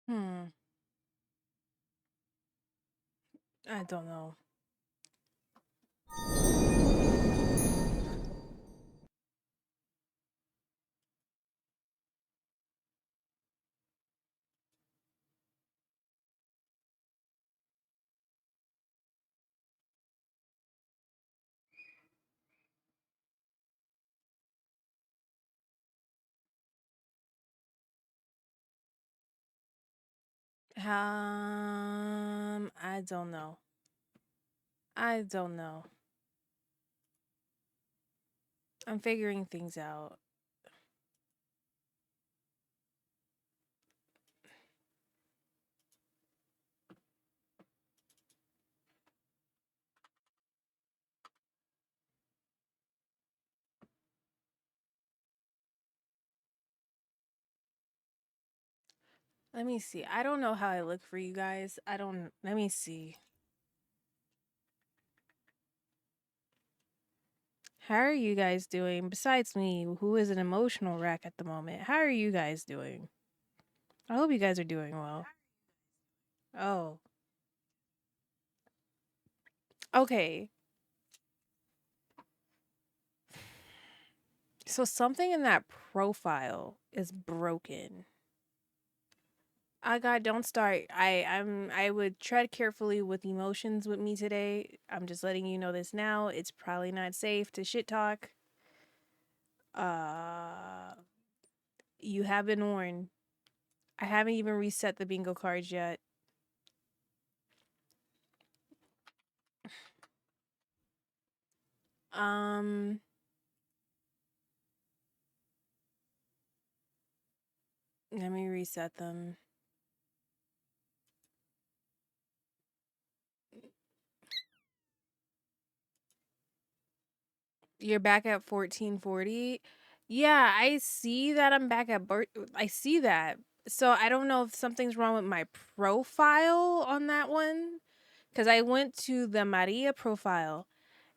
Hmm. I don't know. I don't know. I don't know. I'm figuring things out. Let me see. I don't know how I look for you guys. I don't. Let me see. How are you guys doing? Besides me, who is an emotional wreck at the moment. How are you guys doing? I hope you guys are doing well. Oh. Okay. So something in that profile is broken. I got don't start. I would tread carefully with emotions with me today. I'm just letting you know this now. It's probably not safe to shit talk. Uh you have been warned. I haven't even reset the bingo cards yet. Um Let me reset them. You're back at 1440. Yeah, I see that I'm back at I see that. So I don't know if something's wrong with my profile on that one. Because I went to the Maria profile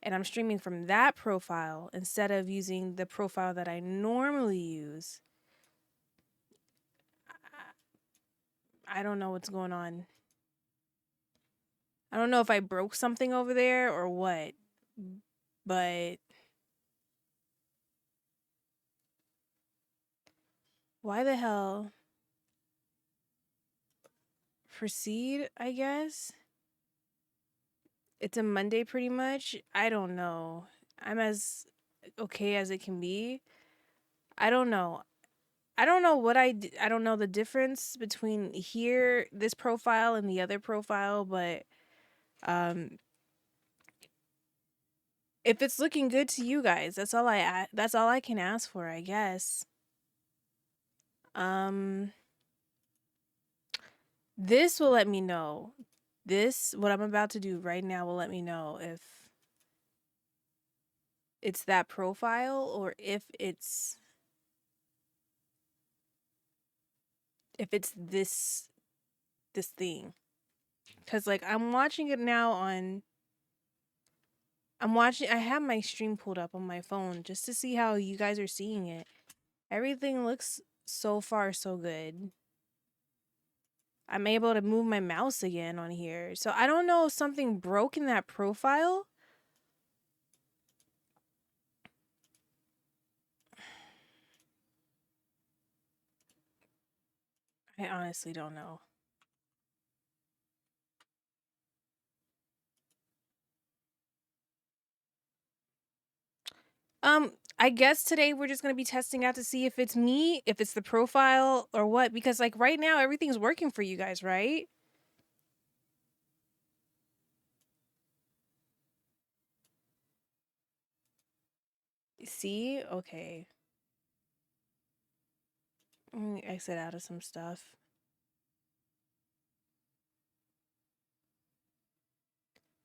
and I'm streaming from that profile instead of using the profile that I normally use. I don't know what's going on. I don't know if I broke something over there or what, but why the hell? Proceed, I guess. It's a Monday pretty much. I don't know. I'm as okay as it can be. I don't know. I don't know what I don't know the difference between here, this profile, and the other profile, but um, if it's looking good to you guys, that's all I can ask for, I guess. Um, this will let me know. This what I'm about to do right now will let me know if it's that profile or if it's this thing. Cause like I'm watching it now on I have my stream pulled up on my phone just to see how you guys are seeing it. Everything looks so far so good. I'm able to move my mouse again on here. So I don't know if something broke in that profile. I honestly don't know. I guess today we're just gonna be testing out to see if it's me, if it's the profile, or what. Because like right now everything's working for you guys, right? See? Okay. Let me exit out of some stuff.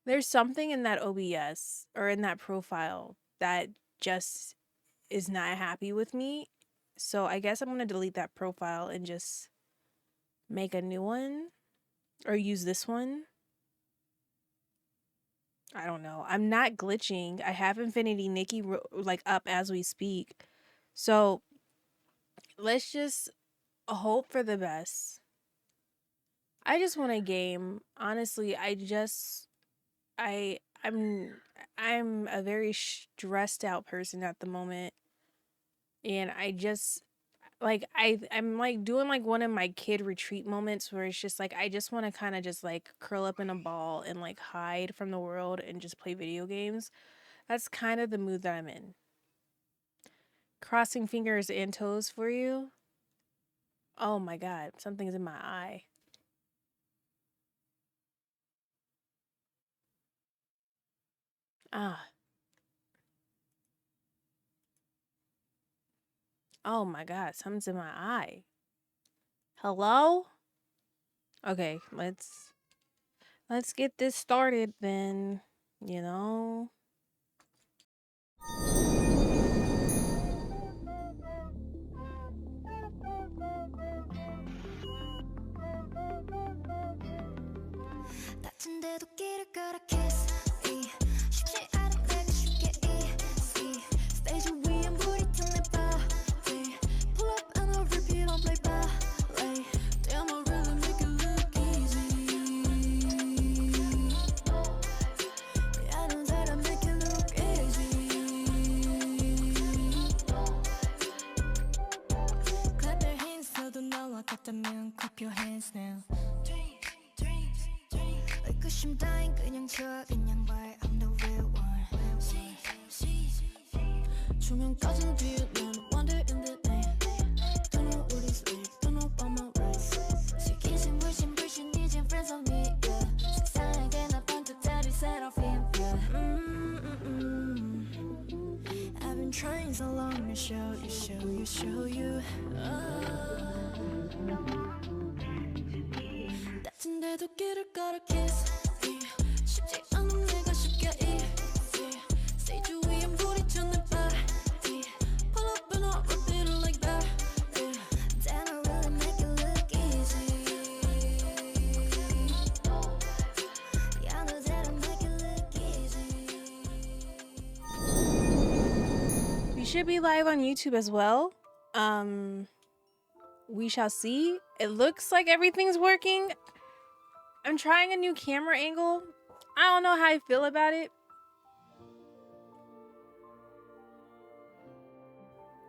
There's something in that OBS or in that profile that just is not happy with me. So I guess I'm gonna delete that profile and just make a new one or use this one. I don't know. I'm not glitching. I have Infinity Nikki like up as we speak. So let's just hope for the best. I just want a game. Honestly, I'm a very stressed out person at the moment, and I just like I'm like doing like one of my kid retreat moments where it's just like I just want to kind of just like curl up in a ball and like hide from the world and just play video games. That's kind of the mood that I'm in. Crossing fingers and toes for you. Oh my god, something's in my eye. Ah. Oh my god, something's in my eye. Hello? Okay, let's get this started then, you know. 다친데도 길을 걸어 kiss me 쉽지 않은 내가 쉽게 easy 스테이지 위엔 불이 튼 내 body pull up and I'll repeat on play ballet damn I really make it look easy I know that I make it look easy clap your hands 너도 너와 같다면 clap your hands now 의구심 따윈 그냥 줘 그냥 말 I'm the real one 조명 꺼진 뒤에 난 wander in the night Don't know Oodie sleep, don't know about my race 시기심 불신 이젠 friends on me yeah 세상에게 나 반짝다리 seraphim yeah I've been trying so long to show you 다친데도 길을 걸어 kiss me 쉽지 않은 내가 쉽게 easy stage 위엔 불이 튼 내 body pull up and I'll repeat it like that yeah damn I really make it look easy yeah I know that I make it look easy We should be live on YouTube as well. We shall see. It looks like everything's working. I'm trying a new camera angle. I don't know how I feel about it.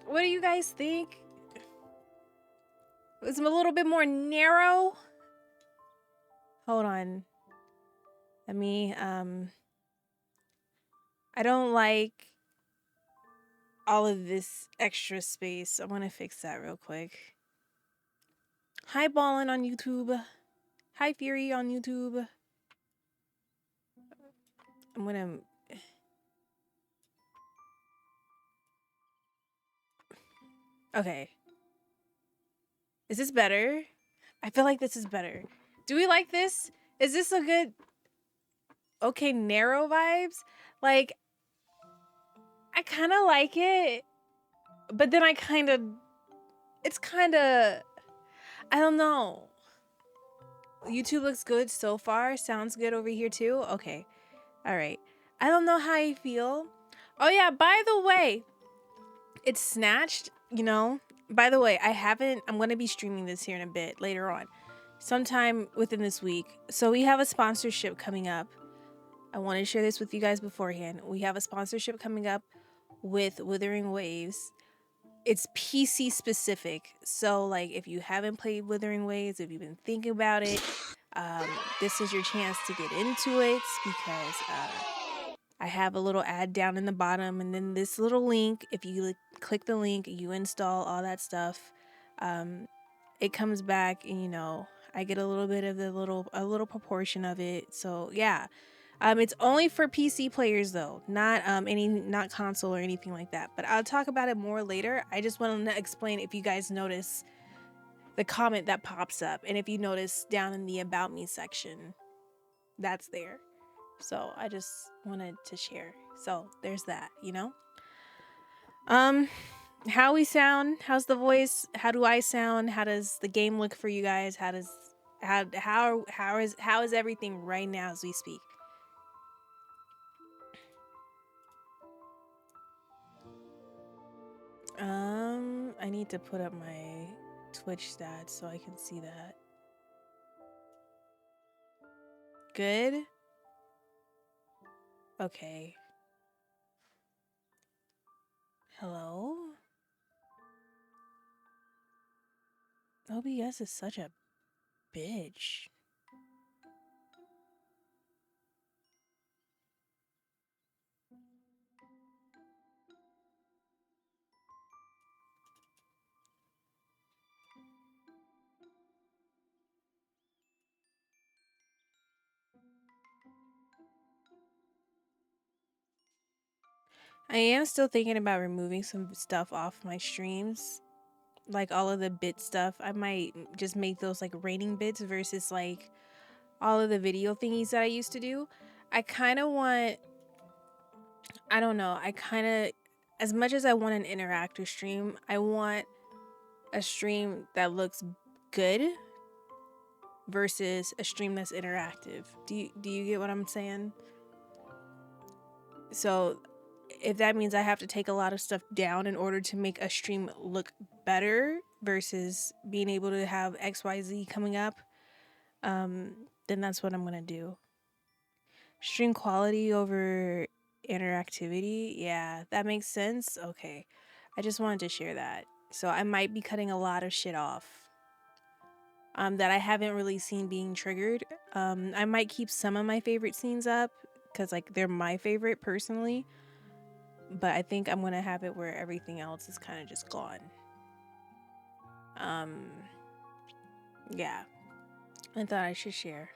What do you guys think? It's a little bit more narrow. Hold on. Let me, I don't like all of this extra space. I want to fix that real quick. Hi, Ballin' on YouTube. Hi, Fury on YouTube. I'm gonna... Okay. Is this better? I feel like this is better. Do we like this? Is this a good... Okay, narrow vibes? Like, I kind of like it. But then I kind of... It's kind of... I don't know. YouTube looks good so far. Sounds good over here too. Okay. All right. I don't know how I feel. Oh yeah, by the way, it's snatched, you know. By the way, I'm going to be streaming this here in a bit later on. Sometime within this week. So we have a sponsorship coming up. I want to share this with you guys beforehand. We have a sponsorship coming up with Withering Waves. It's PC specific. So like if you haven't played Withering Waves, if you've been thinking about it, this is your chance to get into it because I have a little ad down in the bottom and then this little link. If you click the link, you install all that stuff. It comes back and you know, I get a little bit of a little proportion of it. So yeah. It's only for PC players though, not not console or anything like that. But I'll talk about it more later. I just wanted to explain if you guys notice the comment that pops up, and if you notice down in the About Me section, that's there. So I just wanted to share. So there's that, you know. How we sound? How's the voice? How do I sound? How does the game look for you guys? How is everything right now as we speak? I need to put up my Twitch stats so I can see that. good. Okay. Hello? OBS is such a bitch. I am still thinking about removing some stuff off my streams. Like all of the bit stuff. I might just make those like raining bits versus like all of the video thingies that I used to do. I kind of want, I don't know, I kind of, as much as I want an interactive stream, I want a stream that looks good versus a stream that's interactive. Do you get what I'm saying? So if that means I have to take a lot of stuff down in order to make a stream look better versus being able to have XYZ coming up, then that's what I'm gonna do. Stream quality over interactivity. Yeah, that makes sense. Okay. I just wanted to share that. So I might be cutting a lot of shit off that I haven't really seen being triggered. I might keep some of my favorite scenes up because like they're my favorite personally. But I think I'm gonna have it where everything else is kind of just gone. Yeah. I thought I should share.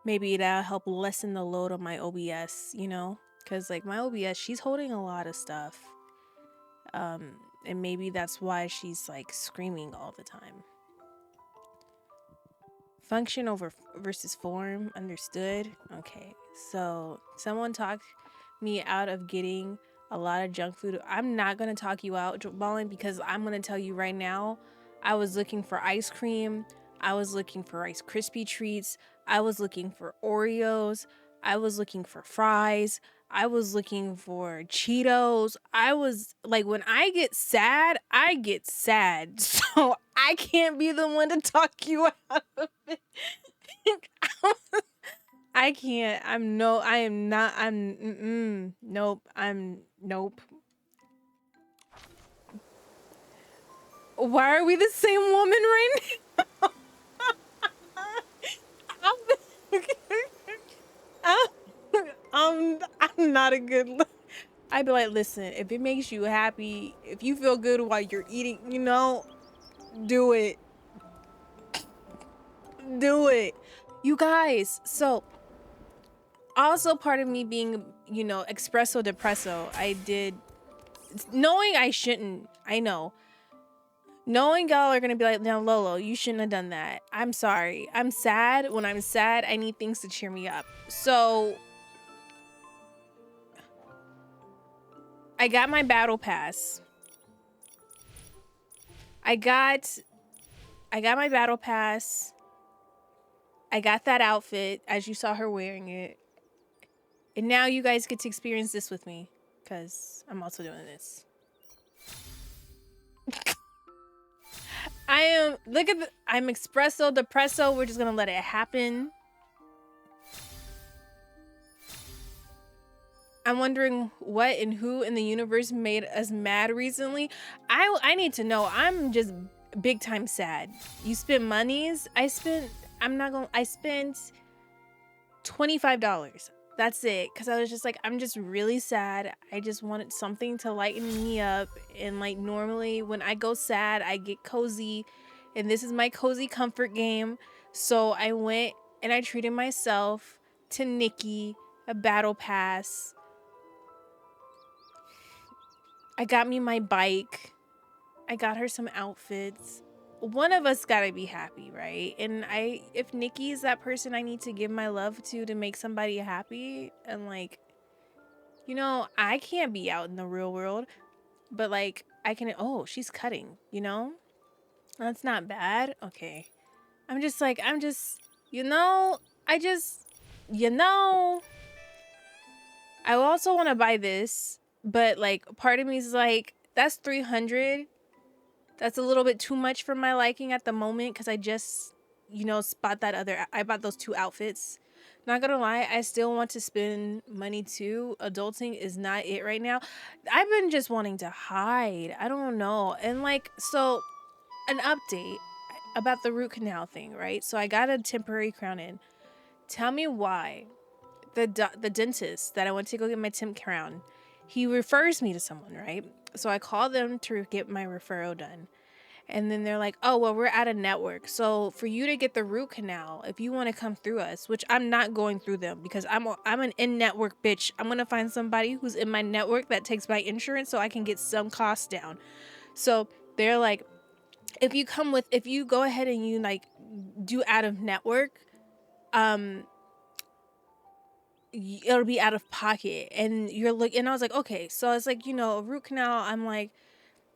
Maybe that'll help lessen the load on my OBS, you know? Because like my OBS, she's holding a lot of stuff. And maybe that's why she's like screaming all the time. Function over versus form, understood. Okay, so someone talked me out of getting a lot of junk food. I'm not gonna talk you out, Ballin, because I'm gonna tell you right now, I was looking for ice cream, I was looking for Rice Krispie treats, I was looking for Oreos, I was looking for fries, I was looking for Cheetos. I was like, when I get sad, I get sad. So I can't be the one to talk you out of it. I can't. I am not. Nope. Nope. Why are we the same woman right now? I'm not a good I'd be like, listen, if it makes you happy, if you feel good while you're eating, you know, do it. Do it. You guys, so also part of me being, you know, espresso depresso, I did, knowing I shouldn't, I know. Knowing y'all are gonna be like, now Lolo, you shouldn't have done that. I'm sorry. I'm sad. When I'm sad, I need things to cheer me up. So I got my battle pass. I got my battle pass. I got that outfit as you saw her wearing it. And now you guys get to experience this with me because I'm also doing this. I'm espresso depresso. We're just gonna let it happen. I'm wondering what and who in the universe made us mad recently. I need to know. I'm just big time sad. You spent monies. I spent $25. That's it. Cause I was just like, I'm just really sad. I just wanted something to lighten me up. And like normally when I go sad, I get cozy. And this is my cozy comfort game. So I went and I treated myself to Nikki, a battle pass. I got me my bike. I got her some outfits. One of us gotta be happy, right? And if Nikki is that person I need to give my love to make somebody happy, and like, you know, I can't be out in the real world, but like I can. Oh, she's cutting, you know, that's not bad. Okay, you know, you know, I also want to buy this, but like part of me is like, that's 300. That's a little bit too much for my liking at the moment because I just spot that other. I bought those 2 outfits. Not gonna lie, I still want to spend money too. Adulting is not it right now. I've been just wanting to hide. I don't know. And like, so an update about the root canal thing, right? So I got a temporary crown in. Tell me why the dentist that I went to go get my temp crown, he refers me to someone, right? So I call them to get my referral done. And then they're like, oh, well, we're out of network. So for you to get the root canal, if you want to come through us, which I'm not going through them because I'm an in-network bitch. I'm going to find somebody who's in my network that takes my insurance so I can get some costs down. So they're like, if you go ahead and you like do out of network, it'll be out of pocket. And and I was like, okay. So it's like, a root canal. I'm like,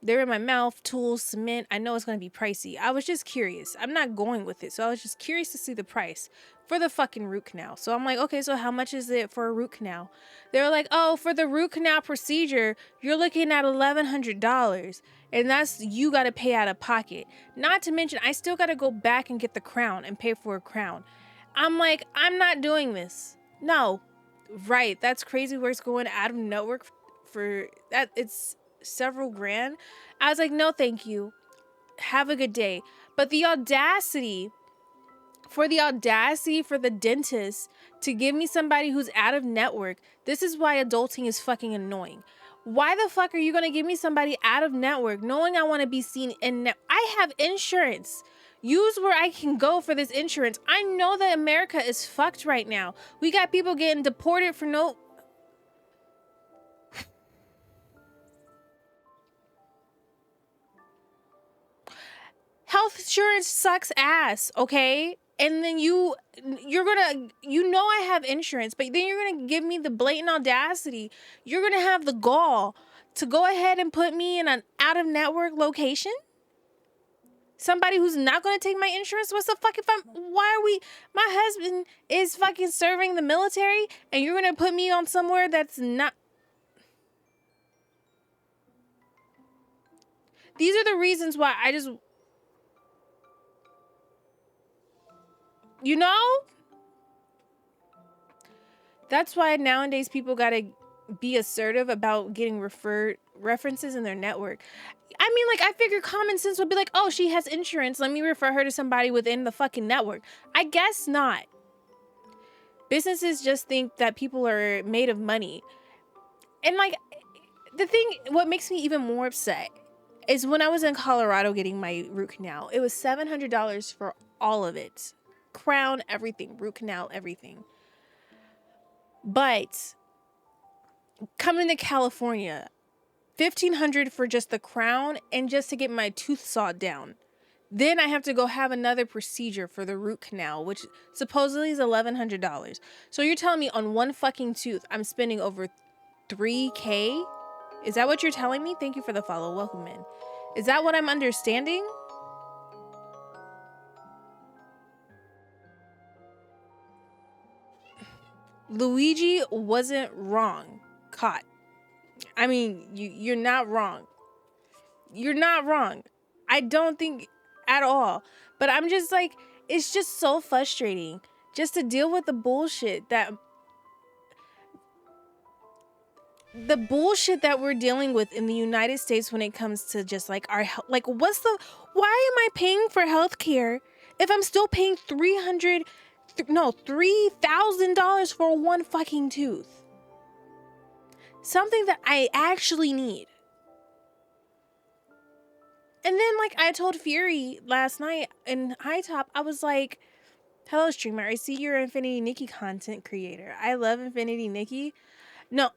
they're in my mouth, tools, cement. I know it's going to be pricey. I was just curious. I'm not going with it. So I was just curious to see the price for the fucking root canal. So I'm like, okay, so how much is it for a root canal? They're like, oh, for the root canal procedure, you're looking at $1,100. And that's, you got to pay out of pocket. Not to mention, I still got to go back and get the crown and pay for a crown. I'm like, I'm not doing this. No. Right. That's crazy where it's going out of network for that. It's several grand. I was like, no, thank you. Have a good day. But the audacity for the dentist to give me somebody who's out of network. This is why adulting is fucking annoying. Why the fuck are you going to give me somebody out of network knowing I want to be seen in I have insurance. Use where I can go for this insurance. I know that America is fucked right now. We got people getting deported for no health insurance sucks ass, okay? And then you're gonna, I have insurance, but then you're gonna give me the blatant audacity. You're gonna have the gall to go ahead and put me in an out of network location? Somebody who's not gonna take my insurance? What's the fuck my husband is fucking serving the military and you're gonna put me on somewhere that's not. These are the reasons why I just, that's why nowadays people gotta be assertive about getting references in their network. I mean, like, I figure common sense would be like, oh, she has insurance. Let me refer her to somebody within the fucking network. I guess not. Businesses just think that people are made of money. And like, what makes me even more upset is when I was in Colorado getting my root canal, it was $700 for all of it. Crown, everything, root canal, everything. But coming to California, $1,500 for just the crown and just to get my tooth sawed down. Then I have to go have another procedure for the root canal, which supposedly is $1,100. So you're telling me on one fucking tooth, I'm spending over $3,000? Is that what you're telling me? Thank you for the follow. Welcome in. Is that what I'm understanding? Luigi wasn't wrong. Caught. I mean, you're not wrong. You're not wrong. I don't think at all. But I'm just like, it's just so frustrating just to deal with the bullshit that we're dealing with in the United States when it comes to just like our health. Like, why am I paying for healthcare if I'm still paying $3,000 for one fucking tooth? Something that I actually need. And then, like, I told Fury last night in High Top, I was like, hello, streamer. I see you're Infinity Nikki content creator. I love Infinity Nikki. No.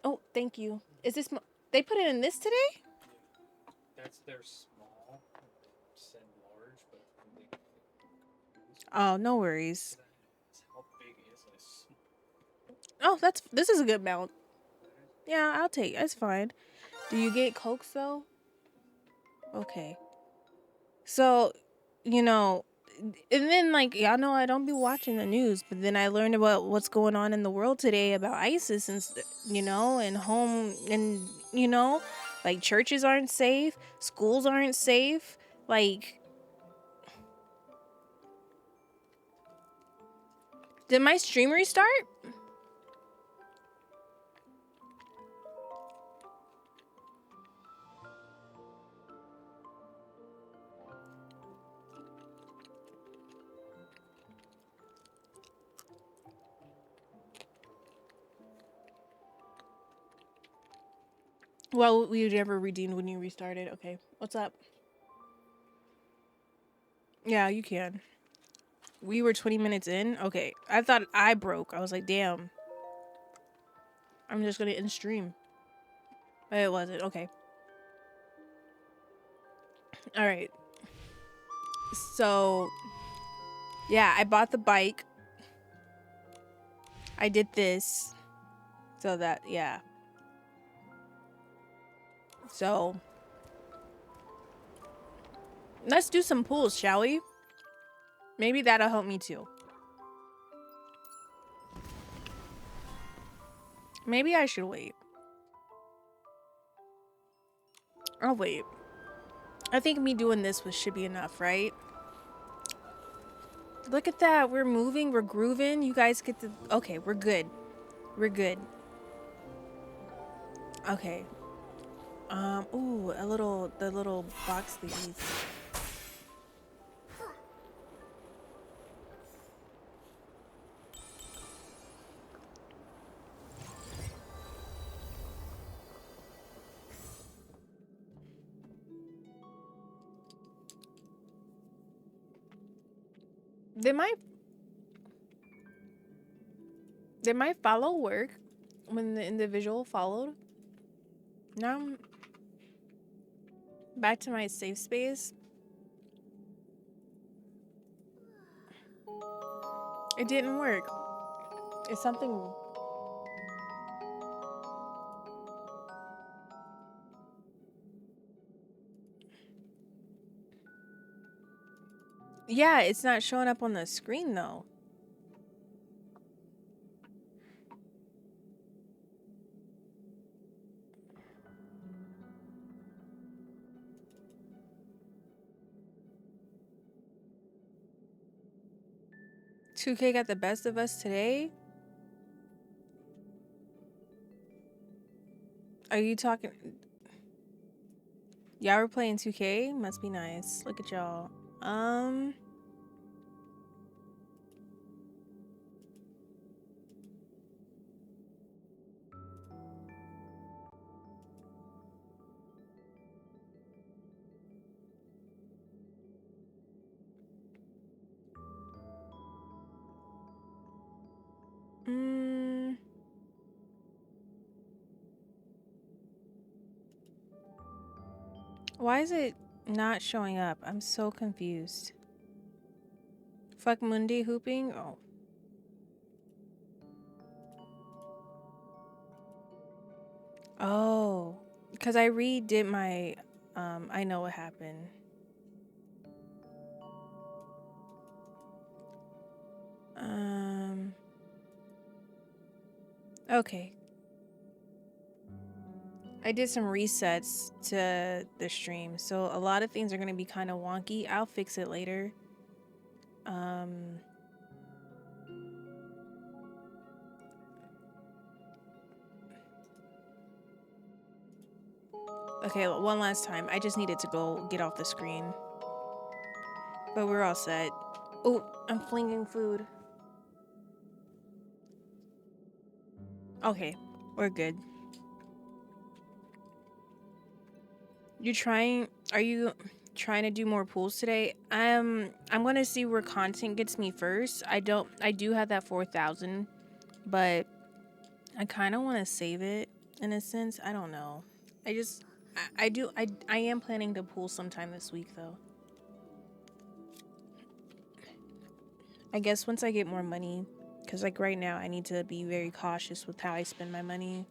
Oh, thank you. Is this... They put it in this today? That's their small. Send large, but oh, no worries. How big is this? Oh, this is a good mount. Yeah, I'll take it. It's fine. Do you get Cokes, though? Okay. So, and then, like, y'all know I don't be watching the news, but then I learned about what's going on in the world today about ISIS and, and home, and, like, churches aren't safe, schools aren't safe, like, Did my stream restart? Well, we never redeemed when you restarted. Okay, what's up? Yeah, you can. We were 20 minutes in. Okay, I thought I broke. I was like, damn. I'm just gonna end stream. But it wasn't. Okay. All right. So, yeah, I bought the bike. I did this. So that, yeah. So, let's do some pulls, shall we? Maybe that'll help me too. Maybe I should wait. I'll wait. I think me doing this should be enough, right? Look at that. We're moving. We're grooving. You guys get the... Okay, we're good. We're good. Okay. Ooh, the little box thingies. Did my follow work when the individual followed? Now I'm back to my safe space. It didn't work. It's something... Yeah, it's not showing up on the screen though. $2K got the best of us today? Are you talking... Y'all were playing 2K? Must be nice. Look at y'all. Why is it not showing up? I'm so confused. Fuck Mundi hooping? Oh. Oh. Because I redid my... I know what happened. Okay. I did some resets to the stream, so a lot of things are going to be kind of wonky. I'll fix it later. Okay, one last time. I just needed to go get off the screen. But we're all set. Oh, I'm flinging food. Okay, we're good. Are you trying to do more pools today? I'm gonna see where content gets me first. I do have that 4,000, but I kind of want to save it in a sense. I don't know. I am planning to pool sometime this week though. I guess once I get more money, because like right now I need to be very cautious with how I spend my money.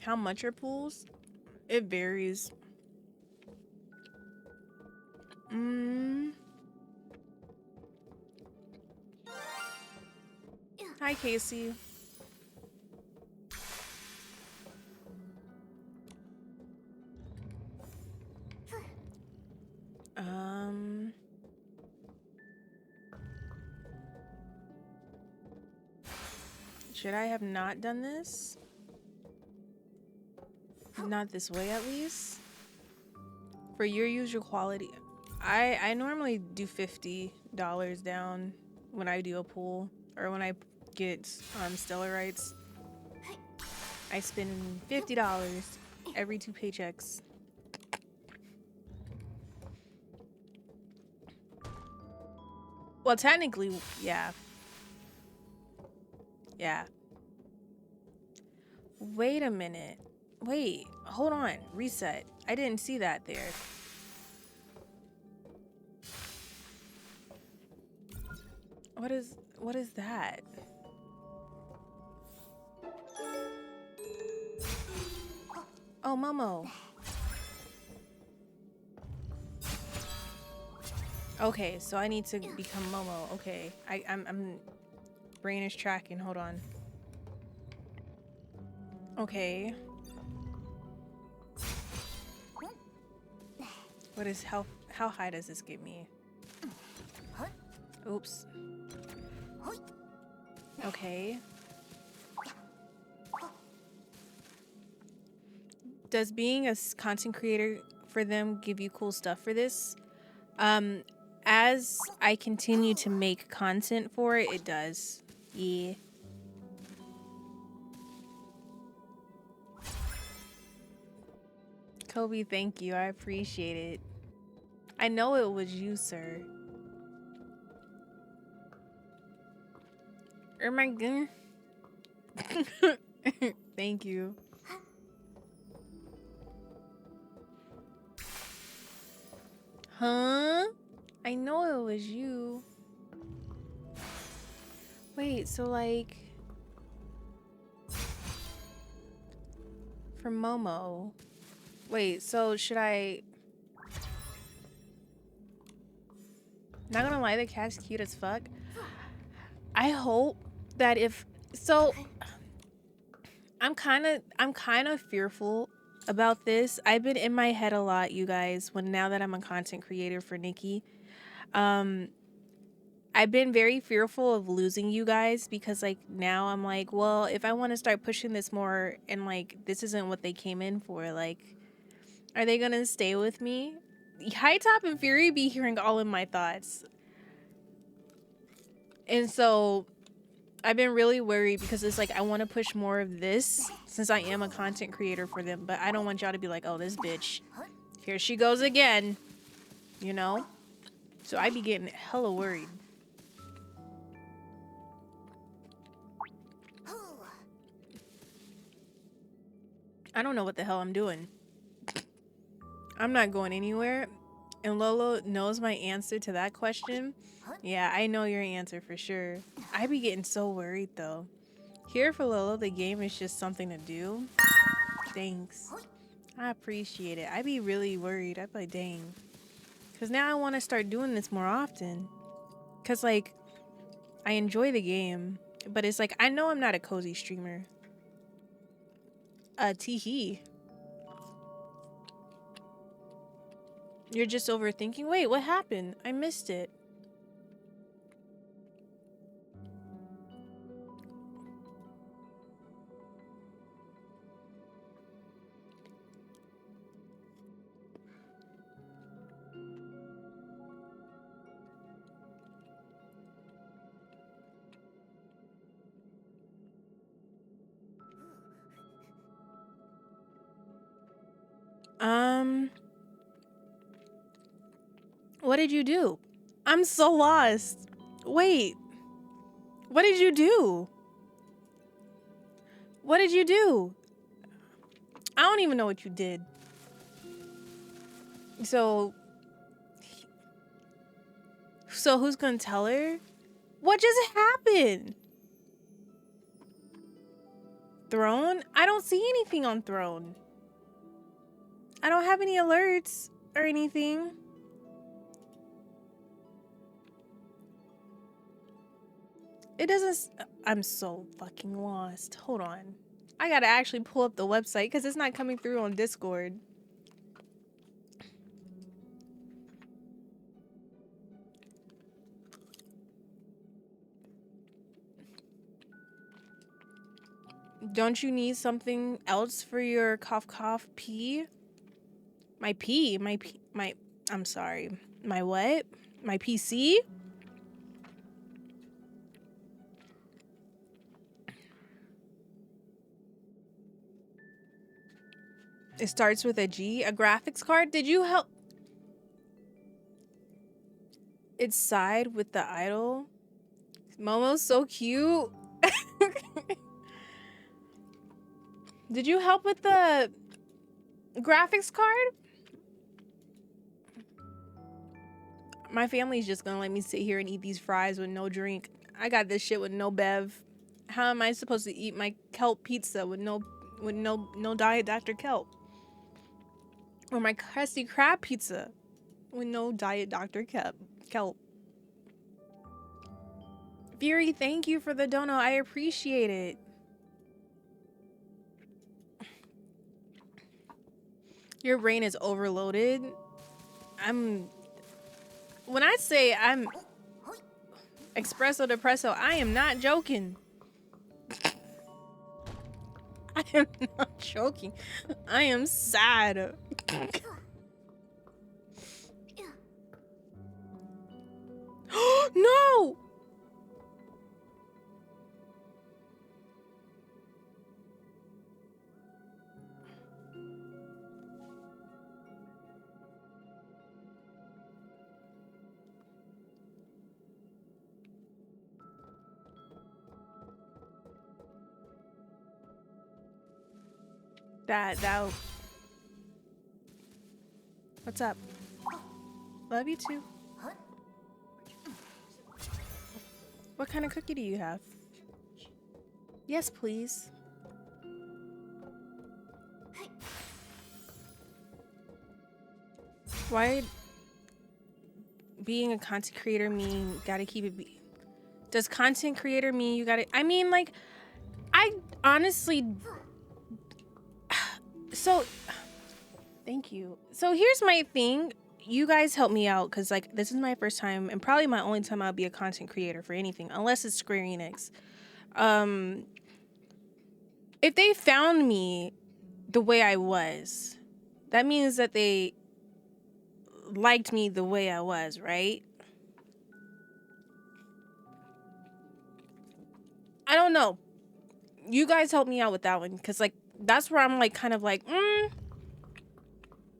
How much are pools? It varies. Hi Casey. Should I have not done this? Not this way, at least. For your usual quality, I normally do $50 down when I do a pool or when I get stellar rights. I spend $50 every 2 paychecks. Well, technically, yeah. Yeah. Wait a minute. Wait, hold on. Reset. I didn't see that there. What is that? Oh, Momo. Okay, so I need to become Momo. Okay. I'm brain is tracking. Hold on. Okay. What is how high does this get me? Oops. Okay. Does being a content creator for them give you cool stuff for this? As I continue to make content for it, it does. Yeah. Kobe, thank you. I appreciate it. I know it was you, sir. Oh my god. Thank you. Huh? I know it was you. Wait, so like for Momo. Wait, so should I? Not gonna lie, the cat's cute as fuck. I hope that if so, I'm kind of fearful about this. I've been in my head a lot, you guys. Now that I'm a content creator for Nikki, I've been very fearful of losing you guys because like now I'm like, well, if I want to start pushing this more and like this isn't what they came in for, like, are they gonna stay with me? High Top and Fury be hearing all of my thoughts. And so I've been really worried because it's like I want to push more of this since I am a content creator for them, but I don't want y'all to be like, oh, this bitch, here she goes again, you know? So I be getting hella worried. I don't know what the hell I'm doing. I'm not going anywhere. And Lolo knows my answer to that question. Yeah, I know your answer for sure. I be getting so worried though. Here for Lolo, the game is just something to do. Thanks. I appreciate it. I be really worried. I be like, dang. Because now I want to start doing this more often. Because, like, I enjoy the game. But it's like, I know I'm not a cozy streamer. Teehee. You're just overthinking? Wait, what happened? I missed it. What did you do? I'm so lost. Wait. What did you do? What did you do? I don't even know what you did. So who's gonna tell her? What just happened? Throne? I don't see anything on Throne. I don't have any alerts or anything. It doesn't. I'm so fucking lost. Hold on. I gotta actually pull up the website because it's not coming through on Discord. Don't you need something else for your cough cough pee? I'm sorry. My what? My PC? It starts with a G. A graphics card? Did you help? It's side with the idol. Momo's so cute. Did you help with the graphics card? My family's just gonna let me sit here and eat these fries with no drink. I got this shit with no bev. How am I supposed to eat my kelp pizza with no diet Dr. Kelp? Or my crusty crab pizza with no diet Dr. Kelp. Fury, thank you for the dono. I appreciate it. Your brain is overloaded. When I say I'm espresso depresso, I am not joking. I am not joking. I am sad. No! That What's up? Love you too. What kind of cookie do you have? Yes, please. Why being a content creator mean gotta keep it be? Does content creator mean you gotta? I mean, like, I honestly. So, thank you. So here's my thing. You guys help me out because, like, this is my first time and probably my only time I'll be a content creator for anything, unless it's Square Enix. If they found me the way I was, that means that they liked me the way I was, right? I don't know. You guys help me out with that one because, like, that's where I'm, like, kind of like,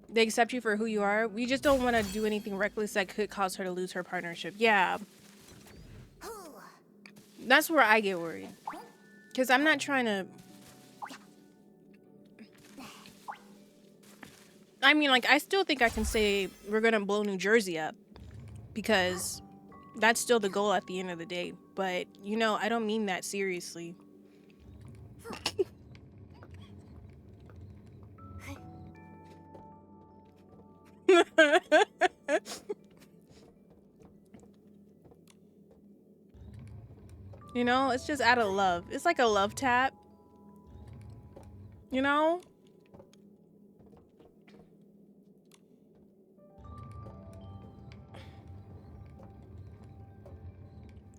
they accept you for who you are. We just don't want to do anything reckless that could cause her to lose her partnership. Yeah. That's where I get worried. Because I'm not trying to... I mean, like, I still think I can say we're going to blow New Jersey up. Because that's still the goal at the end of the day. But, you know, I don't mean that seriously. You know, it's just out of love. It's like a love tap. You know?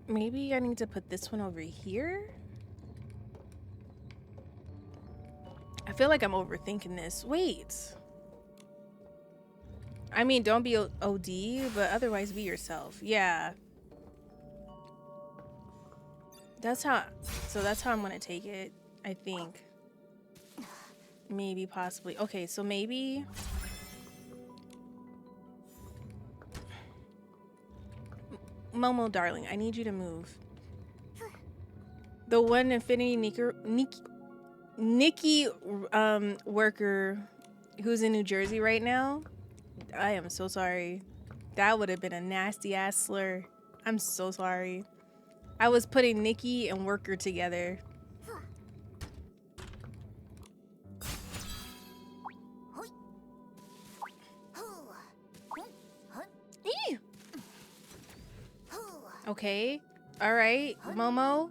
Maybe I need to put this one over here. I feel like I'm overthinking this. Wait. I mean, don't be OD, but otherwise be yourself. Yeah. That's how I'm gonna take it, I think. Maybe, possibly. Okay, so maybe... Momo, darling, I need you to move. The one Infinity Nikki worker who's in New Jersey right now, I am so sorry. That would have been a nasty ass slur. I'm so sorry. I was putting Nikki and worker together. Eee. Okay. All right, Momo.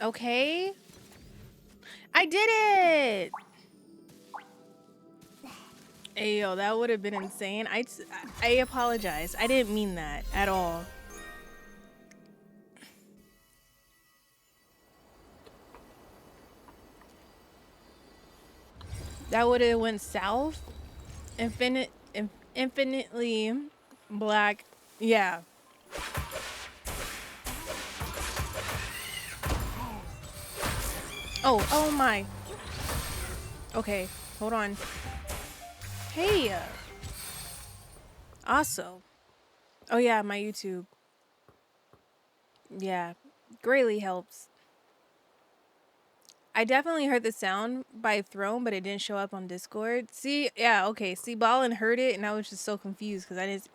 Okay. I did it. Ayo, that would have been insane. I apologize. I didn't mean that at all. That would have went south. Infinitely black. Yeah. Oh my. Okay, hold on. Hey. Also. Oh yeah, my YouTube. Yeah, greatly helps. I definitely heard the sound by Throne, but it didn't show up on Discord. See, yeah, okay. See, Ballin heard it, and I was just so confused because I didn't.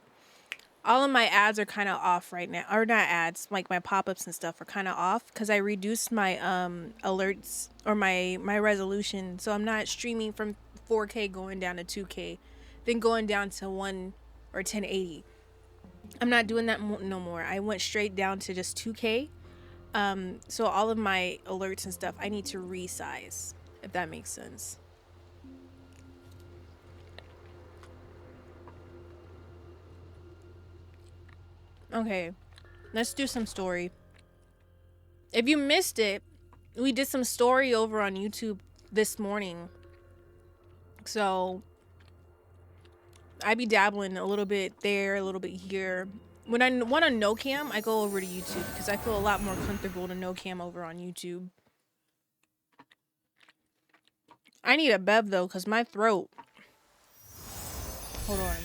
All of my ads are kind of off right now, or not ads, like my pop-ups and stuff are kind of off because I reduced my alerts or my resolution, so I'm not streaming from 4K going down to 2K, then going down to 1 or 1080. I'm not doing that no more. I went straight down to just 2K. So all of my alerts and stuff, I need to resize, if that makes sense. Okay, let's do some story. If you missed it, we did some story over on YouTube this morning. So I be dabbling a little bit there, a little bit here. When I want to no cam, I go over to YouTube because I feel a lot more comfortable to no cam over on YouTube. I need a bev though, because my throat. Hold on.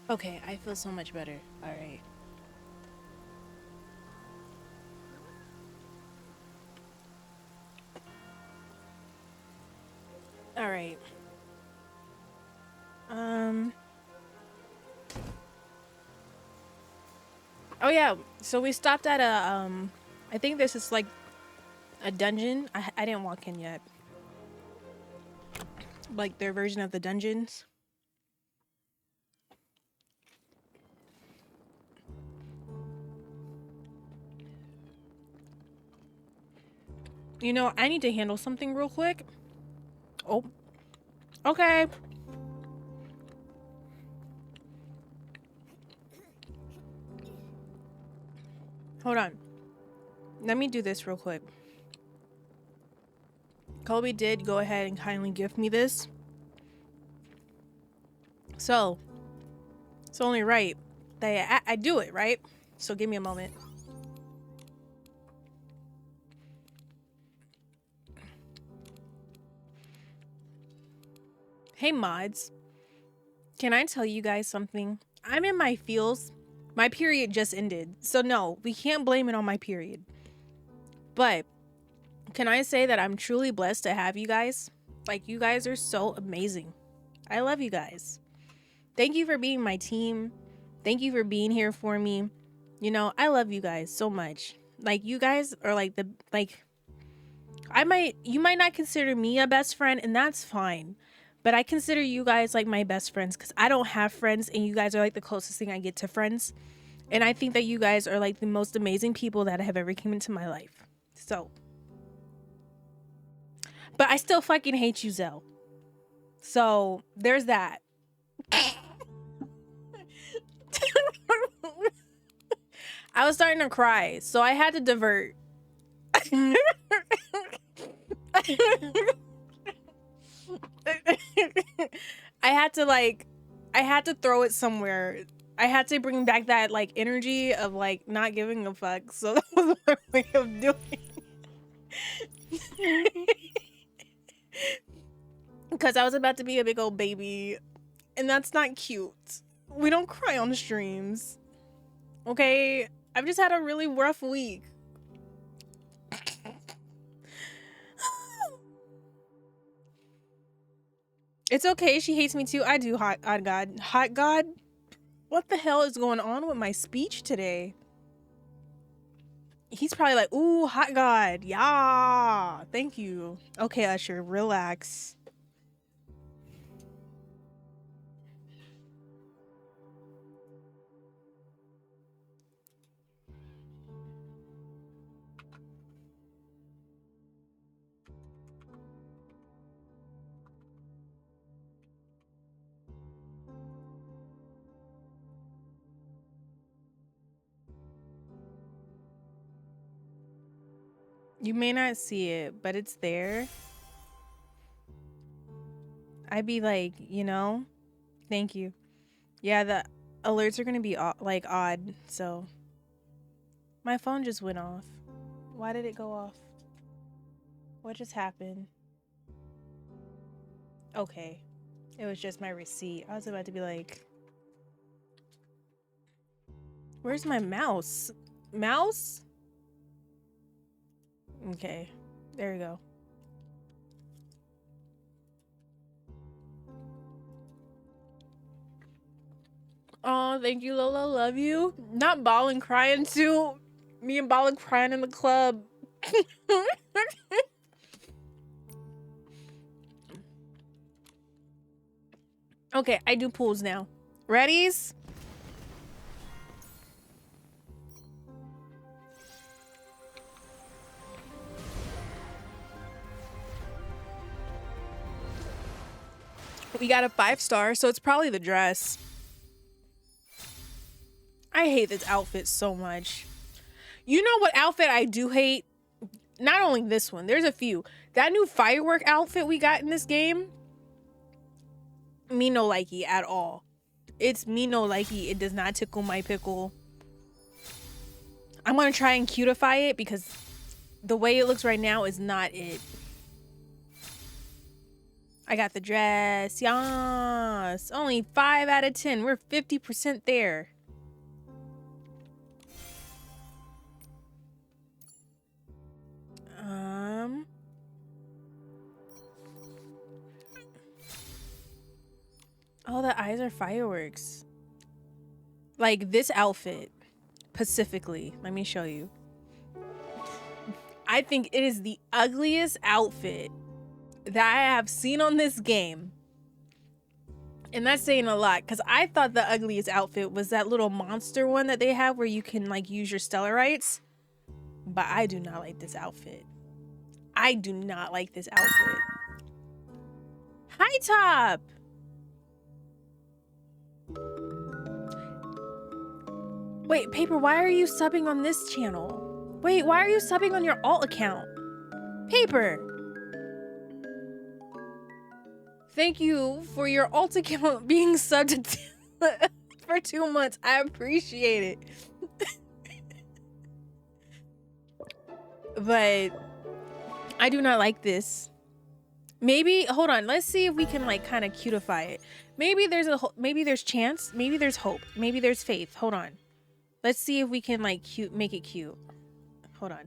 Okay, I feel so much better. All right. All right. Oh yeah. So we stopped at a I think this is like a dungeon. I didn't walk in yet. Like their version of the dungeons. You know, I need to handle something real quick. Oh. Okay. Hold on. Let me do this real quick. Colby did go ahead and kindly gift me this. So, it's only right that I do it, right? So give me a moment. Hey mods, can I tell you guys something? I'm in my feels. My period just ended. So no, we can't blame it on my period. But can I say that I'm truly blessed to have you guys? Like, you guys are so amazing. I love you guys. Thank you for being my team. Thank you for being here for me. You know, I love you guys so much. Like, you guys are like you might not consider me a best friend, and that's fine. But I consider you guys like my best friends because I don't have friends, and you guys are like the closest thing I get to friends. And I think that you guys are like the most amazing people that have ever come into my life. So, but I still fucking hate you, Zell. So there's that. I was starting to cry, so I had to divert. I had to throw it somewhere. I had to bring back that like energy of like not giving a fuck. So that was my way of doing it. Because I was about to be a big old baby, and that's not cute. We don't cry on streams. Okay? I've just had a really rough week. It's okay. She hates me too. I do, hot God. Hot God? What the hell is going on with my speech today? He's probably like, ooh, hot God. Yeah. Thank you. Okay, Usher, relax. You may not see it, but it's there. I'd be like, you know, thank you. Yeah, the alerts are gonna be like odd. So my phone just went off. Why did it go off? What just happened? Okay, it was just my receipt. I was about to be like, where's my mouse? Mouse? Okay, there we go. Oh, thank you, Lolo. Love you. Not Ballin crying too. Me and Ballin crying in the club. Okay, I do pools now. Readies? We got a 5-star, so it's probably the dress. I hate this outfit so much. You know what outfit I do hate? Not only this one, there's a few. That new firework outfit we got in this game, me no likey at all. It's me no likey. It does not tickle my pickle. I'm gonna try and cutify it because the way it looks right now is not it. I got the dress. Yes. Only 5 out of 10. We're 50% there. Oh, the eyes are fireworks. Like this outfit, specifically. Let me show you. I think it is the ugliest outfit that I have seen on this game. And that's saying a lot, because I thought the ugliest outfit was that little monster one that they have where you can like use your stellarites. But I do not like this outfit. I do not like this outfit. Hi, Top! Wait, Paper, why are you subbing on this channel? Wait, why are you subbing on your alt account? Paper! Thank you for your alt account being subbed for 2 months. I appreciate it. But I do not like this. Maybe, hold on. Let's see if we can like kind of cutify it. Maybe there's maybe there's chance. Maybe there's hope. Maybe there's faith. Hold on. Let's see if we can like make it cute. Hold on.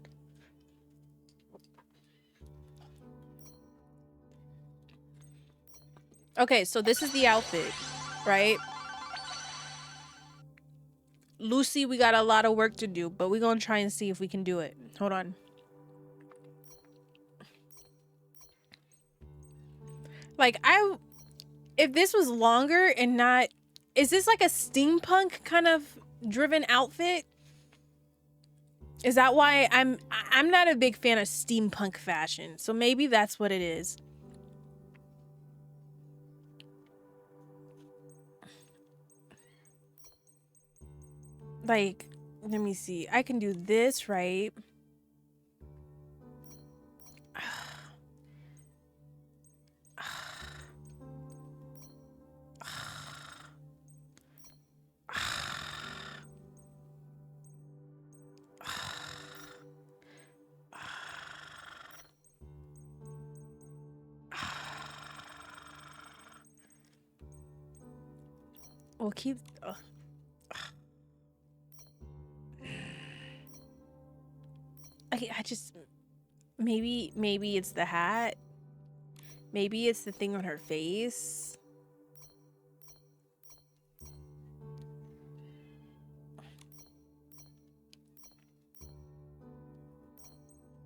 Okay, so this is the outfit, right? Lucy, we got a lot of work to do, but we're gonna try and see if we can do it. Hold on. Like, if this was longer and not, is this like a steampunk kind of driven outfit? Is that why I'm not a big fan of steampunk fashion? So maybe that's what it is. Like, let me see. I can do this, right? We'll keep. I just maybe it's the hat. Maybe it's the thing on her face.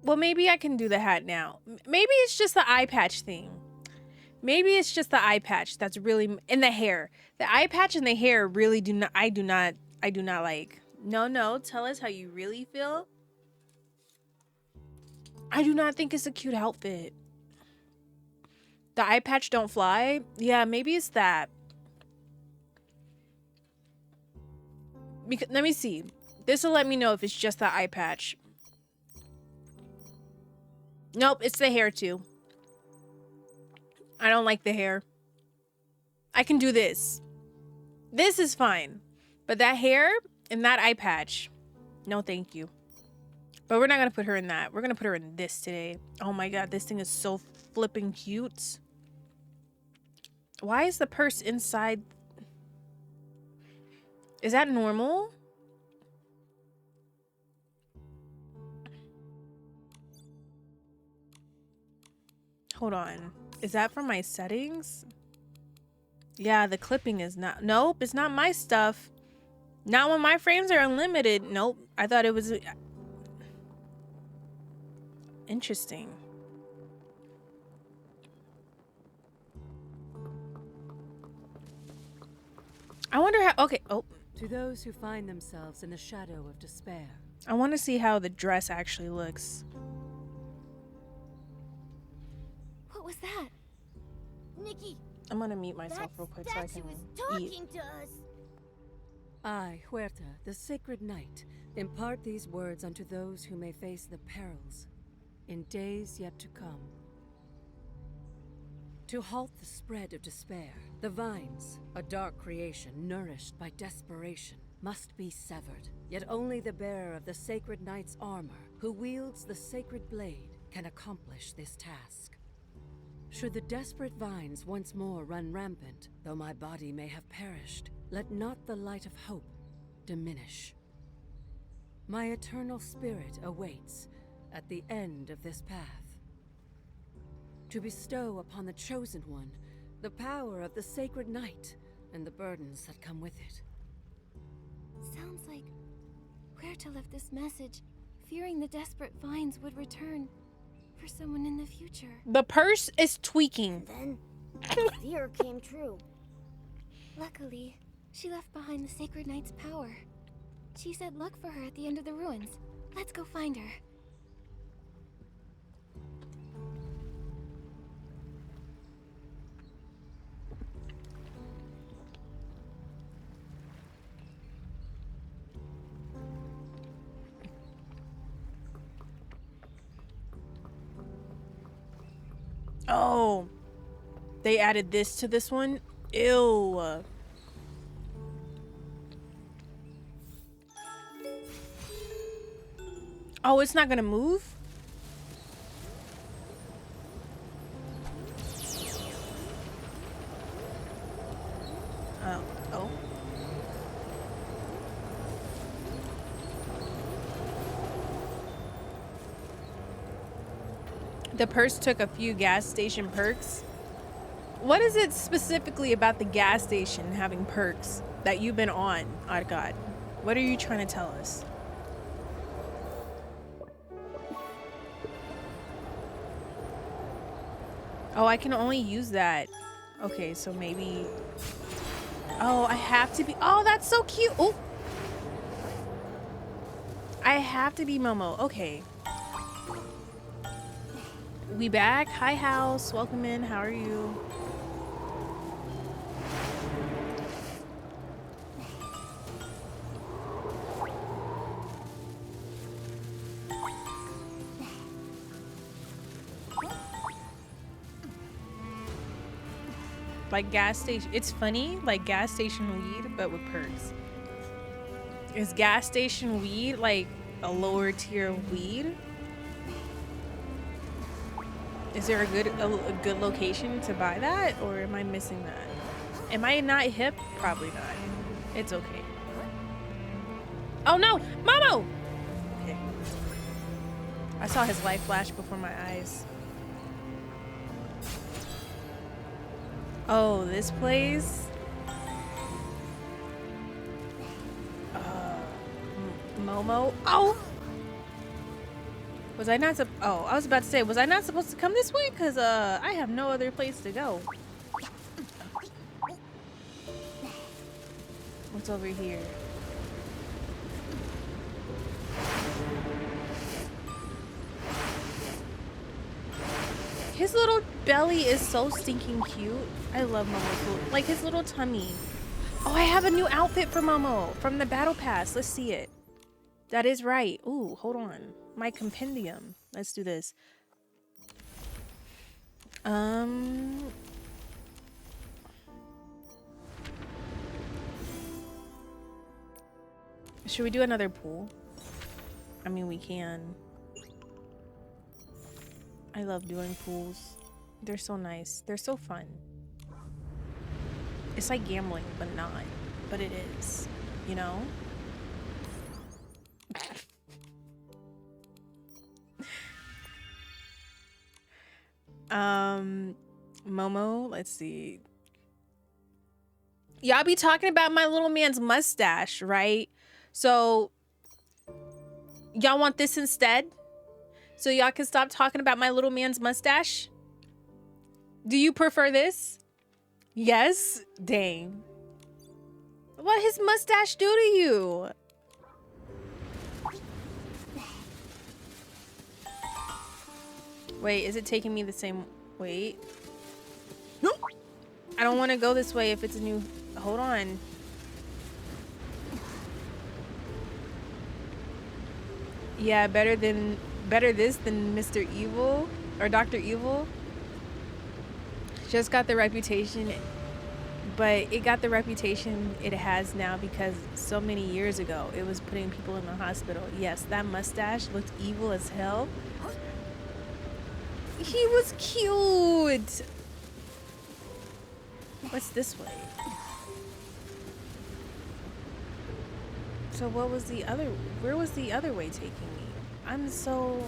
Well, maybe I can do the hat now. Maybe it's just the eye patch thing. Maybe it's just the eye patch that's really in the hair. The eye patch and the hair really do not. I do not like. No. Tell us how you really feel. I do not think it's a cute outfit. The eye patch don't fly. Yeah, maybe it's that. Because let me see. This will let me know if it's just the eye patch. Nope, it's the hair too. I don't like the hair. I can do this. This is fine. But that hair and that eye patch, no thank you. But we're not going to put her in that. We're going to put her in this today. Oh my god, this thing is so flipping cute. Why is the purse inside? Is that normal? Hold on. Is that from my settings? Yeah, the clipping is not. Nope, it's not my stuff. Not when my frames are unlimited. Nope. I thought it was interesting. I wonder how. Okay. Oh. To those who find themselves in the shadow of despair. I want to see how the dress actually looks. What was that? Nikki! I'm gonna mute myself real quick so I can talking eat. to us. I, Huerta, the sacred knight, impart these words unto those who may face the perils in days yet to come. To halt the spread of despair, the vines, a dark creation nourished by desperation, must be severed. Yet only the bearer of the sacred knight's armor, who wields the sacred blade, can accomplish this task. Should the desperate vines once more run rampant, though my body may have perished, let not the light of hope diminish. My eternal spirit awaits at the end of this path, to bestow upon the chosen one the power of the sacred night and the burdens that come with it. Sounds like Huerta left this message, fearing the desperate vines would return for someone in the future. The purse is tweaking. Then, the fear came true. Luckily, she left behind the sacred knight's power. She said luck for her at the end of the ruins. Let's go find her. Oh, they added this to this one? Ew. Oh, it's not gonna move? The purse took a few gas station perks. What is it specifically about the gas station having perks that you've been on, oh God? What are you trying to tell us? Oh, I can only use that. Okay, so maybe... Oh, I have to be... Oh, that's so cute. Oh. I have to be Momo. Okay. We back. Hi, house. Welcome in. How are you? Like gas station. It's funny, like gas station weed, but with perks. Is gas station weed like a lower tier weed? Is there a good location to buy that, or am I missing that? Am I not hip? Probably not. It's okay. Oh no, Momo! Okay. I saw his light flash before my eyes. Oh, this place? Momo? Oh! Was I not oh, I was about to say, was I not supposed to come this way? Because, I have no other place to go. What's over here? His little belly is so stinking cute. I love Momo's little, like his little tummy. Oh, I have a new outfit for Momo from the battle pass. Let's see it. That is right. Ooh, hold on. My compendium. Let's do this. Should we do another pool? I mean, we can. I love doing pools. They're so nice. They're so fun. It's like gambling, but not. But it is, you know? Momo, let's see. Y'all be talking about my little man's mustache, right? So, y'all want this instead? So y'all can stop talking about my little man's mustache? Do you prefer this? Yes? Dang. What his mustache do to you? Wait, is it taking me the same... Wait. No! I don't want to go this way if it's a new... Hold on. Yeah, better this than Mr. Evil or Dr. Evil. Just got the reputation, but it got the reputation it has now because so many years ago it was putting people in the hospital. Yes, that mustache looked evil as hell. He was cute. What's this way? So what was the other, where was the other way taking me? I'm so...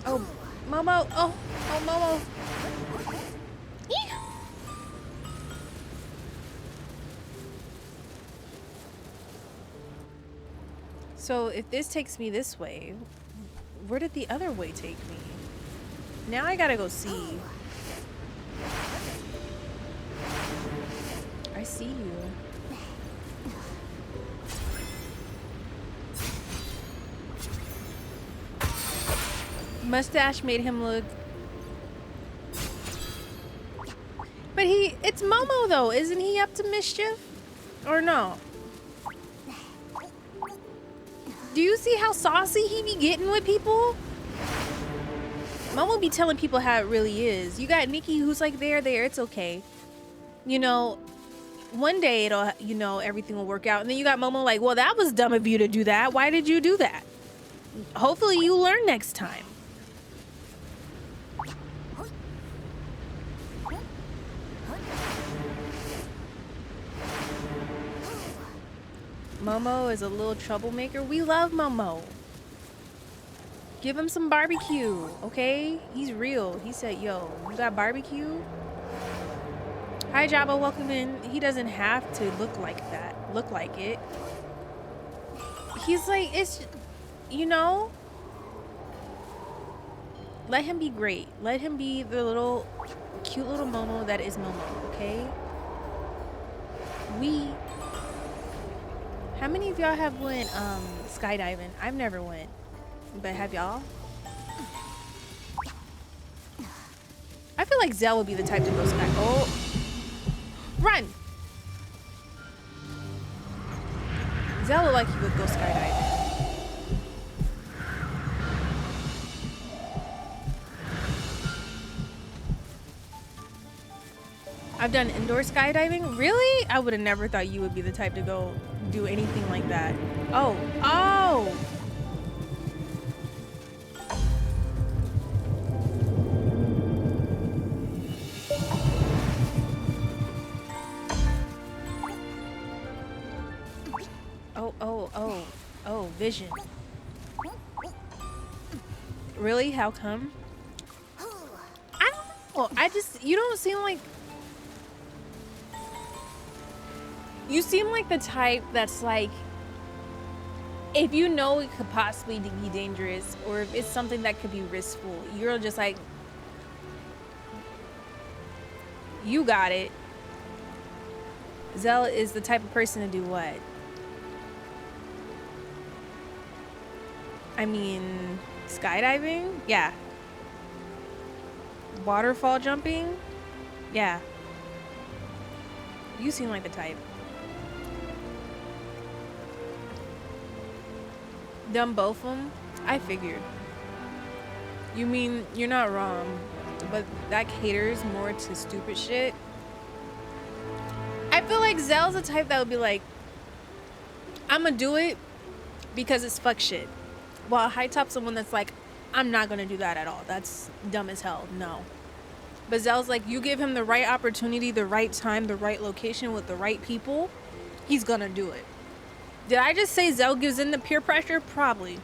Oh, Momo! Oh, Momo! Eek. So if this takes me this way, where did the other way take me? Now I gotta go see. I see you. Mustache made him look... But it's Momo though, isn't he up to mischief? Or no? Do you see how saucy he be getting with people? Momo be telling people how it really is. You got Nikki who's like, there, it's okay. You know, one day it'll, you know, everything will work out. And then you got Momo like, well, that was dumb of you to do that. Why did you do that? Hopefully you learn next time. Momo is a little troublemaker. We love Momo. Give him some barbecue, okay? He's real. He said, yo, you got barbecue? Hi, Jabba, welcome in. He doesn't have to look like that. Look like it. He's like, it's, you know, let him be great. Let him be the little, cute little Momo that is Momo, okay? How many of y'all have went skydiving? I've never went, but have y'all? I feel like Zell would be the type to go sky. Oh, run! Zell look like he would go skydiving. I've done indoor skydiving. Really? I would have never thought you would be the type to go do anything like that. Oh, oh! Oh, vision. Really? How come? I don't know. You don't seem like... You seem like the type that's like, if you know it could possibly be dangerous, or if it's something that could be riskful, you're just like, you got it. Zell is the type of person to do what? I mean, skydiving? Yeah. Waterfall jumping? Yeah. You seem like the type. Done both of them? I figured. You mean, you're not wrong, but that caters more to stupid shit. I feel like Zell's the type that would be like, I'ma do it because it's fuck shit. While High Top's someone that's like, I'm not gonna do that at all. That's dumb as hell. No. But Zell's like, you give him the right opportunity, the right time, the right location with the right people, he's gonna do it. Did I just say Zell gives in to peer pressure? Probably.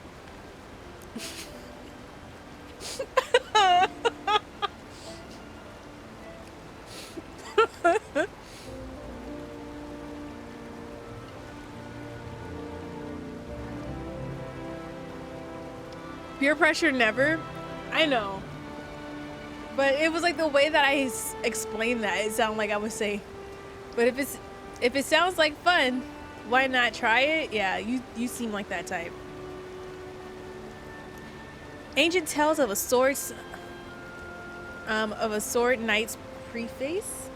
Peer pressure never? I know. But it was like the way that I explained that, it sounded like I was saying. But if it sounds like fun, why not try it? Yeah, you seem like that type. Ancient Tales of a Sword Knight's Preface.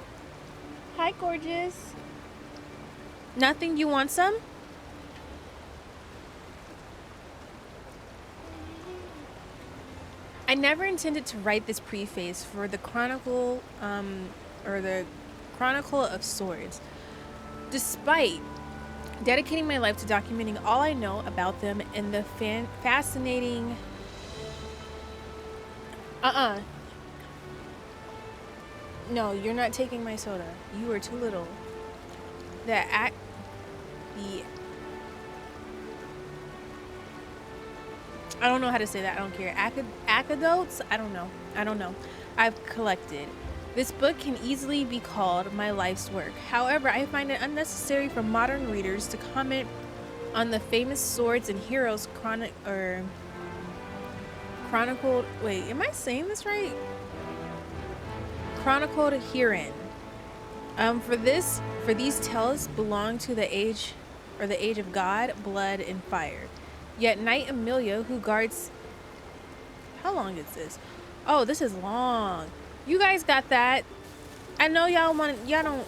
Hi, gorgeous. Nothing, you want some? I never intended to write this preface for the Chronicle of Swords. Despite dedicating my life to documenting all I know about them and the fascinating... No, you're not taking my soda. You are too little. I don't know how to say that. I don't care. Anecdotes? I don't know. I've collected. This book can easily be called my life's work. However, I find it unnecessary for modern readers to comment on the famous swords and heroes chronicled. Wait, am I saying this right? Chronicled herein. For these tales belong to the age of God, blood, and fire. Yet Knight Amelia, who guards... How long is this? Oh, this is long. You guys got that. I know y'all don't...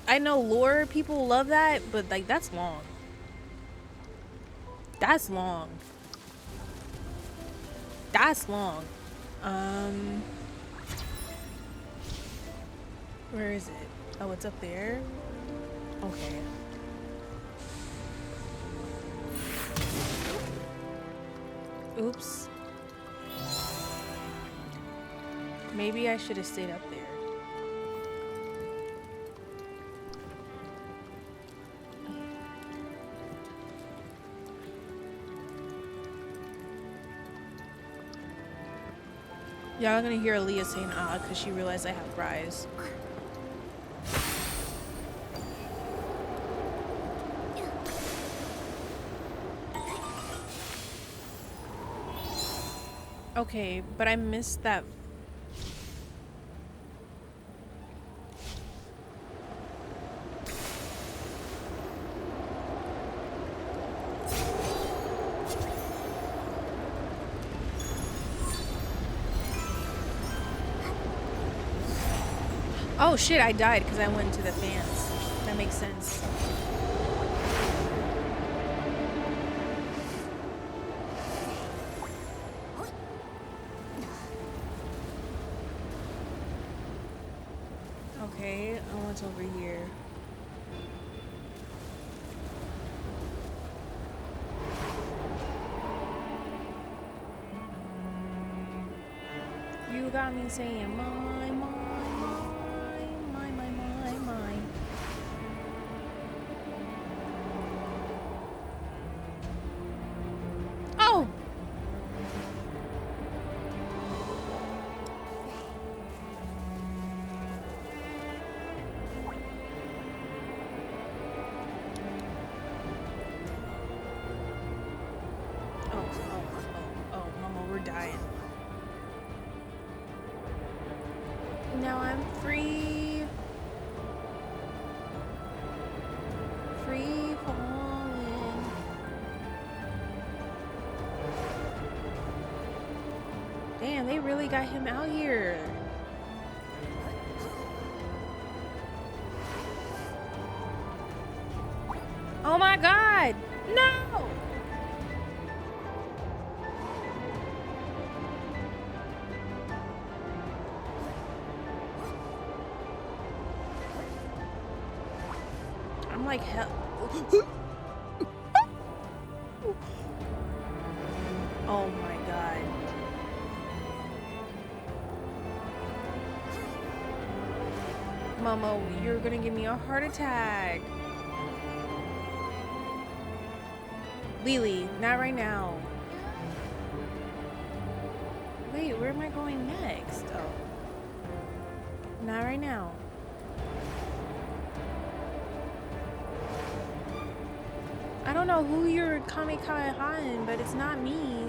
I know lore people love that, but like that's long. That's long. That's long. Where is it? Oh, it's up there. Okay. Oops. Maybe I should have stayed up there. Y'all are gonna hear Aaliyah saying ah because she realized I have fries. Okay, but I missed that. Oh shit, I died because I went into the fans. That makes sense. Okay, what's over here? You got me saying my. Oh! Oh, Mama, we're dying. Now I'm free. Free falling. Damn, they really got him out here. Oh my god! No! I'm like hell. Oh my god. Mama, you're gonna give me a heart attack. Lily, not right now. Wait, where am I going next? Oh. Not right now. I don't know who you're kamikaze-ing, but it's not me.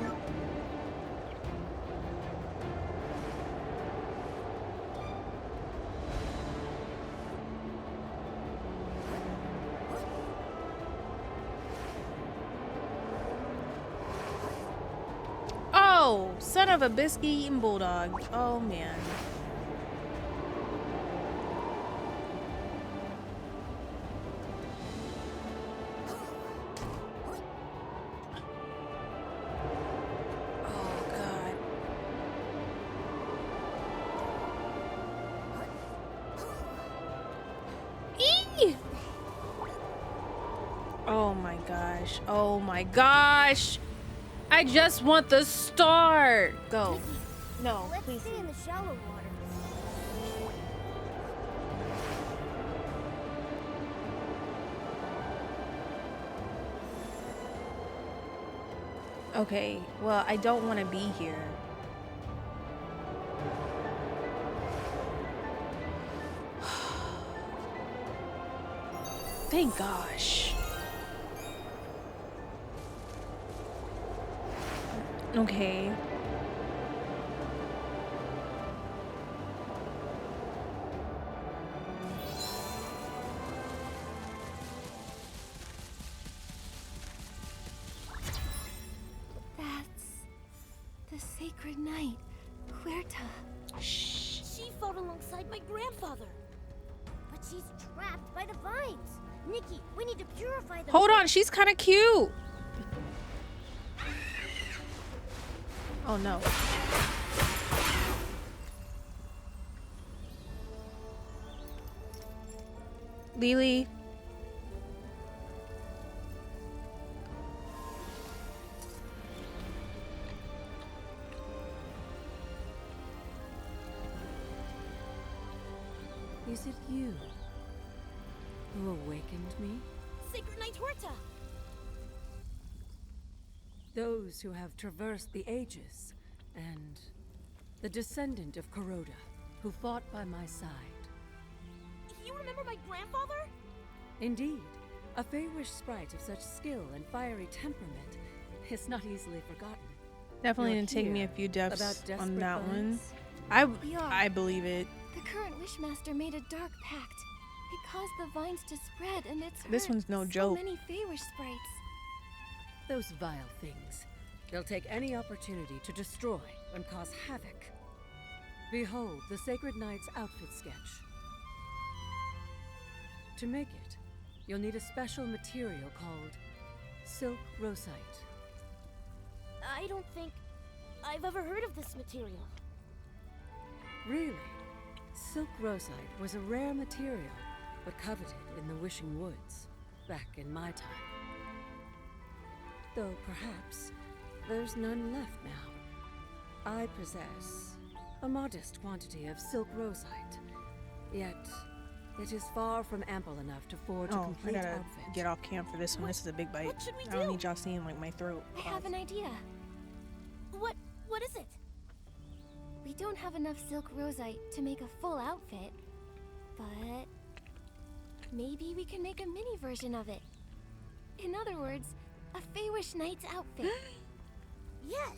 Oh, son of a biscuit eating bulldog. Oh man. Oh god. Eee! Oh my gosh. Oh my gosh. I just want the star. Go. No, Let's please. stay in the shallow water. Okay, well, I don't want to be here. Thank gosh. Okay. That's the sacred night, Huerta. Shh. She fought alongside my grandfather. But she's trapped by the vines. Nikki, we need to purify them. Hold on, she's kind of cute. Oh no. Lily. Is it you who awakened me? Sacred night, Huerta. Those who have traversed the ages and the descendant of Kuroda, who fought by my side. You remember my grandfather? Indeed, a Feywish sprite of such skill and fiery temperament is not easily forgotten. Definitely You're didn't take me a here few deaths about on desperate that one. vines? We are. I believe it. The current Wishmaster made a dark pact. It caused the vines to spread, and it's This hurt one's no so joke. many Feywish sprites. Those vile things. They'll take any opportunity to destroy and cause havoc. Behold the Sacred Knight's outfit sketch. To make it, you'll need a special material called silk rosite. I don't think I've ever heard of this material. Really? Silk rosite was a rare material, but coveted in the Wishing Woods, back in my time. Though perhaps there's none left now. I possess a modest quantity of silk rosite, yet it is far from ample enough to forge a Oh, I complete gotta outfit. get off cam for this one. This is a big bite. What should we I don't do? need y'all seeing like my throat. I have an idea. What is it? We don't have enough silk rosite to make a full outfit, but maybe we can make a mini version of it. In other words, a Feywish Knight's outfit. Yes!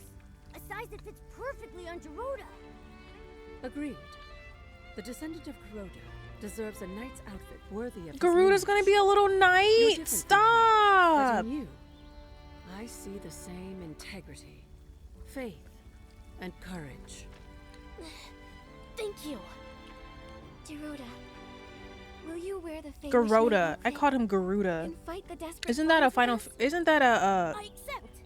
A size that fits perfectly on Gerudo! Agreed. The descendant of Kuroda deserves a knight's outfit worthy of his Garuda's gonna lineage. be a little You're knight. different from him, but Stop. in you, I see the same integrity, faith, and courage. Thank you. Geruda, will you wear the Feywish Garuda. Knight I outfit called him Garuda. and fight the desperate Isn't that a vines with final? us? Isn't that a? I accept.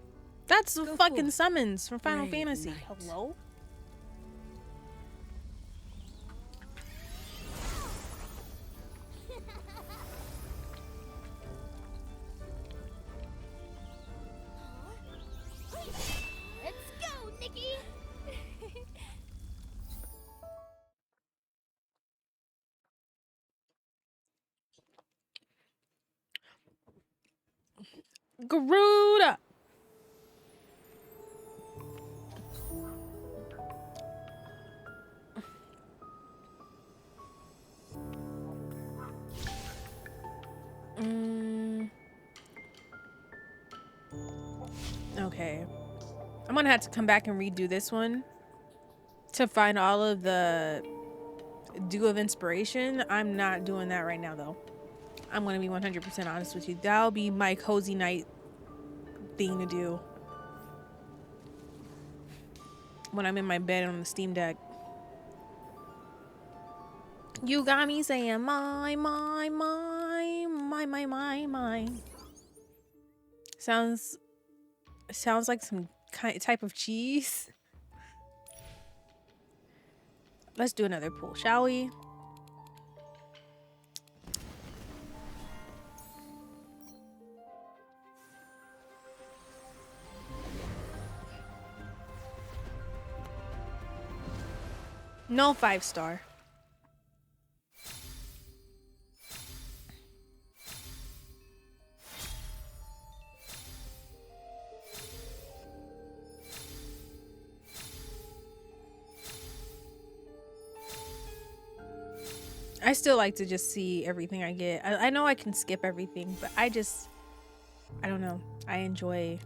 That's Go fucking forth, summons from Final brave Fantasy. knight. Hello. Let's go, Nikki! Garuda. Okay. I'm gonna have to come back and redo this one to find all of the Dew of Inspiration. I'm not doing that right now, though. I'm gonna be 100% honest with you. That'll be my cozy night thing to do when I'm in my bed on the Steam Deck. You got me saying my. Sounds like some type of cheese. Let's do another pull, shall we? No 5-star. I still like to just see everything I get. I know I can skip everything, but I don't know. I enjoy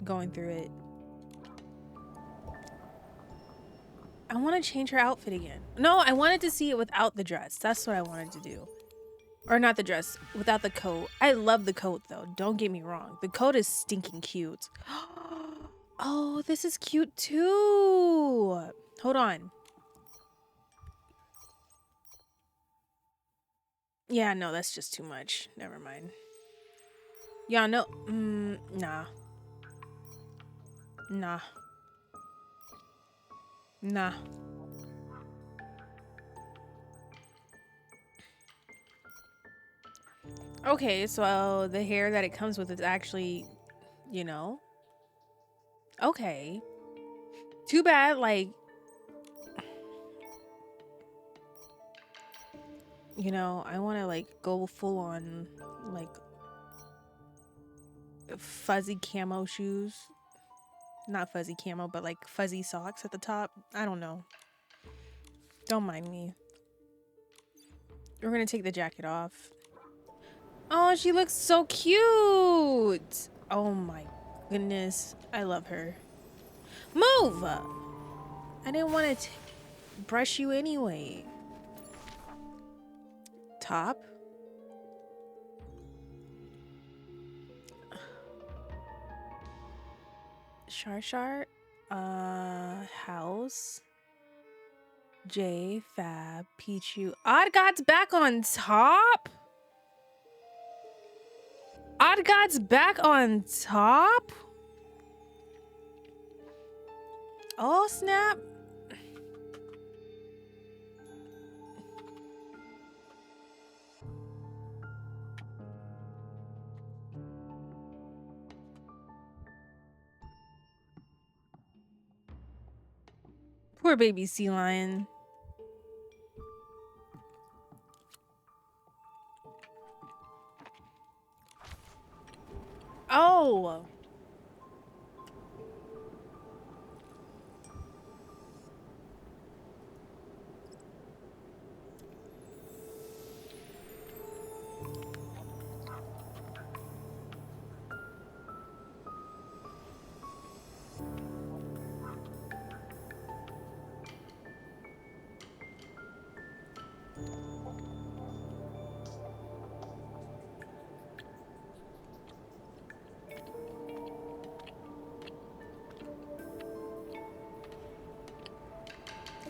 going through it. I want to change her outfit again. No, I wanted to see it without the dress. That's what I wanted to do. Or not the dress, without the coat. I love the coat though. Don't get me wrong. The coat is stinking cute. Oh, this is cute too. Hold on. Yeah, no, that's just too much. Never mind. Yeah, no. Nah. Nah. Nah. Okay, so the hair that it comes with is actually, you know. Okay. Too bad, like, you know, I want to like go full on like fuzzy camo shoes. Not fuzzy camo, but like fuzzy socks at the top. I don't know. Don't mind me. We're gonna take the jacket off. Oh, she looks so cute. Oh my goodness. I love her. Move! I didn't want to brush you anyway. Top. Shar. House. J, Fab, Pichu. Odd God's back on top? Odd God's back on top? Oh, snap. Poor baby sea lion. Oh.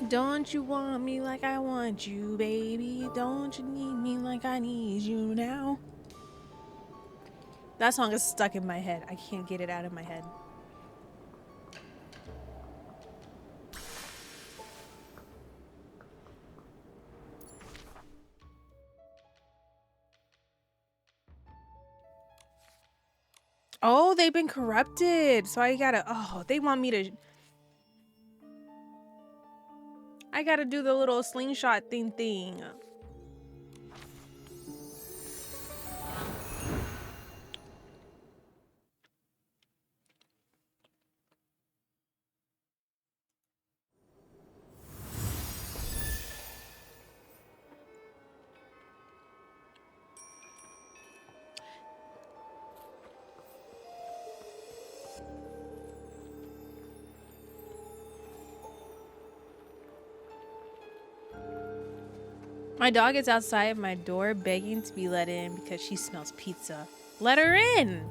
Don't you want me like I want you, baby? Don't you need me like I need you now? That song is stuck in my head. I can't get it out of my head. Oh, they've been corrupted. So I gotta, oh, they want me to, I gotta do the little slingshot thing. My dog is outside my door begging to be let in because she smells pizza. Let her in!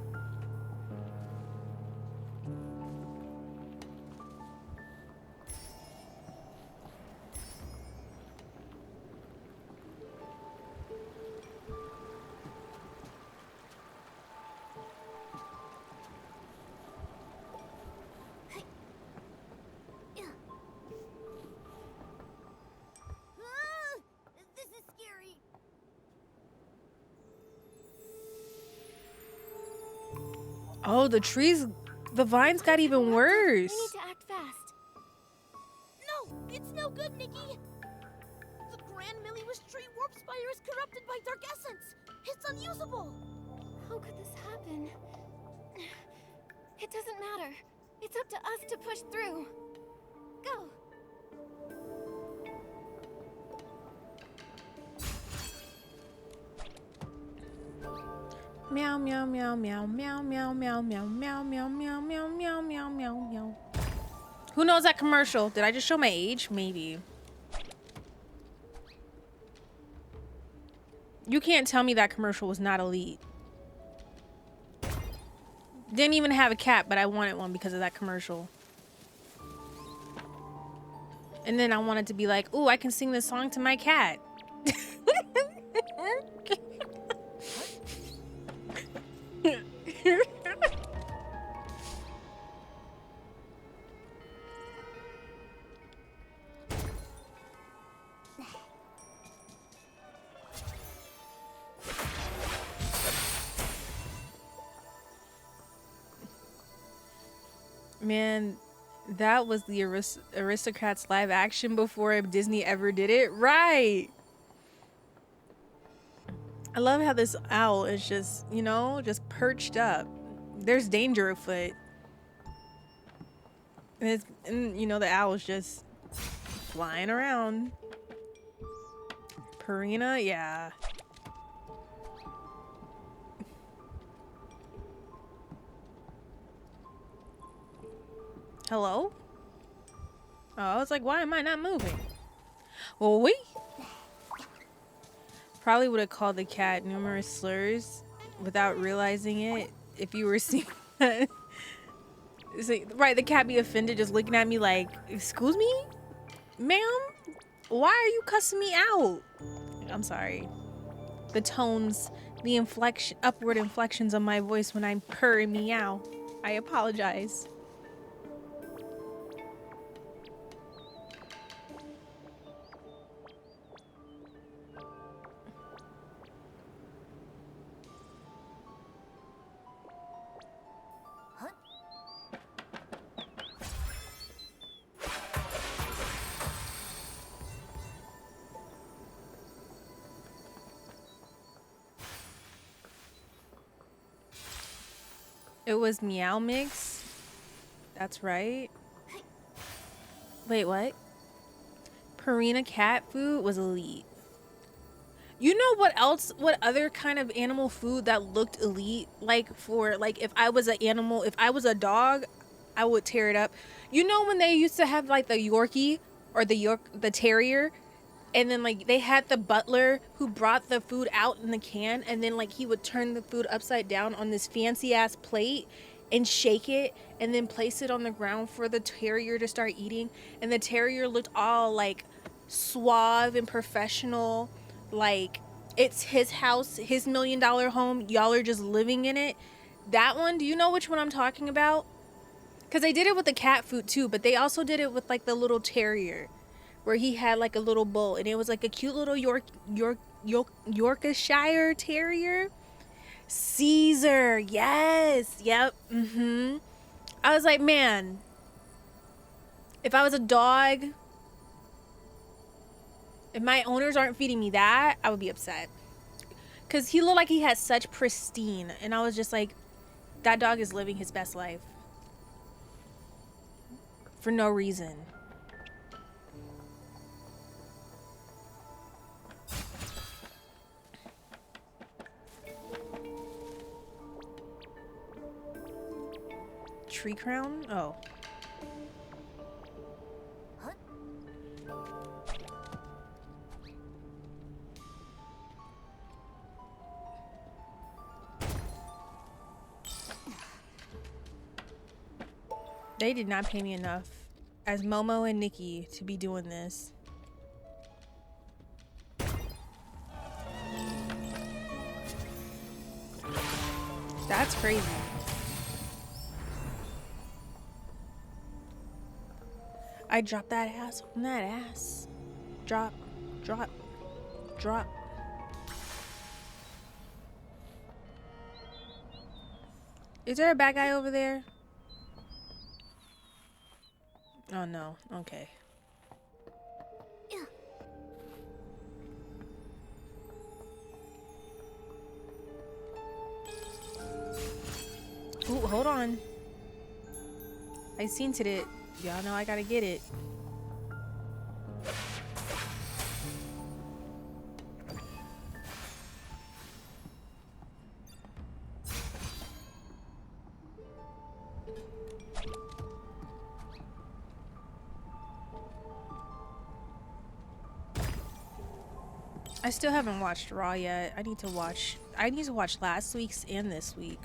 This is scary. Oh, the trees, the vines got even worse. We need to act fast. No, it's no good, Nikki. The Grand Milius tree warp spire is corrupted by dark essence. It's unusable. How could this happen? It doesn't matter. It's up to us to push through. Go. Meow meow meow meow meow meow meow meow meow meow meow meow meow meow meow meow. Who knows that commercial? Did I just show my age? Maybe. You can't tell me that commercial was not elite. Didn't even have a cat, but I wanted one because of that commercial. And then I wanted to be like, ooh, I can sing this song to my cat. Man, that was the Aristocrats live action before Disney ever did it. Right. I love how this owl is just, you know, just perched up. There's danger afoot. And you know, the owl's just flying around. Purina, yeah. Hello? Oh, I was like, why am I not moving? Well, we probably would have called the cat numerous slurs without realizing it if you were seeing that. It's like, right, the cat be offended just looking at me like, excuse me? Ma'am? Why are you cussing me out? I'm sorry. The tones, the inflection, upward inflections of my voice when I'm purr and meow. I apologize. It was Meow Mix. That's right. Wait, what? Purina cat food was elite. You know what else? What other kind of animal food that looked elite? Like for like if I was an animal, if I was a dog, I would tear it up. You know when they used to have like the Yorkie or the terrier, and then like they had the butler who brought the food out in the can, and then like he would turn the food upside down on this fancy ass plate and shake it and then place it on the ground for the terrier to start eating, and the terrier looked all like suave and professional, like it's his house, his $1 million home, y'all are just living in it. That one, do you know which one I'm talking about? Because they did it with the cat food too, but they also did it with like the little terrier where he had like a little bowl, and it was like a cute little Yorkshire terrier. Caesar, yes, yep, I was like, man, if I was a dog, if my owners aren't feeding me that, I would be upset. Because he looked like he had such pristine, and I was just like, that dog is living his best life for no reason. Tree crown? Oh. They did not pay me enough as Momo and Nikki to be doing this. That's crazy. I dropped that ass on that ass. Drop, drop, drop. Is there a bad guy over there? Oh no, okay. Ooh, hold on. I seen to it. Y'all know I gotta get it. I still haven't watched Raw yet. I need to watch last week's and this week.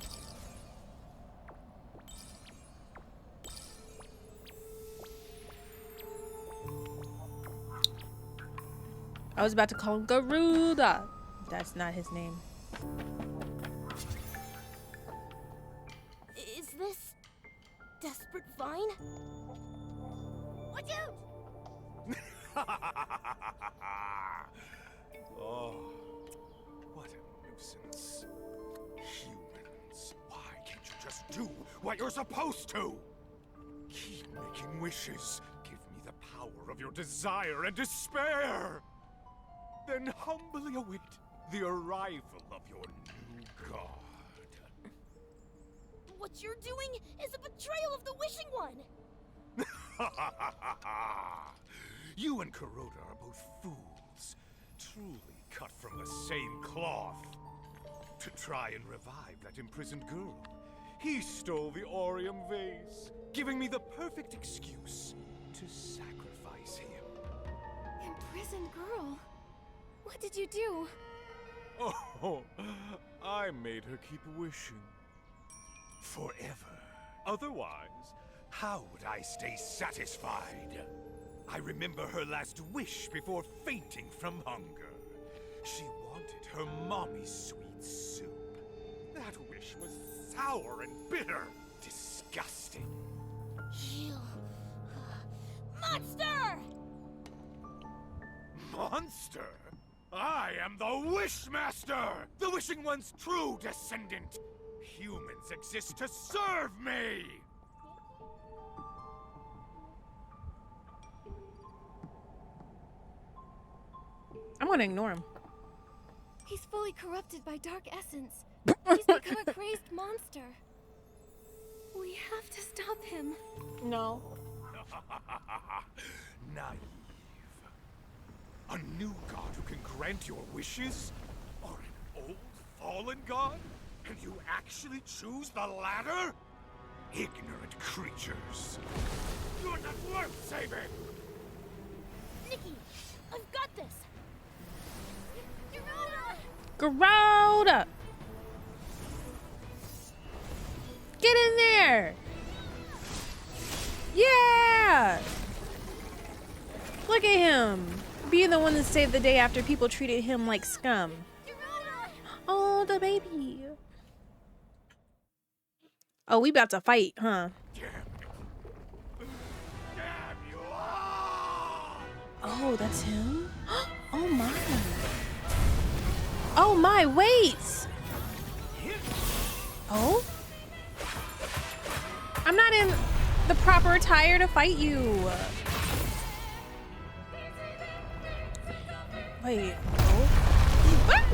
I was about to call him Garuda. That's not his name. Is this Desperate Vine? Watch out! Oh, what a nuisance. Humans, why can't you just do what you're supposed to? Keep making wishes. Give me the power of your desire and despair. Then humbly await the arrival of your new god. What you're doing is a betrayal of the Wishing One! You and Kuroda are both fools, truly cut from the same cloth. To try and revive that imprisoned girl, he stole the Orium vase, giving me the perfect excuse to sacrifice him. Imprisoned girl? What did you do? Oh, I made her keep wishing. Forever. Otherwise, how would I stay satisfied? I remember her last wish before fainting from hunger. She wanted her mommy's sweet soup. That wish was sour and bitter. Disgusting. You... Monster! Monster? I am the Wishmaster! The Wishing One's true descendant! Humans exist to serve me! I'm gonna ignore him. He's fully corrupted by dark essence. He's become a crazed monster. We have to stop him. No. Naive. A new god who can grant your wishes? Or an old fallen god? And you actually choose the latter? Ignorant creatures. You're not worth saving! Nikki, I've got this! Garouda! Get in there! Yeah! Look at him! Being the one that saved the day after people treated him like scum. Oh, the baby. Oh, we about to fight, huh? Damn you all! Oh, that's him? Oh my. Oh my, wait! Oh? I'm not in the proper attire to fight you. Wait. Oh. Ah!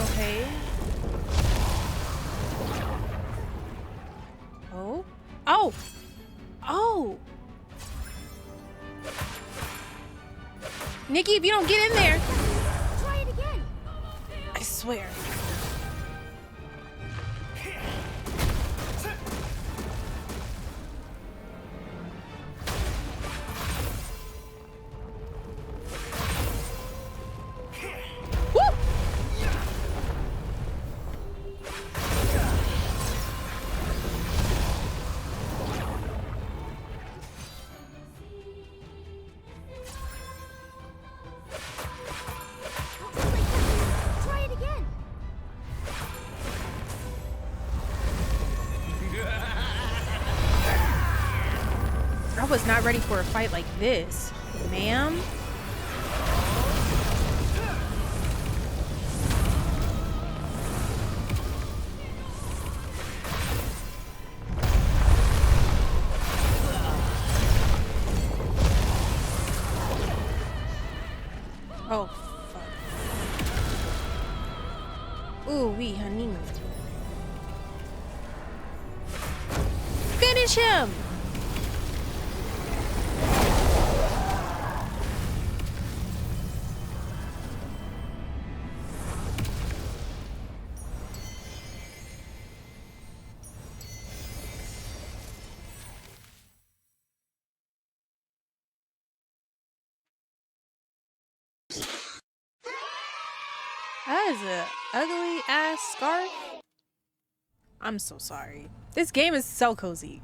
Okay. Oh. Oh. Oh. Nikki, if you don't get in there. Try it again! I swear. Woo! Try it again! I was not ready for a fight like this, ma'am. Oh, fuck. Ooh, wee, honey. Finish him! That is an ugly ass scarf. I'm so sorry. This game is so cozy.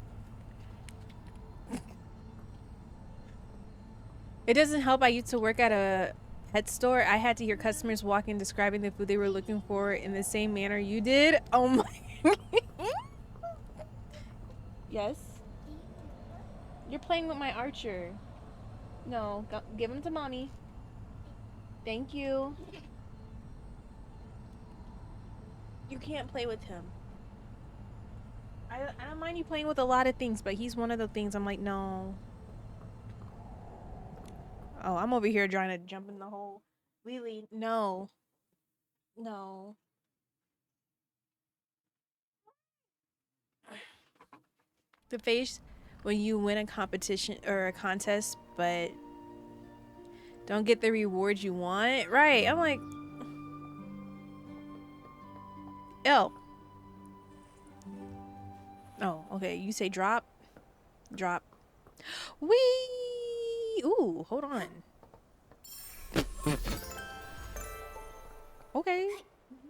It doesn't help I used to work at a pet store. I had to hear customers walk in describing the food they were looking for in the same manner you did. Oh my. Yes. You're playing with my Archer. No, give him to mommy. Thank you. You can't play with him. I don't mind you playing with a lot of things, but he's one of the things I'm like, no. Oh, I'm over here trying to jump in the hole. Lily, no. No. The face when you win a competition or a contest, but don't get the rewards you want. Right. I'm like, ew. Oh, okay. You say drop. Drop. Wee. Ooh, hold on. Okay.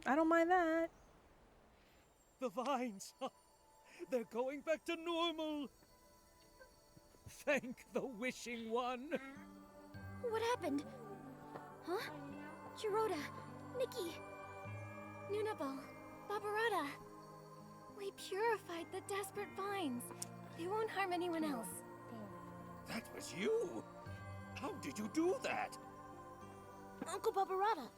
I don't mind that. The vines! They're going back to normal! Thank the Wishing One! What happened? Huh? Giroda, Nikki, Nunabal, Barbarata. We purified the desperate vines. They won't harm anyone else. That was you? How did you do that? Uncle Barbarata,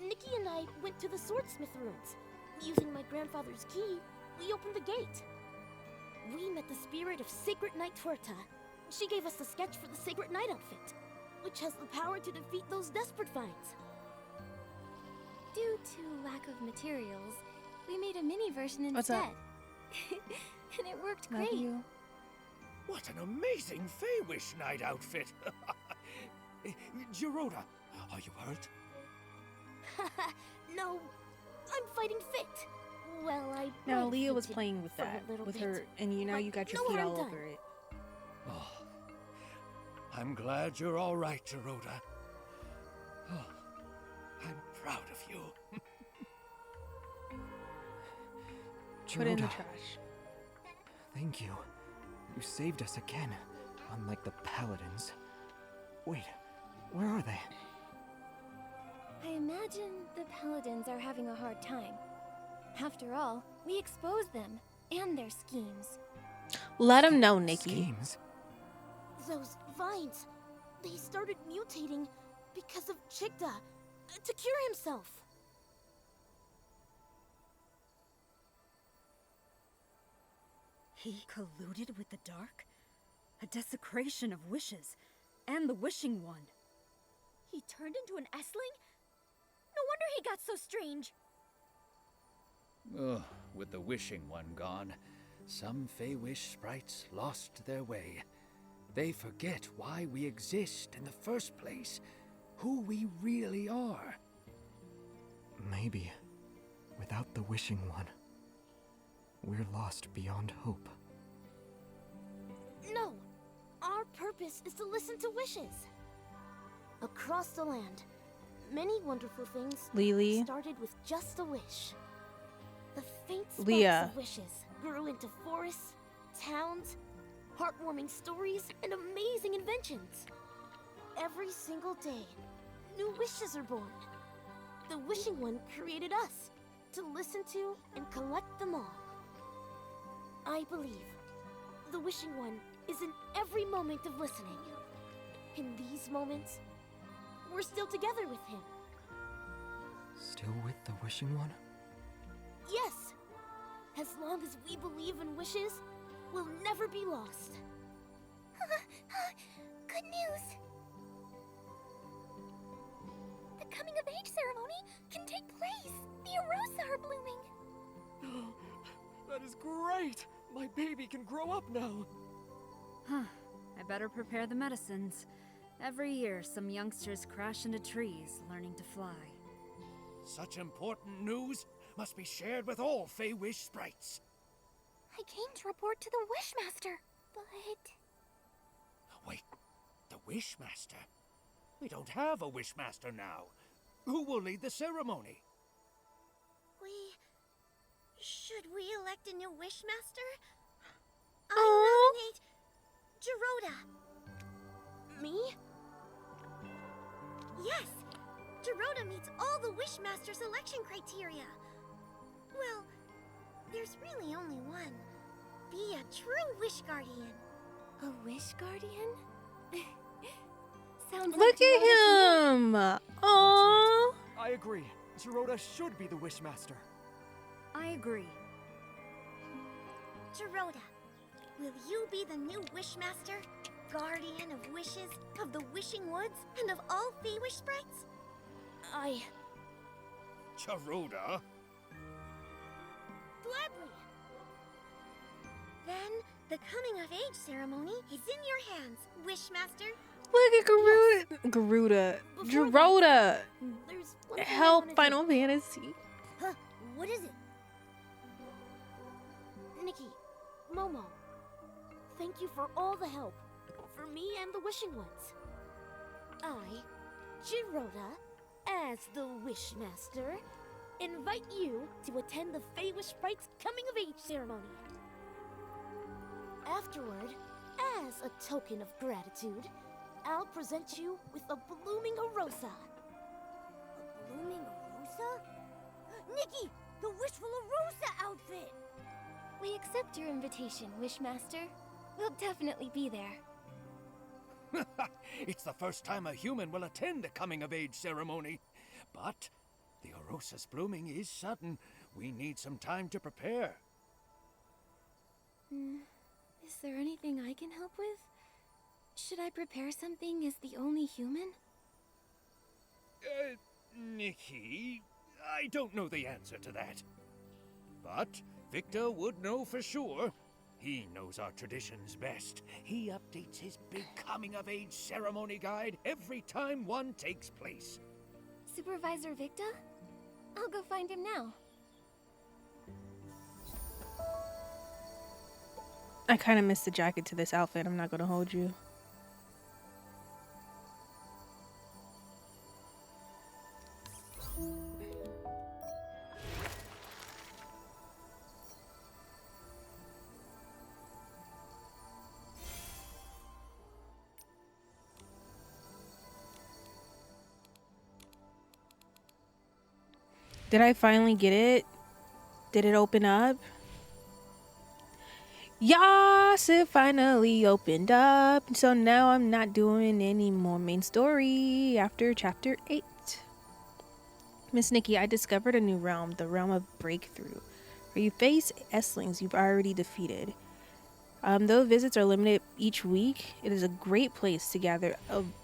Nikki and I went to the swordsmith ruins. Using my grandfather's key, we opened the gate. We met the spirit of Sacred Knight Tuerta. She gave us the sketch for the Sacred Knight outfit, which has the power to defeat those desperate vines. Due to lack of materials, we made a mini version instead. What's up? And it worked Love great. you. What an amazing Fey-Wish Night outfit! Giroda, are you hurt? No, I'm fighting fit. Well, I Now might Leah was fit playing with for a that, little with bit. her, and you know But you got your no feet harm all done. over it. Oh, I'm glad you're all right, Giroda. Oh, I'm proud of you. Put it in the Giroda, trash. thank you. You saved us again, unlike the paladins. Wait, where are they? I imagine the paladins are having a hard time. After all, we exposed them and their schemes. Let him know, Nikki. Schemes? Those vines, they started mutating because of Chigda to cure himself. He colluded with the dark? A desecration of wishes, and the Wishing One. He turned into an Essling? No wonder he got so strange. Ugh, with the Wishing One gone, some Fey-Wish sprites lost their way. They forget why we exist in the first place, who we really are. Maybe, without the Wishing One, we're lost beyond hope. No, our purpose is to listen to wishes. Across the land, many wonderful things Lily. started with just a wish. The faint sparks Leah. of wishes grew into forests, towns, heartwarming stories, and amazing inventions. Every single day, new wishes are born. The Wishing One created us to listen to and collect them all. I believe the Wishing One is in every moment of listening. In these moments, we're still together with him. Still with the Wishing One? Yes! As long as we believe in wishes, we'll never be lost. Good news! The coming of age ceremony can take place. The Arosa are blooming. That is great! My baby can grow up now! Huh. I better prepare the medicines. Every year, some youngsters crash into trees, learning to fly. Such important news must be shared with all Fey-Wish sprites. I came to report to the Wishmaster, but... Wait, the Wishmaster? We don't have a Wishmaster now. Who will lead the ceremony? Should we elect a new Wishmaster? Aww. I nominate Giroda. Me? Yes! Giroda meets all the Wishmaster selection criteria. Well, there's really only one. Be a true Wish Guardian. A Wish Guardian? Sounds Look like Giroda to me. at him. Aww. I agree. Giroda should be the Wishmaster. I agree. Giroda, will you be the new Wishmaster? guardian of wishes, of the wishing woods, and of all Feywish sprites? Charoda? Gladly! Then, the coming of age ceremony is in your hands, Wishmaster. Look at Garuda. Before Garuda. There's one thing I Help wanna do. Final Fantasy. Huh, what is it? Nikki, Momo, thank you for all the help. For me and the Wishing Ones. I, Jiroda, as the Wishmaster, invite you to attend the Feywish Sprite's coming of age ceremony. Afterward, as a token of gratitude, I'll present you with a blooming Arosa. A blooming Arosa? Nikki, the Wishful Arosa outfit! We accept your invitation, Wishmaster. We'll definitely be there. It's the first time a human will attend a coming-of-age ceremony. But the Arosa's blooming is sudden. We need some time to prepare. Is there anything I can help with? Should I prepare something as the only human? Nikki, I don't know the answer to that. But Victor would know for sure. He knows our traditions best. He updates his big coming-of-age ceremony guide every time one takes place. Supervisor Victor? I'll go find him now. I kind of missed the jacket to this outfit. I'm not going to hold you. Did I finally get it? Did it open up? Yes, it finally opened up. So now I'm not doing any more main story after chapter 8. Miss Nikki, I discovered a new realm, the realm of breakthrough, where you face Esslings you've already defeated. Though visits are limited each week, it is a great place to gather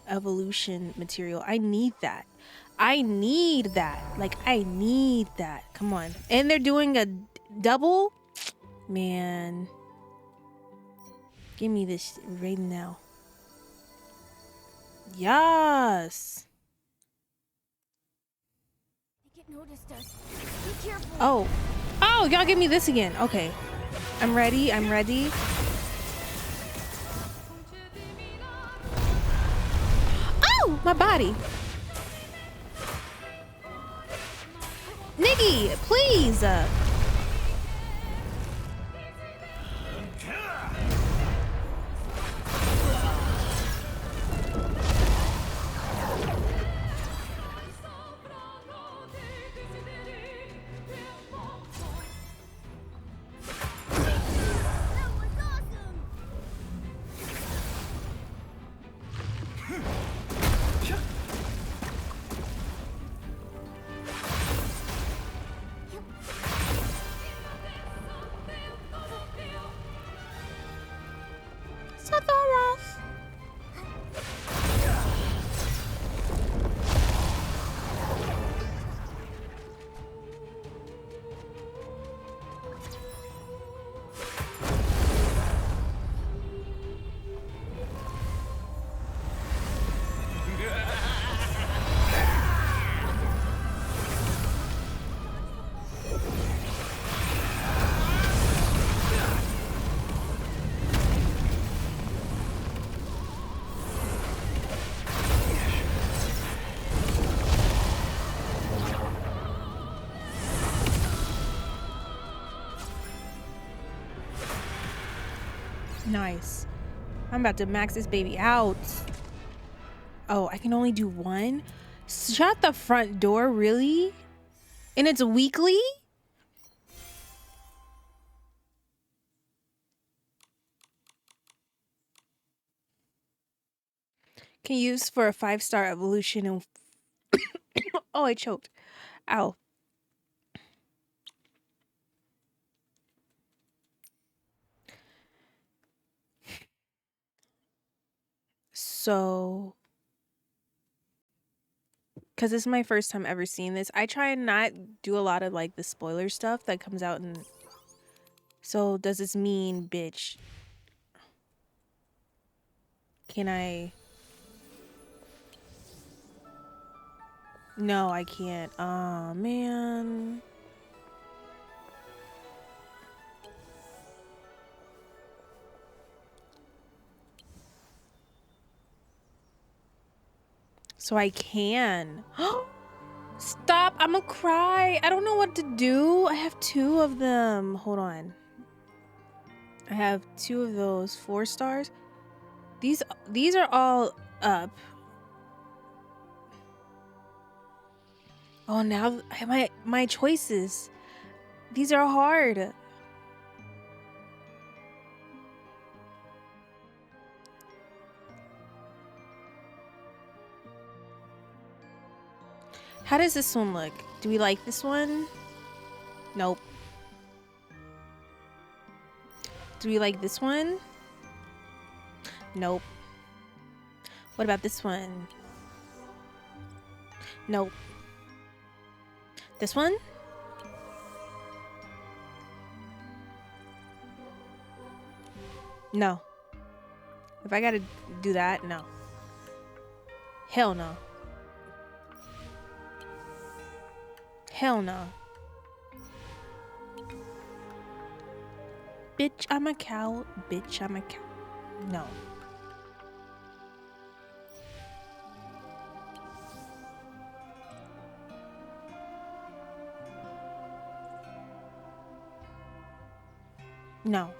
evolution material. I need that. I need that. Like, I need that. Come on. And they're doing a double? Man. Give me this right now. Yes. It noticed us. Be careful. Oh. Oh, y'all give me this again. Okay. I'm ready. I'm ready. Oh, my body. Nikki, please. Nice. I'm about to max this baby out. Oh, I can only do one? Shut the front door, really? And it's weekly? Can use for a 5-star evolution and oh, I choked. Ow. So, because this is my first time ever seeing this, I try and not do a lot of like the spoiler stuff that comes out in. So, does this mean, bitch? Can I? No, I can't. Oh, man. So I can. Stop. I'm gonna cry. I don't know what to do. I have 2 of them. Hold on. I have 2 of those 4 stars. These are all up. Oh, now my choices. These are hard. How does this one look? Do we like this one? Nope. Do we like this one? Nope. What about this one? Nope. This one? No. If I gotta do that, no. Hell no. Hell no. Bitch, I'm a cow. Bitch, I'm a cow. No. No.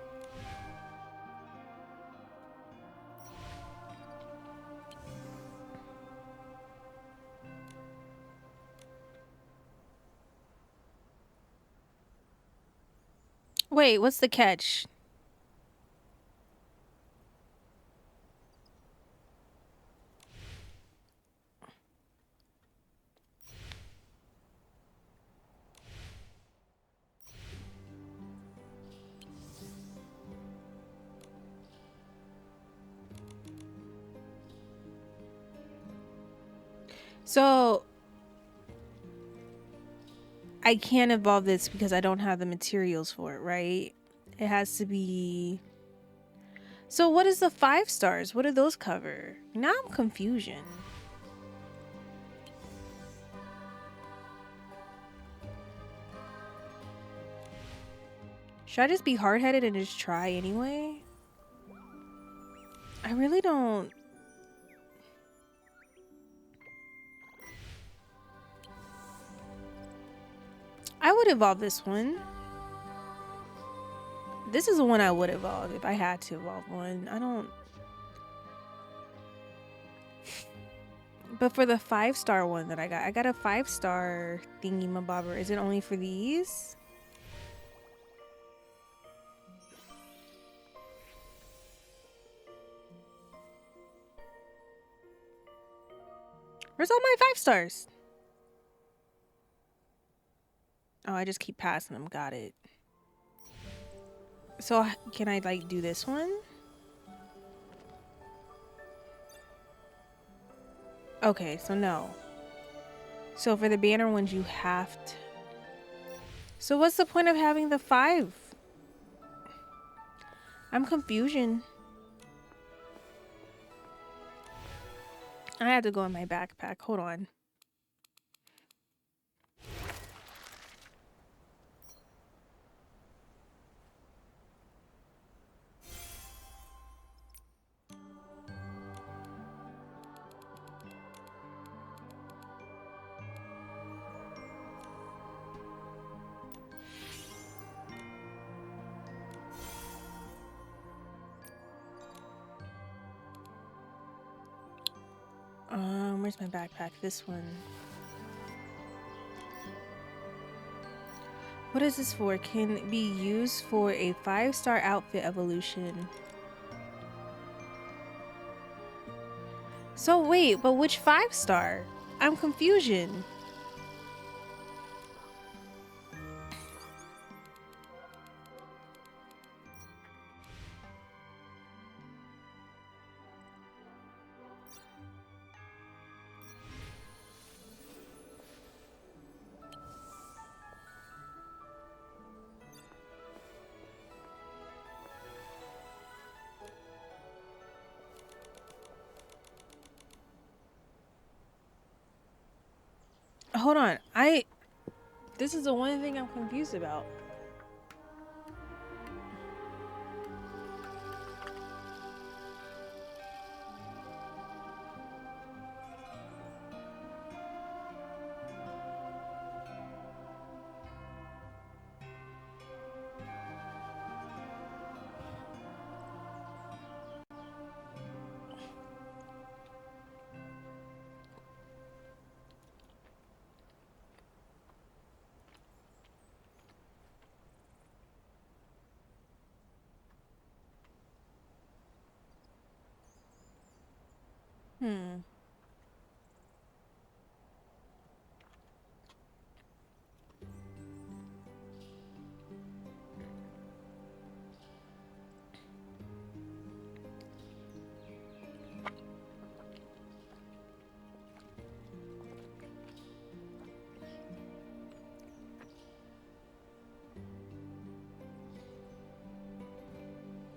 Wait, what's the catch? So I can't evolve this because I don't have the materials for it, right? It has to be. So what is the 5 stars? What do those cover? Now I'm confusion. Should I just be hard-headed and just try anyway? I really don't. I would evolve this one. This is the one I would evolve if I had to evolve one. I don't. But for the 5-star one that I got a 5-star thingy-mabobber. Is it only for these? Where's all my 5 stars? Oh, I just keep passing them. Got it. So can I like do this one? Okay, so no. So for the banner ones, you have to. So what's the point of having the 5? I'm confusion. I had to go in my backpack. Hold on. Where's my backpack? This one. What is this for? Can be used for a 5-star outfit evolution. So wait, but which 5-star? I'm confusion. hold on. This is the one thing I'm confused about. Hmm.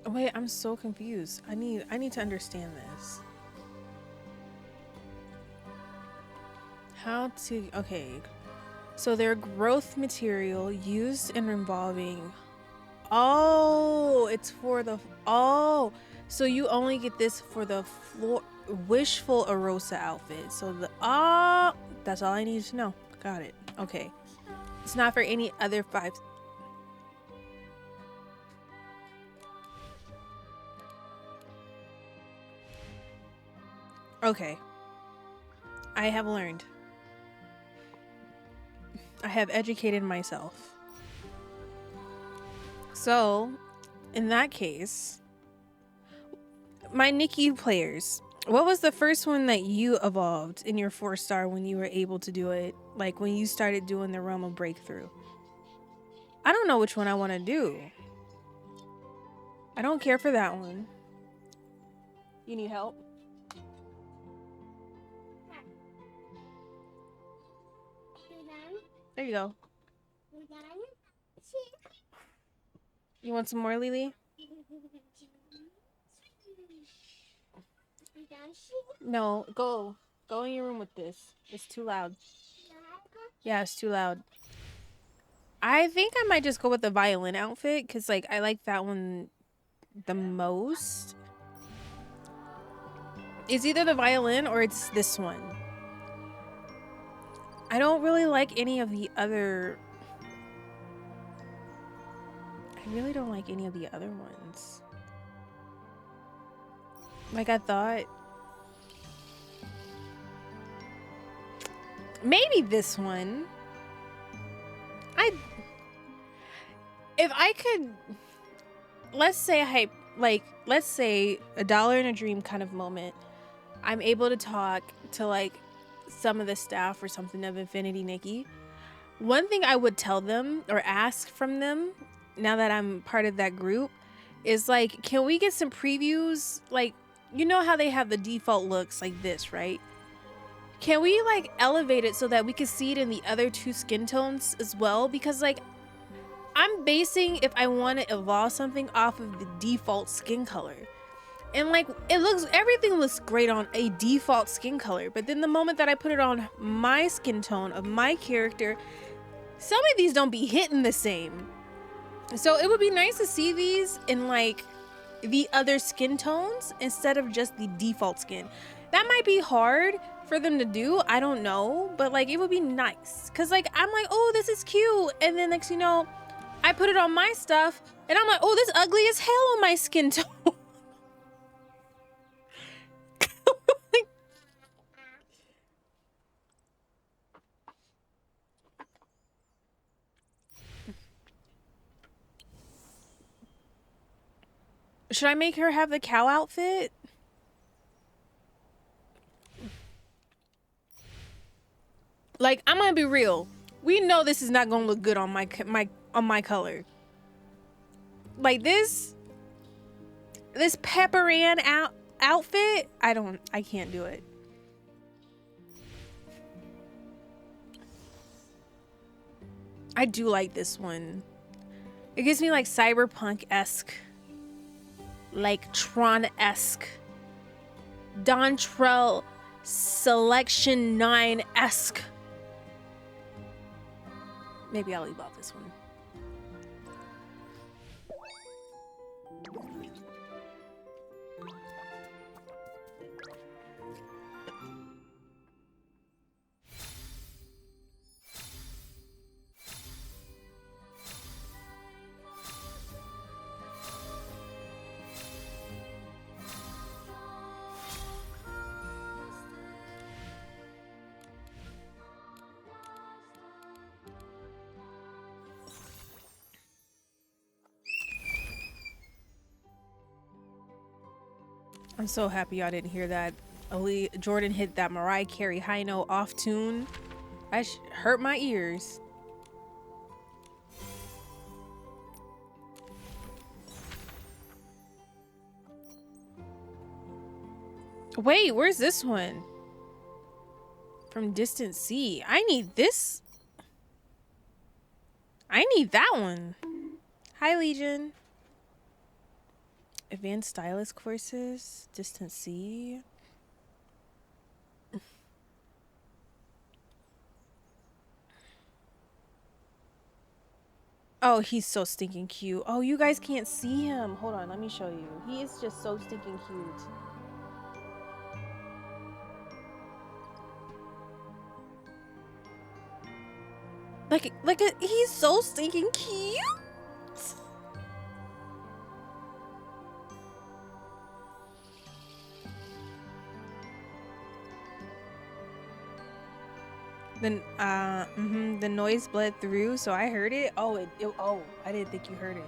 Wait, I'm so confused. I need to understand this. How to, okay. So their growth material used in revolving. Oh, it's for the, oh. So you only get this for the wishful Arosa outfit. So the, oh, that's all I need to know. Got it. Okay. It's not for any other 5. Okay. I have learned. I have educated myself. So, in that case, my Nikki players, what was the first one that you evolved in your 4-star when you were able to do it? Like when you started doing the Realm of Breakthrough? I don't know which one I want to do. I don't care for that one. You need help? There you go. You want some more, Lily? No, go. Go in your room with this. It's too loud. Yeah, it's too loud. I think I might just go with the violin outfit because, like, I like that one the most. It's either the violin or it's this one. I don't really like any of the other... I really don't like any of the other ones. Like, I thought... maybe this one. If I could... let's say let's say a dollar in a dream kind of moment. I'm able to talk to, like, some of the staff or something of Infinity Nikki. One thing I would tell them or ask from them, now that I'm part of that group, is like, can we get some previews? Like, you know how they have the default looks like this, right? Can we, like, elevate it so that we can see it in the other 2 skin tones as well? Because, like, I'm basing if I want to evolve something off of the default skin color. And, like, everything looks great on a default skin color. But then the moment that I put it on my skin tone of my character, some of these don't be hitting the same. So it would be nice to see these in, like, the other skin tones instead of just the default skin. That might be hard for them to do. I don't know. But, like, it would be nice. Because, like, I'm like, oh, this is cute. And then next, you know, I put it on my stuff. And I'm like, oh, this ugly as hell on my skin tone. Should I make her have the cow outfit? Like, I'm gonna be real. We know this is not gonna look good on my color. Like this Pepper Ann outfit, I can't do it. I do like this one. It gives me like cyberpunk-esque, like Tron-esque, Dontrell Selection 9-esque Maybe I'll leave off this one. I'm so happy y'all didn't hear that. Jordan hit that Mariah Carey high note off tune. That hurt my ears. Wait, where's this one? From Distant Sea. I need this. I need that one. Hi, Legion. Advanced Stylist courses. Distant Sea. Oh, he's so stinking cute. Oh, you guys can't see him. Hold on, let me show you. He is just so stinking cute. He's so stinking cute. Then, the noise bled through, so I heard it. Oh, oh, I didn't think you heard it.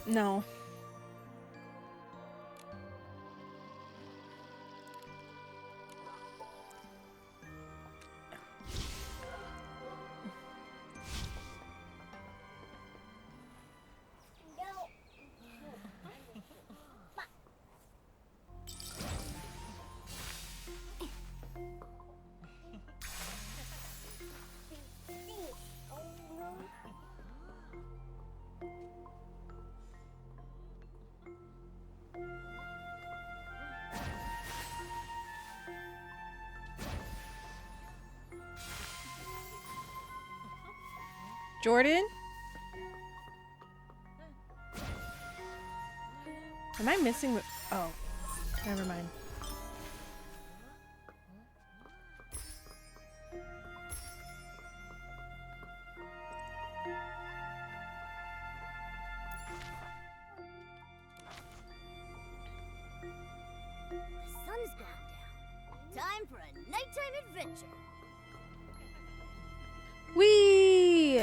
No. Jordan? Am I missing? Oh, never mind. The sun's gone down. Time for a nighttime adventure. Whee!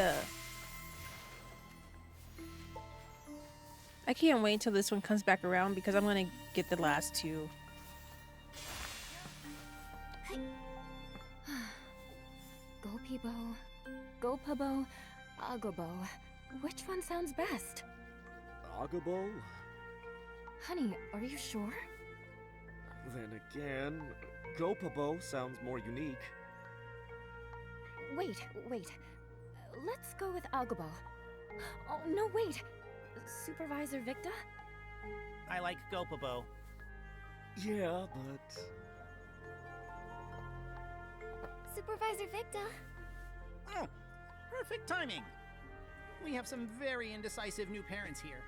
I can't wait till this one comes back around because I'm gonna get the last two. Gopibo, Gopabo, Agobo. Which one sounds best? Agabo? Honey, are you sure? Then again, Gopabo sounds more unique. Wait. Let's go with Agobo. Oh, no, wait. Supervisor Victa? I like Gopabo. Yeah, but... Supervisor Victa? Oh, perfect timing. We have some very indecisive new parents here.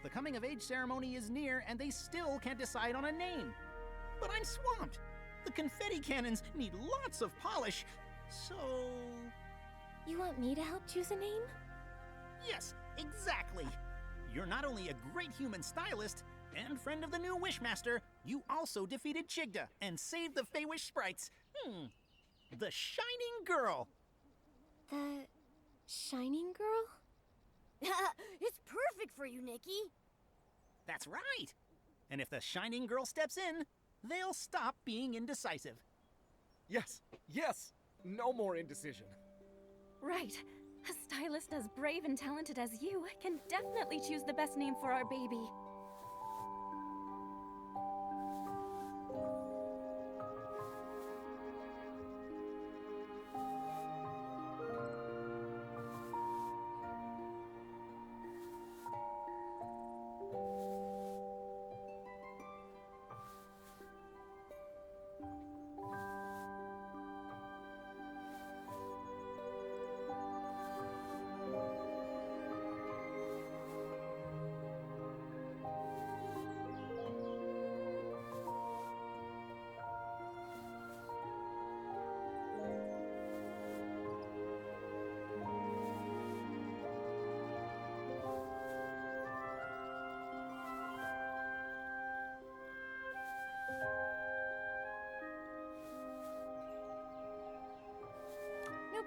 The coming of age ceremony is near and they still can't decide on a name. But I'm swamped. The confetti cannons need lots of polish, so... You want me to help choose a name? Yes, exactly. You're not only a great human stylist and friend of the new Wishmaster, you also defeated Chigda and saved the Feywish sprites. The Shining Girl. The Shining Girl? It's perfect for you, Nikki. That's right. And if the Shining Girl steps in, they'll stop being indecisive. Yes! No more indecision. Right. A stylist as brave and talented as you can definitely choose the best name for our baby.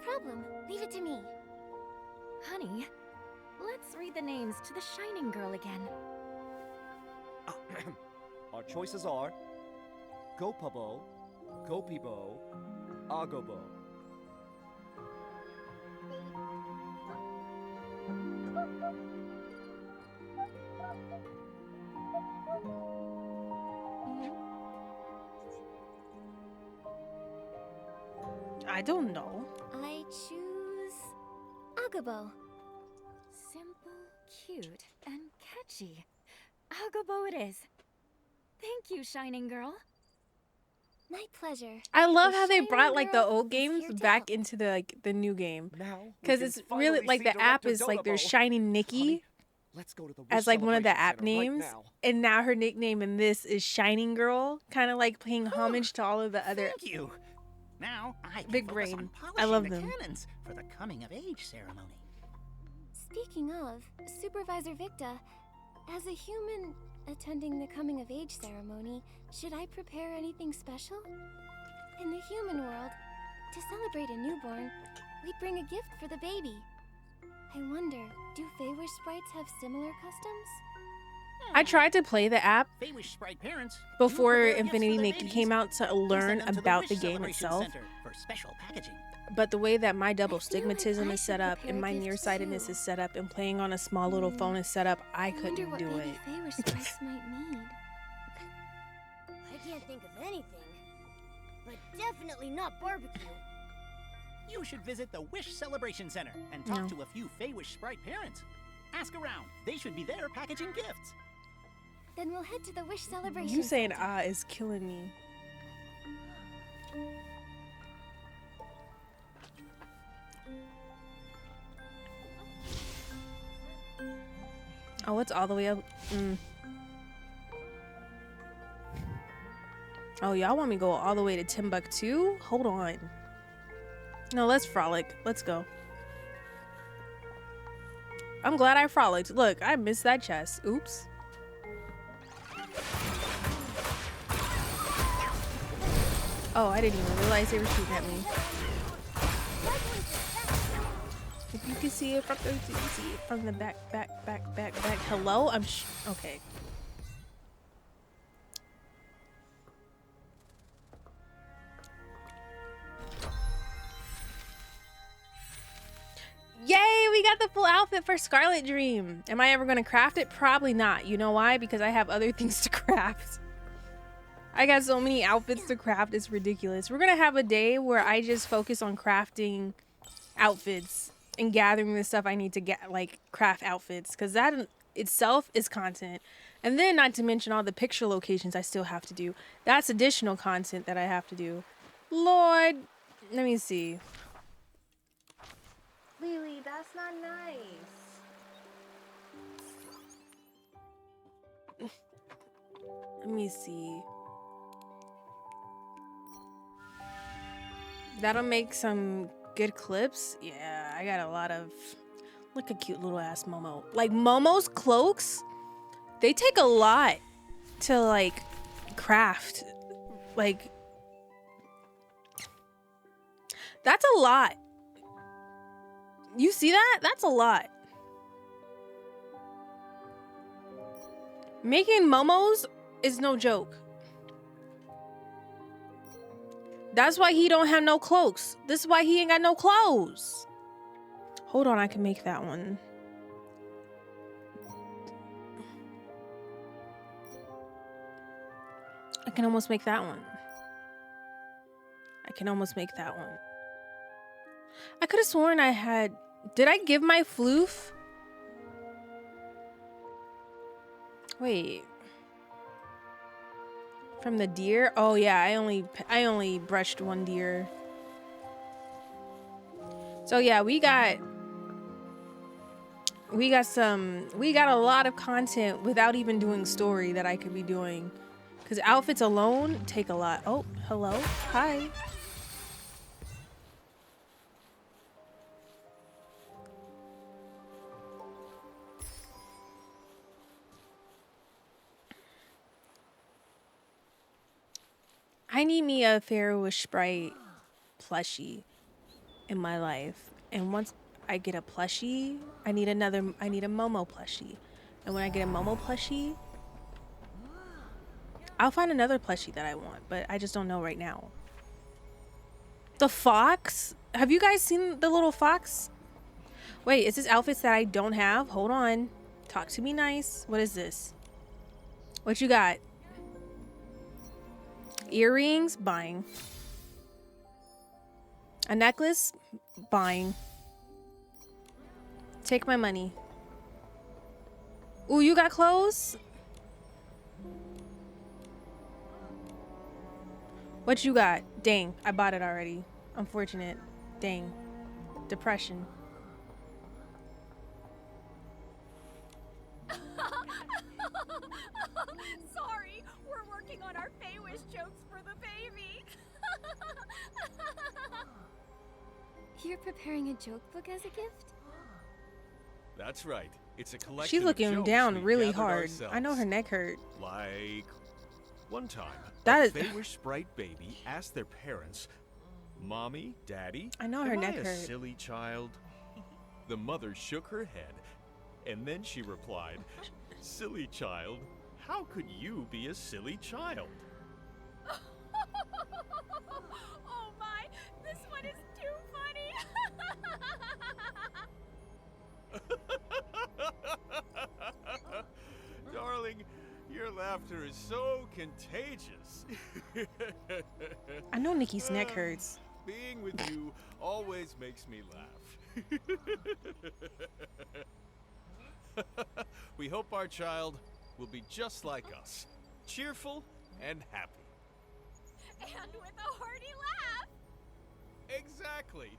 problem. Leave it to me. Honey, let's read the names to the Shining Girl again. Our choices are Gopabo, Gopibo, Agobo. I don't know. I choose Agabo. Simple, cute, and catchy. Agobo it is. Thank you, Shining Girl. My pleasure. I love The how they Shining brought like the Girl old is games here to back help. into the the new game. Now we Because can it's finally really like see the app Director is like there's Dodobo. Shining Nikki Honey, let's go to the as Wish like one of the Celebration app Center right names, now. and now her nickname in this is Shining Girl, kind of like paying homage to all of the other. Thank you. Now I can Big focus brain. on I polishing love the them. cannons for the coming of age ceremony. Speaking of, Supervisor Victa, as a human attending the coming of age ceremony, should I prepare anything special? In the human world, to celebrate a newborn, we'd bring a gift for the baby. I wonder, do Feywish sprites have similar customs? I tried to play the app Feywish sprite parents before do prepare gifts Infinity for their Nikki babies. came out to Please learn send them to about Wish the game Celebration itself. Center for special packaging. But the way that my double I feel like stigmatism I is should set up prepare and a my gift nearsightedness too. is set up and playing on a small little phone is set up, I wonder couldn't what do baby it. Feywish sprites might need. I can't think of anything. But definitely not barbecue. You should visit the Wish Celebration Center and talk No. to a few Feywish sprite parents. Ask around. They should be there packaging gifts. Then we'll head to the Wish Celebration You saying Center. ah is killing me. Oh, it's all the way up. Oh, y'all want me to go all the way to Timbuktu? Hold on. No, let's frolic. Let's go. I'm glad I frolicked. Look, I missed that chest. Oops. Oh, I didn't even realize they were shooting at me. If you can see it from the, you can see it from the back. Hello? Okay. Yay, we got the full outfit for Scarlet Dream. Am I ever going to craft it? Probably not. You know why? Because I have other things to craft. I got so many outfits to craft, it's ridiculous. We're going to have a day where I just focus on crafting outfits and gathering the stuff I need to get, like, craft outfits. Because that in itself is content. And then not to mention all the picture locations I still have to do. That's additional content that I have to do. Lord, let me see. Lily, that's not nice. Let me see. That'll make some good clips. Yeah, I got a lot of... Look a cute little ass Momo. Like, Momo's cloaks, they take a lot to, like, craft. Like, that's a lot. You see that? That's a lot. Making Momos is no joke. That's why he don't have no cloaks. This is why he ain't got no clothes. Hold on, I can make that one. I can almost make that one. I can almost make that one. I could have sworn I had... Did I give my floof? Wait. From the deer? Oh yeah, I only brushed one deer. So yeah, we got a lot of content without even doing story that I could be doing. Because outfits alone take a lot. Oh, hello. Hi. I need me a Pharaoh Sprite plushie. in my life. And once I get a plushie, I need a Momo plushie. And when I get a Momo plushie, I'll find another plushie that I want, but I just don't know right now. The fox? Have you guys seen the little fox? Wait, is this outfits that I don't have? Hold on. Talk to me nice. What is this? What you got? Earrings? Buying. A necklace? Buying. Take my money. Ooh, you got clothes? What you got? Dang, I bought it already. Unfortunate. Dang. Depression. Sorry, we're working on our Fey-Wish jokes for the baby. You're preparing a joke book as a gift? That's right. It's a collection She's looking of jokes down we've really gathered hard. ourselves. I know her neck hurt. Like one time, That a is- Fey-Wish sprite baby asked their parents, "Mommy, Daddy, I know her am neck I a hurt. silly child?" The mother shook her head, and then she replied, "Silly child? How could you be a silly child?" Oh my, this one is too funny. Darling, your laughter is so contagious. I know Nikki's neck hurts. Being with you always makes me laugh. We hope our child will be just like us, cheerful and happy. And with a hearty laugh. Exactly.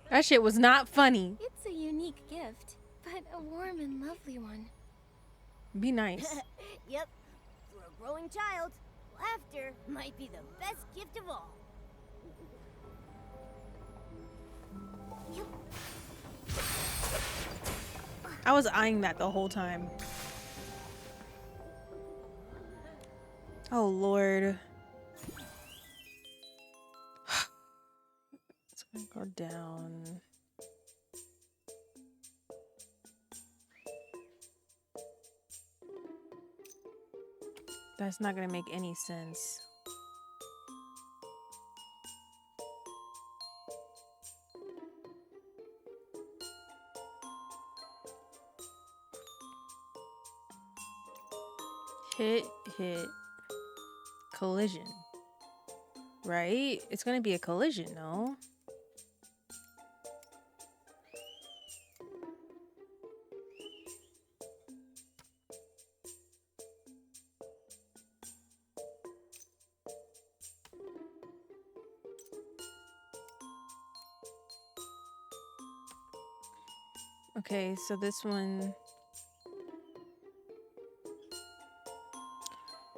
That shit was not funny. It's a unique gift, but a warm and lovely one. Be nice. Yep. For a growing child, laughter might be the best gift of all. I was eyeing that the whole time. Oh, Lord. It's gonna go down. That's not gonna make any sense. Hit, collision. Right? It's gonna be a collision, no? Okay, so this one...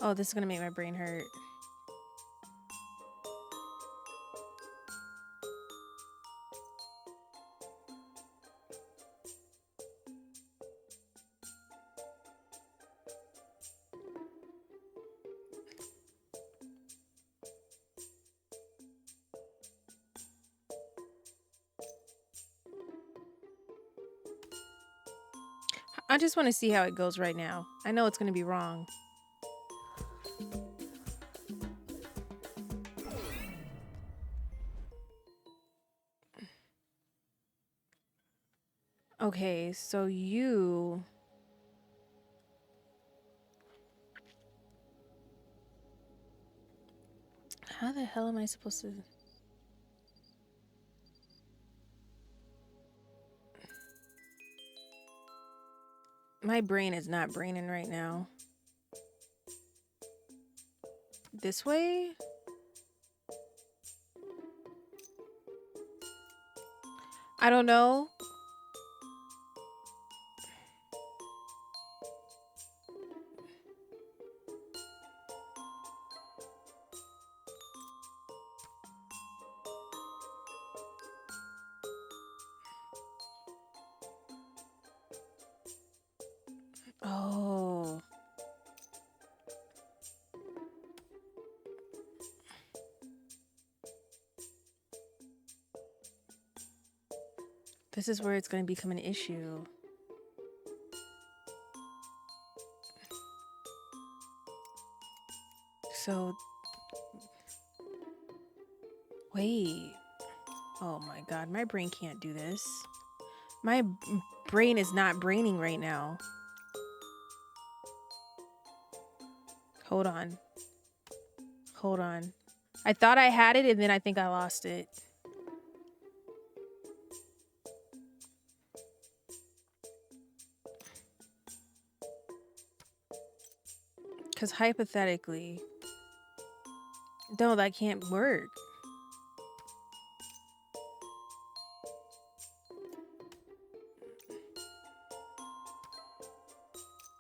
Oh, this is gonna make my brain hurt. I just want to see how it goes right now. I know it's gonna be wrong. Okay, so you... How the hell am I supposed to... My brain is not braining right now. This way? I don't know. Oh. This is where it's going to become an issue. So, wait. Oh my god, my brain can't do this. My brain is not braining right now. Hold on. Hold on. I thought I had it and then I think I lost it. Because hypothetically, no, that can't work.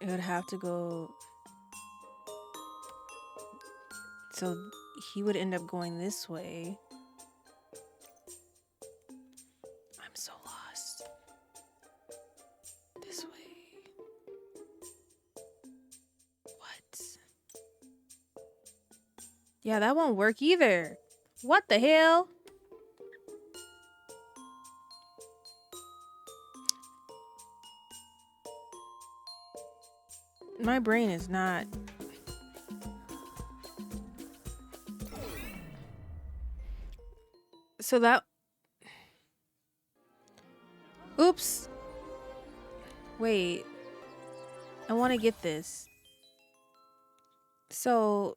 It would have to go. So he would end up going this way. I'm so lost. This way. What? Yeah, that won't work either. What the hell? My brain is not. So that. Oops. Wait. I want to get this. So.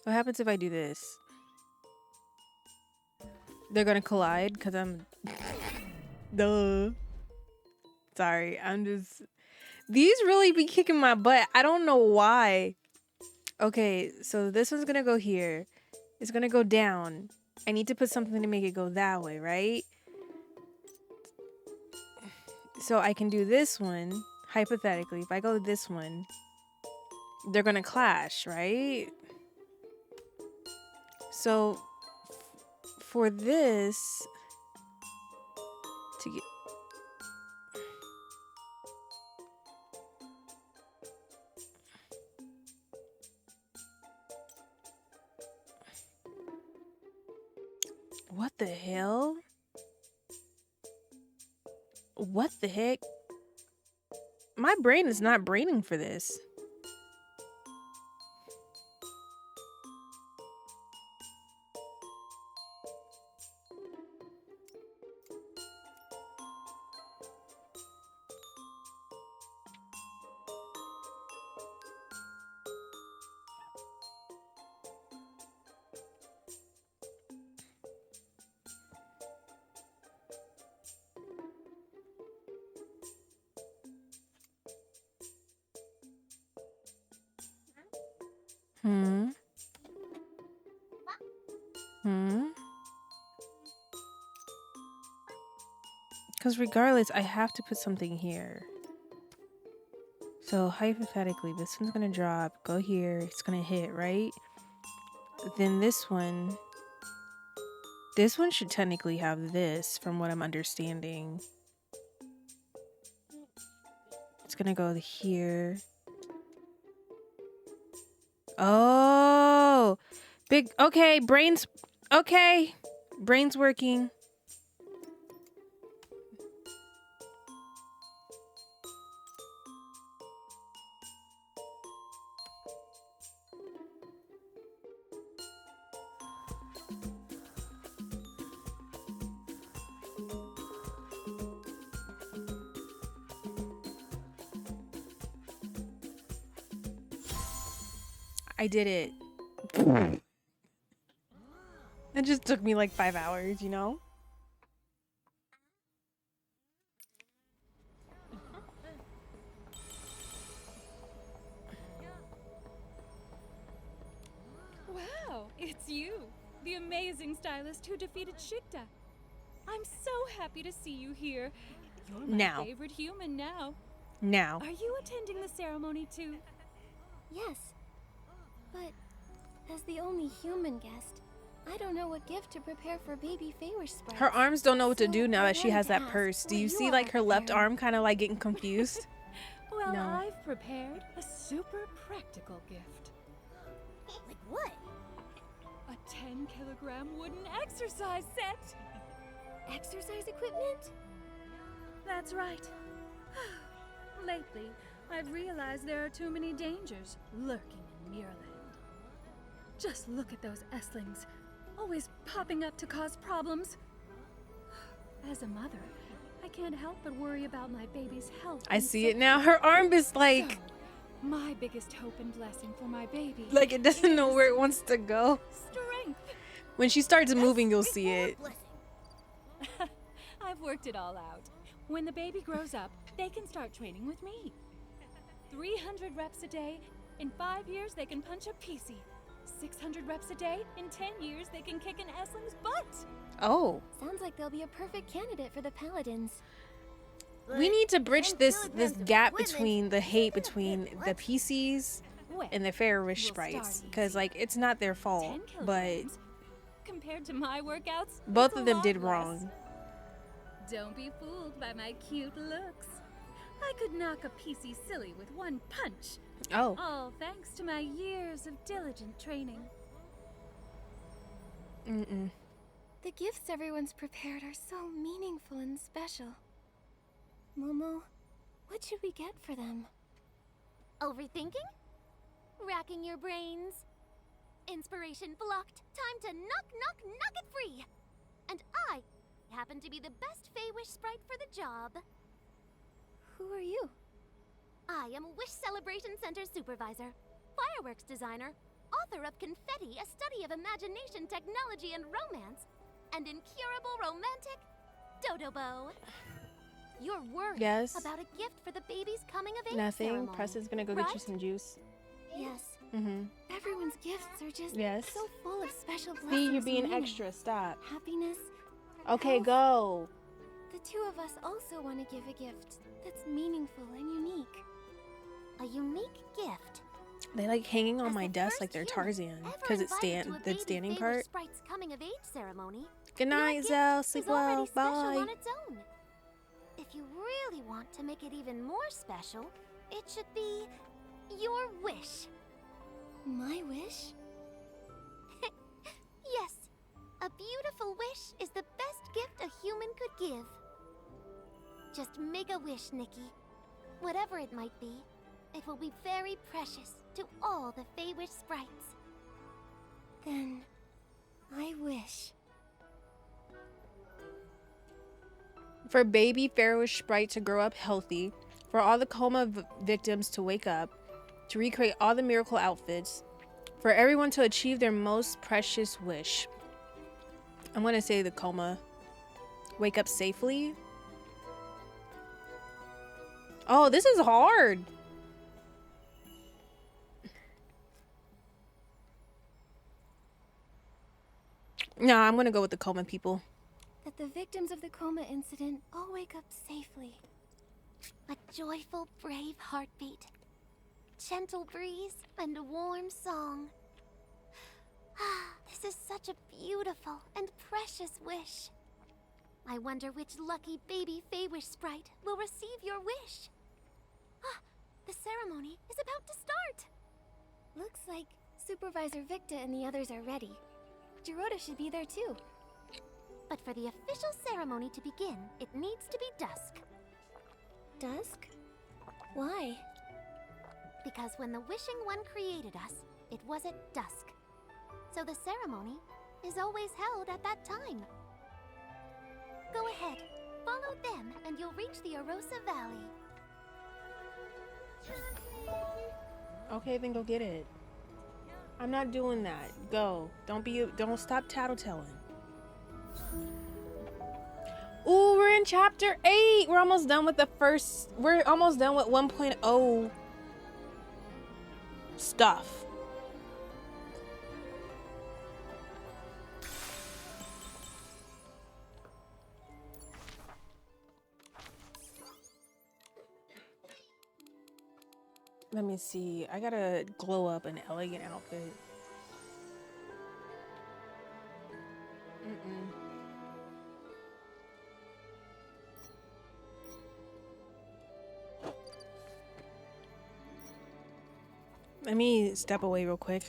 What happens if I do this? They're gonna collide because I'm. Duh. Sorry, I'm just. These really be kicking my butt. I don't know why. Okay, so this one's gonna go here. It's gonna go down. I need to put something to make it go that way, right? So I can do this one, hypothetically. If I go this one, they're gonna clash, right? So for this to get. What the hell? What the heck? My brain is not braining for this. Because regardless, I have to put something here. So hypothetically, this one's going to drop, go here, it's going to hit, right? Then this one should technically have this from what I'm understanding. It's going to go here. Oh, big, okay, brains working. I did it. It just took me like 5 hours, you know? Wow, it's you, the amazing stylist who defeated Shikta. I'm so happy to see you here. You're my favorite human now. Now. Are you attending the ceremony too? Yes. But as the only human guest, I don't know what gift to prepare for baby Feywish sprites. Her arms don't know what to do now that she has that purse. Do you see like her left arm kind of like getting confused? Well, No. I've prepared a super practical gift. Like what? A 10-kilogram wooden exercise set. Exercise equipment? That's right. Lately, I've realized there are too many dangers lurking in Muirland. Just look at those Esslings, always popping up to cause problems. As a mother, I can't help but worry about my baby's health. I and see it safety. now. Her arm is like, So, my biggest hope and blessing for my baby. like it doesn't know where it wants to go. Strength. When she starts moving, you'll see it. I've worked it all out. When the baby grows up, they can start training with me. 300 reps a day. In 5 years, they can punch a PC. 600 reps a day. In 10 years, they can kick an Essling's butt. Oh. Sounds like they'll be a perfect candidate for the Paladins. We need to bridge this gap between the hate between the PCs and the Fairish sprites, because like it's not their fault, but Compared to my workouts, both it's of a them lot did less. wrong. Don't be fooled by my cute looks. I could knock a PC silly with one punch. Oh. All thanks to my years of diligent training. Mm-mm. The gifts everyone's prepared are so meaningful and special. Momo, what should we get for them? Overthinking? Racking your brains? Inspiration blocked. Time to knock it free. And I happen to be the best Fey-Wish sprite for the job. Who are you? I am Wish Celebration Center supervisor, fireworks designer, author of Confetti, a study of imagination, technology, and romance, and incurable romantic Dodobo. You're worried Yes. about a gift for the baby's coming of age Nothing. ceremony, Preston's gonna go get you right? some juice. Yes. Mm-hmm. Everyone's gifts are just Yes. so full of special blessings. See, you're and being meaning. extra. Stop. Happiness. Okay, health. go. The two of us also want to give a gift that's meaningful and unique. A unique gift. They like hanging on As my the desk first like they're human Tarzan ever because it's invited to a the baby standing Fey-Wish part. sprite's coming of age ceremony. Good your night, gift Zell. is Sleep already well. special Bye. on its own. If you really want to make it even more special, it should be your wish. My wish? Yes, a beautiful wish is the best gift a human could give. Just make a wish, Nikki. Whatever it might be, it will be very precious to all the Fey-Wish sprites. Then, I wish. For baby Fairish sprite to grow up healthy, for all the coma victims to wake up, to recreate all the miracle outfits, for everyone to achieve their most precious wish. I'm gonna say the coma. Wake up safely. Oh, this is hard. Nah, I'm gonna go with the coma people. That the victims of the coma incident all wake up safely. A joyful, brave heartbeat, gentle breeze, and a warm song. Ah, this is such a beautiful and precious wish. I wonder which lucky baby Fey-Wish sprite will receive your wish. Ah, the ceremony is about to start. Looks like Supervisor Victa and the others are ready. Gerota should be there too. But for the official ceremony to begin, it needs to be dusk. Dusk? Why? Because when the Wishing One created us, it was at dusk. So the ceremony is always held at that time. Go ahead, follow them, and you'll reach the Arosa Valley. Okay, then go get it. I'm not doing that. Go. Don't stop tattletelling. Ooh, we're in chapter 8. We're almost done with we're almost done with 1.0 stuff. Let me see. I gotta glow up an elegant outfit. Let me step away real quick.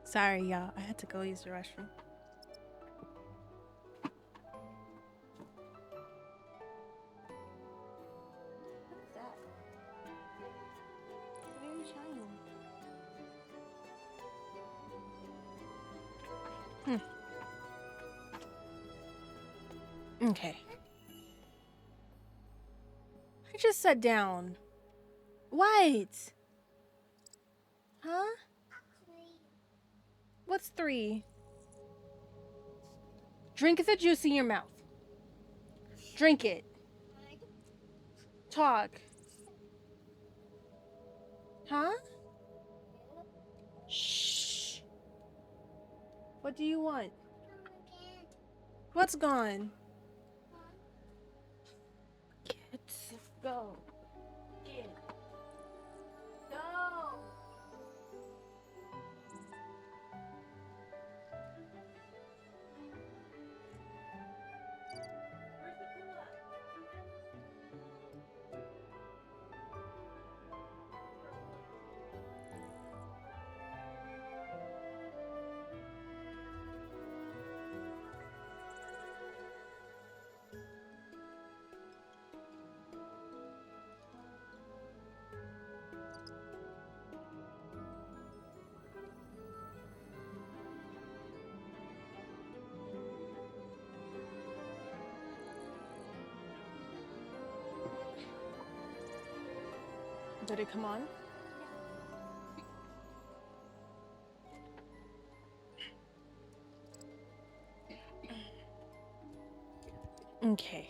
Sorry, y'all. I had to go use the restroom. What's that? Why are you shining? Okay. I just sat down. What? Huh? What's 3? Drink the juice in your mouth. Drink it. Talk. Huh? Shh. What do you want? What's gone? Kids, go. Kids. Go. Did it come on? Okay.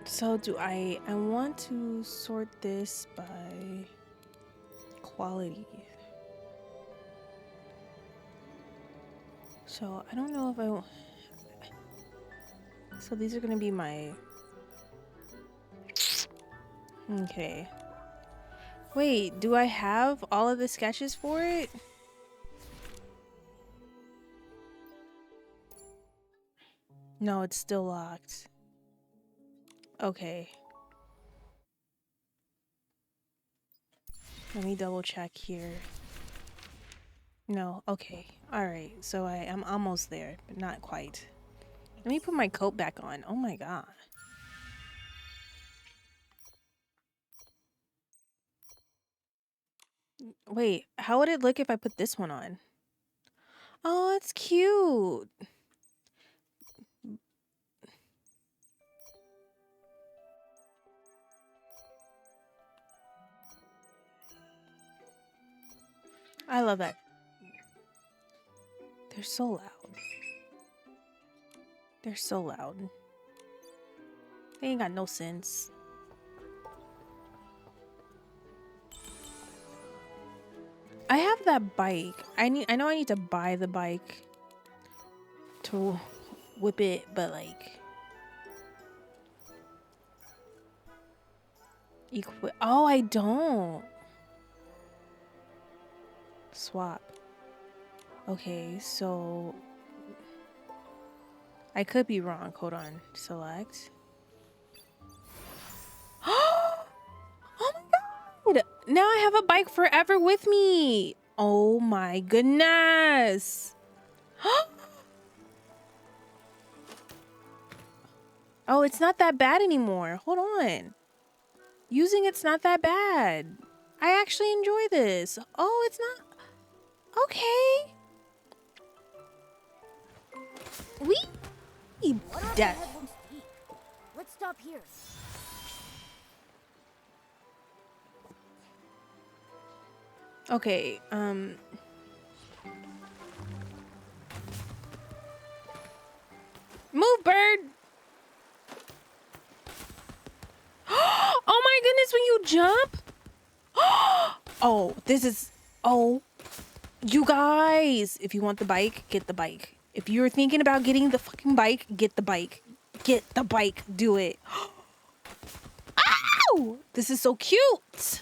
So do I want to sort this by quality. So I don't know if I. So these are gonna be my. Okay. Wait, do I have all of the sketches for it? No, it's still locked. Okay. Let me double check here. No, okay. Alright, so I'm almost there, but not quite. Let me put my coat back on. Oh my god. Wait, how would it look if I put this one on? Oh, it's cute. I love that. They're so loud. They're so loud. They ain't got no sense. I have that bike. I know I need to buy the bike to whip it, but like equip. Oh, I don't. Swap. Okay, so I could be wrong. Hold on. Select. Oh my god! Now I have a bike forever with me. Oh my goodness. Oh, it's not that bad anymore. Hold on. Using it's not that bad. I actually enjoy this. Oh, it's not. Okay. Death. Let's stop here. Okay, move, bird. Oh my goodness, when you jump. Oh, this is, oh, you guys, if you want the bike, get the bike. If you're thinking about getting the fucking bike, get the bike. Get the bike, do it. Ow! This is so cute.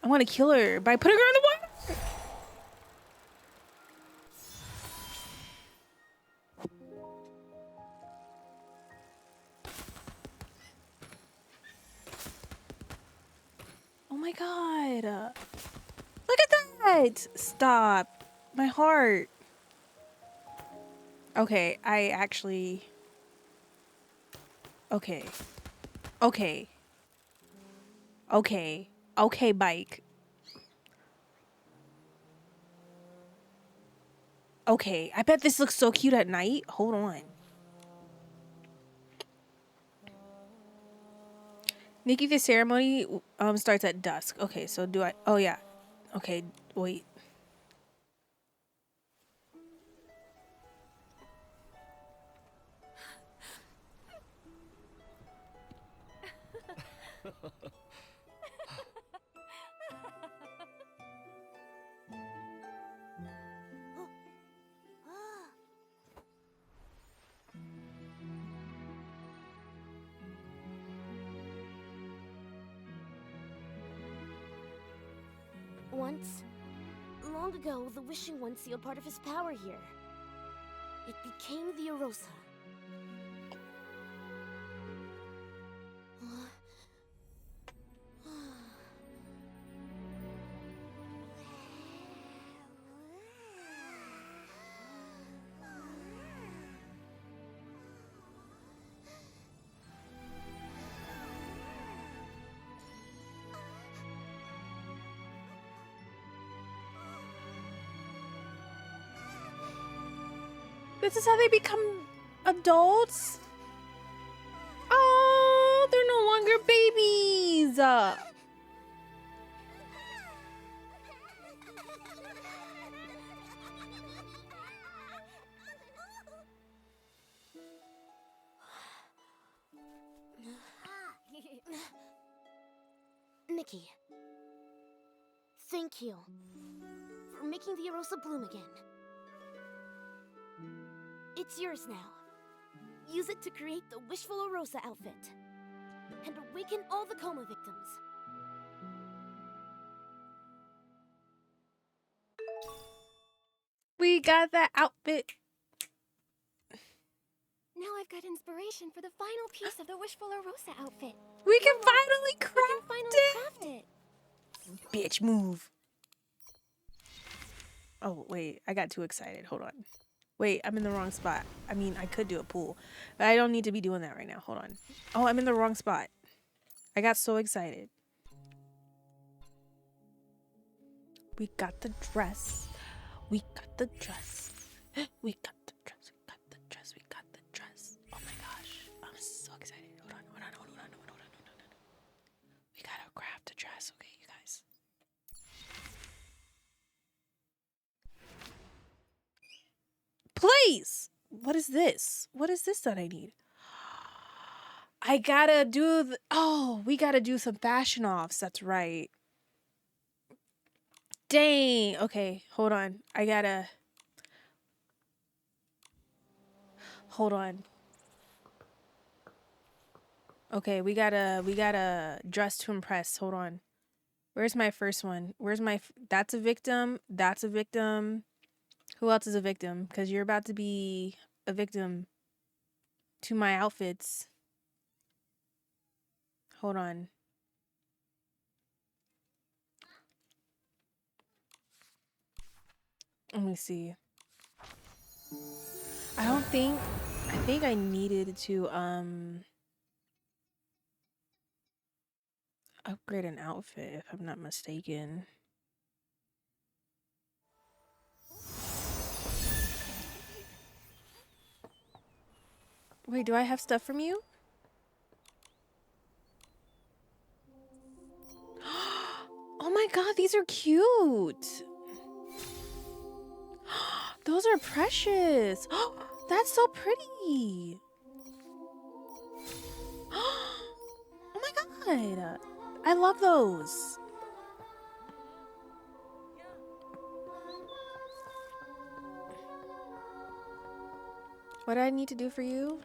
I want to kill her by putting her in the water. Oh my god. Look at that. Stop. My heart. Okay, I actually... Okay. Okay. Okay. Okay, bike. Okay, I bet this looks so cute at night. Hold on. Nikki, the ceremony starts at dusk. Okay, so do I... Oh, yeah. Okay, wait. Once, long ago, the Wishing One sealed part of his power here. It became the Arosa. This is how they become adults? Oh, they're no longer babies. Nikki, thank you for making the Arosa bloom again. It's yours now. Use it to create the Wishful Arosa outfit and awaken all the coma victims. We got that outfit. Now I've got inspiration for the final piece of the Wishful Arosa outfit. We can finally craft it. Bitch, move. Oh, wait. I got too excited. Hold on. Wait, I'm in the wrong spot. I mean, I could do a pool, but I don't need to be doing that right now. Hold on. Oh, I'm in the wrong spot. I got so excited. We got the dress. We got the dress. We got the dress. We got the dress. We got the dress. Oh my gosh. I'm so excited. Hold on. We gotta craft the dress. Okay, you guys. Oodies. What is this? What is this that I need? I gotta do we gotta do some fashion offs. That's right. Dang. Okay, hold on. Hold on. Okay, we gotta dress to impress. Hold on. Where's my first one? That's a victim. That's a victim. Who else is a victim? Because you're about to be a victim to my outfits. Hold on. Let me see. I think I needed to upgrade an outfit if I'm not mistaken. Wait, do I have stuff from you? Oh my god, these are cute. Those are precious. That's so pretty. Oh my god. I love those. What do I need to do for you?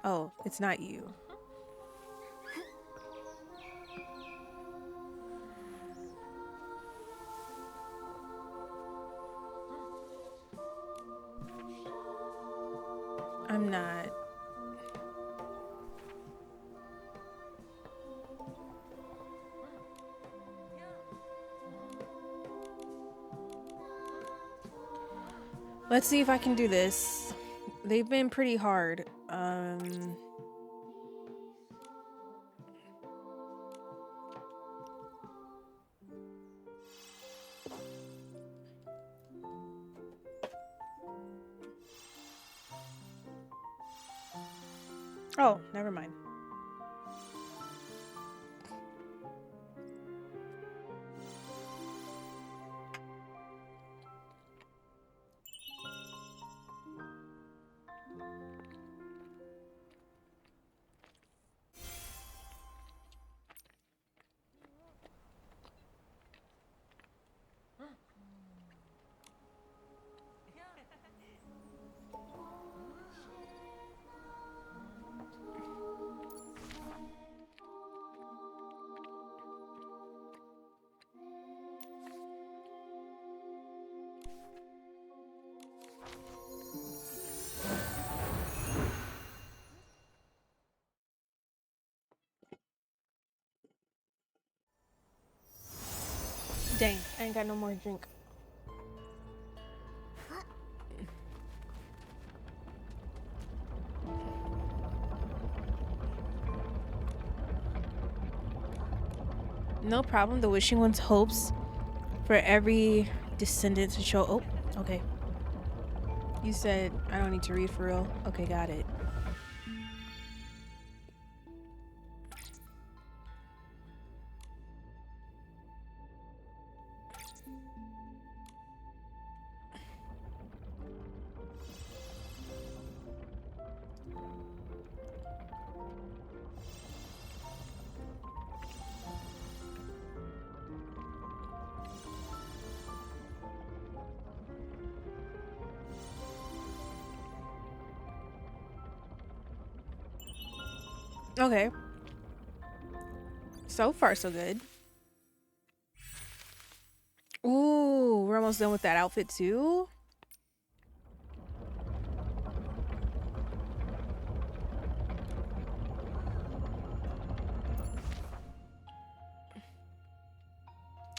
Oh, it's not you. I'm not. Let's see if I can do this. They've been pretty hard. Oh, never mind. Dang, I ain't got no more drink. No problem. The wishing one's hopes for every descendant to show. Oh, okay. You said I don't need to read for real. Okay, got it. Okay. So far, so good. Ooh, we're almost done with that outfit too.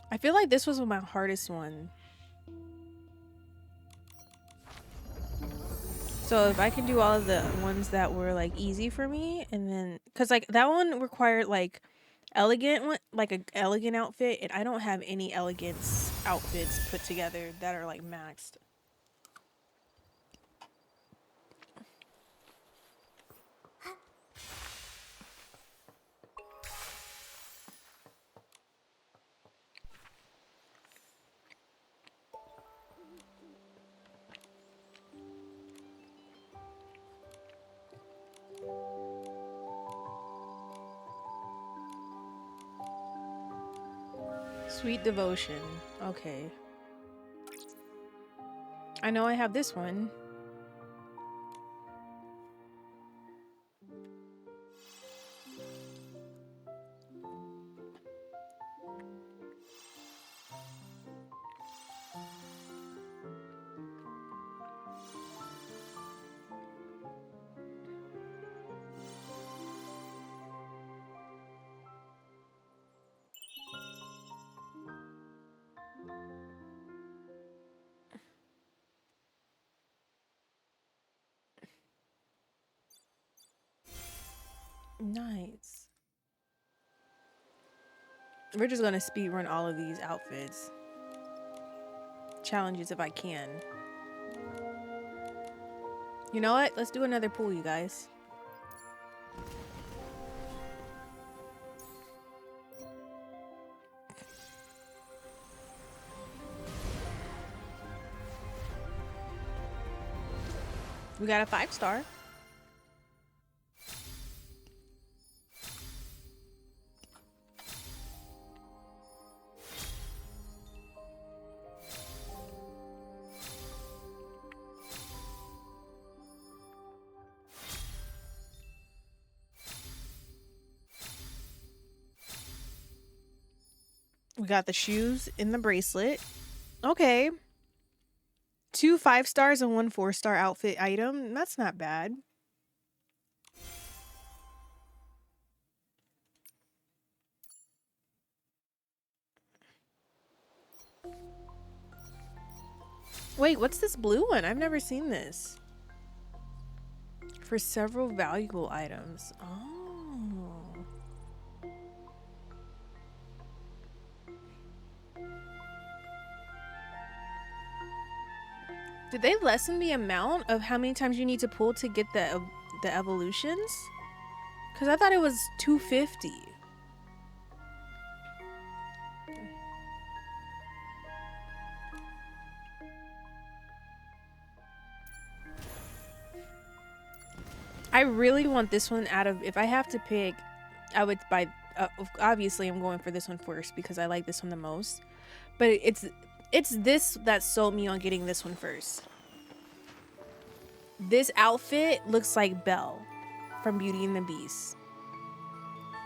I feel like this was my hardest one. So if I can do all of the ones that were like easy for me, and then because like that one required like like an elegant outfit, and I don't have any elegance outfits put together that are like maxed. Sweet Devotion. Okay. I know I have this one. Nice. We're just gonna speed run all of these outfits. Challenges if I can. You know what? Let's do another pool, you guys. We got a 5-star. We got the shoes in the bracelet. Okay. 2 5-stars and 1 4-star outfit item. That's not bad. Wait, what's this blue one? I've never seen this. For several valuable items. Oh. Did they lessen the amount of how many times you need to pull to get the evolutions? Because I thought it was 250. I really want this one out of, if I have to pick, I would buy, obviously I'm going for this one first because I like this one the most. But it's this that sold me on getting this one first. This outfit looks like Belle from Beauty and the Beast.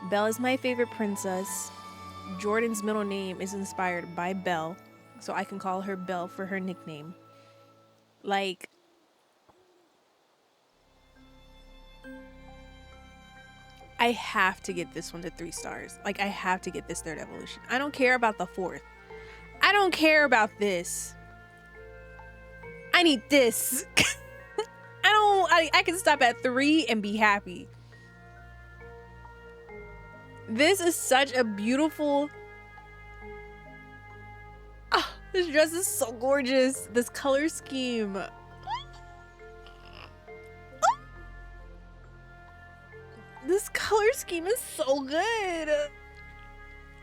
Belle is my favorite princess. Jordan's middle name is inspired by Belle, so I can call her Belle for her nickname. Like, I have to get this one to 3 stars. Like, I have to get this 3rd evolution. I don't care about the 4th. I don't care about this. I need this. I can stop at 3 and be happy. This is such a beautiful... Oh, this dress is so gorgeous. This color scheme. This color scheme is so good.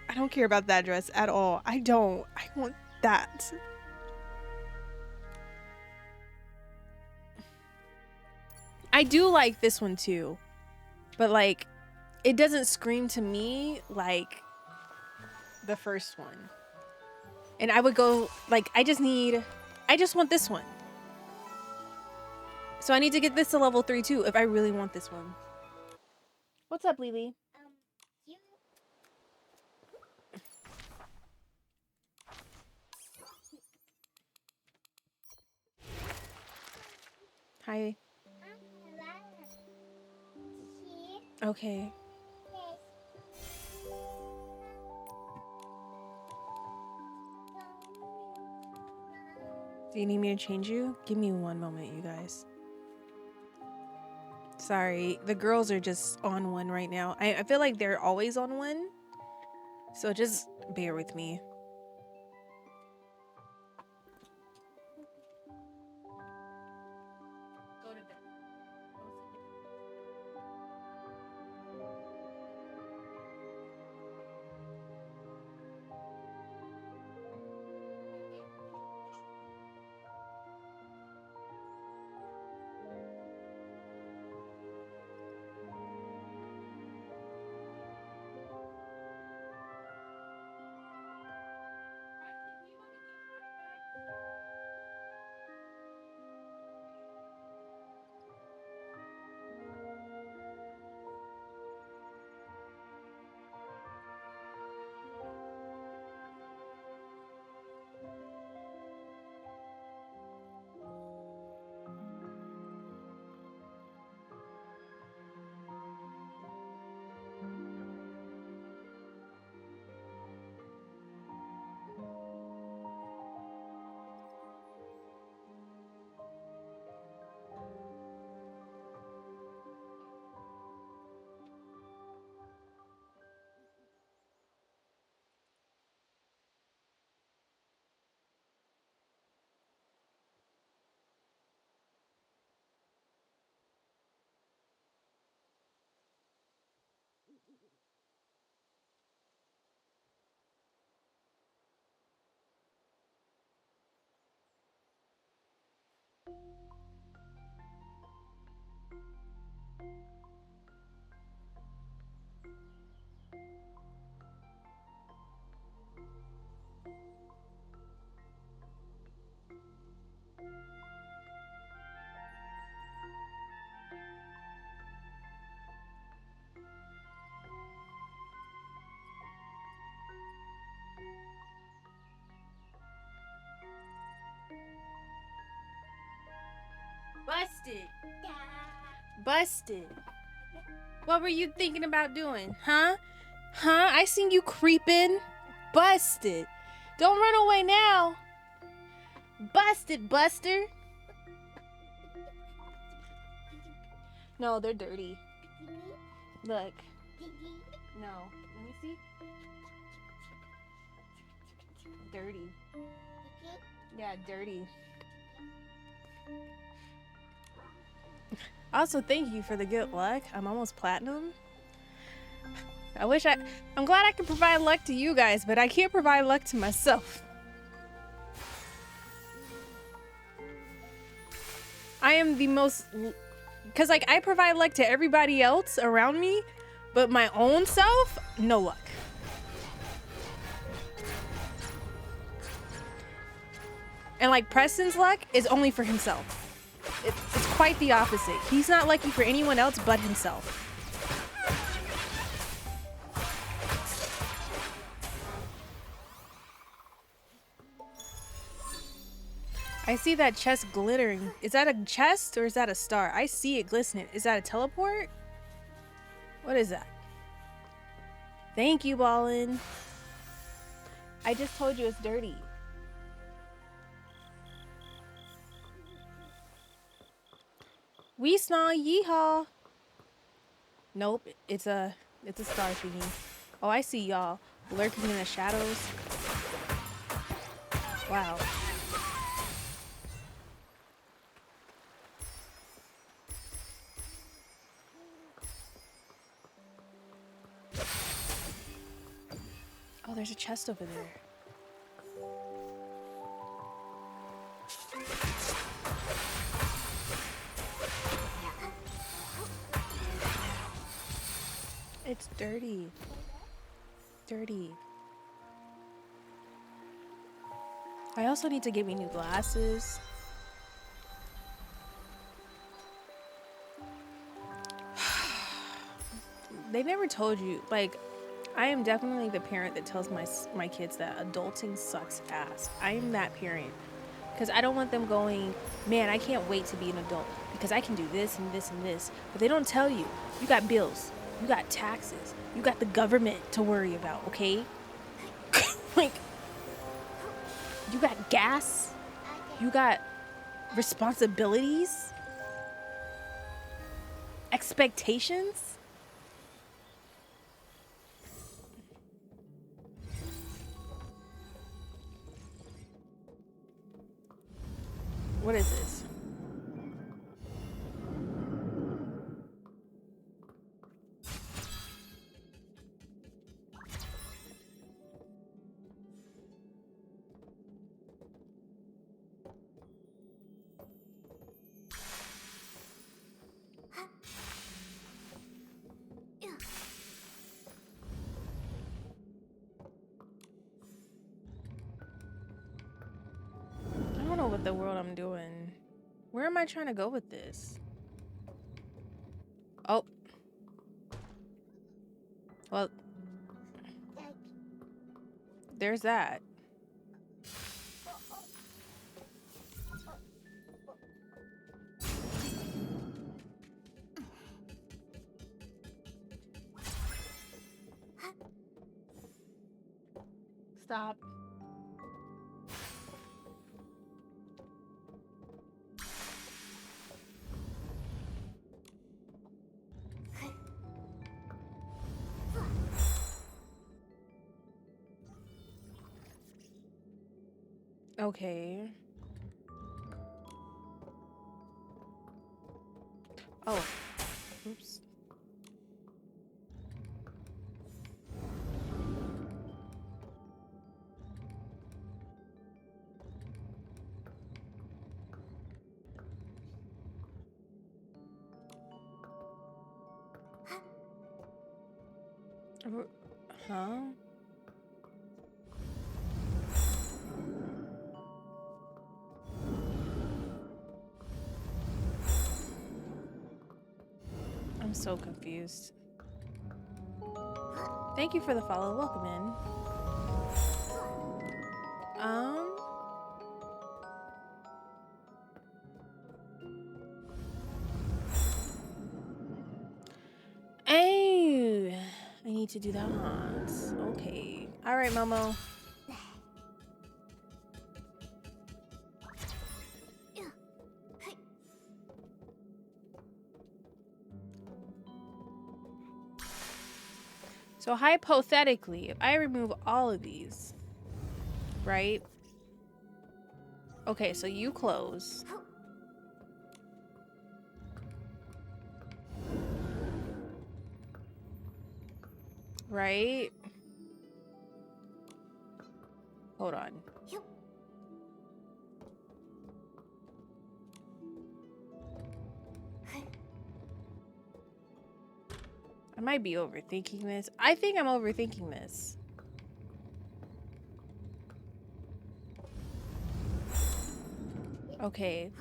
I don't care about that dress at all. I don't. I want that. I do like this one too. But like, it doesn't scream to me like the first one. And I would go like, I just want this one. So I need to get this to level 3 too if I really want this one. What's up, Lily? Hi. Okay. Do you need me to change you? Give me one moment, you guys. Sorry, the girls are just on one right now. I feel like they're always on one. So just bear with me. Go to bed. Busted. Busted. What were you thinking about doing, huh? Huh? I seen you creeping. Busted. Don't run away now. Busted, Buster. No, they're dirty. Look. No. Let me see. Dirty. Yeah, dirty. Also, thank you for the good luck. I'm almost platinum. I'm glad I can provide luck to you guys, but I can't provide luck to myself. I am the most, because like I provide luck to everybody else around me, but my own self, no luck. And like Preston's luck is only for himself. It's quite the opposite. He's not lucky for anyone else but himself. I see that chest glittering. Is that a chest or is that a star? I see it glistening. Is that a teleport? What is that? Thank you, Ballin. I just told you it's dirty. We small yeehaw. Nope, it's a star thingy. Oh, I see y'all lurking in the shadows. Wow. Oh, there's a chest over there. It's dirty. Dirty. I also need to get me new glasses. They never told you, like, I am definitely the parent that tells my kids that adulting sucks ass. I am that parent. Because I don't want them going, man, I can't wait to be an adult because I can do this and this and this. But they don't tell you. You got bills. You got taxes. You got the government to worry about, okay? Like, you got gas. You got responsibilities. Expectations. What is this? I don't know what the world I'm doing. Where am I trying to go with this? Oh. Well, there's that. Stop. Okay. Oh. Oops. Huh? I'm so confused. Thank you for the follow. Welcome in. Hey, I need to do that. Okay. All right, Momo. So hypothetically, if I remove all of these, right? Okay, so you close. Right? Hold on. I might be overthinking this. I think I'm overthinking this. Okay.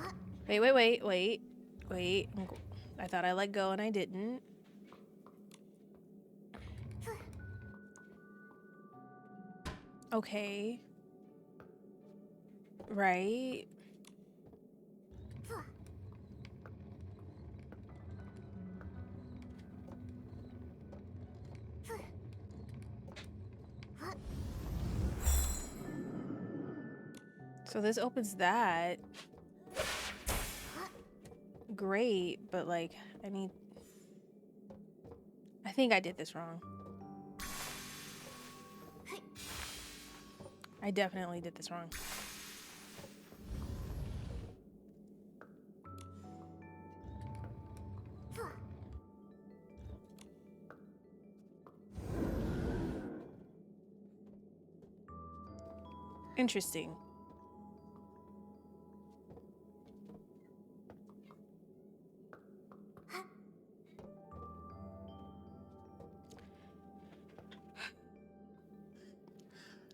Wait. I thought I let go and I didn't. Okay. Right. So this opens that. Great, but like, I think I did this wrong. I definitely did this wrong. Interesting.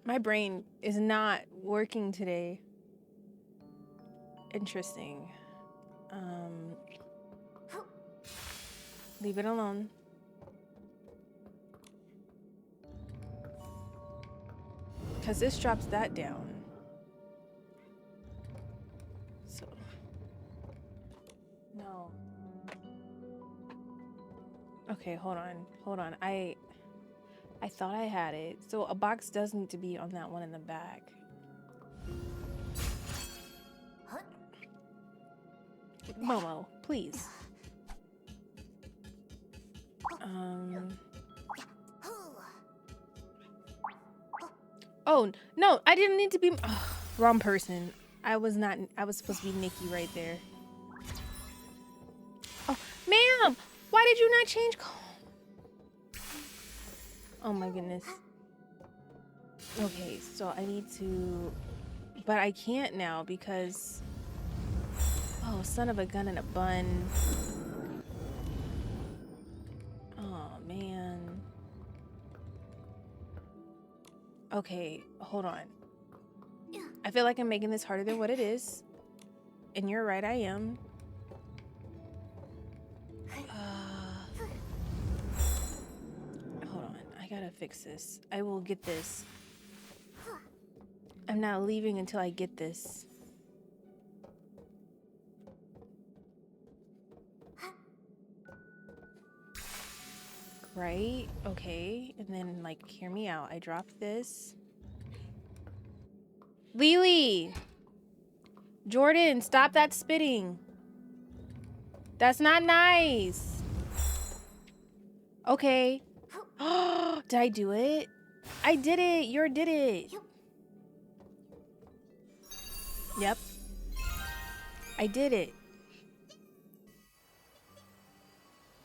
My brain is not working today. Interesting. Leave it alone. Because this drops that down. So. No. Okay, hold on. I thought I had it. So a box does need to be on that one in the back. Momo, please. Oh, no, I didn't need to be... Oh, wrong person. I was supposed to be Nikki right there. Oh, ma'am! Why did you not change... Oh my goodness. Okay, so I need to... But I can't now because... Oh, son of a gun and a bun. Oh, man. Okay, hold on. I feel like I'm making this harder than what it is. And you're right, I am. Hold on, I gotta fix this. I will get this. I'm not leaving until I get this. Right? Okay. And then, like, hear me out. I drop this. Lily! Jordan, stop that spitting. That's not nice. Okay. Did I do it? I did it. You did it. Yep. I did it.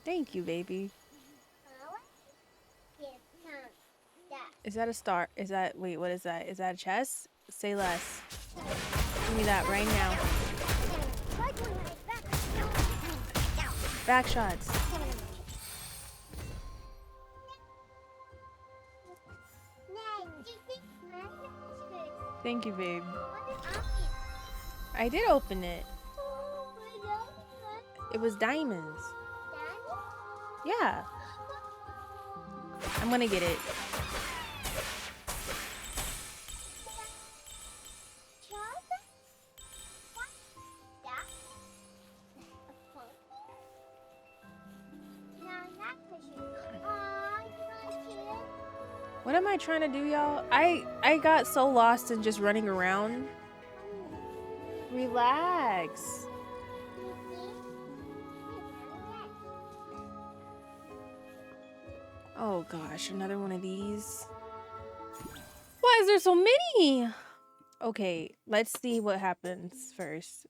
Thank you, baby. Is that a star? Is that... Wait, what is that? Is that a chest? Say less. Give me that right now. Back shots. Thank you, babe. I did open it. It was diamonds. Yeah. I'm gonna get it. What am I trying to do, y'all? I got so lost in just running around. Relax. Oh gosh, another one of these. Why is there so many? Okay, let's see what happens first.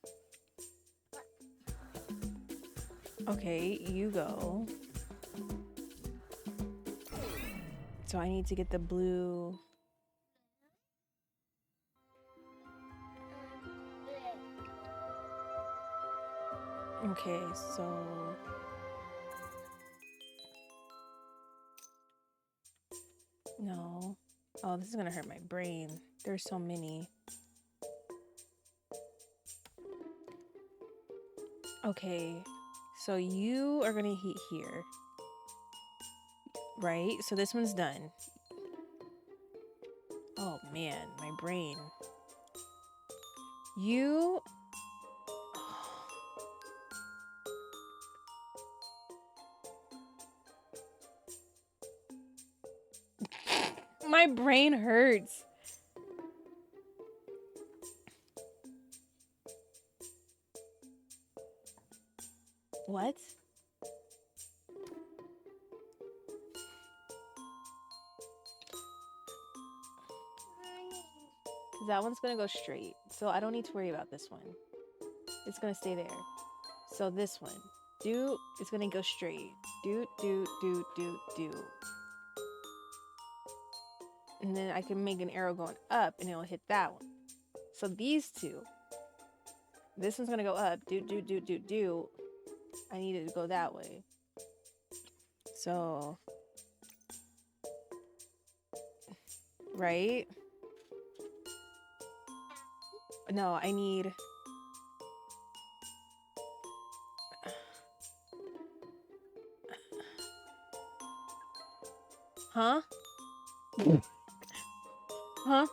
Okay, you go. So I need to get the blue. Okay, so no. Oh, this is gonna hurt my brain. There's so many. Okay, so you are gonna heat here. Right? So this one's done. Oh man, my brain. You... My brain hurts. What? That one's gonna go straight, so I don't need to worry about this one. It's gonna stay there. So this one, do, it's gonna go straight. Do. And then I can make an arrow going up and it'll hit that one. So these two, this one's gonna go up, do. I need it to go that way. So, right? No, I need... Huh? Huh?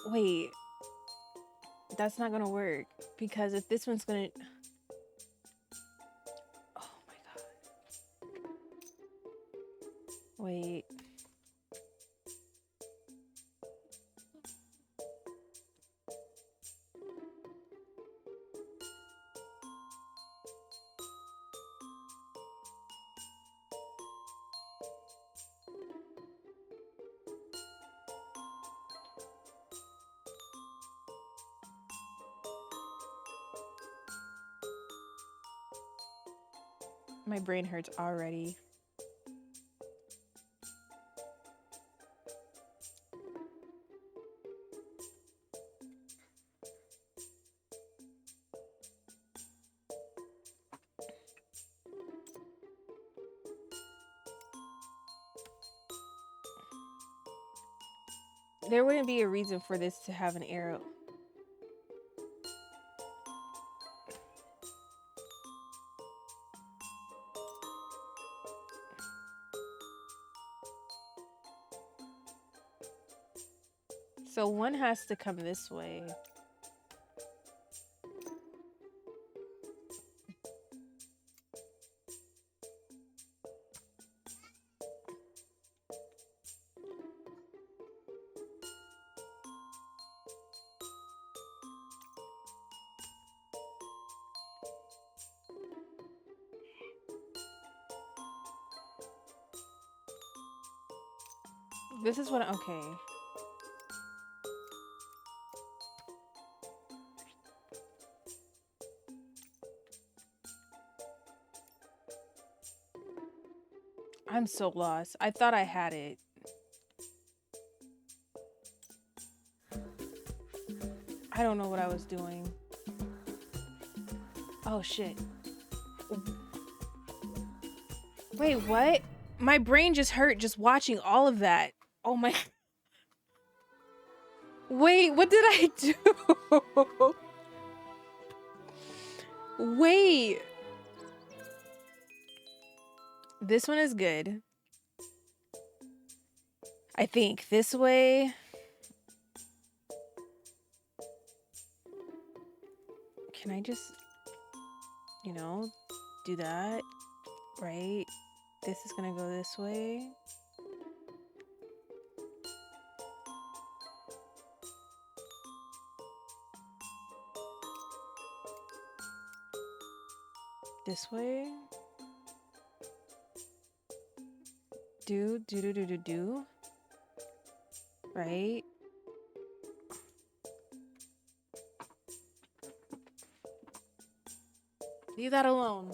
Wait. That's not gonna work. Because if this one's gonna... Oh my god. Wait. My brain hurts already. There wouldn't be a reason for this to have an arrow. So one has to come this way. This is what, okay. I'm so lost. I thought I had it. I don't know what I was doing. Oh shit. Wait, what? My brain just hurt just watching all of that. Oh my. Wait, what did I do? Wait. This one is good. I think this way. Can I just, you know, do that? Right? This is gonna go this way. This way. Do. Right? Leave that alone.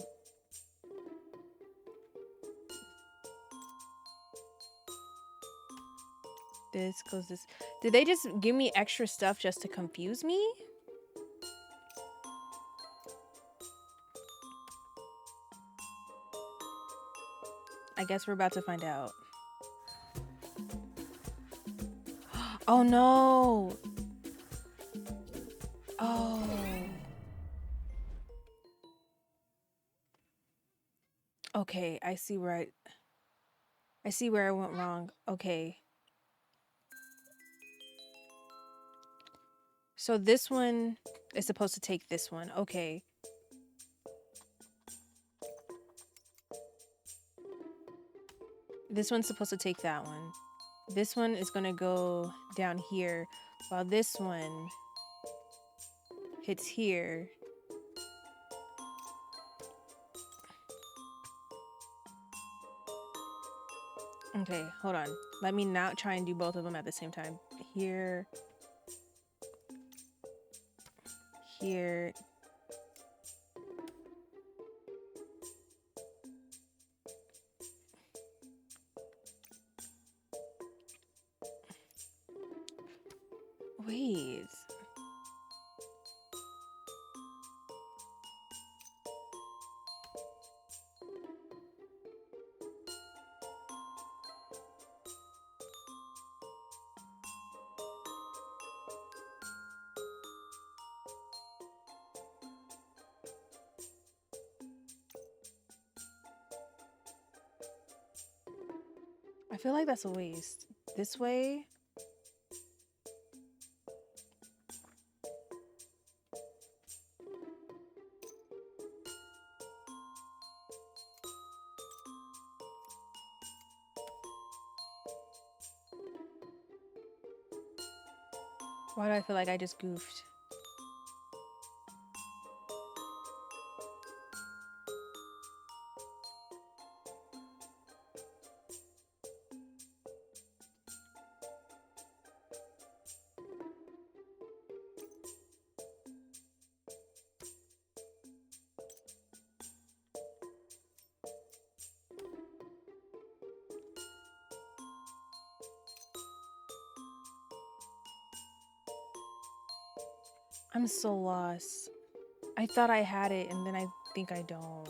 This goes this. Did they just give me extra stuff just to confuse me? I guess we're about to find out. Oh no. Oh. Okay, I see where I went wrong. Okay. So this one is supposed to take this one. Okay. This one's supposed to take that one. This one is going to go down here while this one hits here. Okay, hold on. Let me not try and do both of them at the same time. Here. Here. Wait. I feel like that's a waste. This way. Why do I feel like I just goofed? I'm so lost. I thought I had it and then I think I don't.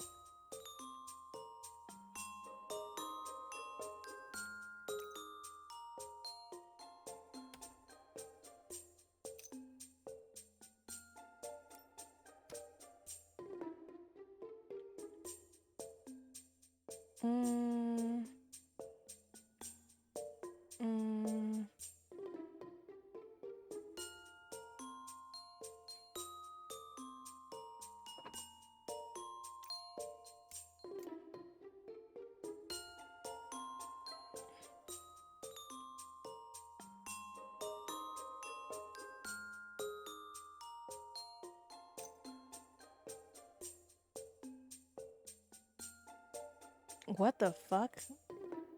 What the fuck?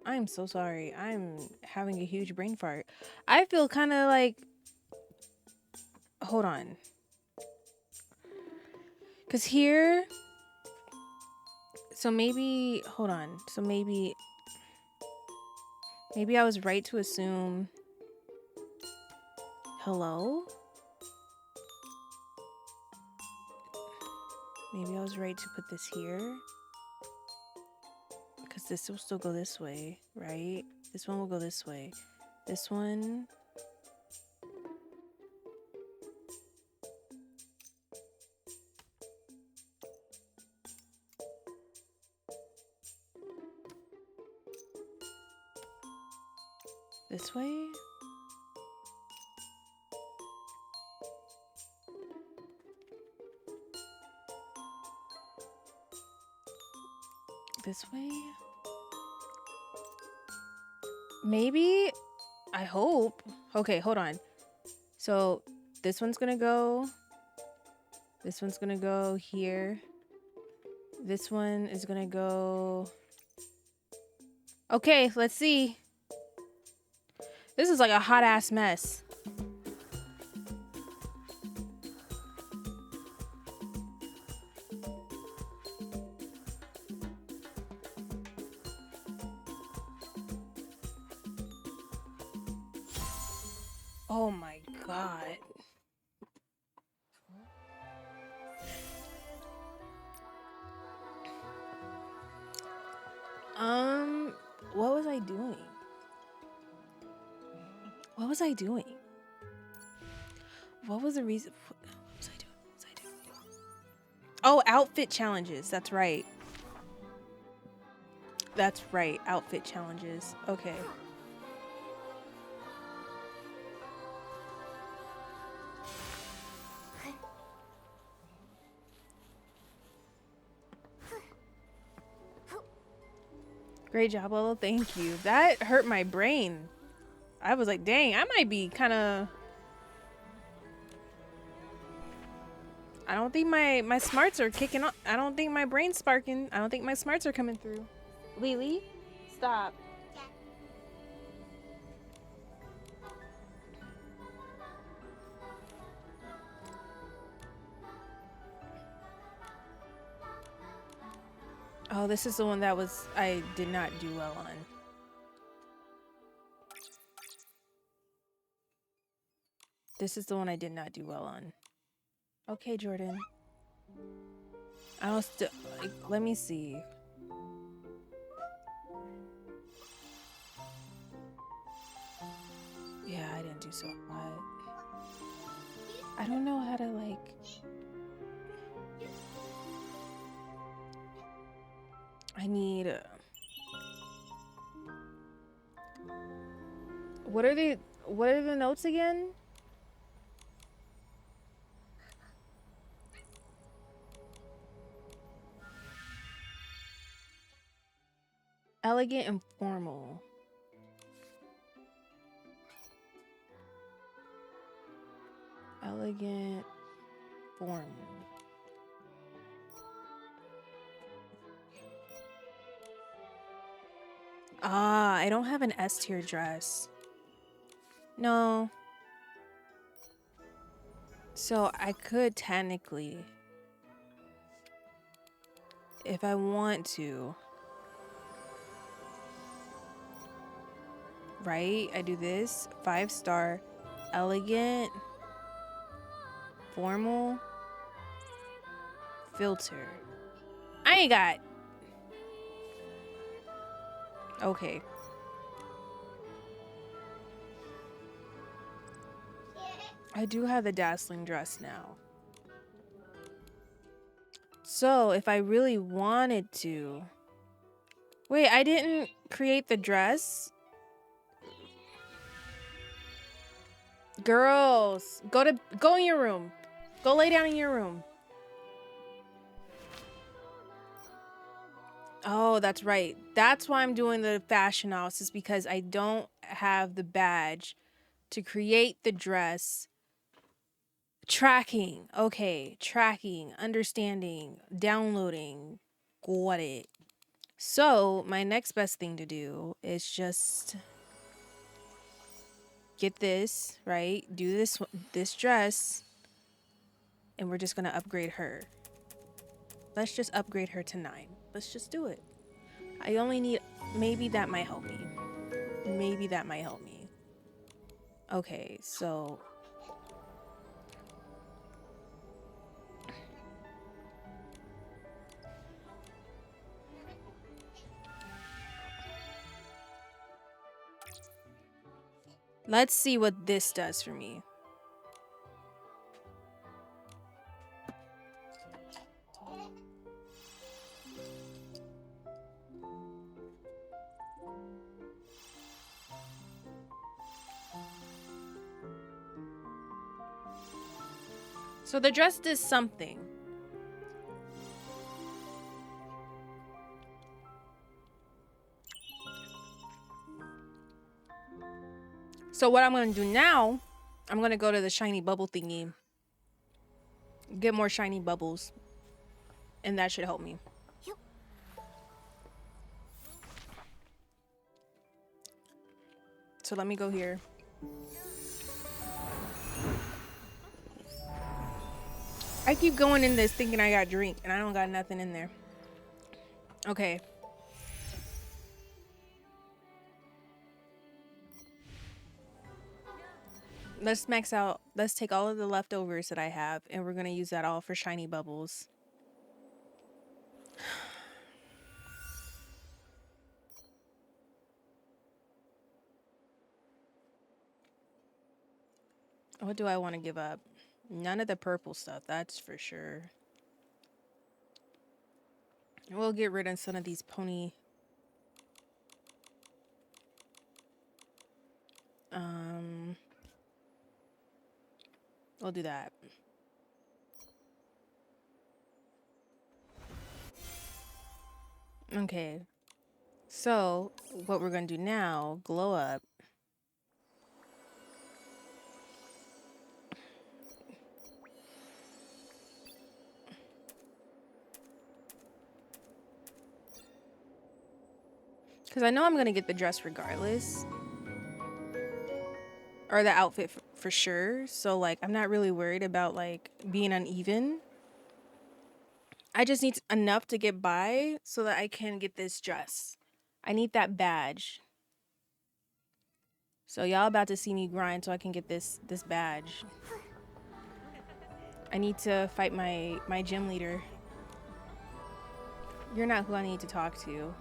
I'm so sorry. I'm having a huge brain fart. I feel kind of like... Hold on. Because here... So maybe... Hold on. So maybe... Maybe I was right to assume... Hello? Maybe I was right to put this here. Because this will still go this way, right? This one will go this way. This one... This way? This way? Maybe? I hope. Okay, hold on. So this one's gonna go. This one's gonna go here. This one is gonna go. Okay, let's see. This is like a hot ass mess. Oh my god. What was I doing? What was I doing? What was the reason? What was I doing? What was I doing? Oh, outfit challenges. That's right. That's right. Outfit challenges. Okay. Great job, Lolo. Thank you. That hurt my brain. I was like, dang, I might be kind of... I don't think my smarts are kicking on. I don't think my brain's sparking. I don't think my smarts are coming through. Lily, stop. Oh, this is the one that I did not do well on. This is the one I did not do well on. Okay, Jordan. I don't like, let me see. Yeah, I didn't do so hot. I don't know how to like... I need... What are the notes again? Elegant and formal. Elegant, formal. Ah, I don't have an S tier dress. No. So I could technically, if I want to, right? I do this 5-star, elegant, formal, filter. I ain't got. Okay. I do have the dazzling dress now. So if I really wanted to, wait, I didn't create the dress. Girls, go in your room. Go lay down in your room. Oh, that's right. That's why I'm doing the fashion analysis, because I don't have the badge to create the dress. Tracking. Okay, tracking, understanding, downloading. Got it. So my next best thing to do is just get this, right? Do this dress, and we're just gonna upgrade her. Let's just upgrade her to 9. Let's just do it. I only need, maybe that might help me. Maybe that might help me. Okay, so let's see what this does for me. So the dress does something. So what I'm gonna do now, I'm gonna go to the shiny bubble thingy. Get more shiny bubbles. And that should help me. So let me go here. I keep going in this thinking I got drink and I don't got nothing in there. Okay. Let's max out. Let's take all of the leftovers that I have and we're going to use that all for shiny bubbles. What do I want to give up? None of the purple stuff, that's for sure. We'll get rid of some of these pony. We'll do that. Okay. So, what we're going to do now, glow up. Because I know I'm going to get the dress regardless. Or the outfit for sure. So, like, I'm not really worried about, like, being uneven. I just need enough to get by so that I can get this dress. I need that badge. So, y'all about to see me grind so I can get this badge. I need to fight my gym leader. You're not who I need to talk to.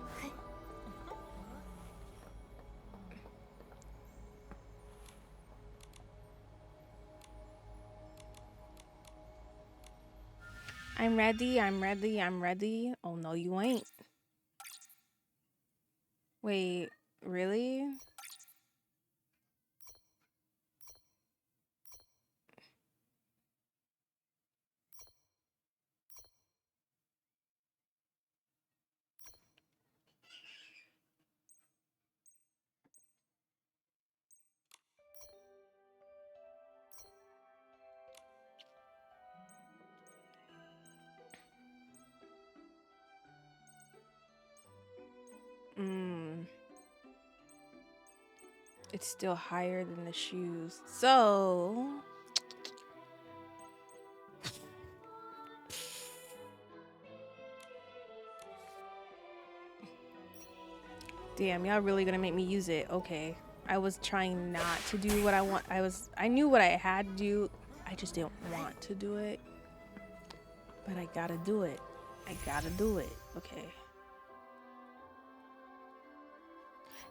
I'm ready, I'm ready, I'm ready. Oh, no, you ain't. Wait, really? It's still higher than the shoes. So... Damn, y'all really gonna make me use it. Okay. I was trying not to do what I want. I knew what I had to do. I just didn't want to do it. But I gotta do it. I gotta do it. Okay.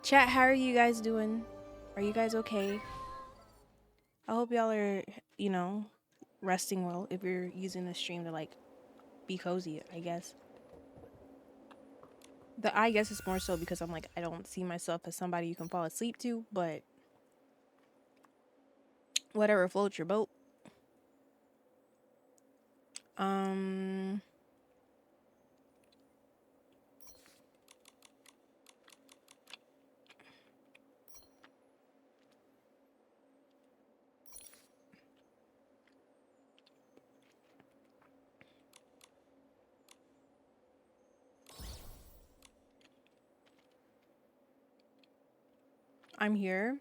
Chat, how are you guys doing? Are you guys okay? I hope y'all are, you know, resting well if you're using the stream to, like, be cozy, I guess. The I guess it's more so because I'm like, I don't see myself as somebody you can fall asleep to, but whatever floats your boat. I'm here.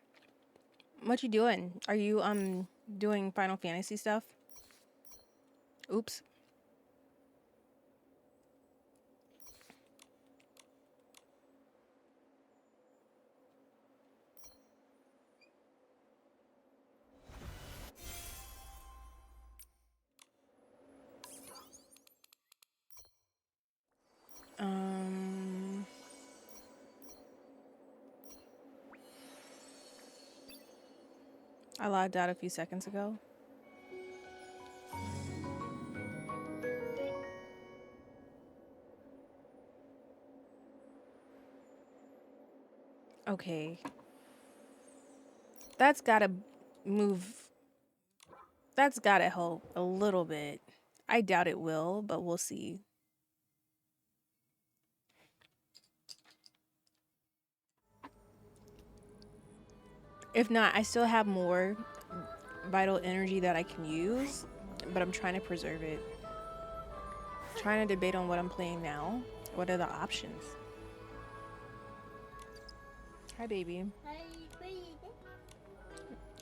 What you doing? Are you doing Final Fantasy stuff? Oops. I logged out a few seconds ago. Okay. That's gotta move That's gotta help a little bit. I doubt it will, but we'll see. If not, I still have more vital energy that I can use, but I'm trying to preserve it. Trying to debate on what I'm playing now. What are the options? Hi, baby.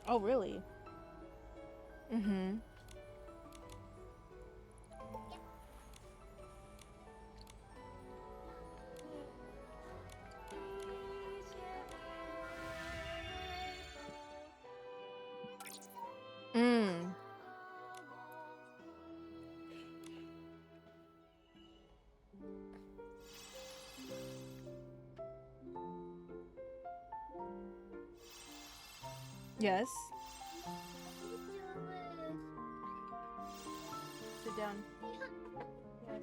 Oh, really? Mm-hmm. Mm. Yes. Sit down. Yes.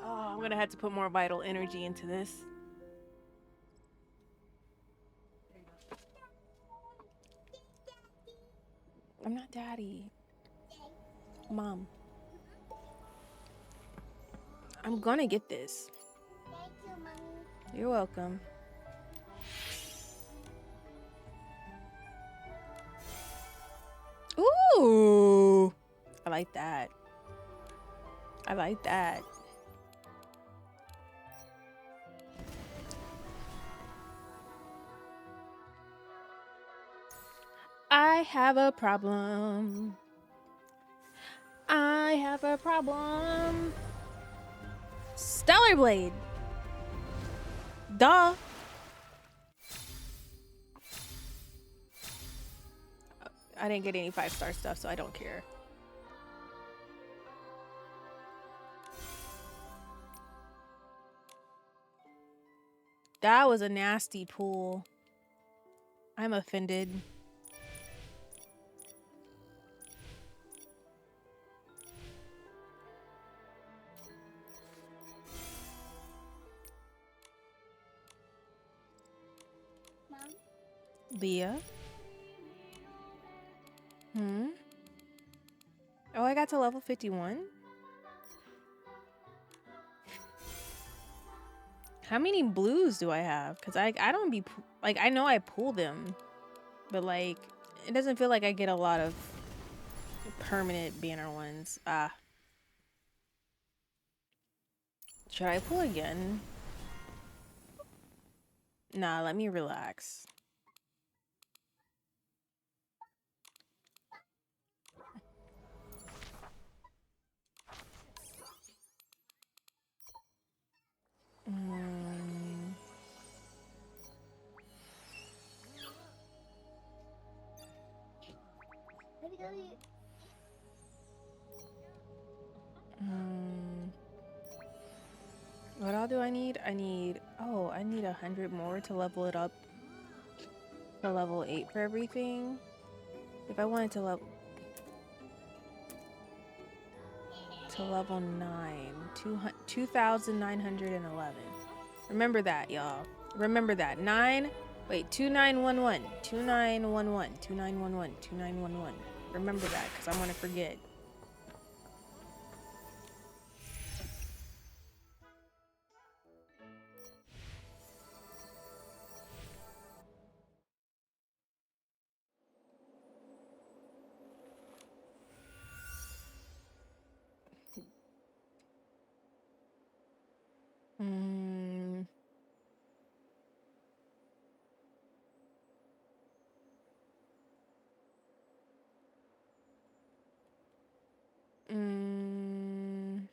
Oh, I'm gonna have to put more vital energy into this. I'm not daddy. Mom. I'm gonna get this. Thank you, Mommy. You're welcome. Ooh. I like that. I like that. I have a problem. I have a problem. Stellar Blade. Duh. I didn't get any 5-star stuff, so I don't care. That was a nasty pull. I'm offended. Mom? Leah? Hmm? Oh, I got to level 51? How many blues do I have? Because I don't be... Like, I know I pull them. But, like, it doesn't feel like I get a lot of permanent banner ones. Ah. Should I pull again? Nah, let me relax. What all do I need? I need 100 more to level it up to level 8 for everything. If I wanted to level 9, 2,911. Remember that, y'all. Remember that. 2911, 2911, 2911, 2911. Remember that, because I'm gonna forget. Mm. Mm.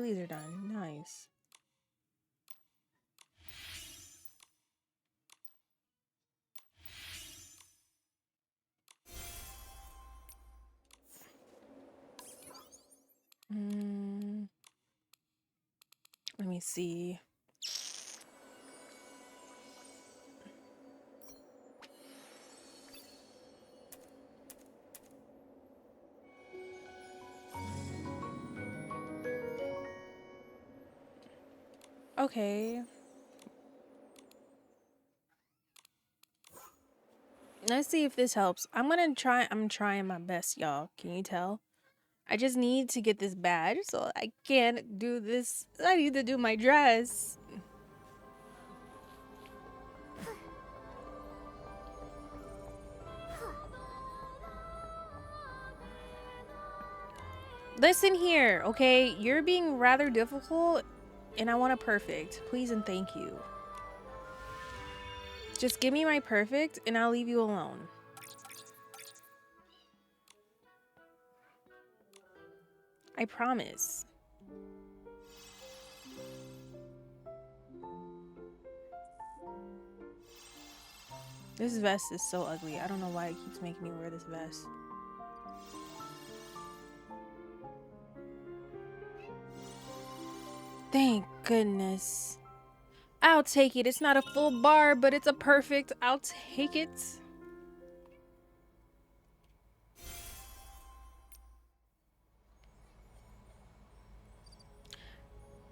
dailies are done. Nice. Let me see. Okay. Let's see if this helps. I'm trying my best, y'all. Can you tell? I just need to get this badge so I can do this. I need to do my dress. Listen here, okay? You're being rather difficult and I want a perfect. Please and thank you. Just give me my perfect and I'll leave you alone. I promise. This vest is so ugly. I don't know why it keeps making me wear this vest. Thank goodness. I'll take it. It's not a full bar, but it's a perfect. I'll take it.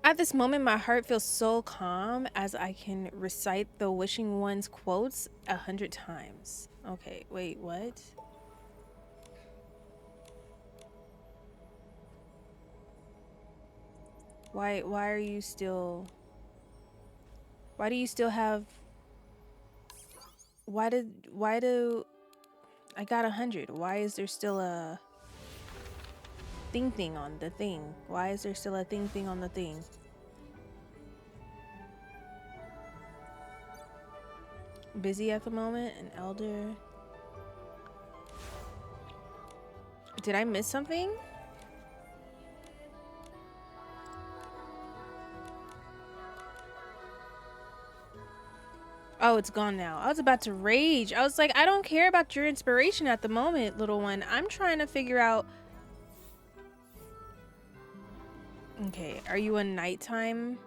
At this moment, my heart feels so calm as I can recite the Wishing One's quotes 100 times. Okay, wait, what? Why are you still... Why do you still have... Why do... I got 100. Why is there still a... thing on the thing? Why is there still a thing on the thing? Busy at the moment, an elder. Did I miss something? Oh, it's gone now. I was about to rage. I was like, I don't care about your inspiration at the moment, little one. I'm trying to figure out... Okay, are you a nighttime?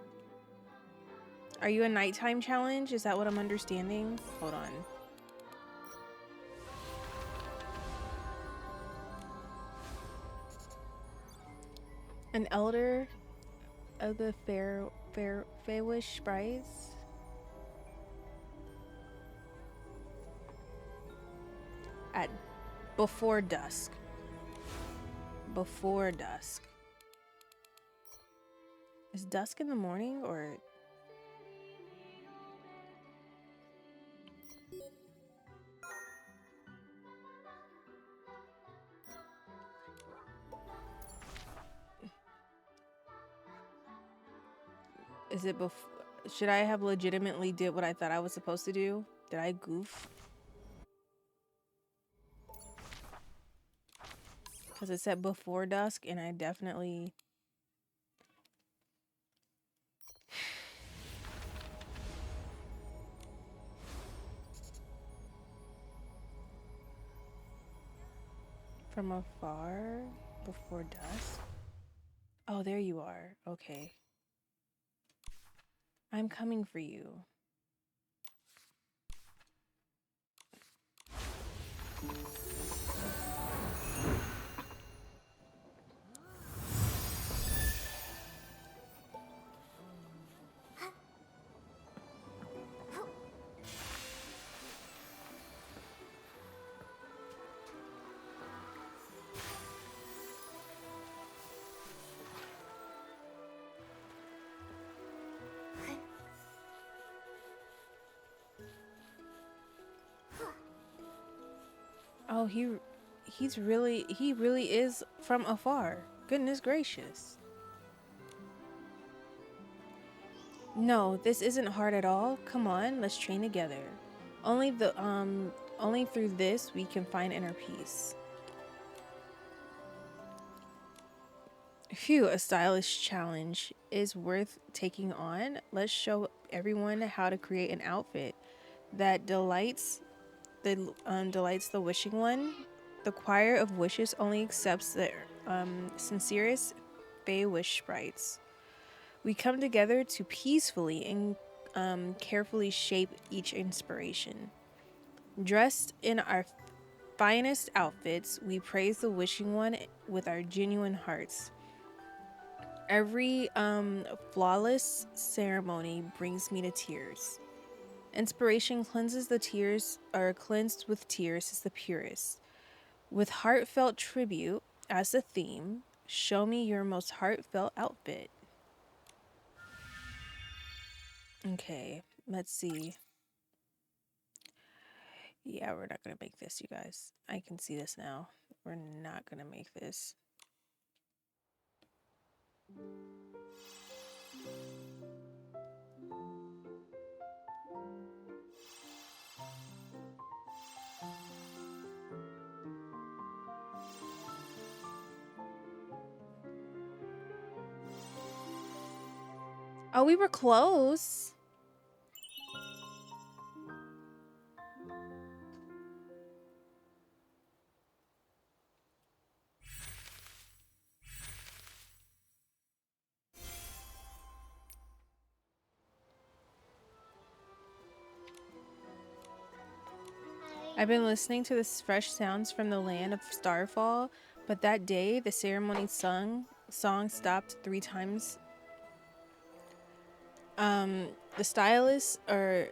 Are you a nighttime challenge? Is that what I'm understanding? Hold on. An elder of the Feywish sprites. At before dusk. Before dusk. Is dusk in the morning or... Is it before? Should I have legitimately did what I thought I was supposed to do? Did I goof? Because it said before dusk and I definitely... From afar? Before dusk? Oh, there you are. Okay. I'm coming for you. Oh, he really is from afar. Goodness gracious. No, this isn't hard at all. Come on, let's train together. Only through this we can find inner peace. Phew, a stylish challenge is worth taking on. Let's show everyone how to create an outfit that delights the wishing one. The choir of wishes only accepts the sincerest Fey wish sprites. We come together to peacefully and carefully shape each inspiration. Dressed in our finest outfits, we praise the wishing one with our genuine hearts. Every flawless ceremony brings me to tears. Inspiration cleanses the tears, or cleansed with tears is the purest. With heartfelt tribute as the theme, show me your most heartfelt outfit. Okay, let's see. Yeah, we're not gonna make this, you guys. I can see this now. We're not gonna make this. Oh, we were close. I've been listening to the fresh sounds from the land of Starfall, but that day the ceremony song stopped 3 times. The stylist or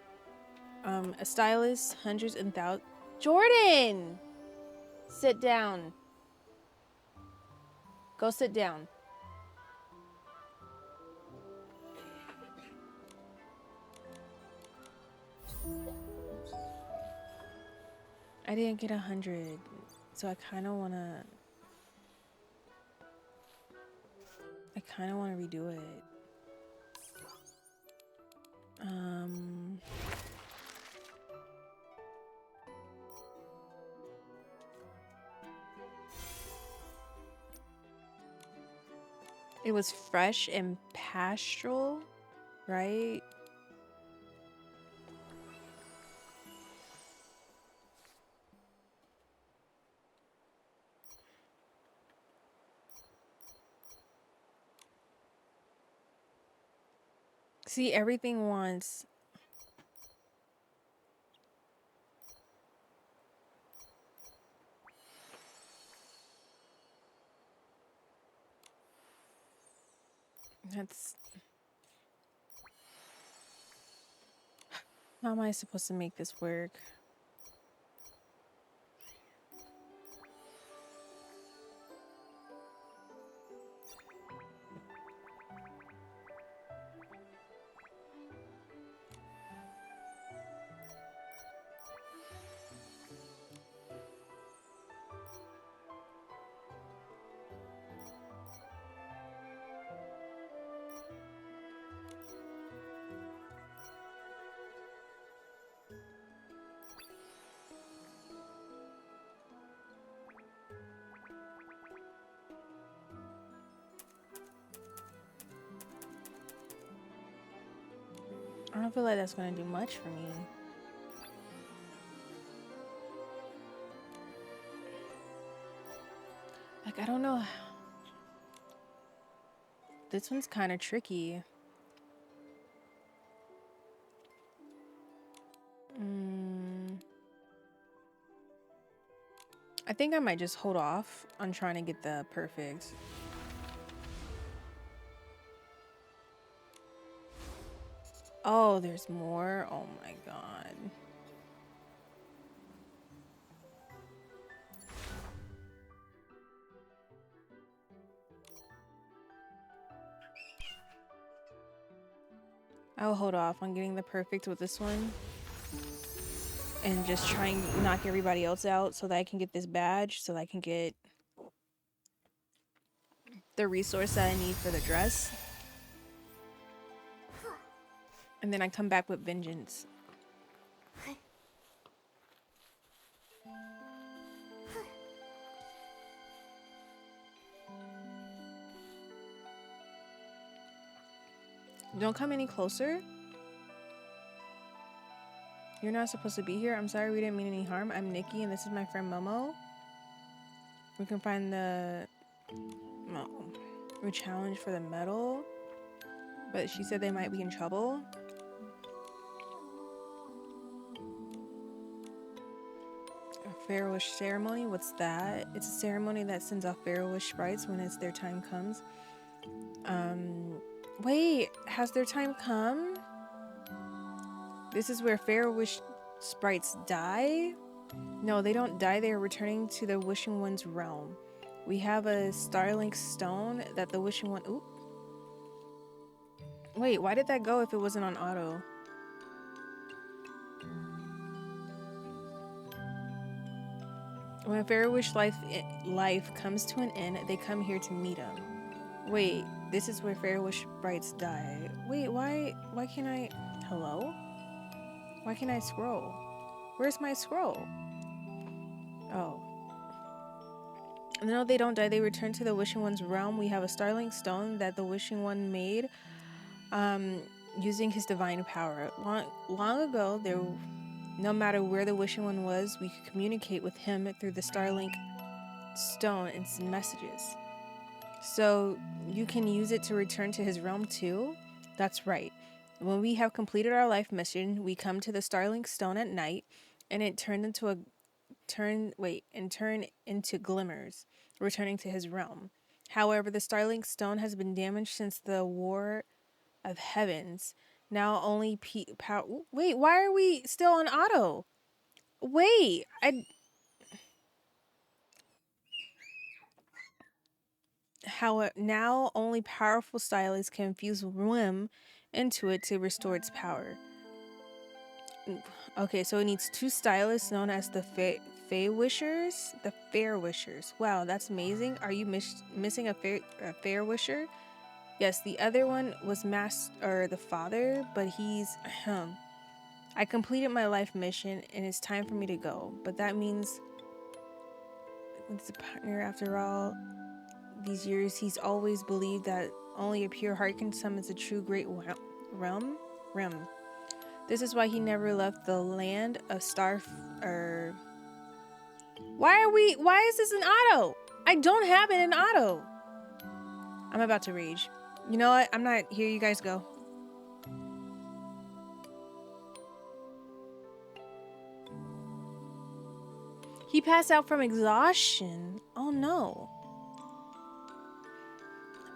a stylist, hundreds and thousands. Jordan, sit down. Go sit down. I didn't get 100, so I kind of wanna redo it. It was fresh and pastoral, right? See, everything wants. That's. How am I supposed to make this work? I don't feel like that's gonna do much for me. Like, I don't know. This one's kind of tricky. I think I might just hold off on trying to get the perfect. Oh, there's more? Oh my god. I'll hold off on getting the perfect with this one. And just try and knock everybody else out so that I can get this badge, so that I can get the resource that I need for the dress. And then I come back with vengeance. Don't come any closer. You're not supposed to be here. I'm sorry, we didn't mean any harm. I'm Nikki, and this is my friend Momo. We can find the... No. We challenged for the medal. But she said they might be in trouble. A Fair Wish ceremony? What's that? It's a ceremony that sends off Fair Wish sprites when it's their time comes. Wait, has their time come? This is where Fair Wish sprites die? No, they don't die. They are returning to the Wishing One's realm. We have a Starlink stone that the Wishing One... Ooh. Wait, why did that go if it wasn't on auto? When a Fair Wish life comes to an end, they come here to meet him. Wait, this is where Fair Wish sprites die. Wait, why can't I... Hello? Why can't I scroll? Where's my scroll? Oh. No, they don't die. They return to the Wishing One's realm. We have a Starlink stone that the Wishing One made using his divine power. Long ago, no matter where the Wishing One was, we could communicate with him through the Starlink stone and send messages. So you can use it to return to his realm too? That's right. When we have completed our life mission, we come to the Starlink stone at night, and it turn into glimmers, returning to his realm. However, the Starlink stone has been damaged since the War of Heavens. Now only wait, why are we still on auto? Wait, now only powerful stylists can infuse whim into it to restore its power. Okay, so it needs 2 stylists known as the Fair Wishers. The Fair Wishers. Wow, that's amazing. Are you missing a Fair Wisher? Yes, the other one was the father, but he's... I completed my life mission, and it's time for me to go. But that means... It's a partner after all these years. He's always believed that only a pure heart can summon a true great realm. This is why he never left the land of Why is this an auto? I don't have it in auto. I'm about to rage. You know what? I'm not here. You guys go. He passed out from exhaustion. Oh no.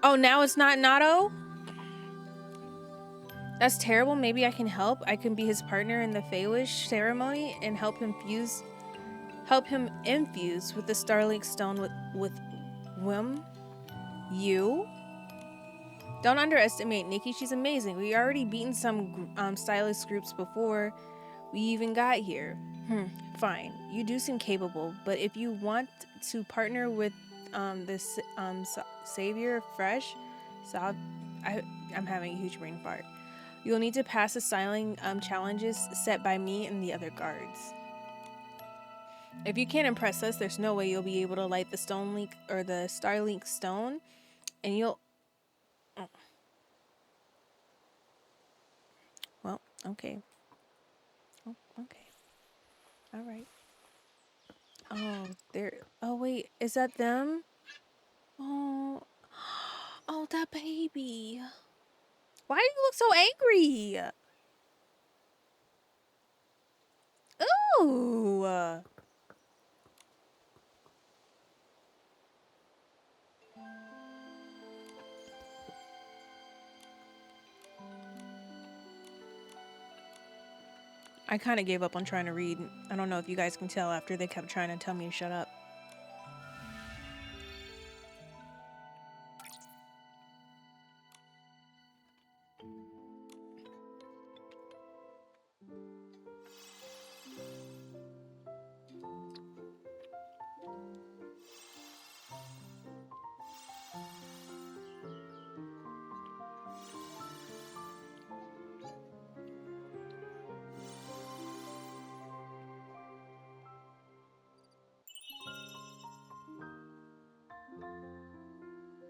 Oh, now it's not an auto? That's terrible. Maybe I can help. I can be his partner in the Feywish ceremony and help him infuse with the Starlink stone with whim. You? Don't underestimate Nikki. She's amazing. We already beaten some stylist groups before we even got here. Fine. You do seem capable, but if you want to partner with this Savior Fresh, so I'm having a huge brain fart. You'll need to pass the styling challenges set by me and the other guards. If you can't impress us, there's no way you'll be able to light the Starlink stone, and you'll... Oh. Well, okay. Oh, okay. All right. Oh, oh, wait. Is that them? Oh. Oh, that baby. Why do you look so angry? Ooh. I kind of gave up on trying to read. I don't know if you guys can tell after they kept trying to tell me to shut up.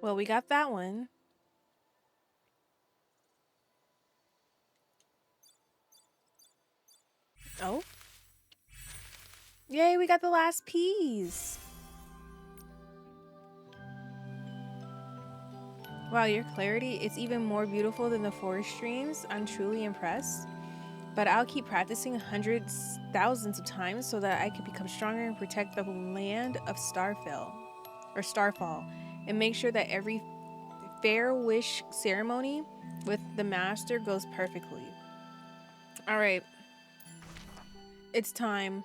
Well, we got that one. Oh. Yay, we got the last piece. Wow, your clarity, it's even more beautiful than the forest streams. I'm truly impressed. But I'll keep practicing hundreds, thousands of times so that I can become stronger and protect the land of Starfall. And make sure that every fair wish ceremony with the master goes perfectly. All right. It's time.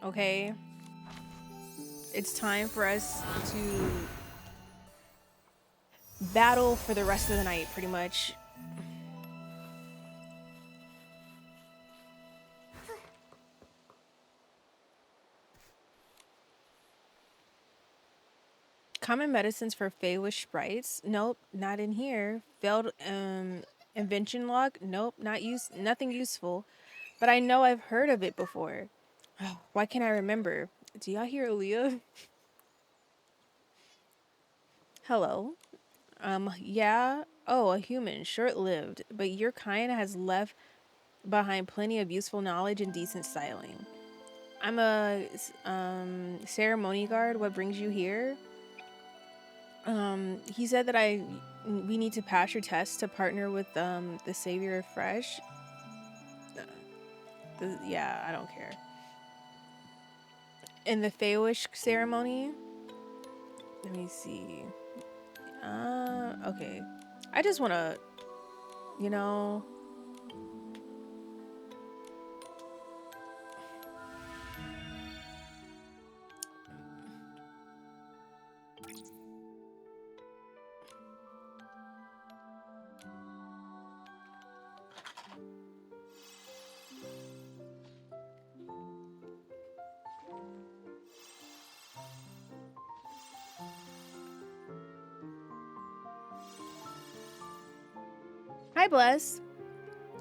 Okay. It's time for us to battle for the rest of the night, pretty much. Common medicines for Feywish sprites? Nope, not in here. Failed invention log? Nope, nothing useful. But I know I've heard of it before. Why can't I remember? Do y'all hear Aaliyah? Hello. Yeah. Oh, a human, short-lived, but your kind has left behind plenty of useful knowledge and decent styling. I'm a ceremony guard. What brings you here? He said that we need to pass your test to partner with the Savior of Fresh. Yeah, I don't care. In the Feywish ceremony. Let me see. Okay. I just want to, you know. Hi, Bless.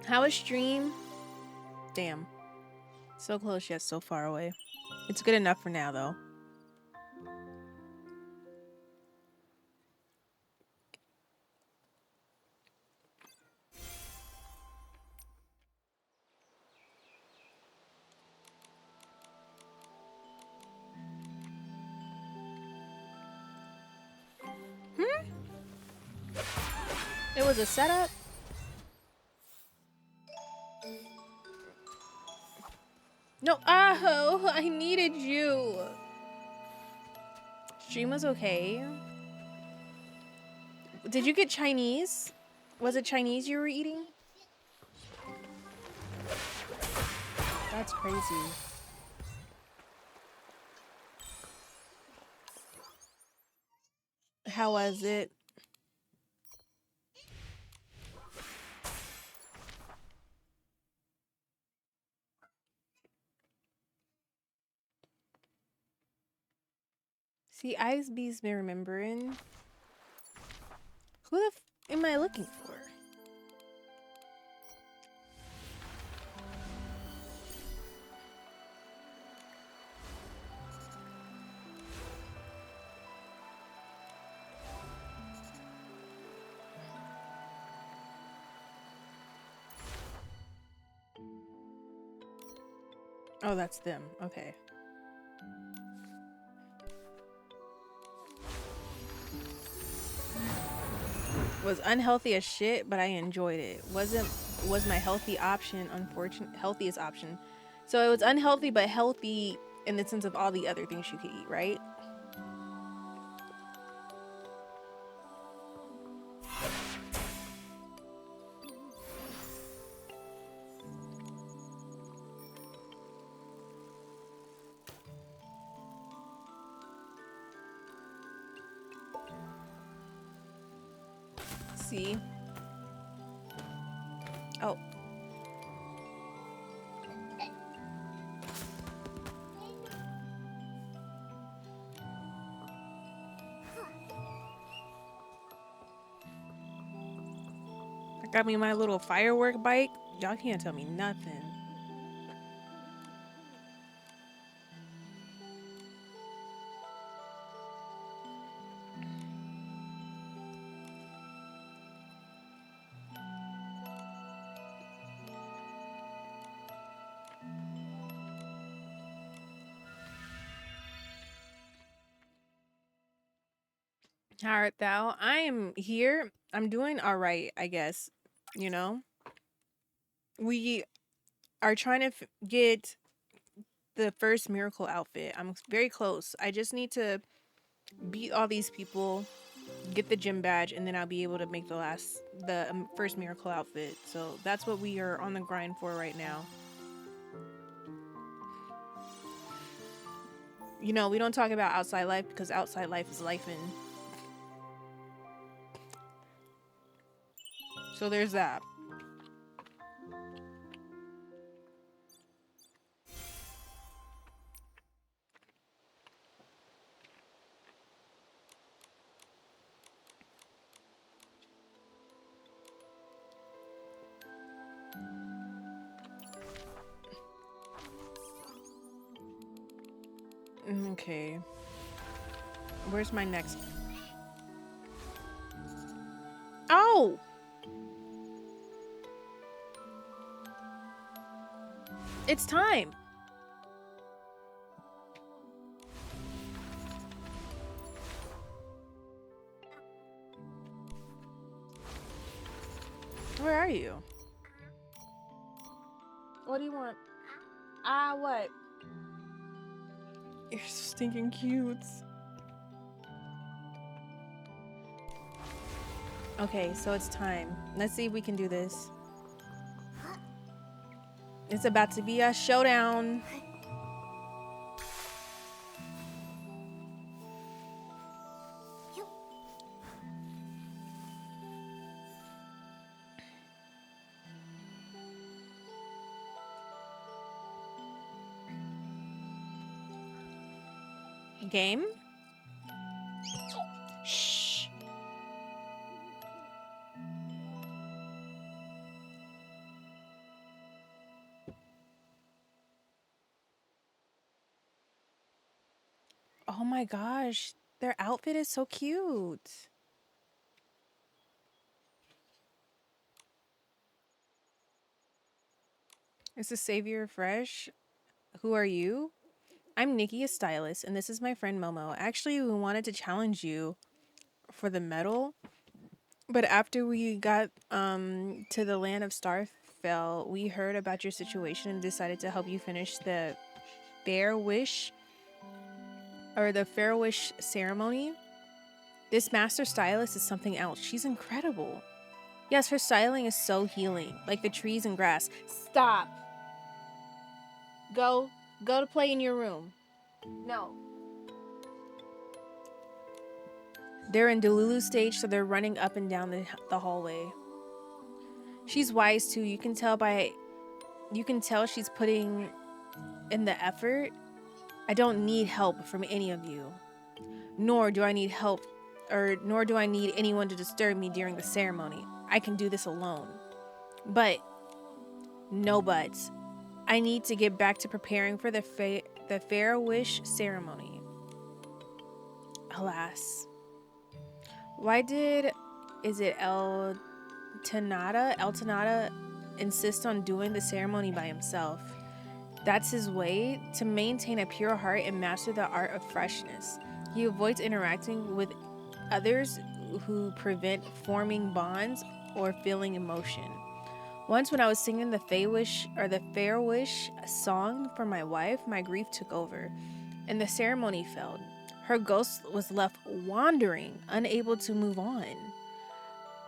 How was stream? Damn. So close yet so far away. It's good enough for now, though. It was a setup. No, I needed you. Stream was okay. Did you get Chinese? Was it Chinese you were eating? That's crazy. How was it? See, Icebee's been remembering. Who the f am I looking for? Oh, that's them. Okay. Was unhealthy as shit, but I enjoyed it. Was my healthiest option. So it was unhealthy but healthy in the sense of all the other things you could eat, right? See? Oh. I got me my little firework bike. Y'all can't tell me nothing. How art thou? I am here. I'm doing all right, I guess. You know, we are trying to get the first miracle outfit. I'm very close. I just need to beat all these people, get the gym badge, and then I'll be able to make the first miracle outfit. So that's what we are on the grind for right now. You know, we don't talk about outside life because outside life is life in. So there's that. Okay. Where's my next? Oh! It's time. Where are you? What do you want? What? You're so stinking cute. Okay, so it's time. Let's see if we can do this. It's about to be a showdown. Game? Shh. Oh my gosh, their outfit is so cute. This is Savior Fresh. Who are you? I'm Nikki, a stylist, and this is my friend Momo. Actually, we wanted to challenge you for the medal, but after we got to the land of Starfell, we heard about your situation and decided to help you finish the Fair Wish ceremony. This master stylist is something else. She's incredible. Yes, her styling is so healing, like the trees and grass. Stop. Go to play in your room. No. They're in Delulu stage, so they're running up and down the hallway. She's wise too. You can tell she's putting in the effort. I don't need help from any of you. Nor do I need anyone to disturb me during the ceremony. I can do this alone. But no buts. I need to get back to preparing for the Fair Wish ceremony. Alas. Why did El Tanada insist on doing the ceremony by himself? That's his way to maintain a pure heart and master the art of freshness. He avoids interacting with others who prevent forming bonds or feeling emotion. Once when I was singing the Fair Wish song for my wife, my grief took over, and the ceremony failed. Her ghost was left wandering, unable to move on.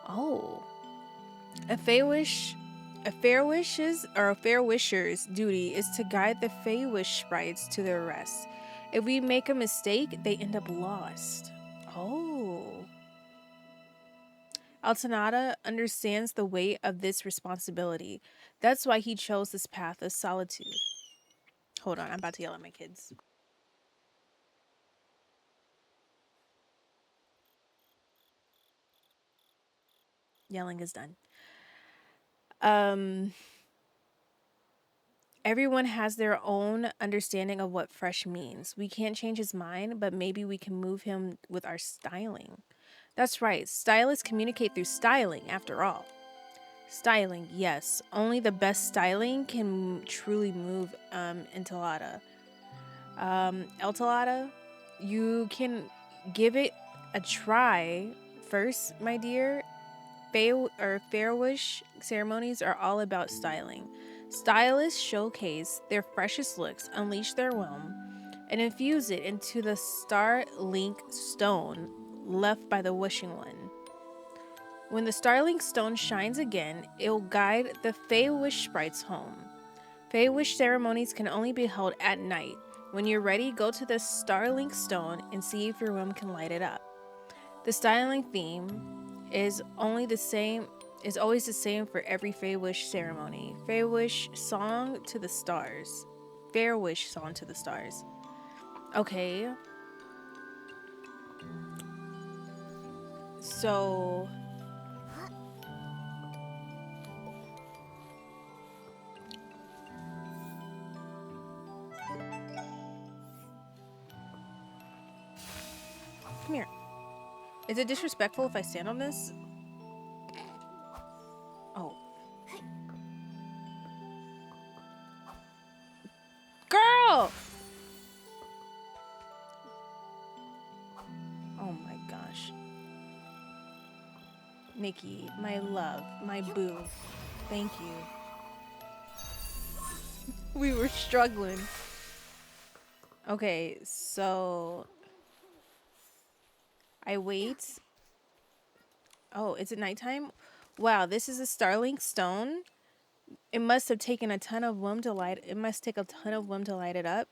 Oh. A Fair Wisher's duty is to guide the Fae Wish sprites to their rest. If we make a mistake, they end up lost. Oh. Altanada understands the weight of this responsibility. That's why he chose this path of solitude. Hold on, I'm about to yell at my kids. Yelling is done. Everyone has their own understanding of what fresh means. We can't change his mind, but maybe we can move him with our styling. That's right, stylists communicate through styling, after all. Styling, yes. Only the best styling can truly move Entalada. Eltalada, you can give it a try first, my dear. Fair wish ceremonies are all about styling. Stylists showcase their freshest looks, unleash their whim, and infuse it into the star link stone left by the wishing one. When the Starlink Stone shines again, it will guide the Fey Wish sprites home. Fey Wish ceremonies can only be held at night. When you're ready, go to the Starlink Stone and see if your whim can light it up. The styling theme is always the same for every Fey Wish ceremony. Fey Wish song to the stars. Fair Wish song to the stars. Okay. So come here. Is it disrespectful if I stand on this? Oh. Girl! Oh my gosh. Nikki, my love, my boo. Thank you. We were struggling. Okay, so I wait. Oh, is it nighttime? Wow, this is a Starlink stone. It must have taken a ton of whim to light. It must take a ton of whim to light it up.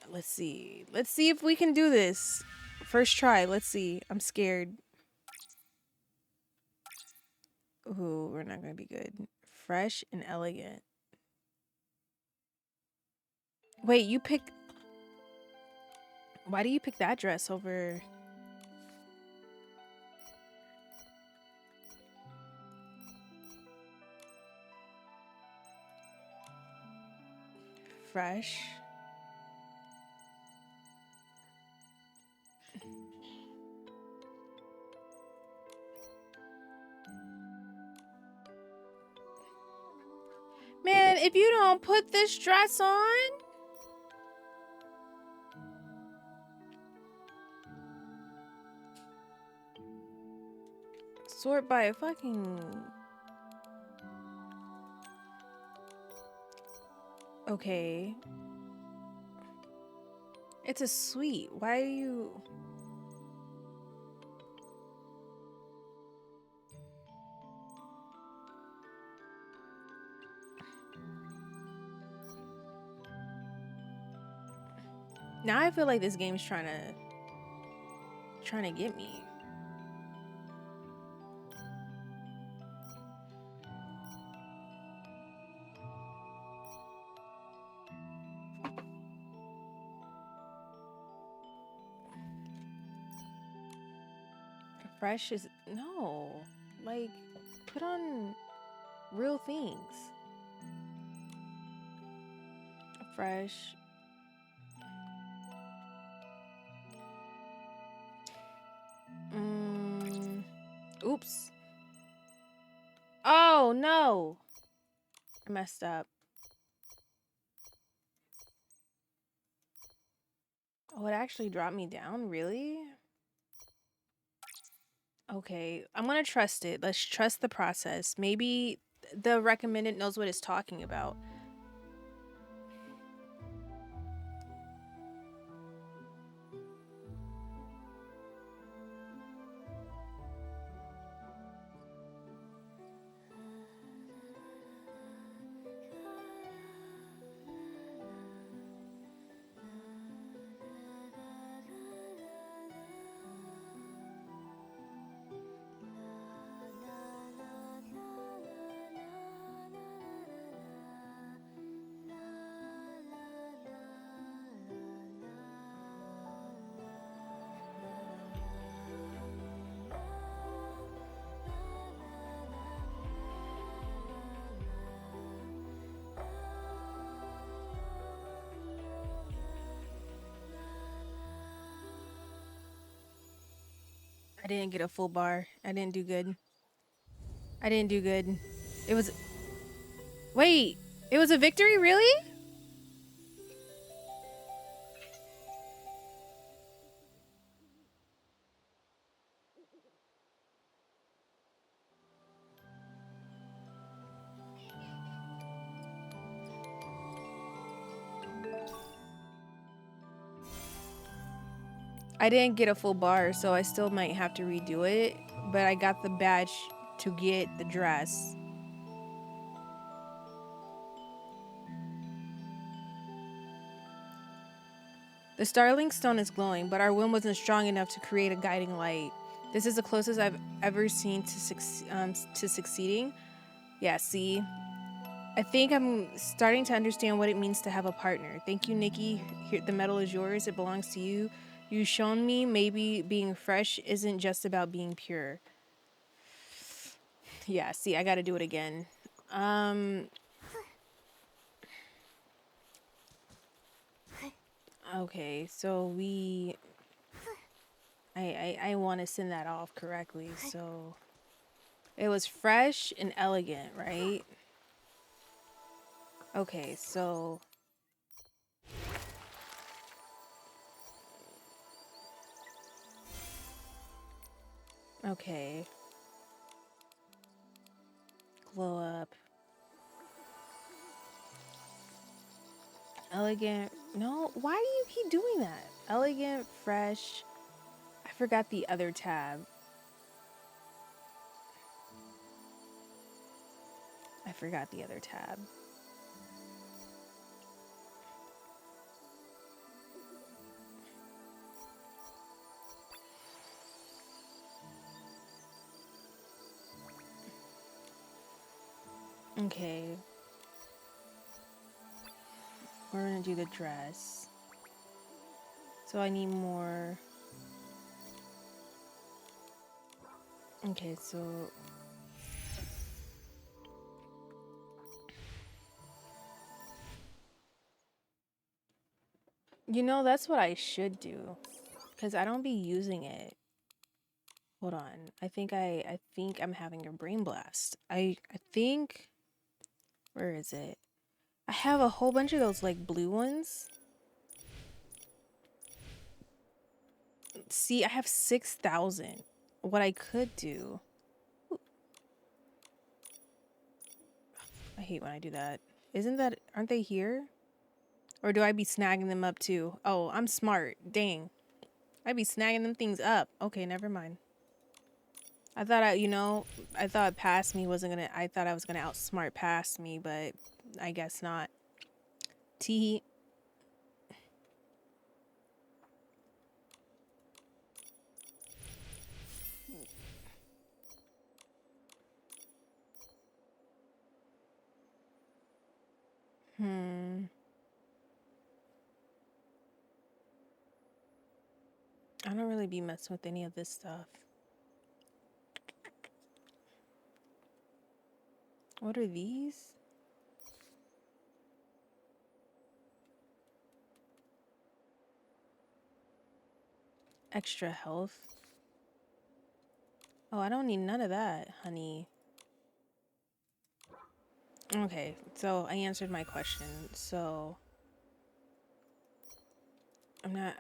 Let's see. Let's see if we can do this. First try. Let's see. I'm scared. Ooh, we're not gonna be good. Fresh and elegant. Wait, you pick. Why do you pick that dress over? Fresh. Man, if you don't put this dress on. Sort by a fucking. Okay. It's a suite. Why are you. Now I feel like this game's trying to get me. Fresh is no. Like put on real things. Fresh. Oops. Oh no. I messed up. Oh, it actually dropped me down? Really? Okay, I'm gonna trust it. Let's trust the process. Maybe the recommended knows what it's talking about. I didn't get a full bar. I didn't do good. I didn't do good. It was... Wait! It was a victory? Really? I didn't get a full bar, so I still might have to redo it. But I got the badge to get the dress. The Starling Stone is glowing, but our wind wasn't strong enough to create a guiding light. This is the closest I've ever seen to succeeding. Yeah, see? I think I'm starting to understand what it means to have a partner. Thank you, Nikki. Here, the medal is yours. It belongs to you. You've shown me maybe being fresh isn't just about being pure. Yeah, see, I gotta do it again. Okay, so I want to send that off correctly. So it was fresh and elegant, right? Okay, so okay. Glow up. Elegant. No, why do you keep doing that? Elegant, fresh. I forgot the other tab. I forgot the other tab. Okay. We're gonna do the dress. So I need more. Okay, so you know, that's what I should do, because I don't be using it. Hold on. I think I'm having a brain blast. I think, where is it? I have a whole bunch of those like blue ones. See, I have 6,000. What I could do. I hate when I do that. Aren't they here? Or do I be snagging them up too? Oh, I'm smart. Dang. I be snagging them things up. Okay, never mind. I thought I thought past me wasn't gonna, I thought I was gonna outsmart past me, but I guess not. Tee. I don't really be messing with any of this stuff. What are these? Extra health. Oh, I don't need none of that, honey. Okay, so I answered my question. So I'm not.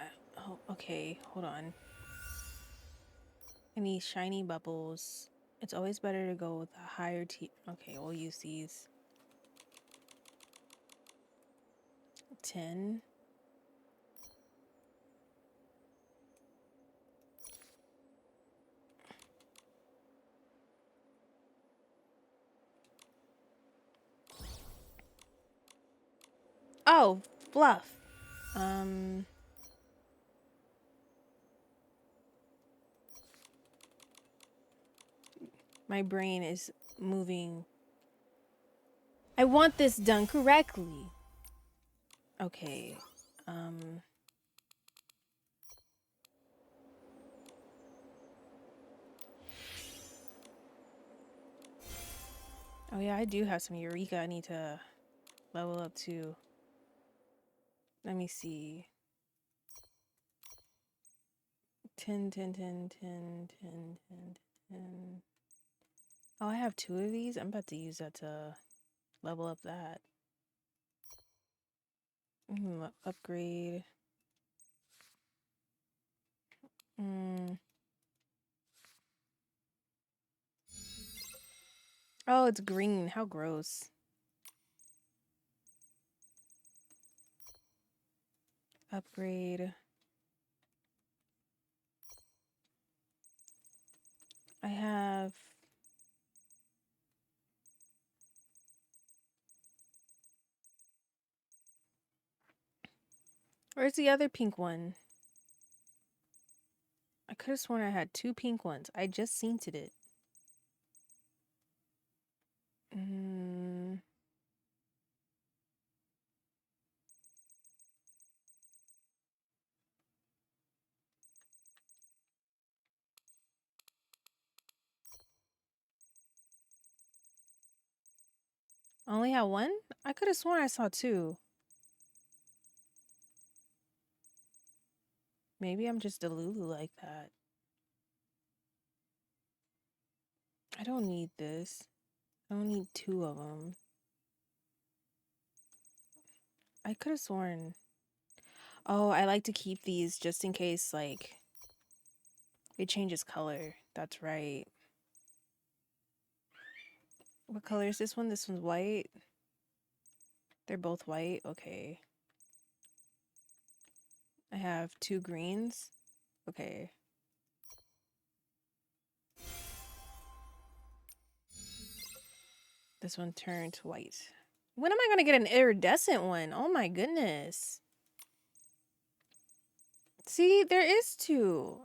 Oh, okay, hold on. I need shiny bubbles. It's always better to go with a higher T. Okay, we'll use these. 10. Oh, fluff. My brain is moving. I want this done correctly. Okay. Oh yeah, I do have some Eureka I need to level up too. Let me see. 10, 10, 10, 10, 10, 10, 10. Oh, I have 2 of these. I'm about to use that to level up that. Upgrade. Oh, it's green. How gross. Upgrade. I have... Where's the other pink one? I could have sworn I had 2 pink ones. I just seen it. I only have 1? I could have sworn I saw 2. Maybe I'm just a Lulu like that. I don't need this. I don't need 2 of them. I could have sworn. Oh, I like to keep these just in case, like, it changes color. That's right. What color is this one? This one's white. They're both white. Okay. I have 2 greens. Okay. This one turned white. When am I going to get an iridescent one? Oh my goodness. See, there is 2.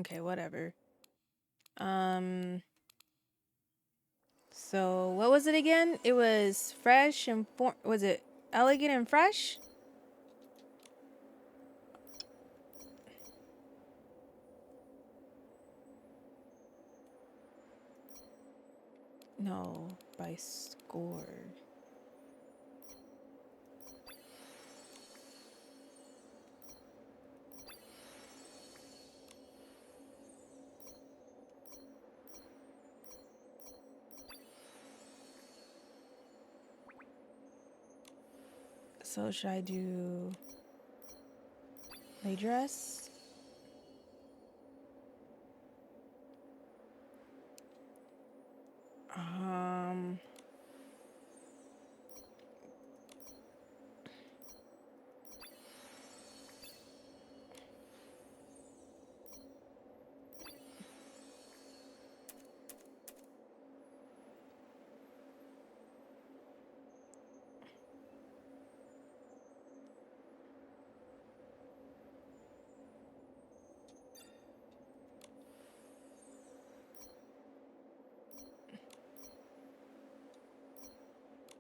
Okay, whatever. So what was it again? It was fresh and was it elegant and fresh? No, by score. So should I do lay dress?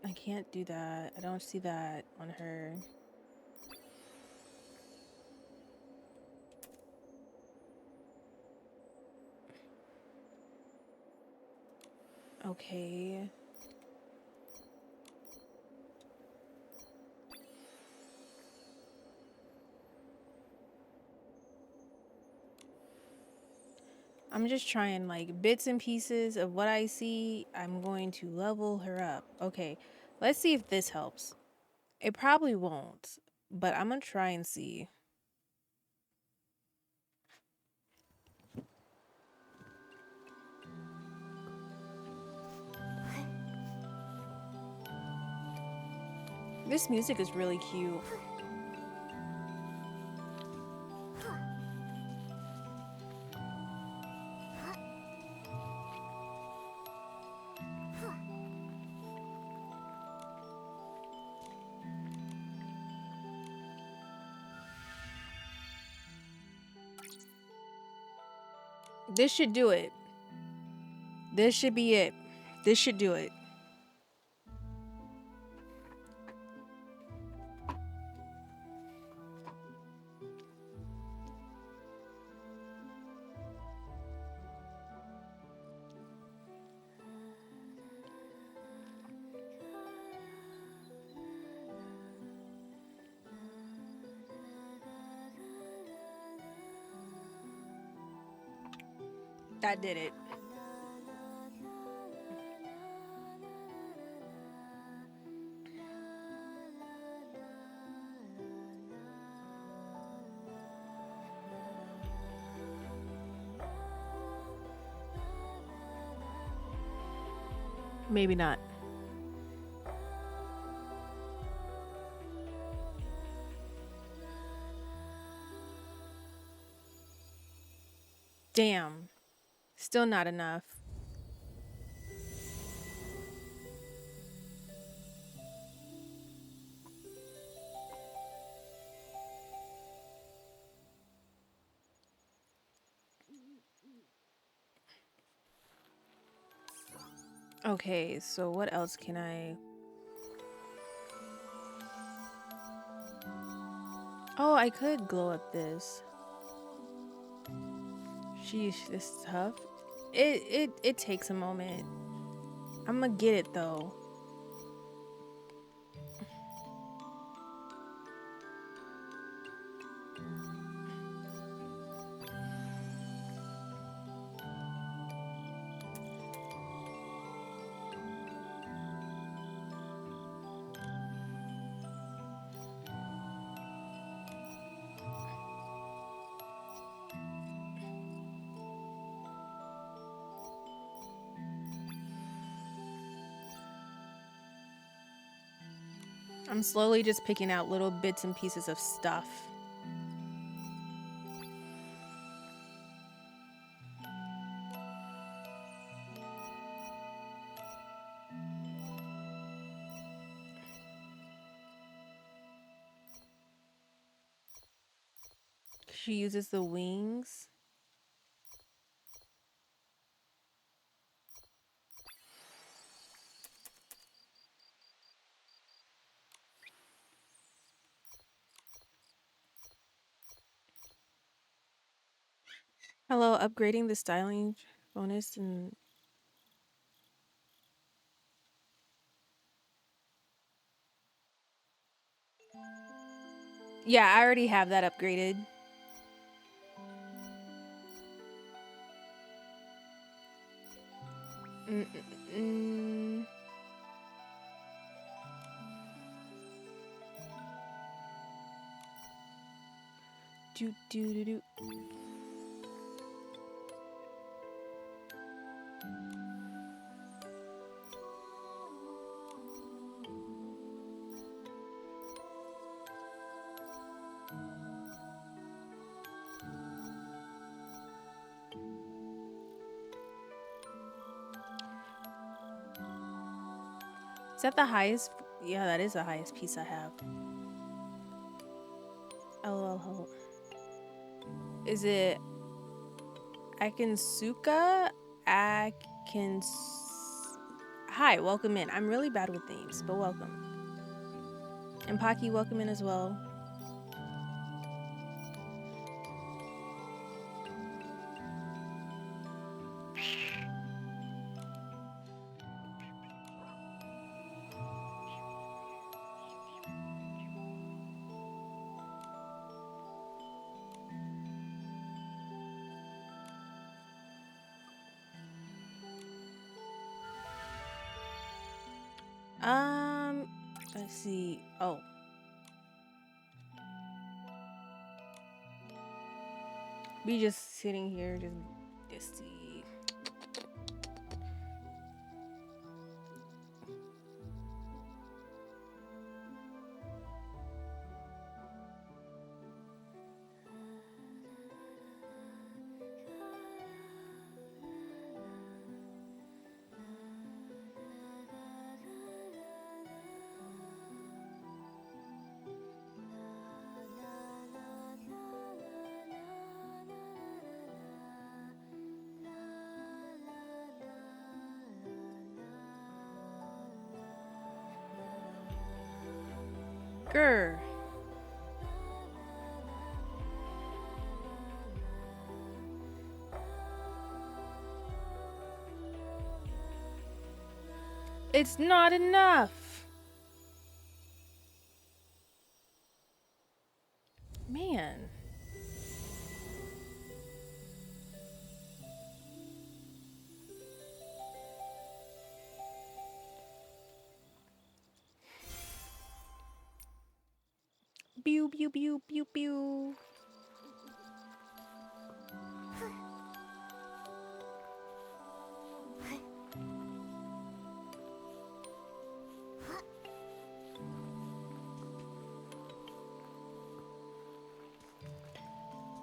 I can't do that. I don't see that on her. Okay. I'm just trying like bits and pieces of what I see. I'm going to level her up. Okay, let's see if this helps. It probably won't, but I'm gonna try and see. This music is really cute. This should do it. This should be it. This should do it. That did it. Maybe not. Damn. Still not enough. Okay, so what else can I... Oh, I could glow up this. Sheesh, this is tough. It takes a moment. I'm gonna get it though. I'm slowly just picking out little bits and pieces of stuff. She uses the wings. Hello, upgrading the styling bonus and yeah, I already have that upgraded. Mm-mm-mm. Do do do do. Is that the highest? Yeah, that is the highest piece I have. LOL. Is it Akinsuka? Hi, welcome in. I'm really bad with names, but welcome. And Paki, welcome in as well. Let's see. Oh. We just sitting here, just see. Grr. It's not enough. Man. Pew pew pew pew pew.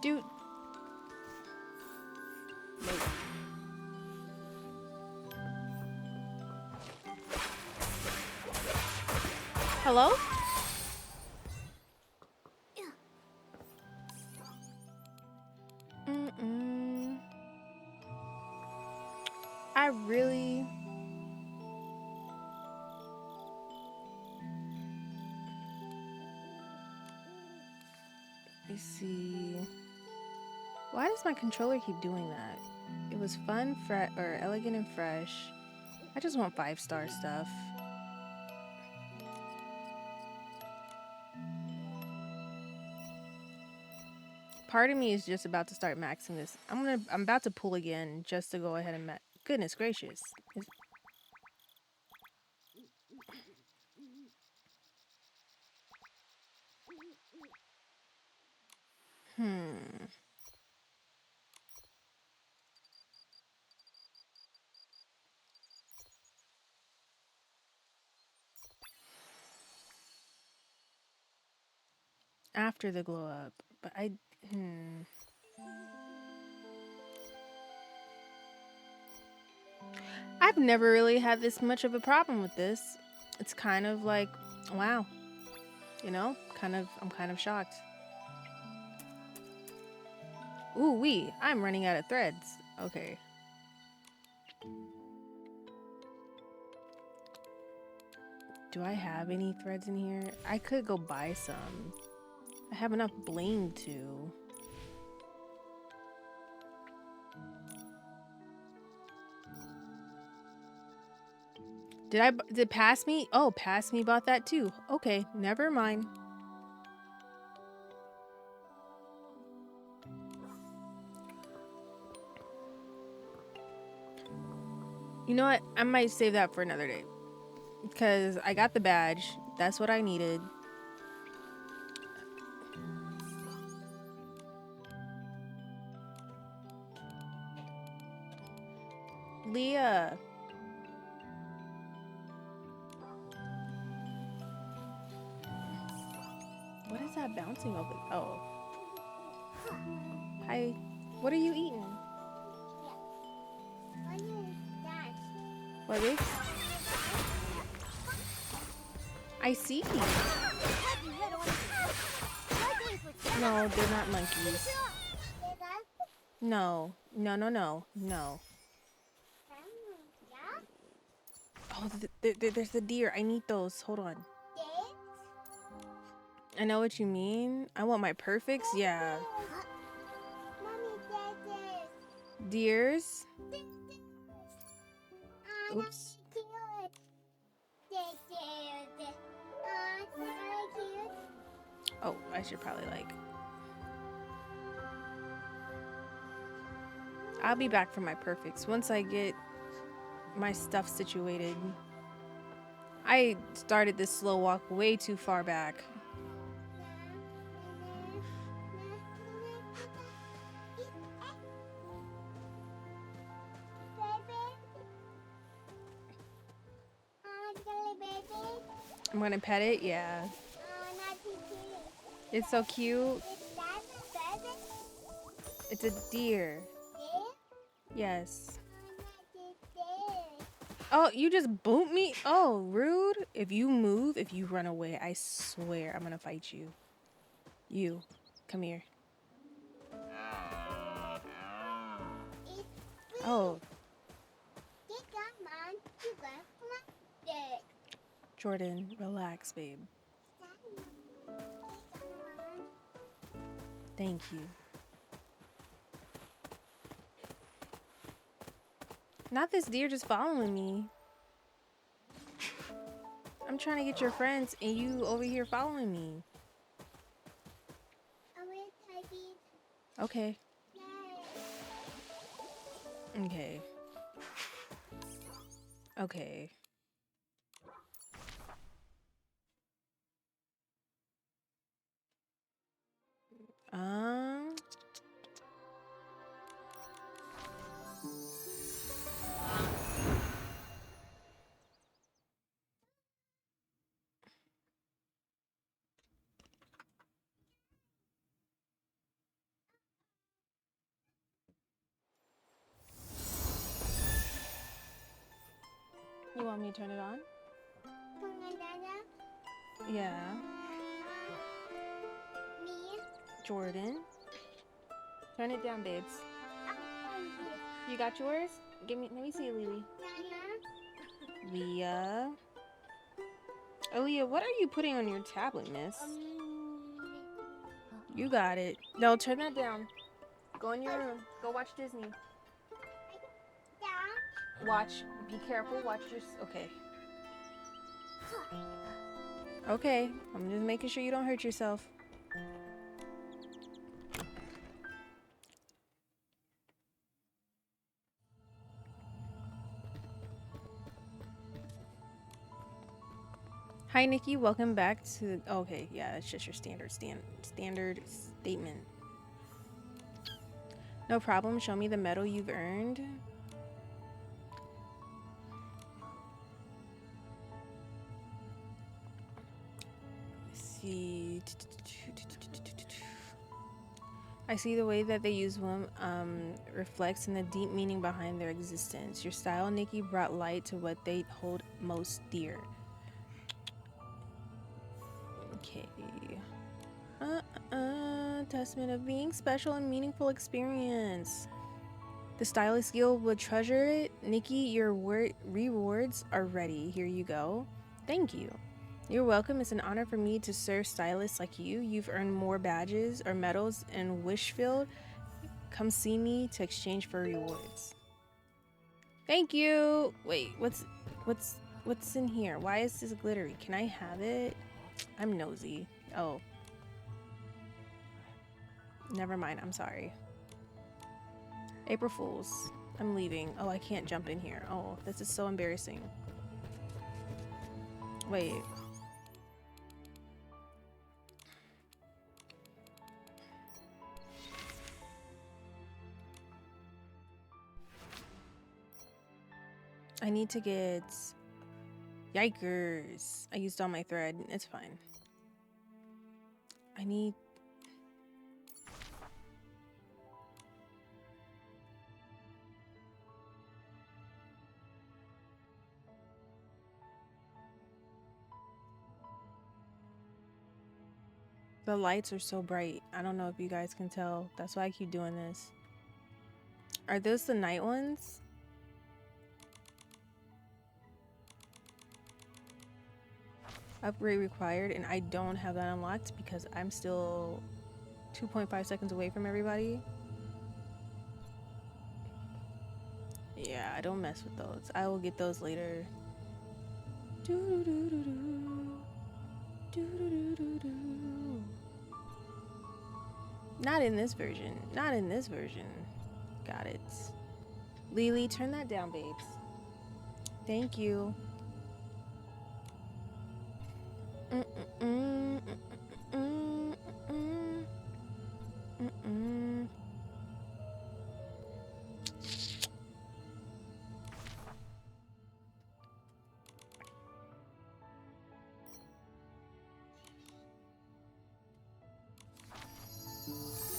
Dude. Wait. Hello? I really... Let me see. Why does my controller keep doing that? It was fun, or elegant and fresh. I just want 5-star stuff. Part of me is just about to start maxing this. I'm about to pull again just to go ahead and max. Goodness gracious. After the glow up, but I've never really had this much of a problem with this. It's kind of like, wow, you know, I'm kind of shocked. Ooh I'm running out of threads. Okay. Do I have any threads in here? I could go buy some. I have enough bling to. Did Pass Me? Oh, Pass Me bought that too. Okay, never mind. You know what? I might save that for another day. Because I got the badge. That's what I needed. Leah. What is that bouncing over? Oh. Hi. What are you eating? What is? I see. No, they're not monkeys. No. No. Oh, there's the deer. I need those. Hold on. I know what you mean. I want my perfects. Yeah. Deers. Oops. Oh, I should probably like... I'll be back for my perfects once I get my stuff situated. I started this slow walk way too far back. I'm gonna pet it, yeah. It's so cute. It's a deer. Yes. Oh, you just boot me? Oh, rude. If you move, if you run away, I swear I'm gonna fight you. You, come here. Oh. Jordan, relax, babe. Thank you. Not this deer just following me. I'm trying to get your friends and you over here following me. Okay. Okay. Okay. Um... me turn it on? Yeah. Me? Jordan. Turn it down, babes. You got yours? Let me see, Lily. Leah. Aaliyah, what are you putting on your tablet, miss? You got it. No, turn that down. Go in your room. Go watch Disney. Watch. Be careful. Watch your... Okay. Okay. I'm just making sure you don't hurt yourself. Hi, Nikki. Welcome back to... Okay, yeah, it's just your standard statement. No problem. Show me the medal you've earned. Let's see. I see the way that they use them reflects in the deep meaning behind their existence. Your style, Nikki, brought light to what they hold most dear. Okay. Testament of being special and meaningful experience. The stylist guild would treasure it. Nikki, your rewards are ready. Here you go. Thank you. You're welcome. It's an honor for me to serve stylists like you. You've earned more badges or medals in Wishfield. Come see me to exchange for rewards. Thank you. Wait, what's in here? Why is this glittery? Can I have it? I'm nosy. Oh. Never mind. I'm sorry. April Fools. I'm leaving. Oh, I can't jump in here. Oh, this is so embarrassing. Wait. I need to get... Yikers. I used all my thread. It's fine. I need... The lights are so bright. I don't know if you guys can tell. That's why I keep doing this. Are those the night ones? Upgrade required, and I don't have that unlocked because I'm still 2.5 seconds away from everybody. Yeah, I don't mess with those. I will get those later. Not in this version. Not in this version. Got it. Lily, turn that down, babes. Thank you.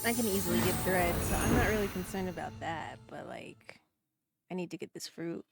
I can easily get thread, so I'm not really concerned about that, but like, I need to get this fruit.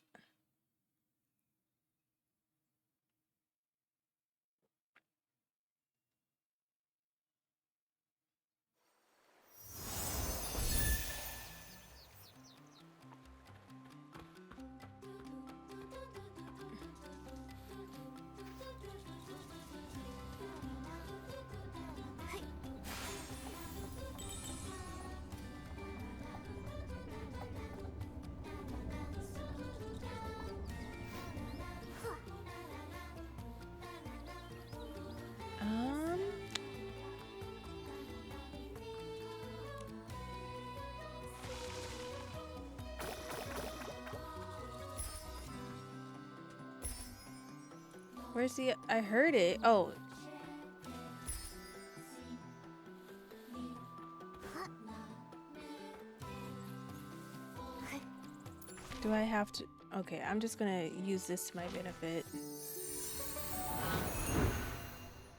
Where's the... I heard it. Oh. Do I have to... Okay, I'm just gonna use this to my benefit.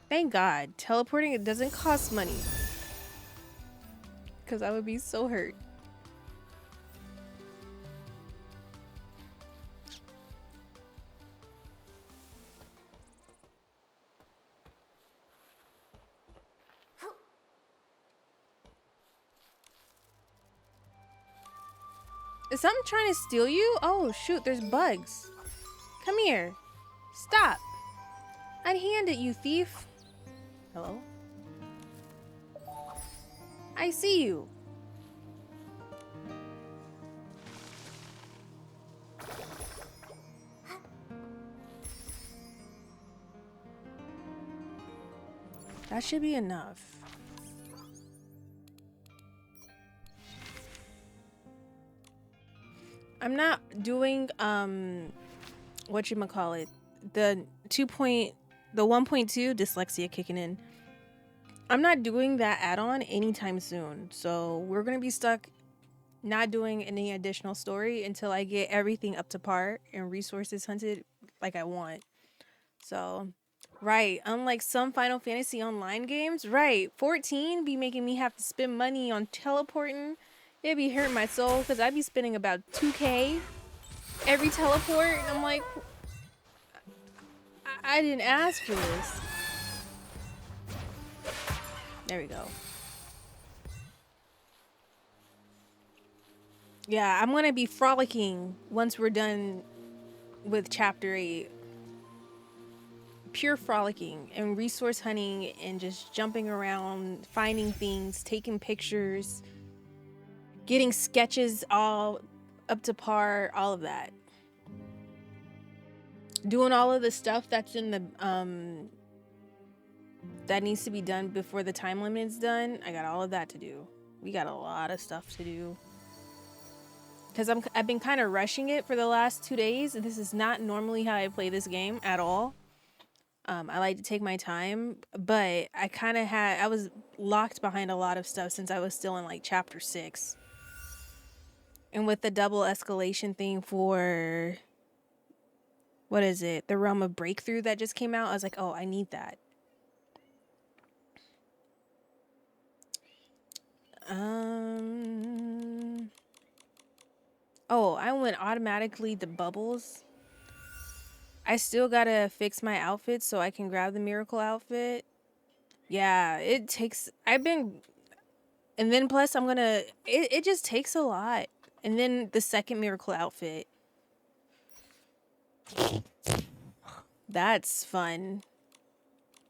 Thank God. Teleporting, it doesn't cost money. Because I would be so hurt. Is something trying to steal you? Oh, shoot, there's bugs. Come here. Stop. Unhand it, you thief. Hello? I see you. That should be enough. I'm not doing whatchamacallit, the 1.2 dyslexia kicking in. I'm not doing that add-on anytime soon. So we're gonna be stuck not doing any additional story until I get everything up to par and resources hunted like I want. So right, unlike some Final Fantasy Online games, right, 14 be making me have to spend money on teleporting. It'd be hurting my soul because I'd be spending about 2K every teleport. And I'm like, I didn't ask for this. There we go. Yeah, I'm going to be frolicking once we're done with Chapter 8. Pure frolicking and resource hunting and just jumping around, finding things, taking pictures, getting sketches all up to par, all of that. Doing all of the stuff that's in the that needs to be done before the time limit is done. I got all of that to do. We got a lot of stuff to do. Because I've been kind of rushing it for the last 2 days. This is not normally how I play this game at all. I like to take my time, but I was locked behind a lot of stuff since I was still in like chapter 6. And with the double escalation thing for, what is it? The Realm of Breakthrough that just came out. I was like, oh, I need that. Oh, I went automatically to bubbles. I still gotta fix my outfit so I can grab the miracle outfit. Yeah, it takes, and then plus it just takes a lot. And then the second miracle outfit. That's fun.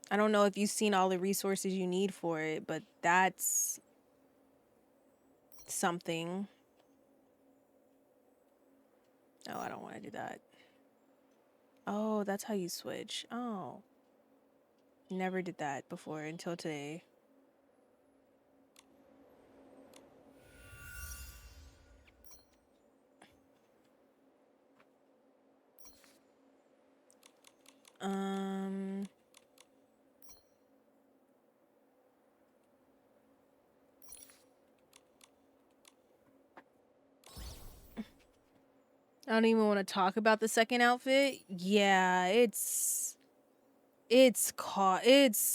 I don't know if you've seen all the resources you need for it, but that's something. Oh, I don't want to do that. Oh, that's how you switch. Oh. Never did that before until today. I don't even want to talk about the second outfit. Yeah, it's grindy.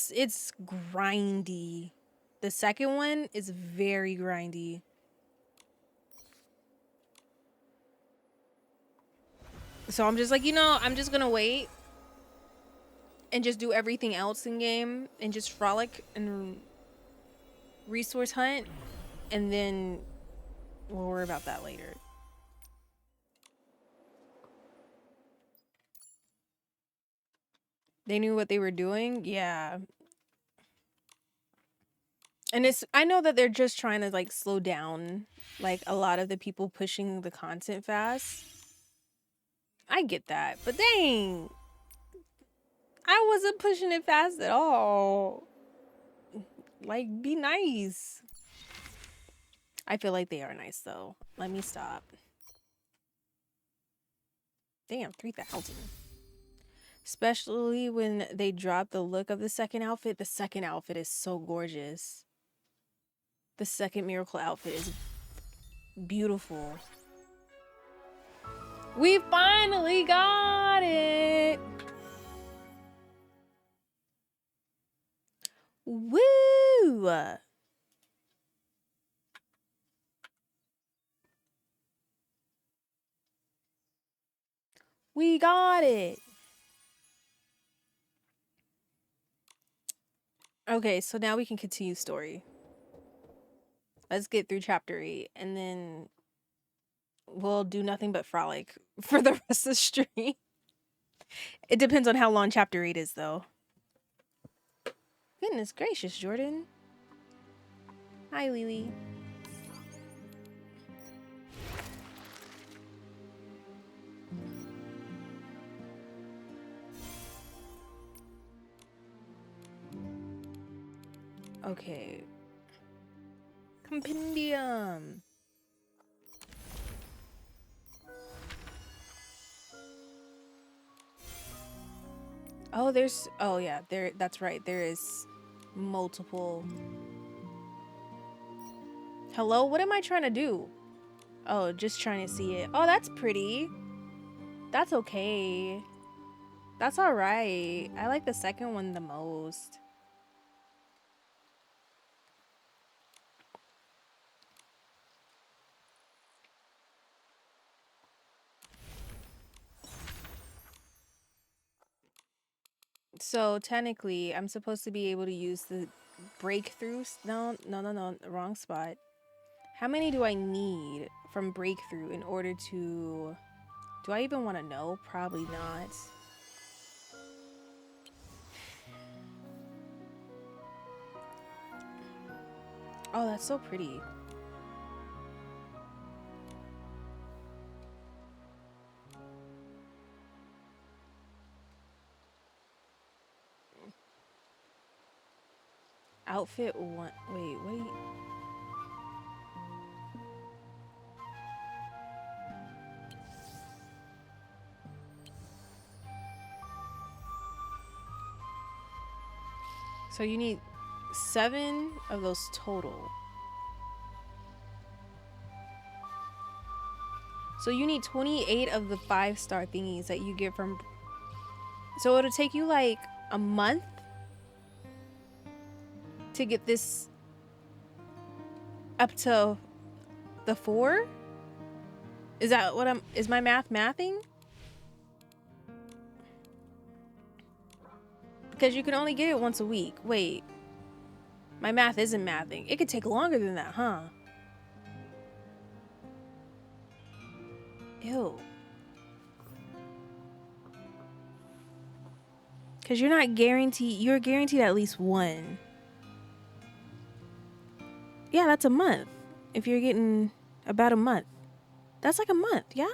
The second one is very grindy. So I'm just like, I'm just gonna wait and just do everything else in game and just frolic and resource hunt, and then we'll worry about that later. They knew what they were doing. Yeah. And I know that they're just trying to like slow down like a lot of the people pushing the content fast. I get that, but dang, I wasn't pushing it fast at all. Like, be nice. I feel like they are nice though. Let me stop. Damn, 3,000. Especially when they drop the look of the second outfit. The second outfit is so gorgeous. The second miracle outfit is beautiful. We finally got it. Woo! We got it. Okay, so now we can continue story. Let's get through chapter 8 and then will do nothing but frolic for the rest of the stream. It depends on how long chapter 8 is, though. Goodness gracious, Jordan. Hi, Lily. Okay. Compendium. Oh, there's... Oh, yeah. That's right. There is multiple... Hello? What am I trying to do? Oh, just trying to see it. Oh, that's pretty. That's okay. That's alright. I like the second one the most. So technically, I'm supposed to be able to use the breakthroughs. No, wrong spot. How many do I need from breakthrough in order to... Do I even want to know? Probably not. Oh, that's so pretty. Outfit one. Wait. So you need 7 of those total. So you need 28 of the 5-star thingies that you get from... So it'll take you like a month to get this up to the 4? Is that what is my mathing? Because you can only get it once a week. Wait. My math isn't mathing. It could take longer than that, huh? Ew. Because you're not guaranteed... You're guaranteed at least 1. Yeah, that's a month. If you're getting about a month. That's like a month, yeah?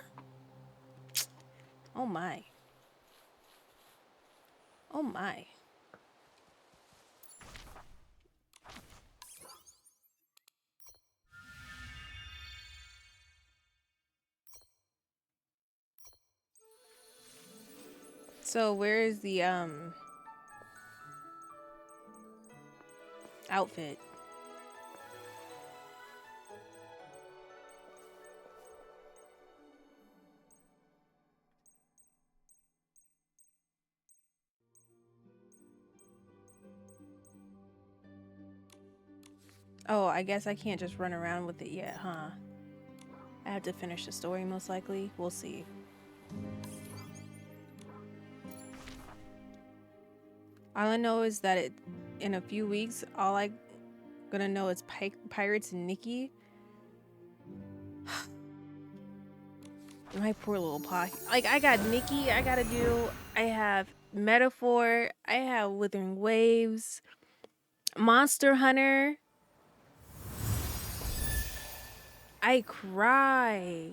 Oh my. Oh my. So where is the outfit? Oh, I guess I can't just run around with it yet, huh? I have to finish the story most likely. We'll see. All I know is that in a few weeks, all I'm gonna know is Pirates and Nikki. My poor little pocket. Like, I got Nikki I gotta do. I have Metaphor. I have Withering Waves. Monster Hunter. I cry.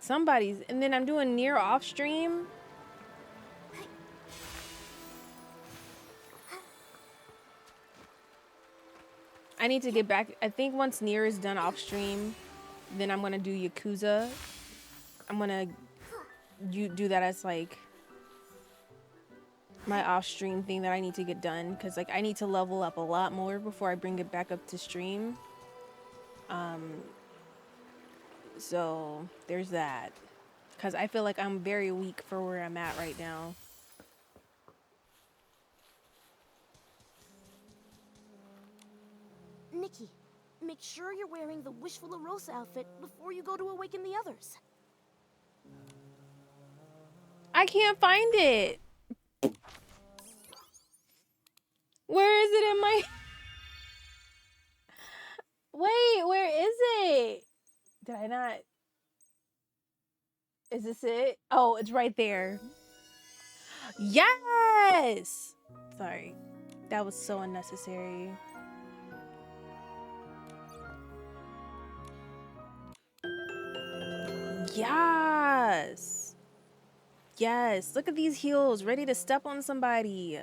Somebody's... And then I'm doing Near off stream. I need to get back. I think once Nier is done off stream, then I'm gonna do Yakuza. I'm gonna do that as like my off stream thing that I need to get done, because like I need to level up a lot more before I bring it back up to stream. So there's that, because I feel like I'm very weak for where I'm at right now. Nikki, make sure you're wearing the Wishful of Rosa outfit before you go to awaken the others. I can't find it. Where is it in my... Wait, where is it? Did I not? Is this it? Oh, it's right there. Yes! Sorry. That was so unnecessary. Yes! Yes! Look at these heels, ready to step on somebody.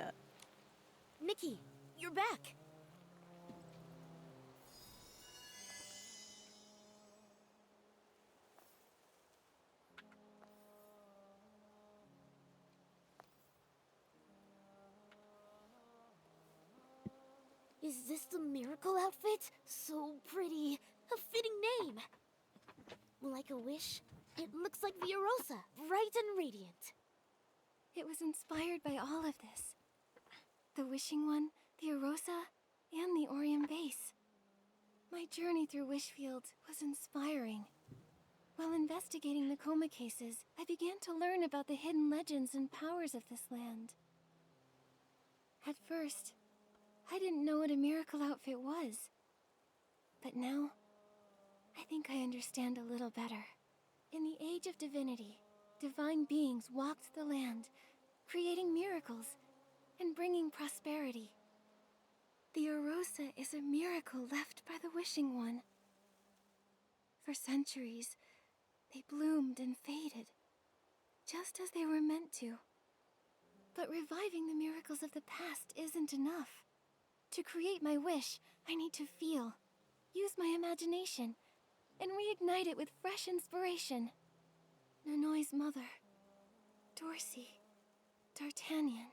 Nikki, you're back. Is this the miracle outfit? So pretty. A fitting name. Like a wish, it looks like Viorosa, bright and radiant. It was inspired by all of this. The Wishing One, the Arosa, and the Orium Base. My journey through Wishfield was inspiring. While investigating the coma cases, I began to learn about the hidden legends and powers of this land. At first, I didn't know what a miracle outfit was. But now, I think I understand a little better. In the age of divinity, divine beings walked the land, creating miracles and bringing prosperity. The Arosa is a miracle left by the Wishing One. For centuries, they bloomed and faded, just as they were meant to. But reviving the miracles of the past isn't enough. To create my wish, I need to feel, use my imagination, and reignite it with fresh inspiration. Nanoi's mother, Dorsey, D'Artagnan.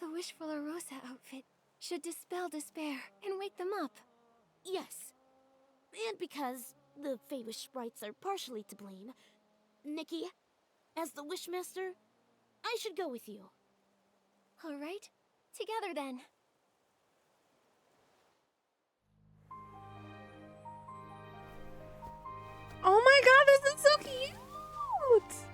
The wishful Arosa outfit should dispel despair and wake them up. Yes. And because the Feywish sprites are partially to blame, Nikki, as the Wishmaster, I should go with you. All right, together then. Oh my god, this is so cute!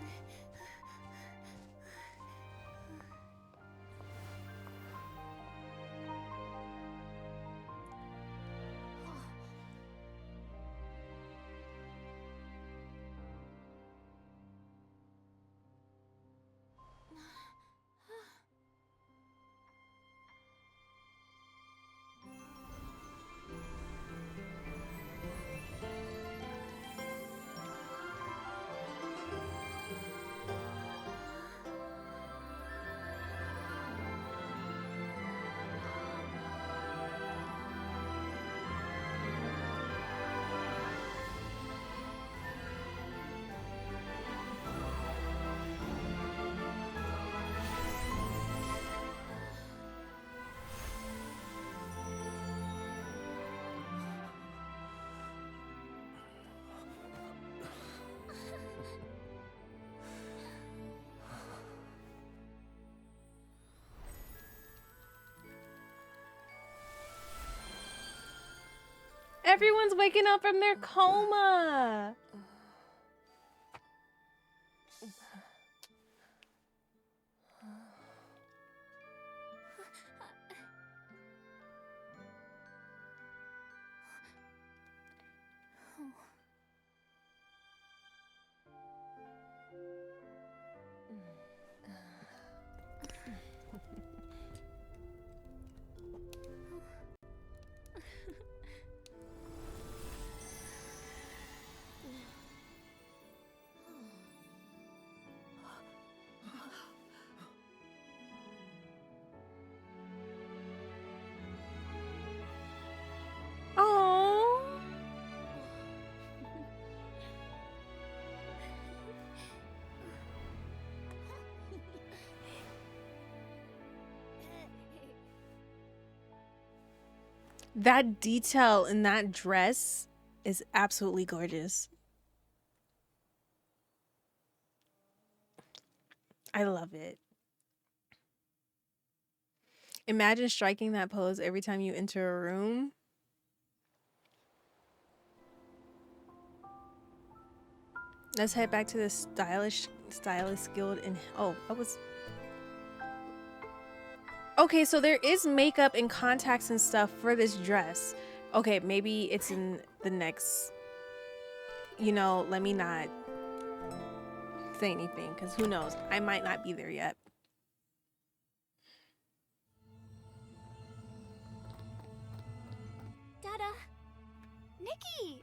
Everyone's waking up from their coma. That detail in that dress is absolutely gorgeous. I love it. Imagine striking that pose every time you enter a room. Let's head back to the stylist guild and okay, so there is makeup and contacts and stuff for this dress. Okay, maybe it's in the next, you know, let me not say anything because who knows? I might not be there yet. Dada! Nikki!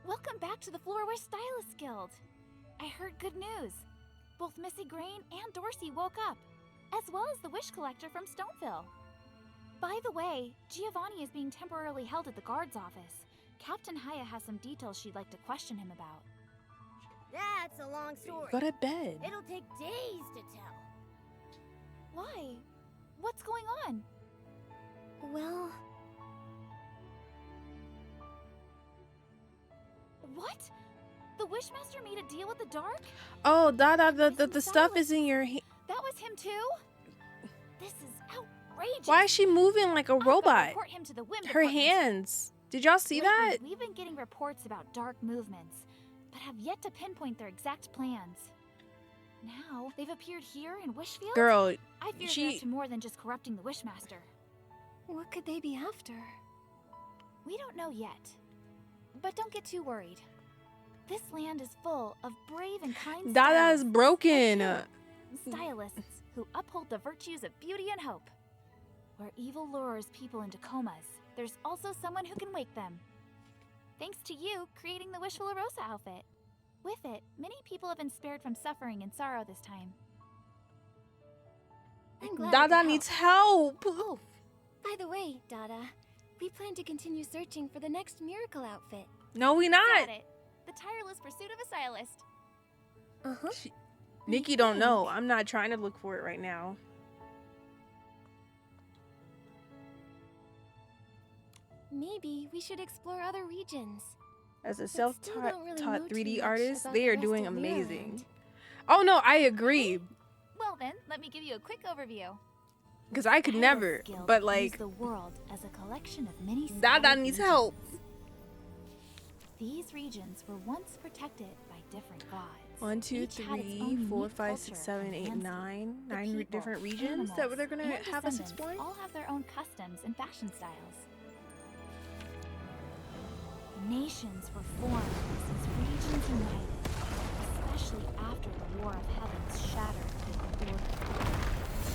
Welcome back to the Floorwear Stylist Guild. I heard good news. Both Missy Grain and Dorsey woke up, as well as the Wish Collector from Stoneville. By the way, Giovanni is being temporarily held at the guard's office. Captain Haya has some details she'd like to question him about. That's a long story. Go to bed. It'll take days to tell. Why? What's going on? Well... What? The Wishmaster made a deal with the Dark? Oh, Dada, the stuff is in your hand. That was him too? This is outrageous. Why is she moving like a robot? Report him to the Whim Her Department. hands. Did y'all see Lately, that? We've been getting reports about dark movements, but have yet to pinpoint their exact plans. Now, they've appeared here in Wishfield? Girl, I fear they're up to more than just corrupting the Wishmaster. What could they be after? We don't know yet. But don't get too worried. This land is full of brave and kind Dada is stylists broken. like you. Stylists who uphold the virtues of beauty and hope. Where evil lures people into comas, there's also someone who can wake them. Thanks to you creating the Wishful Rosa outfit. With it, many people have been spared from suffering and sorrow this time. I'm glad Dada needs help. Oh, by the way, Dada, we plan to continue searching for the next miracle outfit. No, we not. Got it. The tireless pursuit of a stylist. Uh-huh. Nikki don't know. I'm not trying to look for it right now. Maybe we should explore other regions. As a still don't really know self-taught too 3D much artist, about they the are rest doing of amazing. Mirrorland. Oh no, I agree. Well then, let me give you a quick overview. Because I could never, Guild but views like, the world as a collection of many Dada scattered needs regions. help. These regions were once protected by different gods. 1, 2, Each had its 3, own 4, unique 5, 6, culture 7, and 8, landscape. 9. The 9 people, different regions that animals, they're gonna and have us descendants explore. all have their own customs and fashion styles. Nations were formed as these regions united, especially after the War of Heavens shattered the order.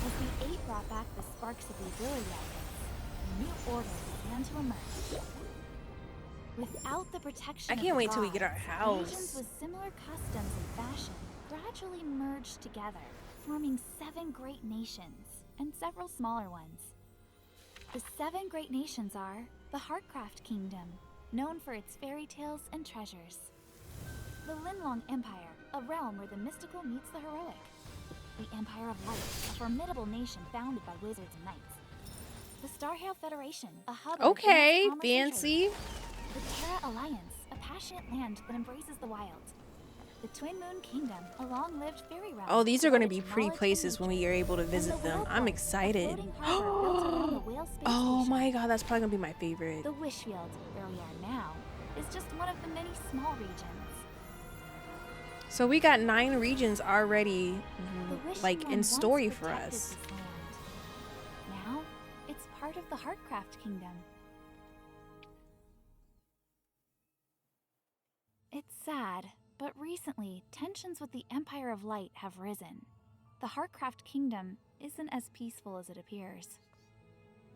As the Eight brought back the sparks of the ability outfits, a new order began to emerge. Without the protection I of can't the wait till we get our gods, house. regions with similar customs and fashion gradually merged together, forming 7 great nations and several smaller ones. The 7 great nations are the Heartcraft Kingdom, known for its fairy tales and treasures. The Linlong Empire, a realm where the mystical meets the heroic. The Empire of Light, a formidable nation founded by wizards and knights. The Starhail Federation, a hub of Okay, advanced commerce and fancy. trade. The Terra Alliance, a passionate land that embraces the wild. The Twin Moon Kingdom, a long-lived fairy realm. Oh, these are going to be devoted pretty knowledge places and when we are able to visit them. I'm World, excited. a floating harbor built around the Whale Space Oh Station. my god, that's probably going to be my favorite. The Wishfield, where we are now, is just one of the many small regions. So we got 9 regions already, The Wishing like One in once story for protected us. this land. Now, it's part of the Heartcraft Kingdom. It's sad, but recently, tensions with the Empire of Light have risen. The Heartcraft Kingdom isn't as peaceful as it appears.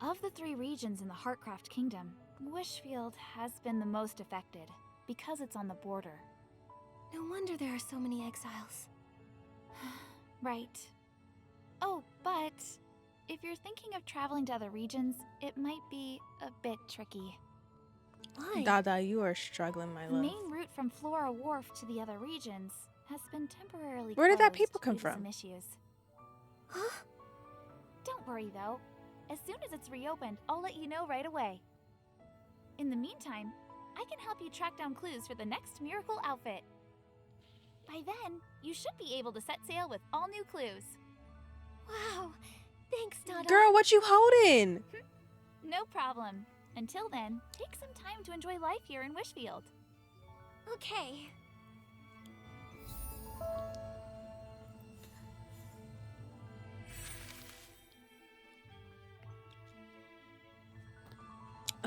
Of the 3 regions in the Heartcraft Kingdom, Wishfield has been the most affected, because it's on the border. No wonder there are so many exiles. Right. Oh, but if you're thinking of traveling to other regions, it might be a bit tricky. Why? Dada, you are struggling, my The love. main route from Flora Wharf to the other regions has been temporarily Where did that closed people come due to from? some issues. Huh? Don't worry though. As soon as it's reopened, I'll let you know right away. In the meantime, I can help you track down clues for the next miracle outfit. By then, you should be able to set sail with all new clues. Wow. Thanks, Dada. Girl, what you holding? No problem. Until then, take some time to enjoy life here in Wishfield. Okay.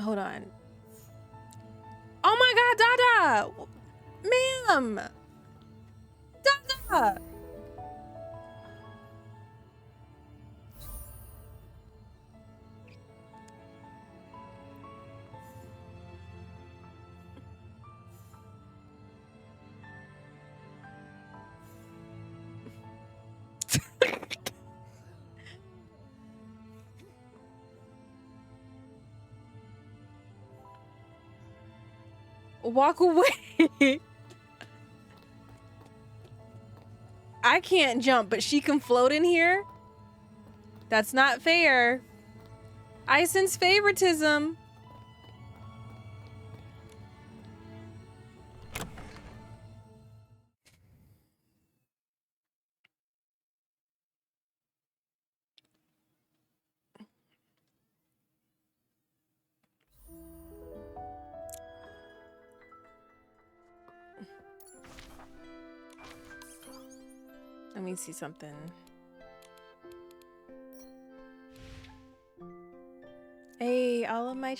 Hold on. Oh my god, Dada! Ma'am! Dada! Walk away. I can't jump, but she can float in here? That's not fair. I sense favoritism. Let me see something. Hey, all of my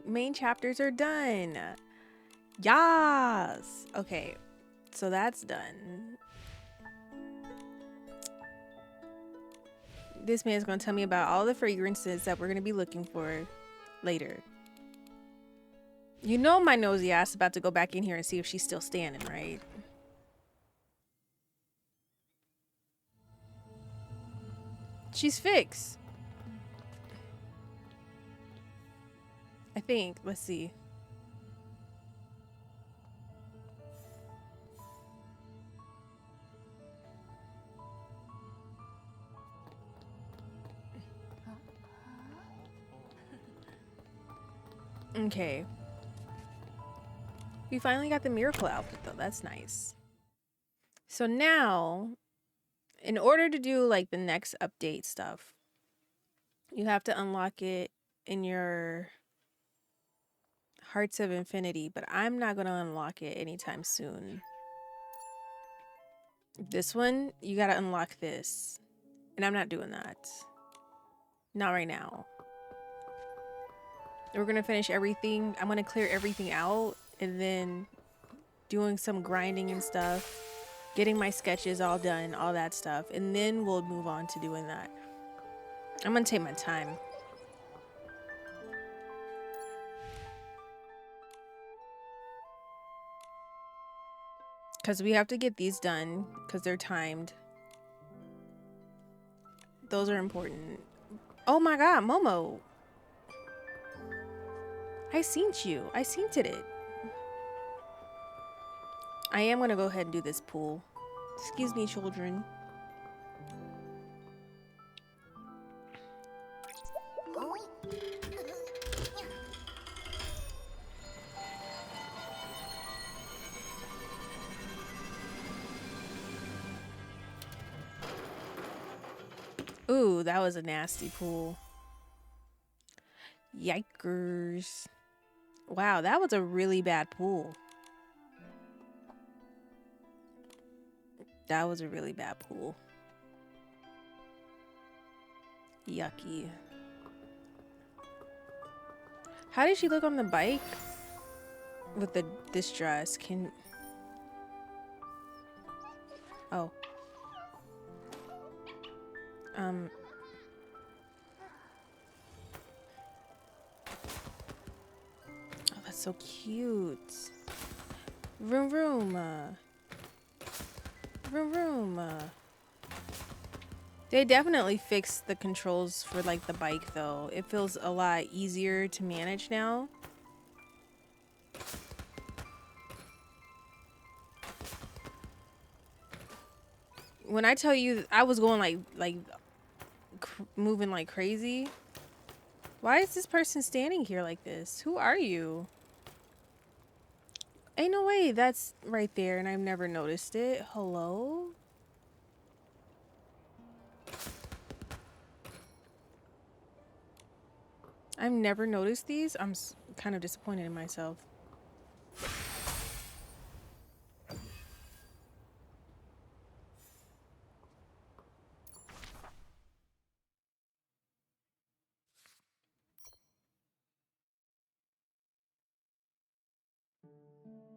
main chapters are done. Yas. Okay, so that's done. This man's gonna tell me about all the fragrances that we're gonna be looking for later. You know my nosy ass about to go back in here and see if she's still standing, right? She's fixed. I think. Let's see. Okay. We finally got the miracle outfit though. That's nice. So now, in order to do like the next update stuff, you have to unlock it in your Hearts of Infinity, but I'm not going to unlock it anytime soon. This one, you got to unlock this. And I'm not doing that. Not right now. We're going to finish everything. I'm going to clear everything out and then doing some grinding and stuff. Getting my sketches all done, all that stuff. And then we'll move on to doing that. I'm going to take my time. Because we have to get these done because they're timed. Those are important. Oh my god, Momo. I seen you. I seen it. I am going to go ahead and do this pool. Excuse me, children. Ooh, that was a nasty pool. Yikers. Wow, that was a really bad pool. That was a really bad pool. Yucky. How did she look on the bike? With this dress? Oh. Oh, that's so cute. Vroom vroom. Vroom vroom. They definitely fixed the controls for like the bike though. It feels a lot easier to manage now. When I tell you I was going like moving like crazy. Why is this person standing here like this? Who are you? Ain't no way that's right there and I've never noticed it. Hello? I've never noticed these. I'm kind of disappointed in myself.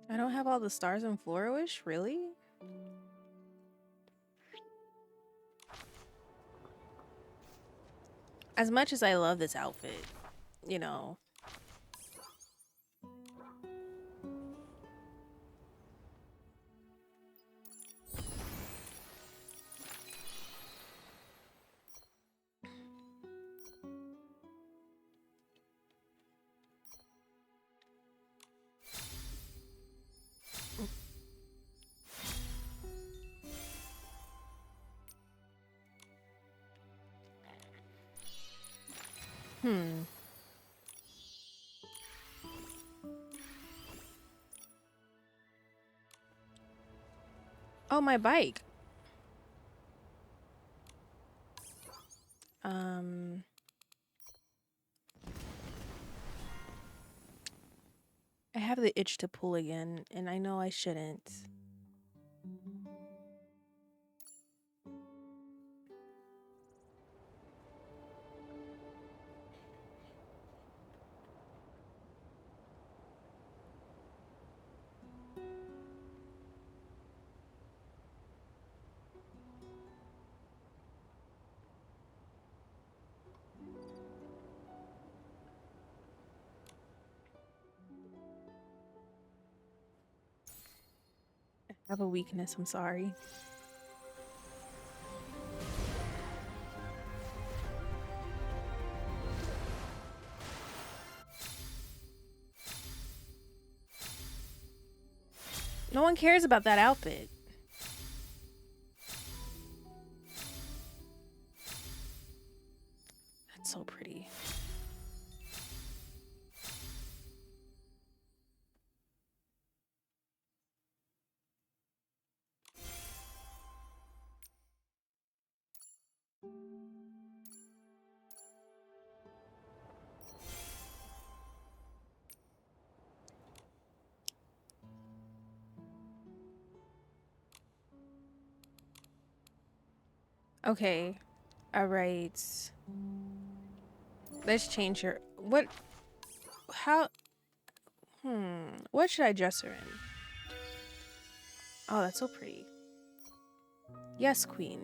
I don't have all the stars in Flora Wish, really? As much as I love this outfit, you know. Oh, my bike. I have the itch to pull again, and I know I shouldn't. I have a weakness, I'm sorry. No one cares about that outfit. That's so pretty. Okay. All right. Let's change her. What? How? What should I dress her in? Oh, that's so pretty. Yes, queen.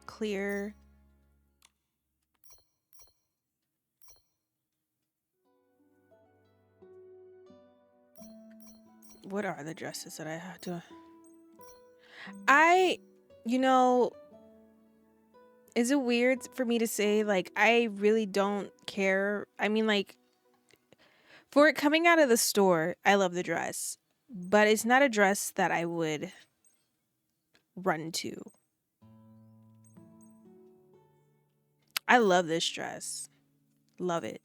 Clear. What are the dresses that I have to? You know, is it weird for me to say, like, I really don't care? I mean, like, for it coming out of the store, I love the dress, but it's not a dress that I would run to. I love this dress. Love it.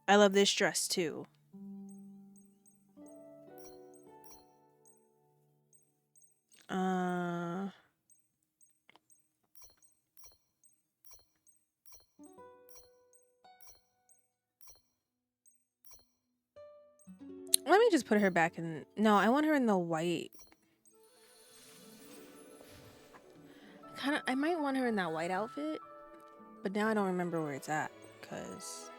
I love this dress too. Let me just put her back in. No, I want her in the white. I might want her in that white outfit, but now I don't remember where it's at, cause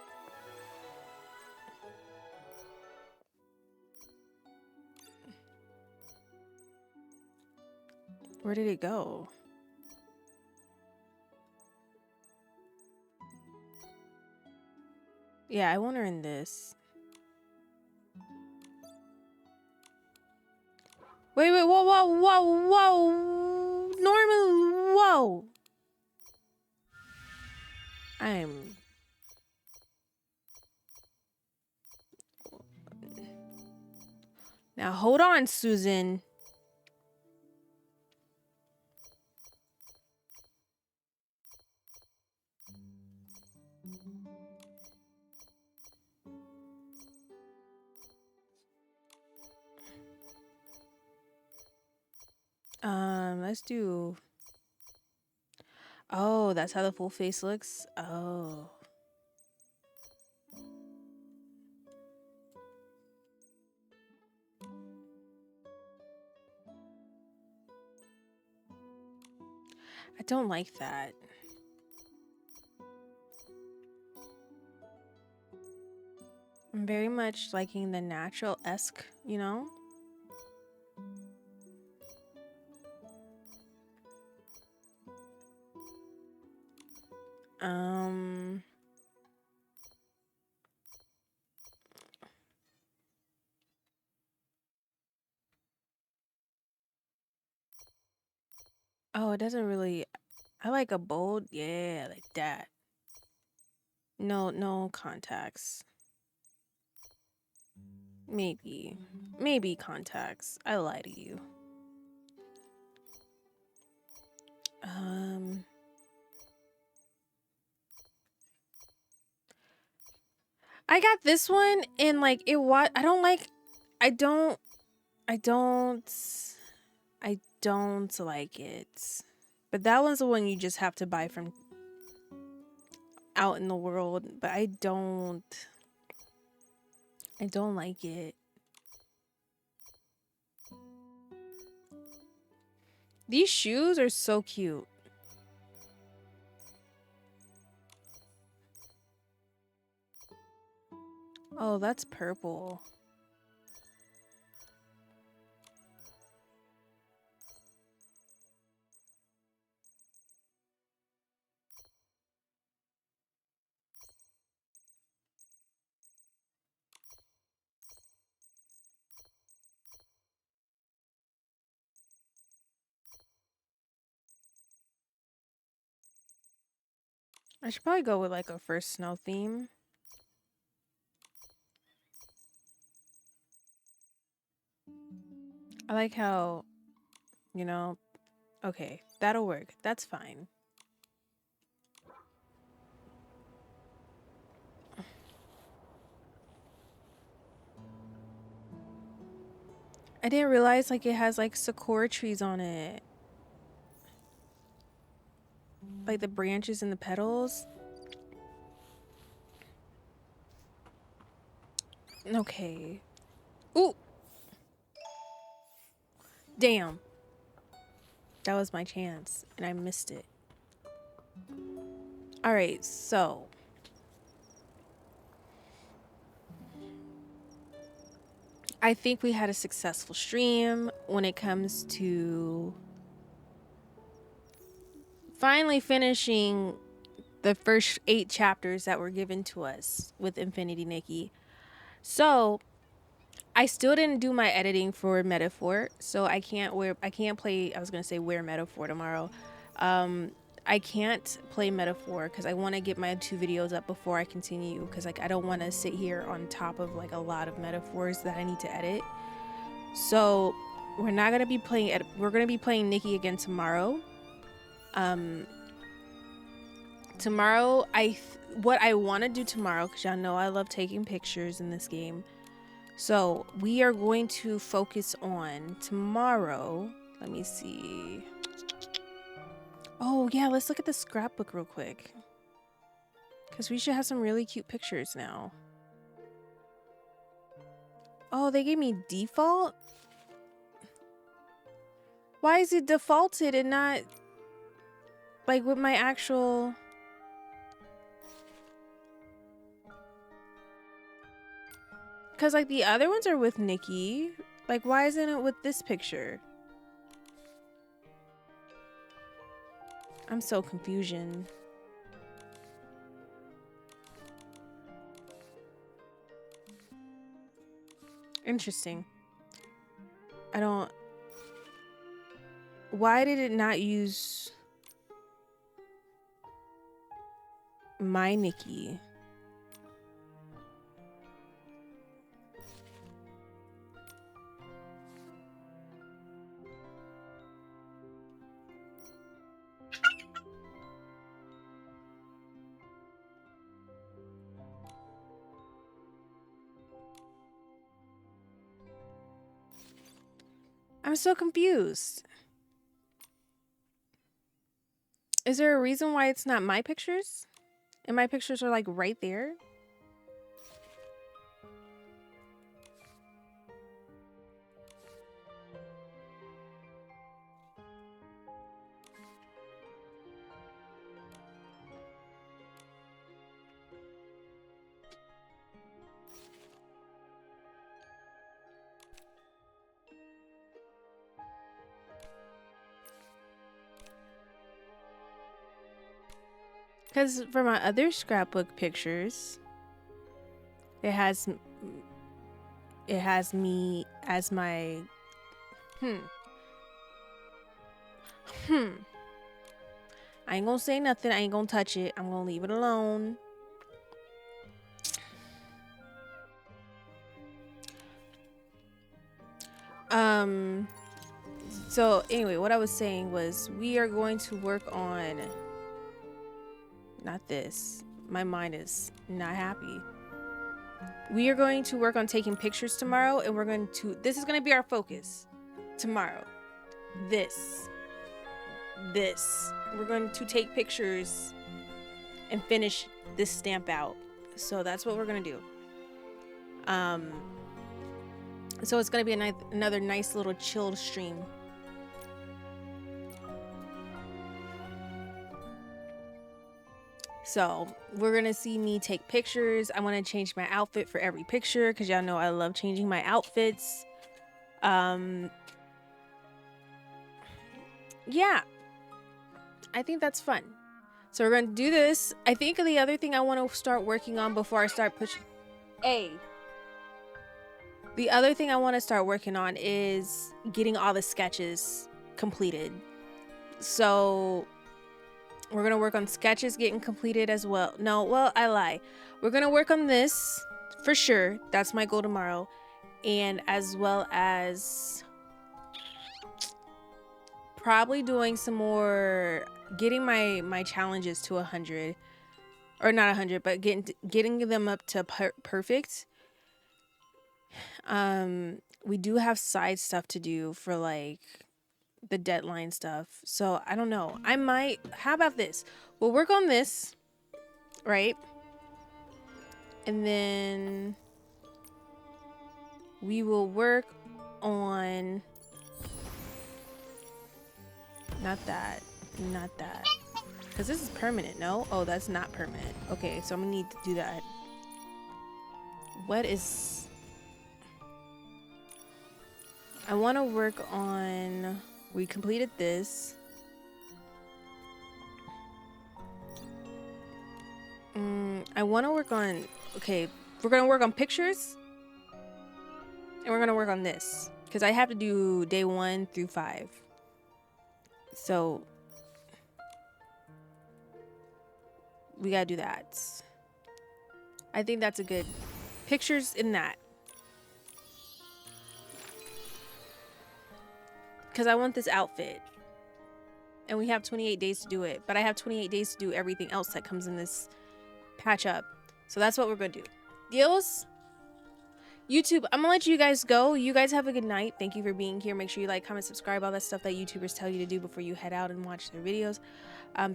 where did it go? Yeah, I want her in this. Wait, whoa, whoa, whoa, whoa. Normal, whoa. Now hold on, Susan. Let's do. Oh, that's how the full face looks. Oh. I don't like that. I'm very much liking the natural-esque, you know? Oh, it doesn't really... I like a bold... Yeah, like that. No contacts. Maybe contacts. I lie to you. I got this one and like it what I don't like like it. But that one's the one you just have to buy from out in the world, but I don't like it. These shoes are so cute. Oh, that's purple. I should probably go with like a first snow theme. I like how, you know, okay, that'll work. That's fine. I didn't realize like it has like sakura trees on it. Like the branches and the petals. Okay. Ooh. Damn. That was my chance and I missed it. All right, so I think we had a successful stream when it comes to finally finishing the first 8 chapters that were given to us with Infinity Nikki. So I still didn't do my editing for Metaphor, so I can't play, I was gonna say wear Metaphor tomorrow. I can't play Metaphor because I want to get my 2 videos up before I continue, because like I don't want to sit here on top of like a lot of metaphors that I need to edit. So we're not gonna be playing we're gonna be playing Nikki again tomorrow. Tomorrow what I want to do tomorrow, because y'all know I love taking pictures in this game, so we are going to focus on tomorrow. Let me see. Oh yeah, let's look at the scrapbook real quick, because we should have some really cute pictures now. Oh, they gave me default? Why is it defaulted and not like with my actual... Because like the other ones are with Nikki. Like why isn't it with this picture? I'm so confusion. Interesting. I don't... Why did it not use my Nikki? I'm so confused. Is there a reason why it's not my pictures? And my pictures are like right there? Because for my other scrapbook pictures, it has me as my I ain't gonna say nothing. I ain't gonna touch it. I'm gonna leave it alone. So anyway, what I was saying was we are going to work on not this. My mind is not happy. We are going to work on taking pictures tomorrow, and we're going to this is going to be our focus tomorrow. This we're going to take pictures and finish this stamp out. So that's what we're going to do. So it's going to be another nice little chilled stream. So we're going to see me take pictures. I want to change my outfit for every picture because y'all know I love changing my outfits. Yeah, I think that's fun. So we're going to do this. I think the other thing I want to start working on before I start pushing... The other thing I want to start working on is getting all the sketches completed. So we're going to work on sketches getting completed as well. No, well, I lie. We're going to work on this for sure. That's my goal tomorrow. And as well as probably doing some more, getting my challenges to 100. Or not 100, but getting them up to perfect. We do have side stuff to do for like the deadline stuff. So I don't know. I might, how about this? We'll work on this, right? And then we will work on not that. Because this is permanent, no? Oh, that's not permanent. Okay, so I'm gonna need to do that. What is... I want to work on... We completed this. I want to work on... Okay, we're gonna work on pictures. And we're gonna work on this. Because I have to do day 1 through 5. So... we gotta do that. I think that's a good pictures in that, because I want this outfit and we have 28 days to do it, but I have 28 days to do everything else that comes in this patch up. So that's what we're gonna do. Deals? YouTube, I'm gonna let you guys go. You guys have a good night. Thank you for being here. Make sure you like, comment, subscribe, all that stuff that YouTubers tell you to do before you head out and watch their videos.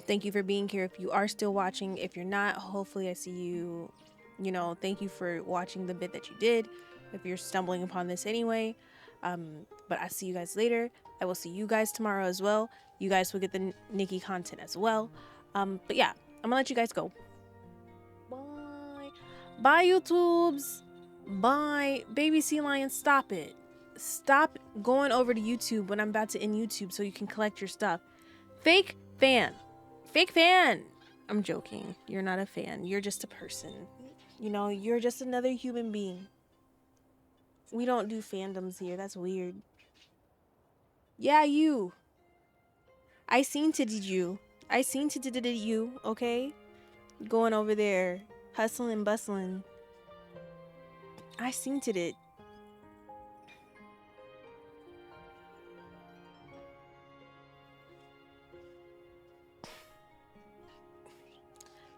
Thank you for being here. If you are still watching, if you're not, hopefully I see you. You know, thank you for watching the bit that you did. If you're stumbling upon this anyway, but I see you guys later. I will see you guys tomorrow as well. You guys will get the Nikki content as well. But yeah, I'm gonna let you guys go. Bye. Bye, YouTubes. Bye. Baby Sea Lion, stop it. Stop going over to YouTube when I'm about to end YouTube so you can collect your stuff. Fake fan. Fake fan. I'm joking. You're not a fan. You're just a person. You know, you're just another human being. We don't do fandoms here. That's weird. Yeah, you. I seen to did you. I seen to did you, okay? Going over there, hustling, bustling. I seen to it.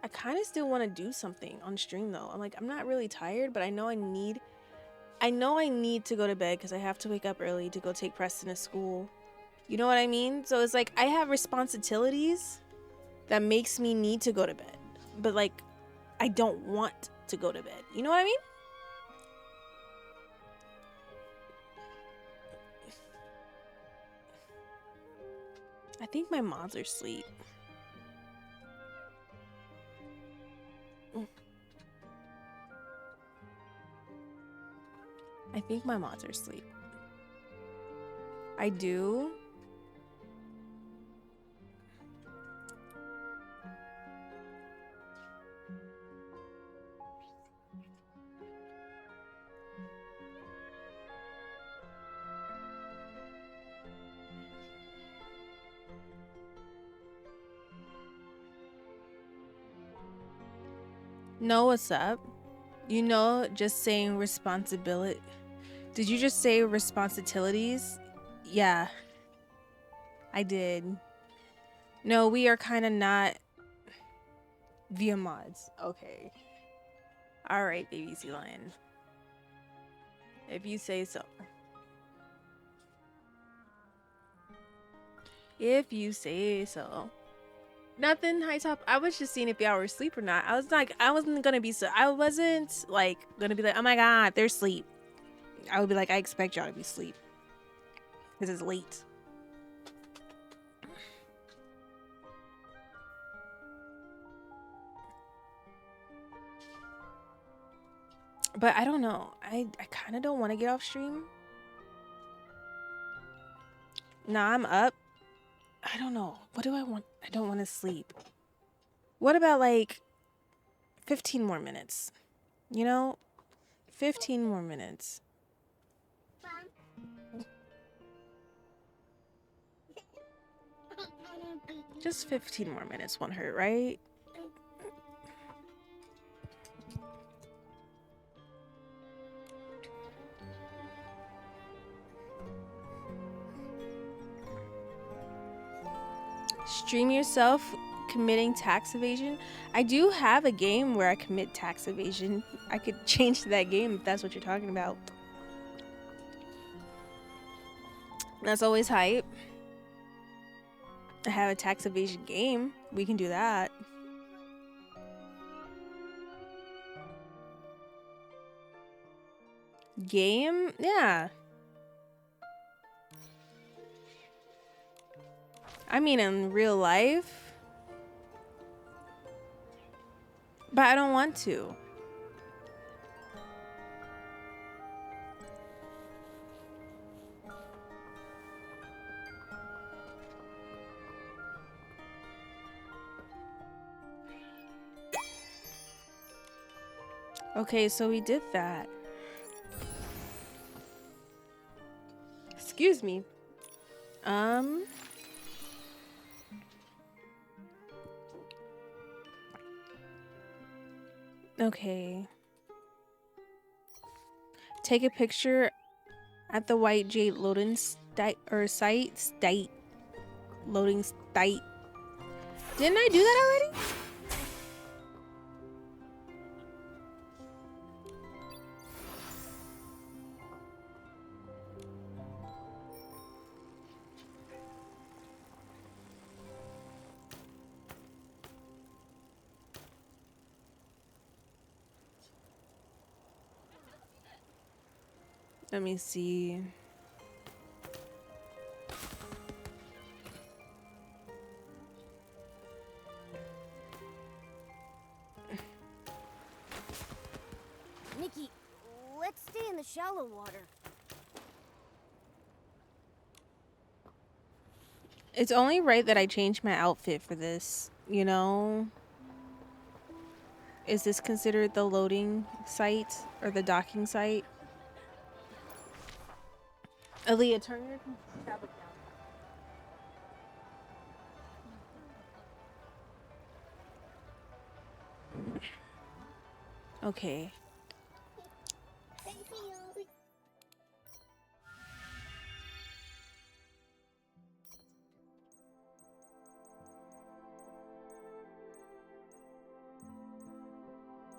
I kind of still want to do something on stream though. I'm like, I'm not really tired, but I know I need to go to bed because I have to wake up early to go take Preston to school. You know what I mean? So it's like I have responsibilities that makes me need to go to bed, but like I don't want to go to bed. You know what I mean? I think my mods are asleep. I think my mods are asleep. I do. Know what's up? You know, just saying responsibility. Did you just say responsibilities? Yeah, I did. No, we are kind of not via mods. Okay. All right, baby sea lion. If you say so. If you say so. Nothing, high top. I was just seeing if y'all were asleep or not. I was like, I wasn't gonna be so. I wasn't like gonna be like, oh my god, they're asleep. I would be like, I expect y'all to be asleep because it's late. But I don't know. I kind of don't want to get off stream. Nah, I'm up. I don't know. What do I want? I don't want to sleep. What about like 15 more minutes? You know, 15 more minutes. Just 15 more minutes won't hurt, right? Stream yourself committing tax evasion. I do have a game where I commit tax evasion. I could change that game if that's what you're talking about. That's always hype. I have a tax evasion game. We can do that. Game? Yeah. I mean, in real life. But I don't want to. Okay, so we did that. Excuse me. Okay. Take a picture at the White Jade loading site. Loading site. Didn't I do that already? Let me see. Nikki, let's stay in the shallow water. It's only right that I change my outfit for this, you know? Is this considered the loading site or the docking site? Aaliyah, turn your tablet down. Okay.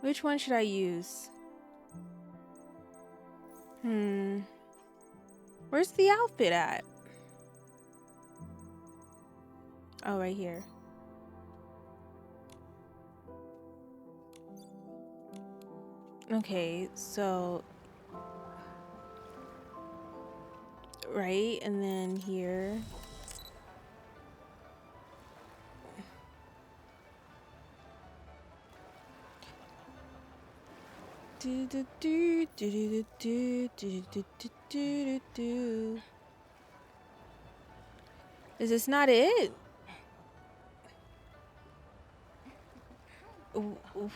Which one should I use? Where's the outfit at? Oh, right here. Okay, so right, and then here. Is this not it? Oof.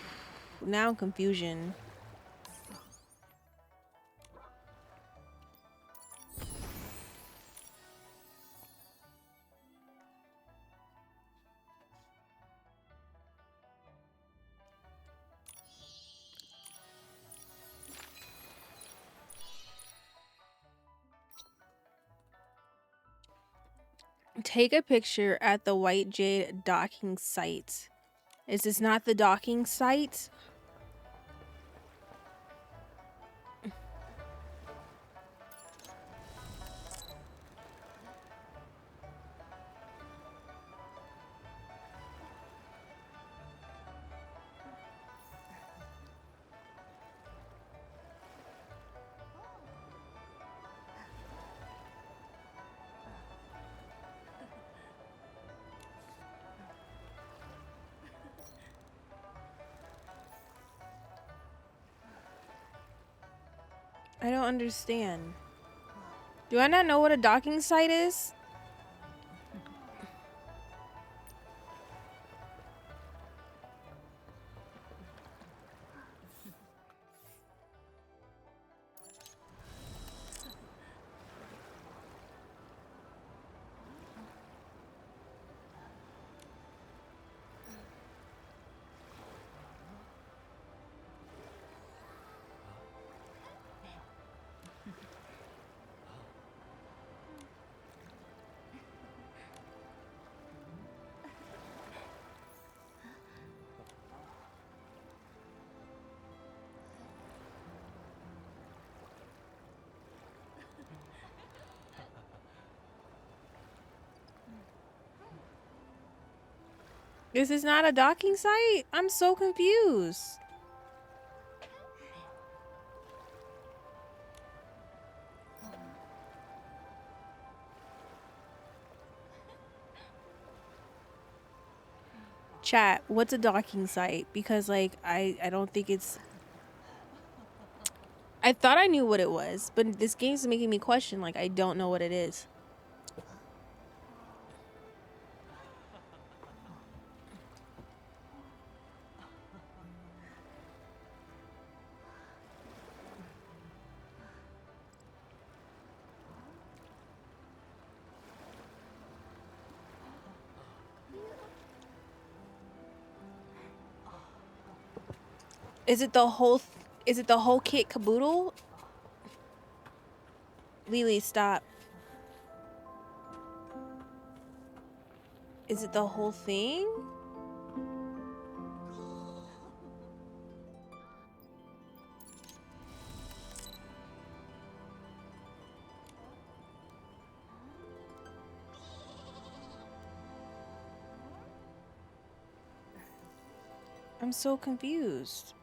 Now confusion. Take a picture at the White Jade docking site. Is this not the docking site? I don't understand. Do I not know what a docking site is? This is not a docking site? I'm so confused. Chat, what's a docking site? Because like I don't think it's I thought I knew what it was, but this game's making me question like I don't know what it is. Is it the whole kit caboodle? Lily, stop. Is it the whole thing? I'm so confused.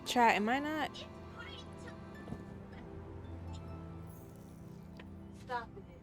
Chat, am I not? Stop it.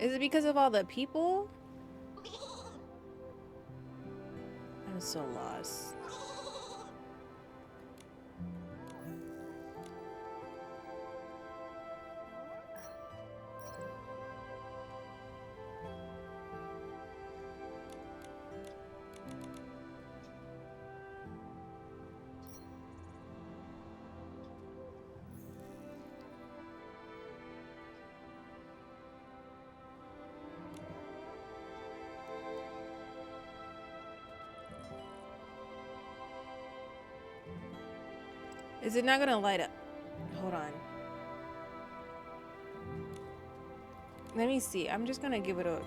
Is it because of all the people? I'm so lost. Is it not gonna light up? Hold on. Let me see. I'm just gonna give it a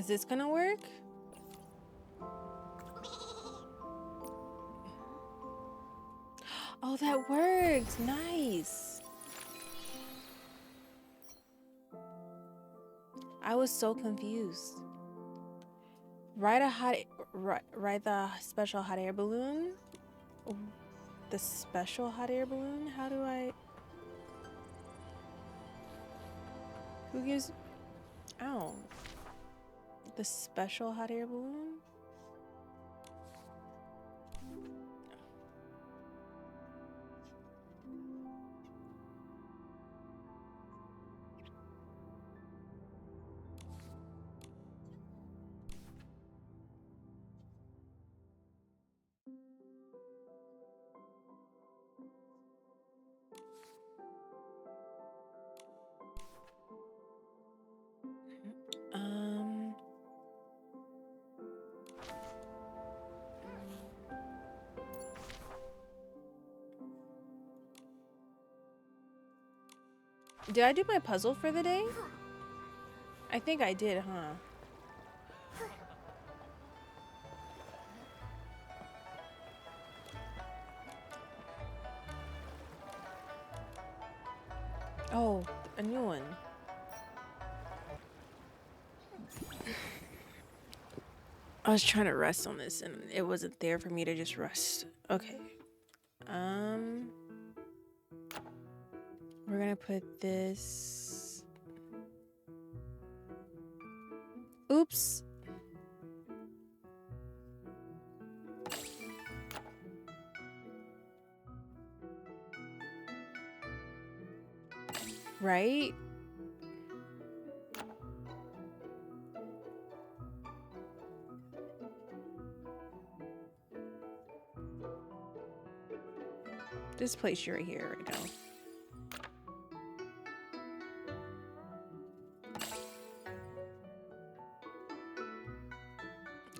Is this gonna work? Oh, that worked. Nice. I was so confused. Ride the special hot air balloon. Ooh, the special hot air balloon? How do I... Who gives... Oh. The special hot air balloon? Did I do my puzzle for the day? I think I did, huh? Oh, a new one. I was trying to rest on this and it wasn't there for me to just rest. Okay. We're gonna put this... Oops. Right? This place you right here right now.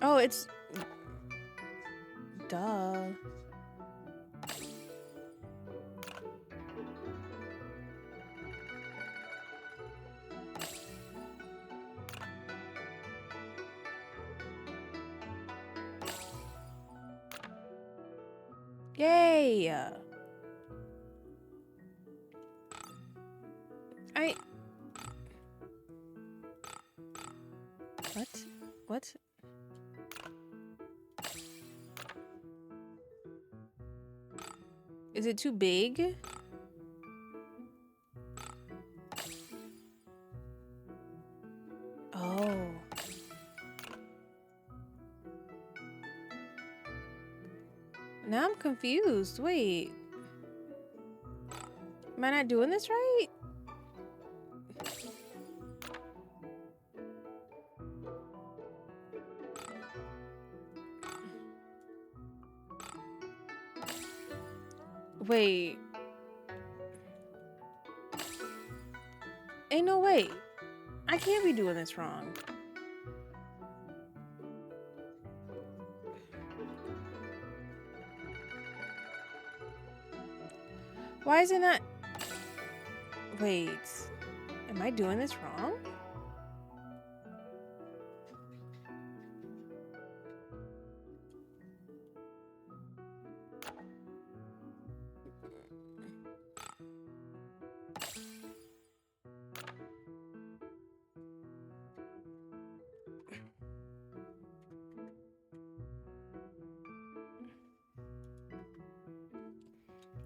Oh, it's... Duh. Yay! What? Is it too big? Oh. Now I'm confused. Wait. Am I not doing this right? Wait. Ain't no way. I can't be doing this wrong. Why is it not... Wait. Am I doing this wrong?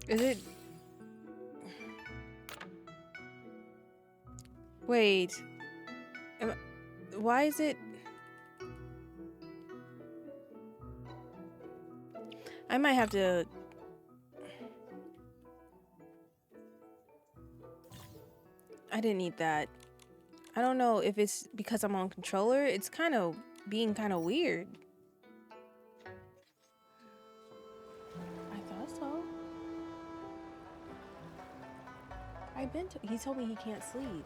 Is it... Wait. Why is it... I might have to... I didn't need that. I don't know if it's because I'm on controller. It's kind of being kind of weird. I thought so. He told me he can't sleep.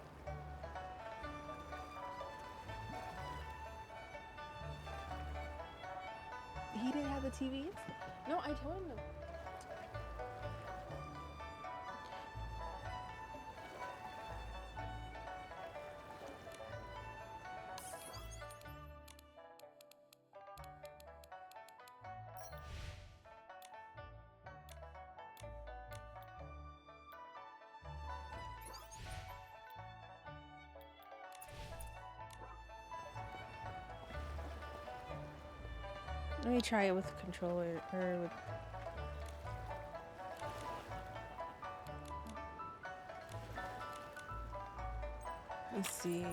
He didn't have the TV. No, I told him to. Let me try it with the controller or with. Let's see.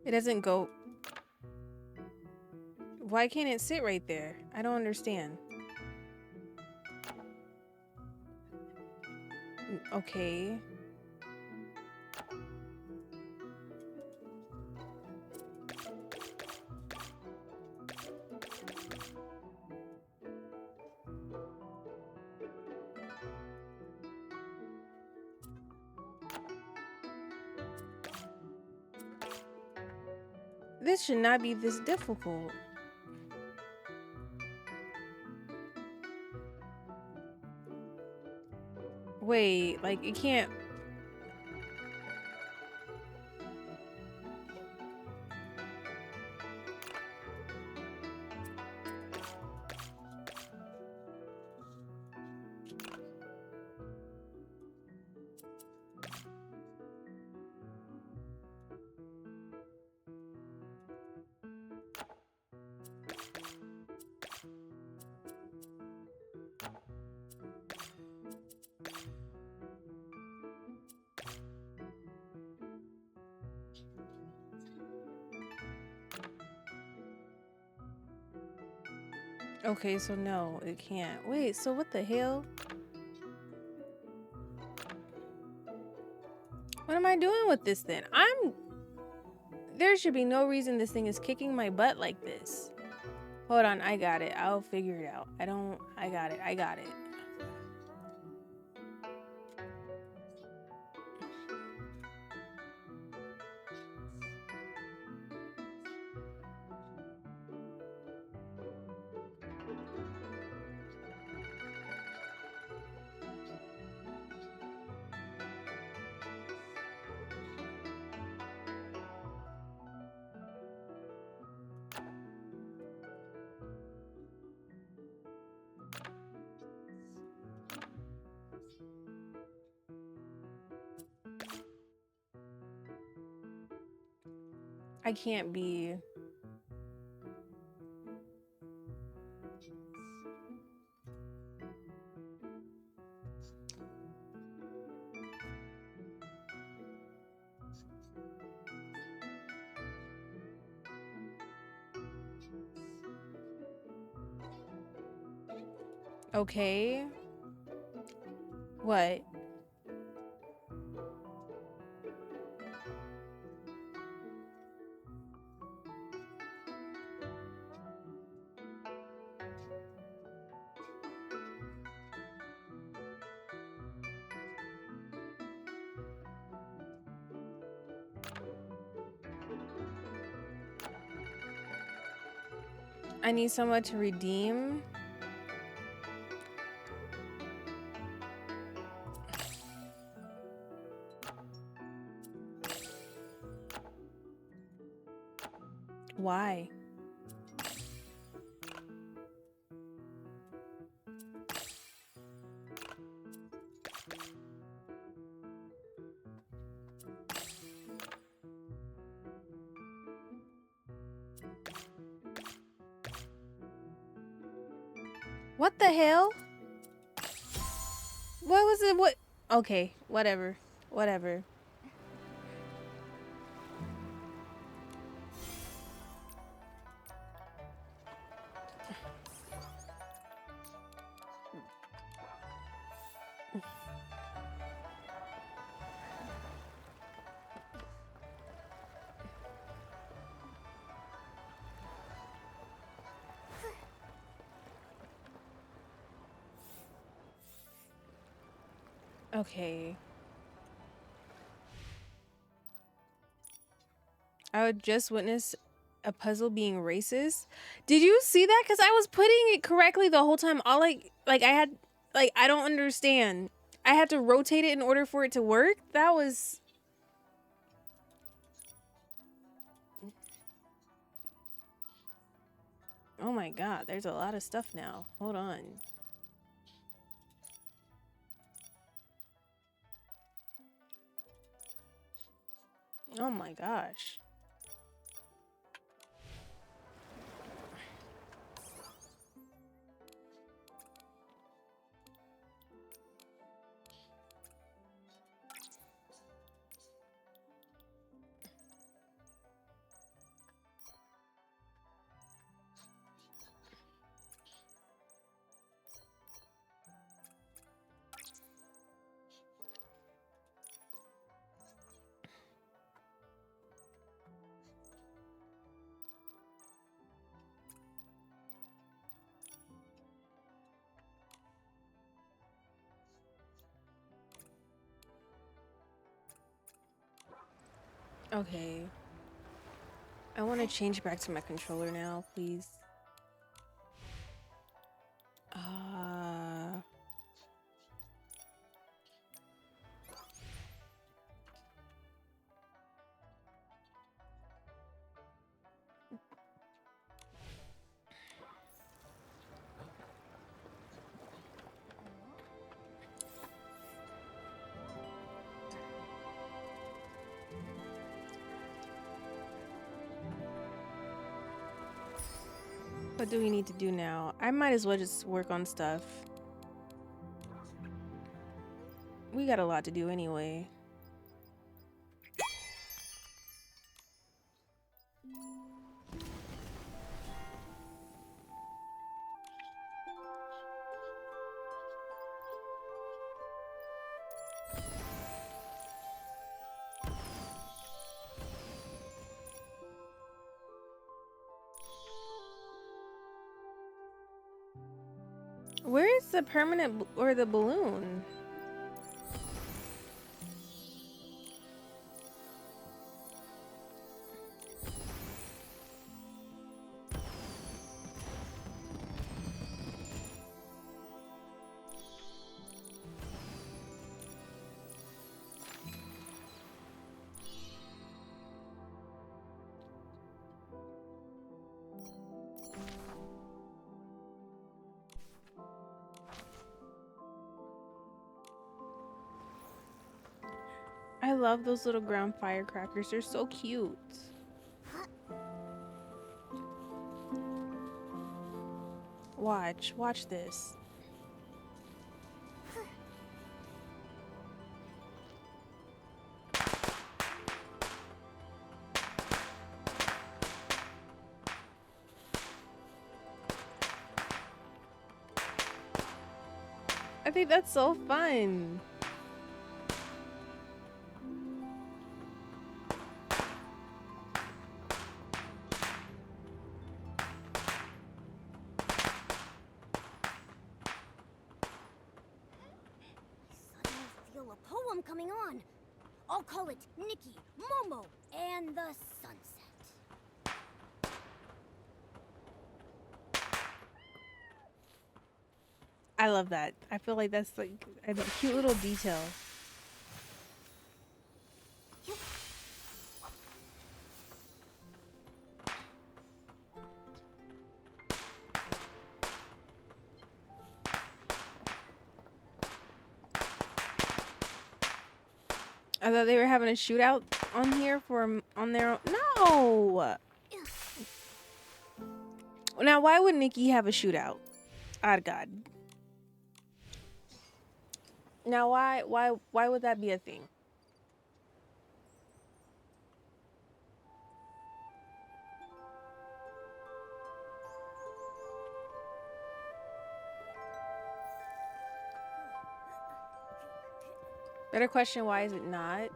It doesn't go. Why can't it sit right there? I don't understand. Okay. This should not be this difficult. Wait, like it can't. Okay, so no, it can't. Wait, so what the hell? What am I doing with this then? There should be no reason this thing is kicking my butt like this. Hold on, I got it. I'll figure it out. I got it. I got it. I can't be. Okay. What? I need someone to redeem. Why? What the hell? What was it? What? Okay, whatever. Whatever. Okay. I would just witness a puzzle being racist. Did you see that? Because I was putting it correctly the whole time. All I don't understand. I had to rotate it in order for it to work. That was. Oh my god, there's a lot of stuff now. Hold on. Oh my gosh. Okay. I want to change back to my controller now, please. What do we need to do now? I might as well just work on stuff. We got a lot to do anyway. Where is the permanent or the balloon? I love those little ground firecrackers. They're so cute. Watch this. I think that's so fun. Feel a poem coming on. I'll call it Nikki, Momo, and the Sunset. I love that. I feel like that's like a cute little detail. I thought they were having a shootout on here for on their own. No. Now, why would Nikki have a shootout? Oh God. Now, why would that be a thing? Better question, why is it not?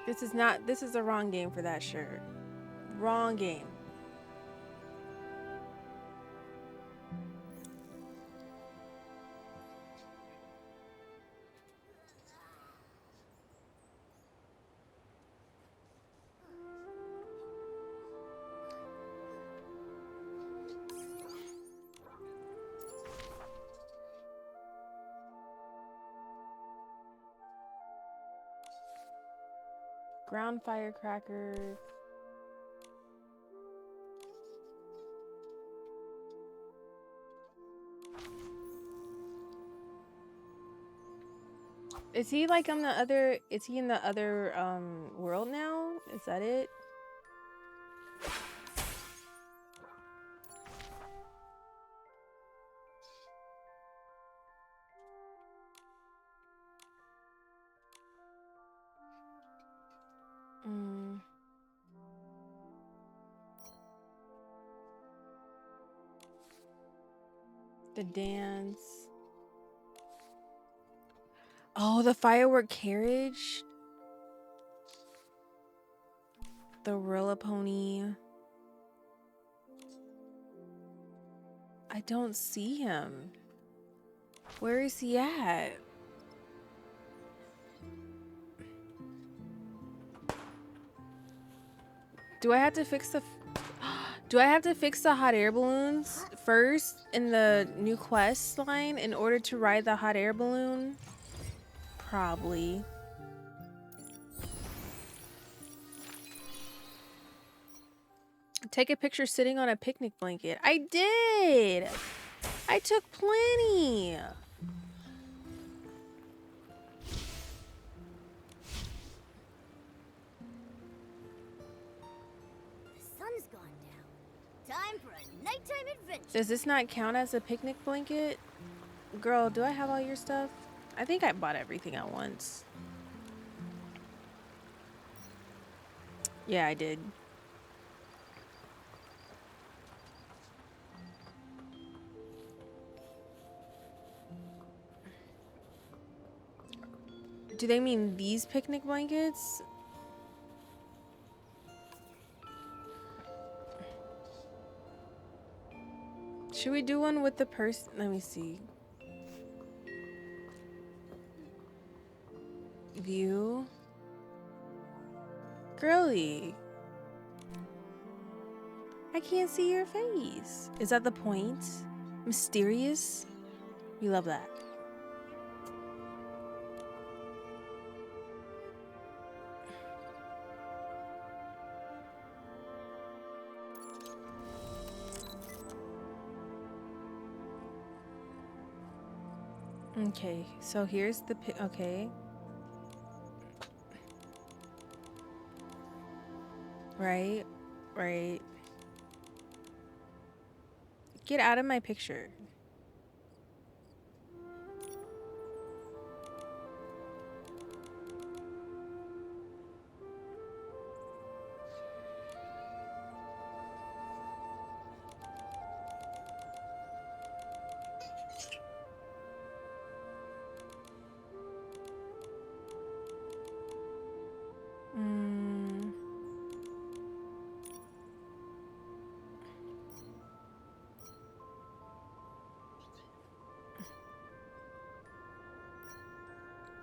This is the wrong game for that shirt. Wrong game. Ground firecrackers. Is he like on the other? Is he in the other world now? Is that it? Mm. The dance. Oh, the firework carriage. The Rilla pony. I don't see him. Where is he at? Do I have to fix the Do I have to fix the hot air balloons first in the new quest line in order to ride the hot air balloon? Probably. Take a picture sitting on a picnic blanket. I did. I took plenty. The sun's gone down. Time for a nighttime adventure. Does this not count as a picnic blanket? Girl, do I have all your stuff? I think I bought everything at once. Yeah, I did. Do they mean these picnic blankets? Should we do one with the person? Let me see. View. Girly. I can't see your face. Is that the point? Mysterious? We love that. Okay, so here's the okay. Right, right. Get out of my picture.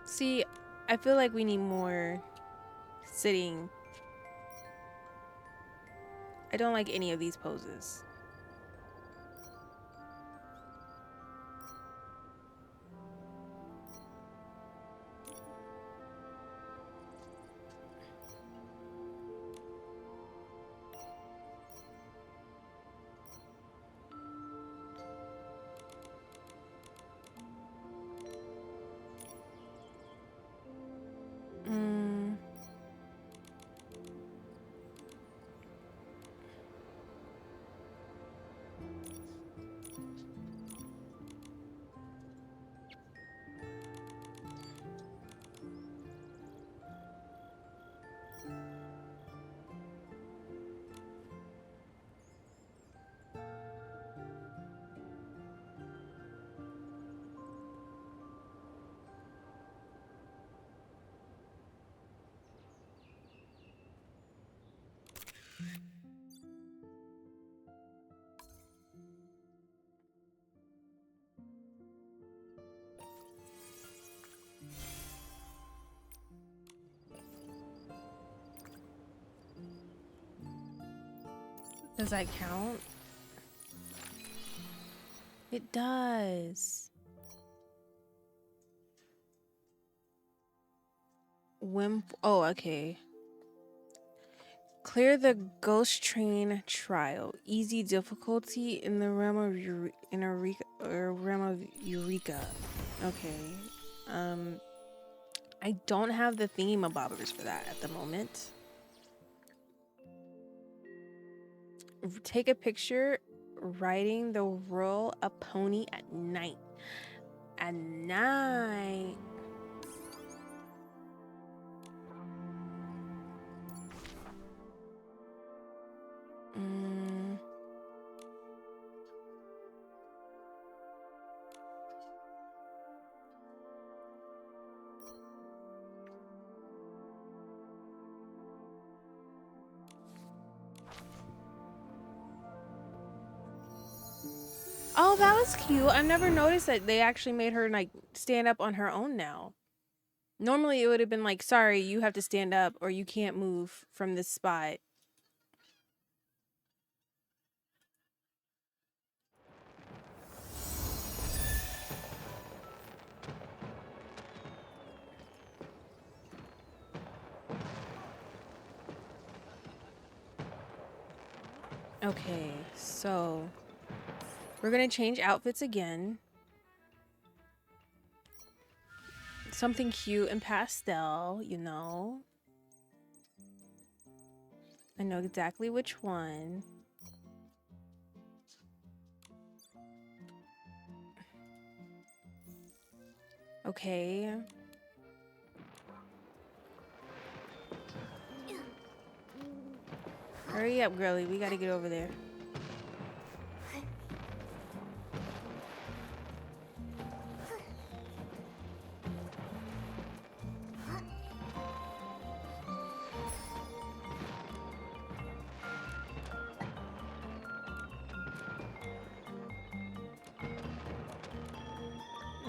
See, I feel like we need more sitting. I don't like any of these poses. Does that count? It does. Oh, okay. Clear the ghost train trial. Easy difficulty in the realm of realm of Eureka. Okay. I don't have the thingamabobbers for that at the moment. Take a picture riding the roll a pony at night. At night. Oh, that was cute. I've never noticed that they actually made her like stand up on her own now. Normally it would have been like, sorry, you have to stand up or you can't move from this spot. Okay, so we're gonna change outfits again. Something cute and pastel, you know. I know exactly which one. Okay. Hurry up, girly. We gotta get over there.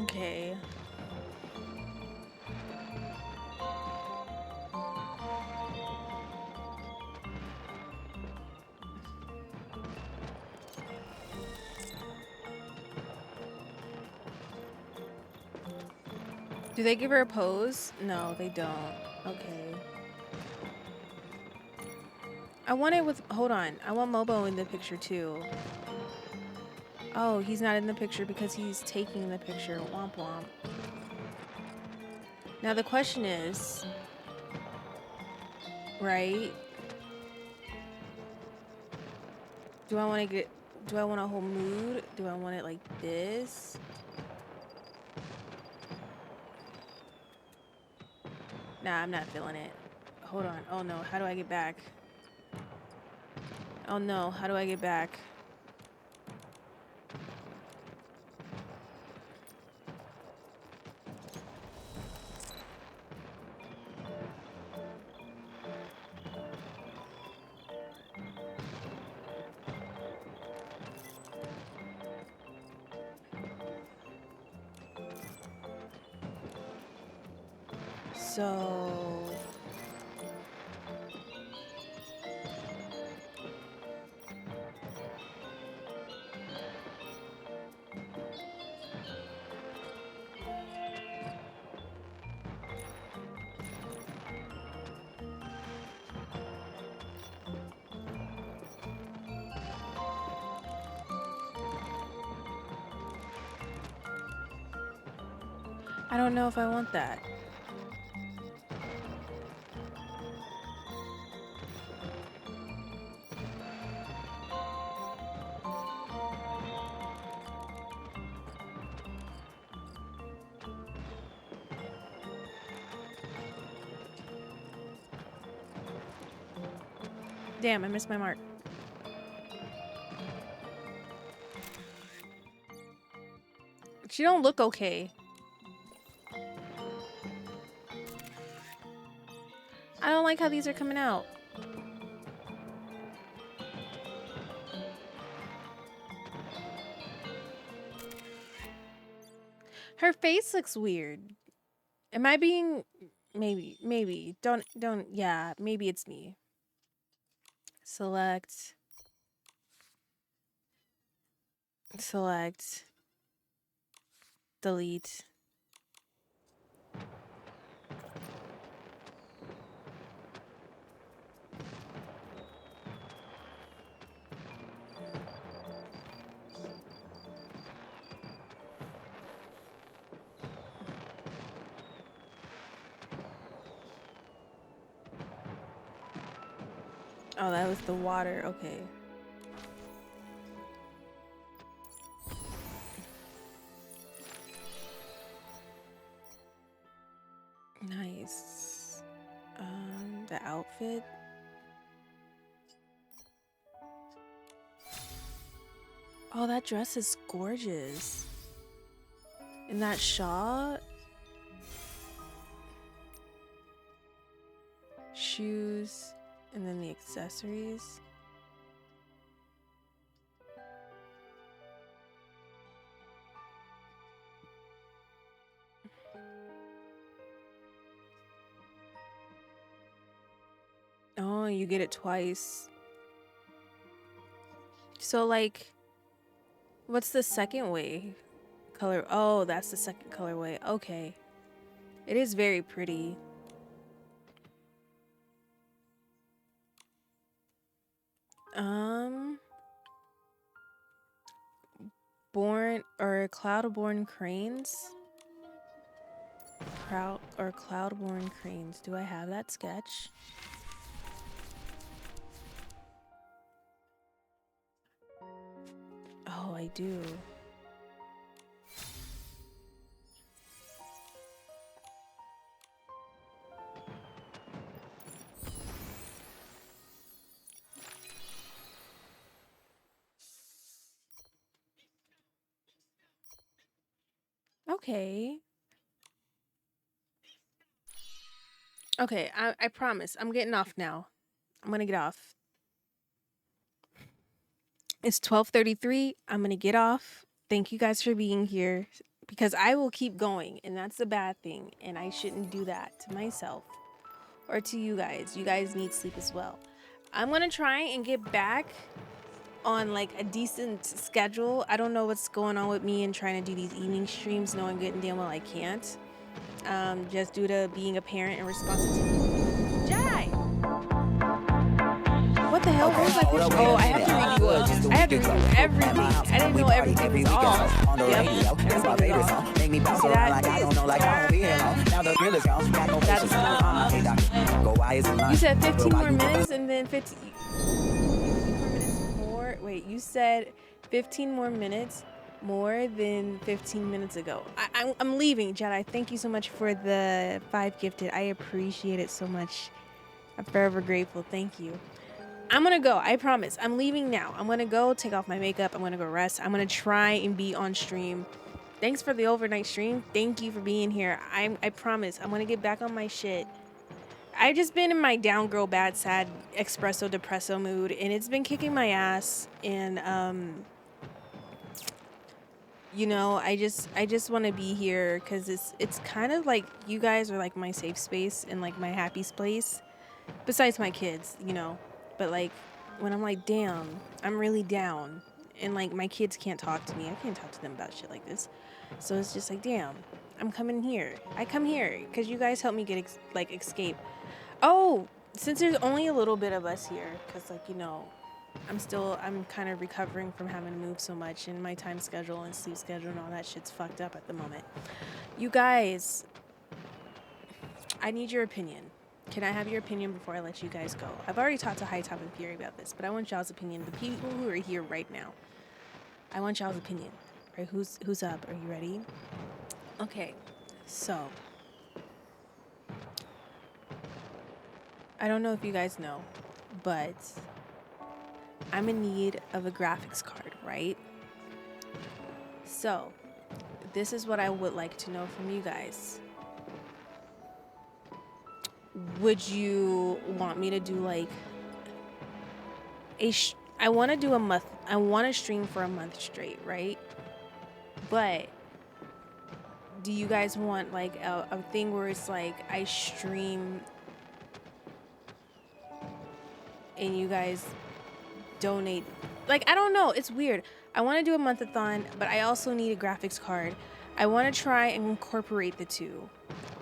Okay. Do they give her a pose? No, they don't. Okay. I want it with... Hold on. I want Mobo in the picture, too. Oh, he's not in the picture because he's taking the picture. Womp womp. Now, the question is... Right? Do I want to get... Do I want a whole mood? Do I want it like this? Nah, I'm not feeling it. Hold on. Oh no, how do I get back? Oh no, how do I get back? So... I don't know if I want that. Damn, I missed my mark. She don't look okay. I don't like how these are coming out. Her face looks weird. Am I being... Maybe. Don't, yeah, maybe it's me. Select. Delete. Oh, that was the water. Okay. Nice. The outfit. Oh, that dress is gorgeous. And that shawl. Shoes. And then the accessories. Oh, you get it twice. So, like, what's the second way? Color. Oh, that's the second colorway. Okay. It is very pretty. Cloud-born cranes. Cloud-born cranes. Do I have that sketch? Oh, I do. Okay. Okay, I promise. I'm getting off now. I'm gonna get off. It's 12:33. I'm gonna get off. Thank you guys for being here because I will keep going, and that's the bad thing, and I shouldn't do that to myself or to you guys. You guys need sleep as well. I'm gonna try and get back on like a decent schedule. I don't know what's going on with me and trying to do these evening streams knowing good and damn well I can't. Just due to being a parent and responsibility. Jai! What the hell? Where's my picture? Oh, I have to redo it. I have to redo everything. I didn't know everything was off. Yep, everything was off. See that? That's you said 15 more minutes and then 15 more minutes more. Wait, you said 15 more minutes more than 15 minutes ago. I'm leaving, Jedi. Thank you so much for the 5 gifted. I appreciate it so much. I'm forever grateful. Thank you. I'm gonna go. I promise. I'm leaving now. I'm gonna go take off my makeup. I'm gonna go rest. I'm gonna try and be on stream. Thanks for the overnight stream. Thank you for being here. I promise. I'm gonna get back on my shit. I've just been in my down girl bad sad espresso depresso mood and it's been kicking my ass and you know, I just want to be here because it's kind of like you guys are like my safe space and like my happy place besides my kids, you know. But like when I'm like, damn, I'm really down and like my kids can't talk to me. I can't talk to them about shit like this. So it's just like, damn, I'm coming here. I come here because you guys help me get escape. Oh, since there's only a little bit of us here because like, you know, I'm kind of recovering from having to move so much and my time schedule and sleep schedule and all that shit's fucked up at the moment. You guys, I need your opinion. Can I have your opinion before I let you guys go? I've already talked to High Top and Fury about this, but I want y'all's opinion. The people who are here right now, I want y'all's opinion. Right? Who's up? Are you ready? Okay, so I don't know if you guys know, but I'm in need of a graphics card, right? So this is what I would like to know from you guys. Would you want me to do like I want to do a month. I want to stream for a month straight, right? But do you guys want like a thing where it's like I stream and you guys donate? Like, I don't know. It's weird. I want to do a month-a-thon, but I also need a graphics card. I want to try and incorporate the two.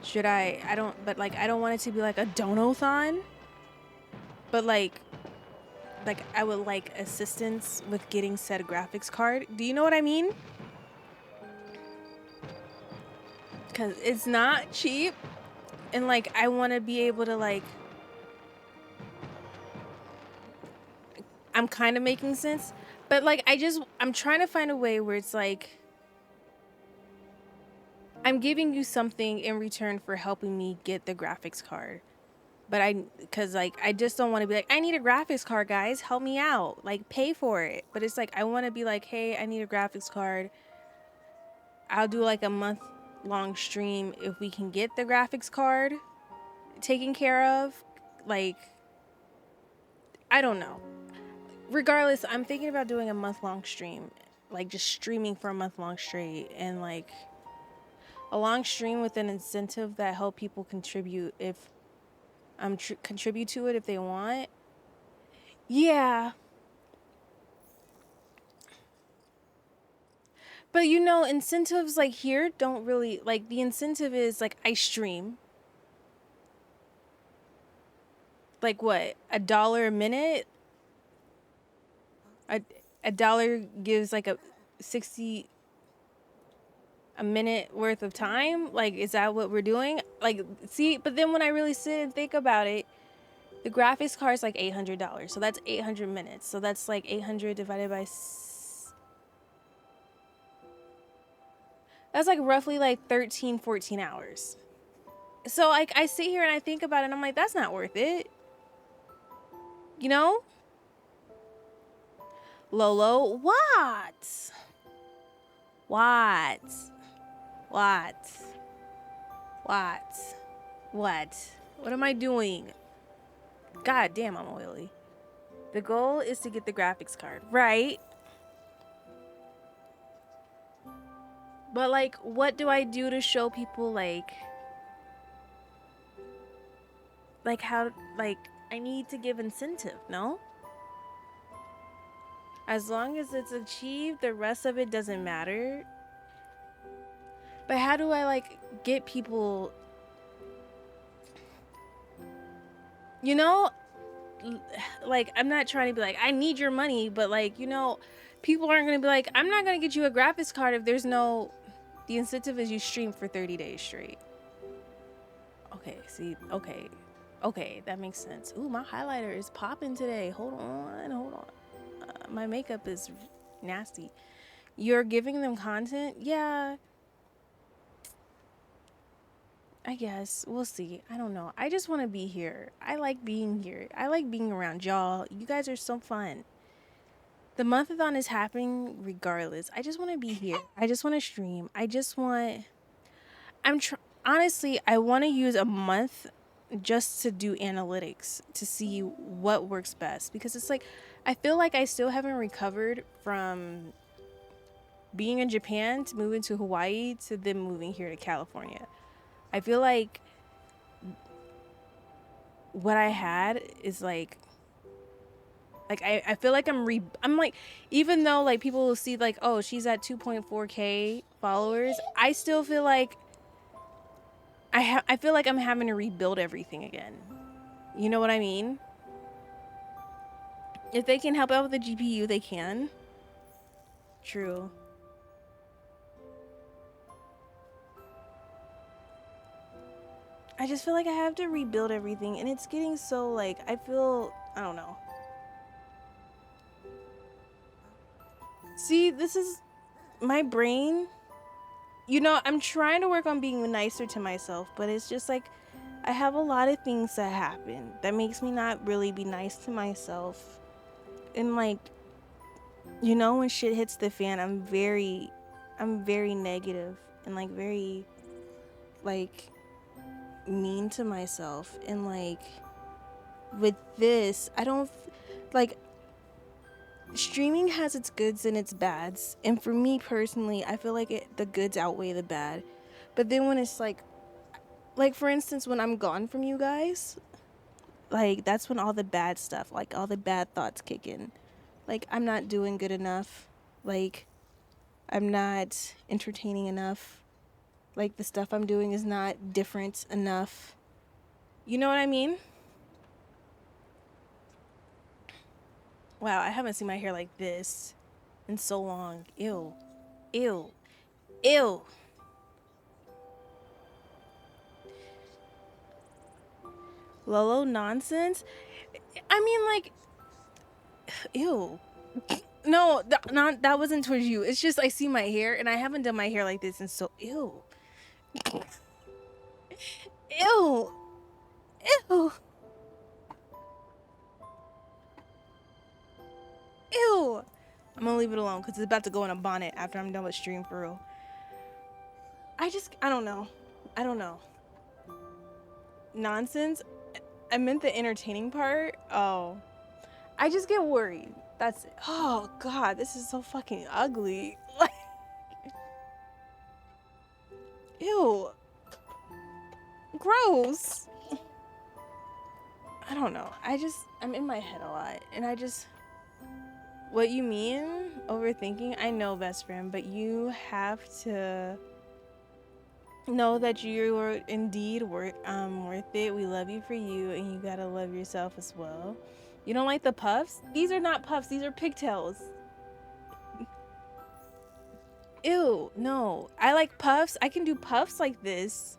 Should I? I don't want it to be like a dono-thon. But like I would like assistance with getting said graphics card. Do you know what I mean? Because it's not cheap. And like I want to be able to like I'm kind of making sense. But like I'm trying to find a way where it's like I'm giving you something in return for helping me get the graphics card. But cause like I just don't want to be like, I need a graphics card, guys, help me out, like pay for it. But it's like I want to be like, hey, I need a graphics card. I'll do like a month-long stream if we can get the graphics card taken care of. Like, I don't know. Regardless, I'm thinking about doing a month-long stream, like just streaming for a month-long straight, and like a long stream with an incentive that help people contribute if contribute to it if they want. Yeah. But you know, incentives like here don't really, like the incentive is like I stream. Like what? $1 a minute? A dollar gives like a 60 a minute worth of time? Like, is that what we're doing? Like, see, but then when I really sit and think about it, the graphics card is like $800. So that's 800 minutes. So that's like 800 divided by that's like roughly like 13, 14 hours. So like I sit here and I think about it and I'm like, that's not worth it. You know? Lolo, what? What? What? What? What? What am I doing? God damn, I'm oily. The goal is to get the graphics card, right? But like, what do I do to show people like how, like, I need to give incentive, no? As long as it's achieved, the rest of it doesn't matter. But how do I like get people, you know, like I'm not trying to be like, I need your money, but like, you know, people aren't going to be like, I'm not going to get you a graphics card if there's no, the incentive is you stream for 30 days straight. Okay, see, okay, that makes sense. Ooh, my highlighter is popping today. Hold on. My makeup is nasty. You're giving them content? Yeah. I guess. We'll see. I don't know. I just want to be here. I like being here. I like being around y'all. You guys are so fun. The month-a-thon is happening regardless. I just want to be here. I just want to stream. I just want... Honestly, I want to use a month just to do analytics to see what works best. Because it's like, I feel like I still haven't recovered from being in Japan to moving to Hawaii to then moving here to California. I feel like what I had is like I feel like I'm like, even though like people will see like, oh, she's at 2.4K followers, I still feel like I feel like I'm having to rebuild everything again. You know what I mean? If they can help out with the GPU, they can. True. I just feel like I have to rebuild everything, and it's getting so like, I don't know. See, this is my brain. You know, I'm trying to work on being nicer to myself, but it's just like I have a lot of things that happen that makes me not really be nice to myself. And like, you know, when shit hits the fan, I'm very negative and like very like mean to myself. And like with this, I don't like, streaming has its goods and its bads, and for me personally, I feel like the goods outweigh the bad. But then when it's like for instance, when I'm gone from you guys, like that's when all the bad stuff, like all the bad thoughts kick in. Like, I'm not doing good enough, like I'm not entertaining enough, like the stuff I'm doing is not different enough. You know what I mean? Wow, I haven't seen my hair like this in so long. Ew. Ew. Ew. Lolo nonsense? I mean, like, Ew. No, not that wasn't towards you. It's just I see my hair and I haven't done my hair like this and so ew. Ew. Ew. Ew. I'm gonna leave it alone because it's about to go in a bonnet after I'm done with stream for real. I don't know. I don't know. Nonsense. I meant the entertaining part. Oh. I just get worried. That's it. Oh god, this is so fucking ugly. Like, ew. Gross. I don't know. I'm in my head a lot. And what you mean? Overthinking? I know, best friend, but you have to know that you're indeed worth it. We love you for you, and you gotta love yourself as well. You don't like the puffs? These are not puffs. These are pigtails. Ew, no. I like puffs. I can do puffs like this.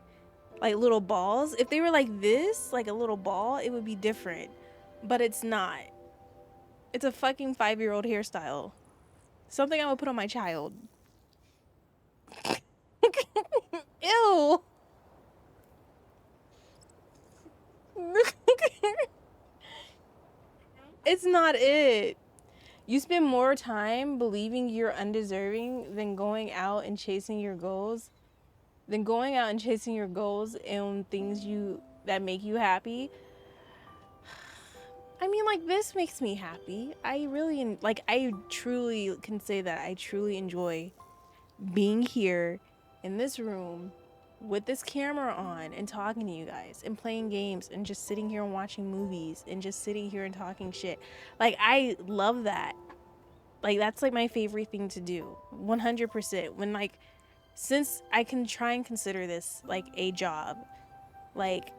Like little balls. If they were like this, like a little ball, it would be different. But it's not. It's a fucking 5-year-old hairstyle. Something I would put on my child. Ew. It's not it. You spend more time believing you're undeserving than going out and chasing your goals. And things that make you happy. I mean, like, this makes me happy. I truly can say that I truly enjoy being here in this room with this camera on and talking to you guys and playing games and just sitting here and watching movies and just sitting here and talking shit. Like, I love that. Like, that's like my favorite thing to do. 100%. When like, since I can try and consider this like a job, like,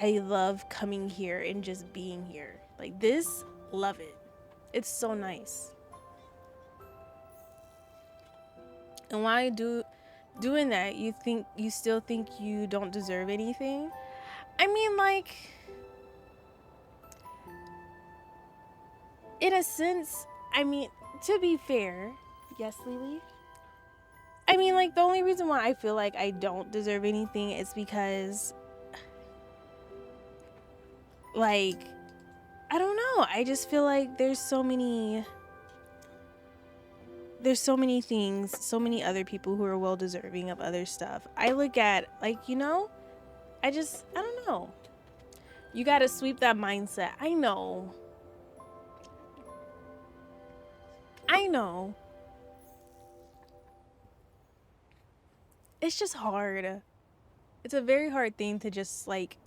I love coming here and just being here. Like this, love it. It's so nice. And while doing that, you still think you don't deserve anything? I mean, like, in a sense, I mean, to be fair, yes, Lily? I mean, like, the only reason why I feel like I don't deserve anything is because, like, I don't know. I just feel like there's so many things, so many other people who are well deserving of other stuff. I look at, like, you know, I don't know. You gotta sweep that mindset. I know. It's just hard. It's a very hard thing to just, like,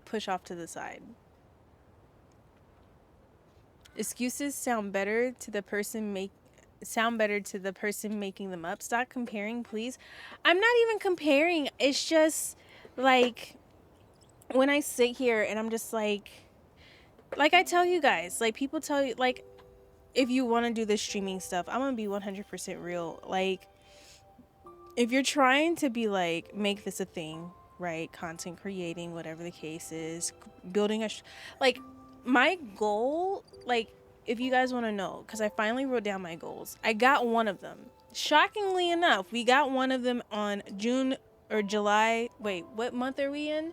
push off to the side. Excuses sound better to the person making them up. Stop comparing, please. I'm not even comparing. It's just like when I sit here and I'm just like I tell you guys, like, people tell you, like, if you want to do this streaming stuff, I'm gonna be 100% real. Like, if you're trying to be like, make this a thing, right? Content creating, whatever the case is, building like, my goal, like, if you guys want to know, because I finally wrote down my goals. I got one of them. Shockingly enough, we got one of them on June or July. Wait, what month are we in?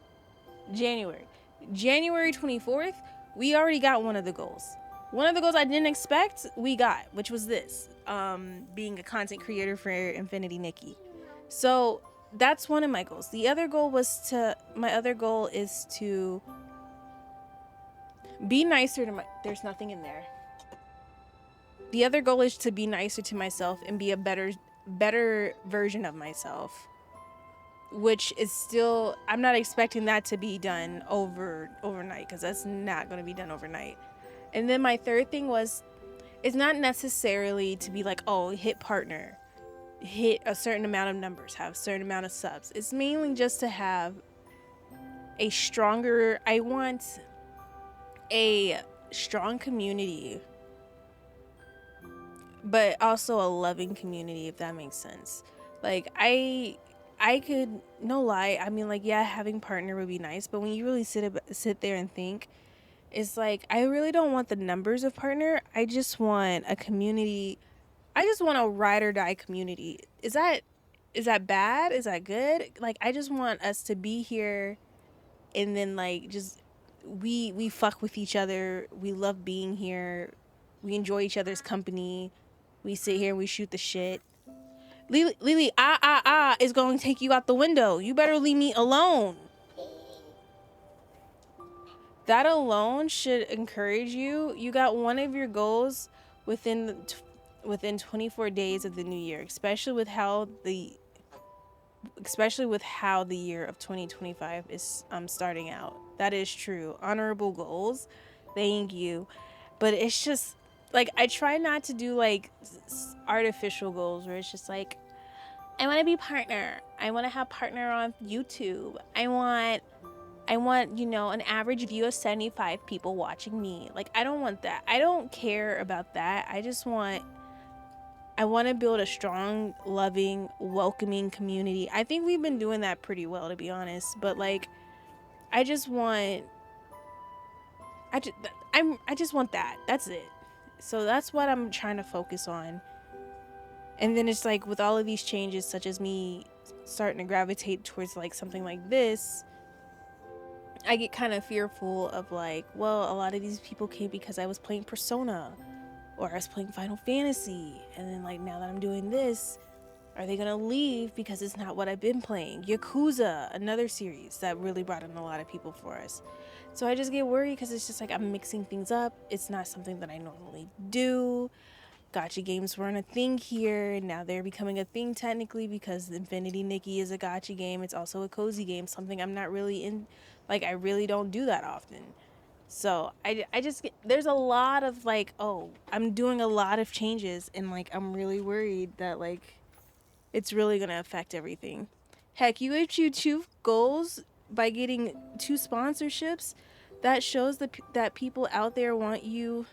January 24th. We already got one of the goals. One of the goals I didn't expect, we got, which was this, being a content creator for Infinity Nikki. So that's one of my goals. My other goal is to be nicer to there's nothing in there. The other goal is to be nicer to myself and be a better version of myself, which is still, I'm not expecting that to be done overnight, because that's not going to be done overnight. And then my third thing was, it's not necessarily to be like, oh, hit partner, hit a certain amount of numbers, have a certain amount of subs. It's mainly just to have I want a strong community, but also a loving community, if that makes sense. Like, I could, no lie, I mean, like, yeah, having partner would be nice, but when you really sit there and think, is like, I really don't want the numbers of partner. I just want a community. I just want a ride or die community. Is that bad? Is that good? Like, I just want us to be here, and then like just we fuck with each other. We love being here. We enjoy each other's company. We sit here and we shoot the shit. Lily, is going to take you out the window. You better leave me alone. That alone should encourage you. You got one of your goals within 24 days of the new year, especially with how the year of 2025 is starting out. That is true. Honorable goals. Thank you. But it's just like, I try not to do like artificial goals where it's just like, I want to be partner. I want to have partner on YouTube. I want, you know, an average view of 75 people watching me. Like, I don't want that. I don't care about that. I want to build a strong, loving, welcoming community. I think we've been doing that pretty well, to be honest. But like, I just want that. That's it. So that's what I'm trying to focus on. And then it's like, with all of these changes, such as me starting to gravitate towards like something like this, I get kind of fearful of like, well, a lot of these people came because I was playing Persona or I was playing Final Fantasy. And then like, now that I'm doing this, are they gonna leave because it's not what I've been playing? Yakuza, another series that really brought in a lot of people for us. So I just get worried because it's just like, I'm mixing things up. It's not something that I normally do. Gacha games weren't a thing here, and now they're becoming a thing technically because Infinity Nikki is a gacha game. It's also a cozy game, something I'm not really in. Like, I really don't do that often. So I just get, there's a lot of like, oh, I'm doing a lot of changes, and like, I'm really worried that like it's really gonna affect everything. Heck, you achieved 2 goals by getting 2 sponsorships. That shows that people out there want to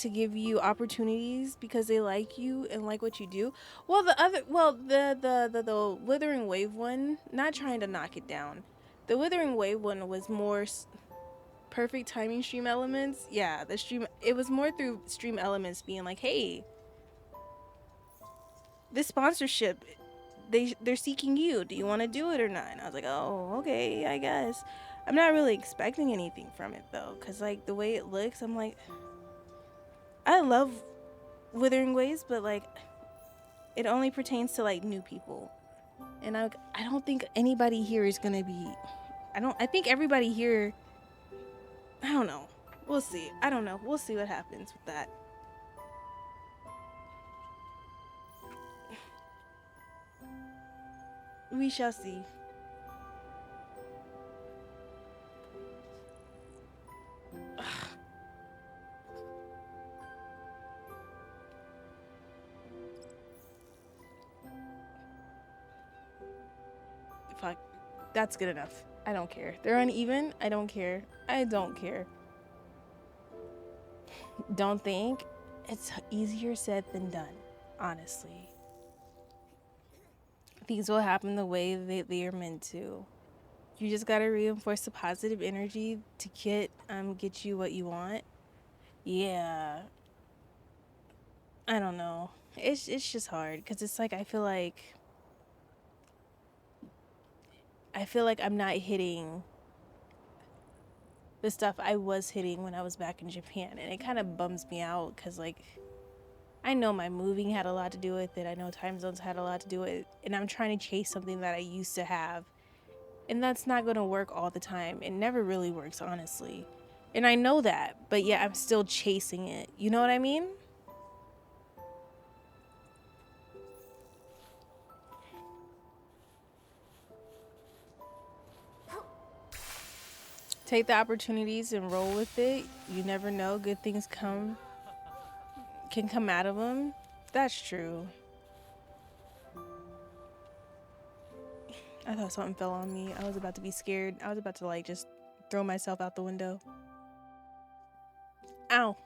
give you opportunities because they like you and like what you do. Well, the Withering Wave one, not trying to knock it down. The Withering Wave one was more perfect timing stream elements. Yeah, it was more through stream elements being like, hey, this sponsorship, they're seeking you. Do you want to do it or not? And I was like, oh, okay, I guess. I'm not really expecting anything from it though, because like the way it looks, I'm like, I love Withering Waves, but like, it only pertains to like new people, and I don't think anybody here is gonna be. I think everybody here. I don't know. We'll see. I don't know. We'll see what happens with that. We shall see. Fuck. That's good enough. I don't care. They're uneven. I don't care. I don't care. Don't think it's easier said than done, honestly. Things will happen the way they are meant to. You just gotta reinforce the positive energy to get you what you want. Yeah. I don't know. It's just hard because it's like, I feel like I'm not hitting the stuff I was hitting when I was back in Japan, and it kind of bums me out because like, I know my moving had a lot to do with it. I know time zones had a lot to do with it, and I'm trying to chase something that I used to have, and that's not going to work all the time. It never really works, honestly, and I know that, but yeah, I'm still chasing it. You know what I mean? Take the opportunities and roll with it. You never know, good things can come out of them. That's true. I thought something fell on me. I was about to be scared. I was about to like just throw myself out the window. Ow.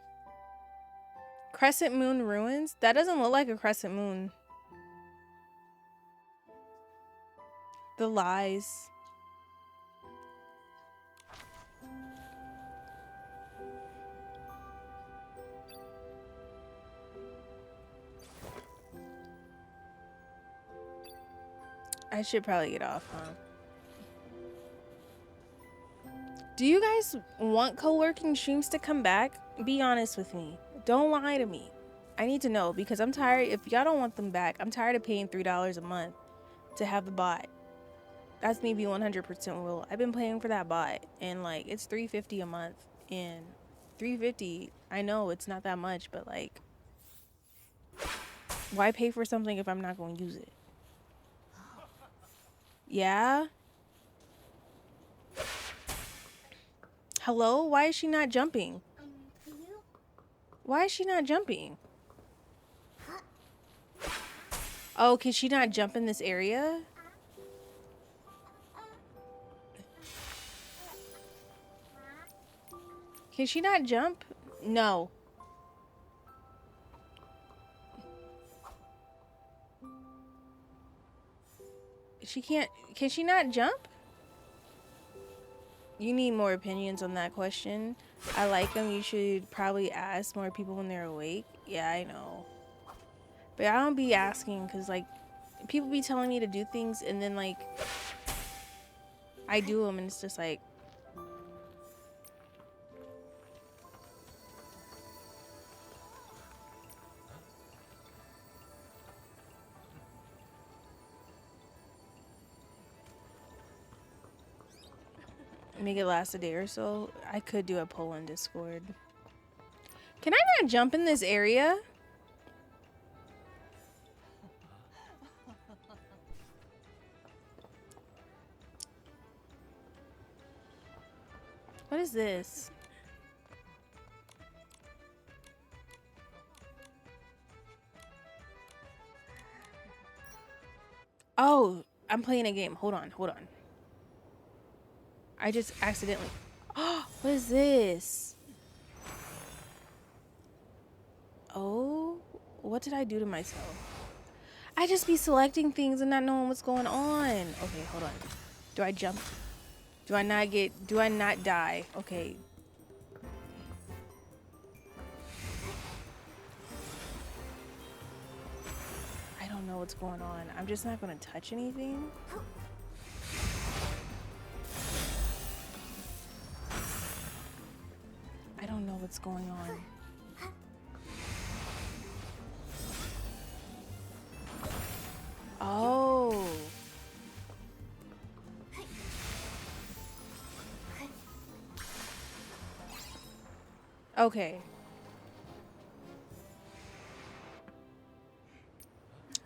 Crescent moon ruins? That doesn't look like a crescent moon. The lies. I should probably get off, huh? Do you guys want co-working streams to come back? Be honest with me. Don't lie to me. I need to know because I'm tired. If y'all don't want them back, I'm tired of paying $3 a month to have the bot. That's me being 100% real. I've been paying for that bot and like it's $3.50 a month, and $3.50, I know it's not that much, but like why pay for something if I'm not going to use it? Yeah? Hello? Why is she not jumping? Why is she not jumping? Oh, can she not jump in this area? Can she not jump? No. She can't. Can she not jump? You need more opinions on that question. I like them. You should probably ask more people when they're awake. Yeah, I know. But I don't be asking because, like, people be telling me to do things and then, like, I do them and it's just like, make it last a day or so. I could do a poll in Discord. Can I not jump in this area? What is this? Oh, I'm playing a game. Hold on, hold on. I just accidentally. Oh, what is this? Oh, what did I do to myself? I just be selecting things and not knowing what's going on. Okay, hold on. Do I jump? Do I not die? Okay. I don't know what's going on. I'm just not gonna touch anything. I don't know what's going on. Oh. Okay.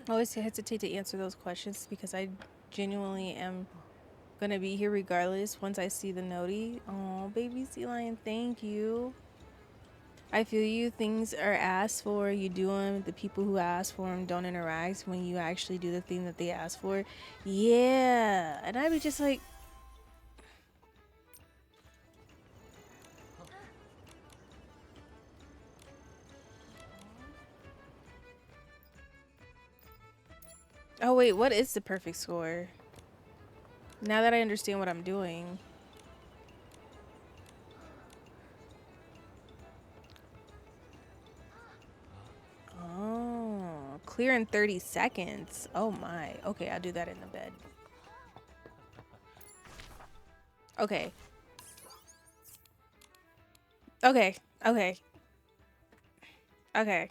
I always hesitate to answer those questions because I genuinely am gonna be here regardless once I see the noti. Oh, baby sea lion, thank you. I feel you. Things are asked for, you do them. The people who ask for them don't interact when you actually do the thing that they ask for. Yeah, and I'd be just like, oh wait, what is the perfect score? Now that I understand what I'm doing. Oh, clear in 30 seconds. Oh my. Okay, I'll do that in the bed. Okay. Okay. Okay. Okay.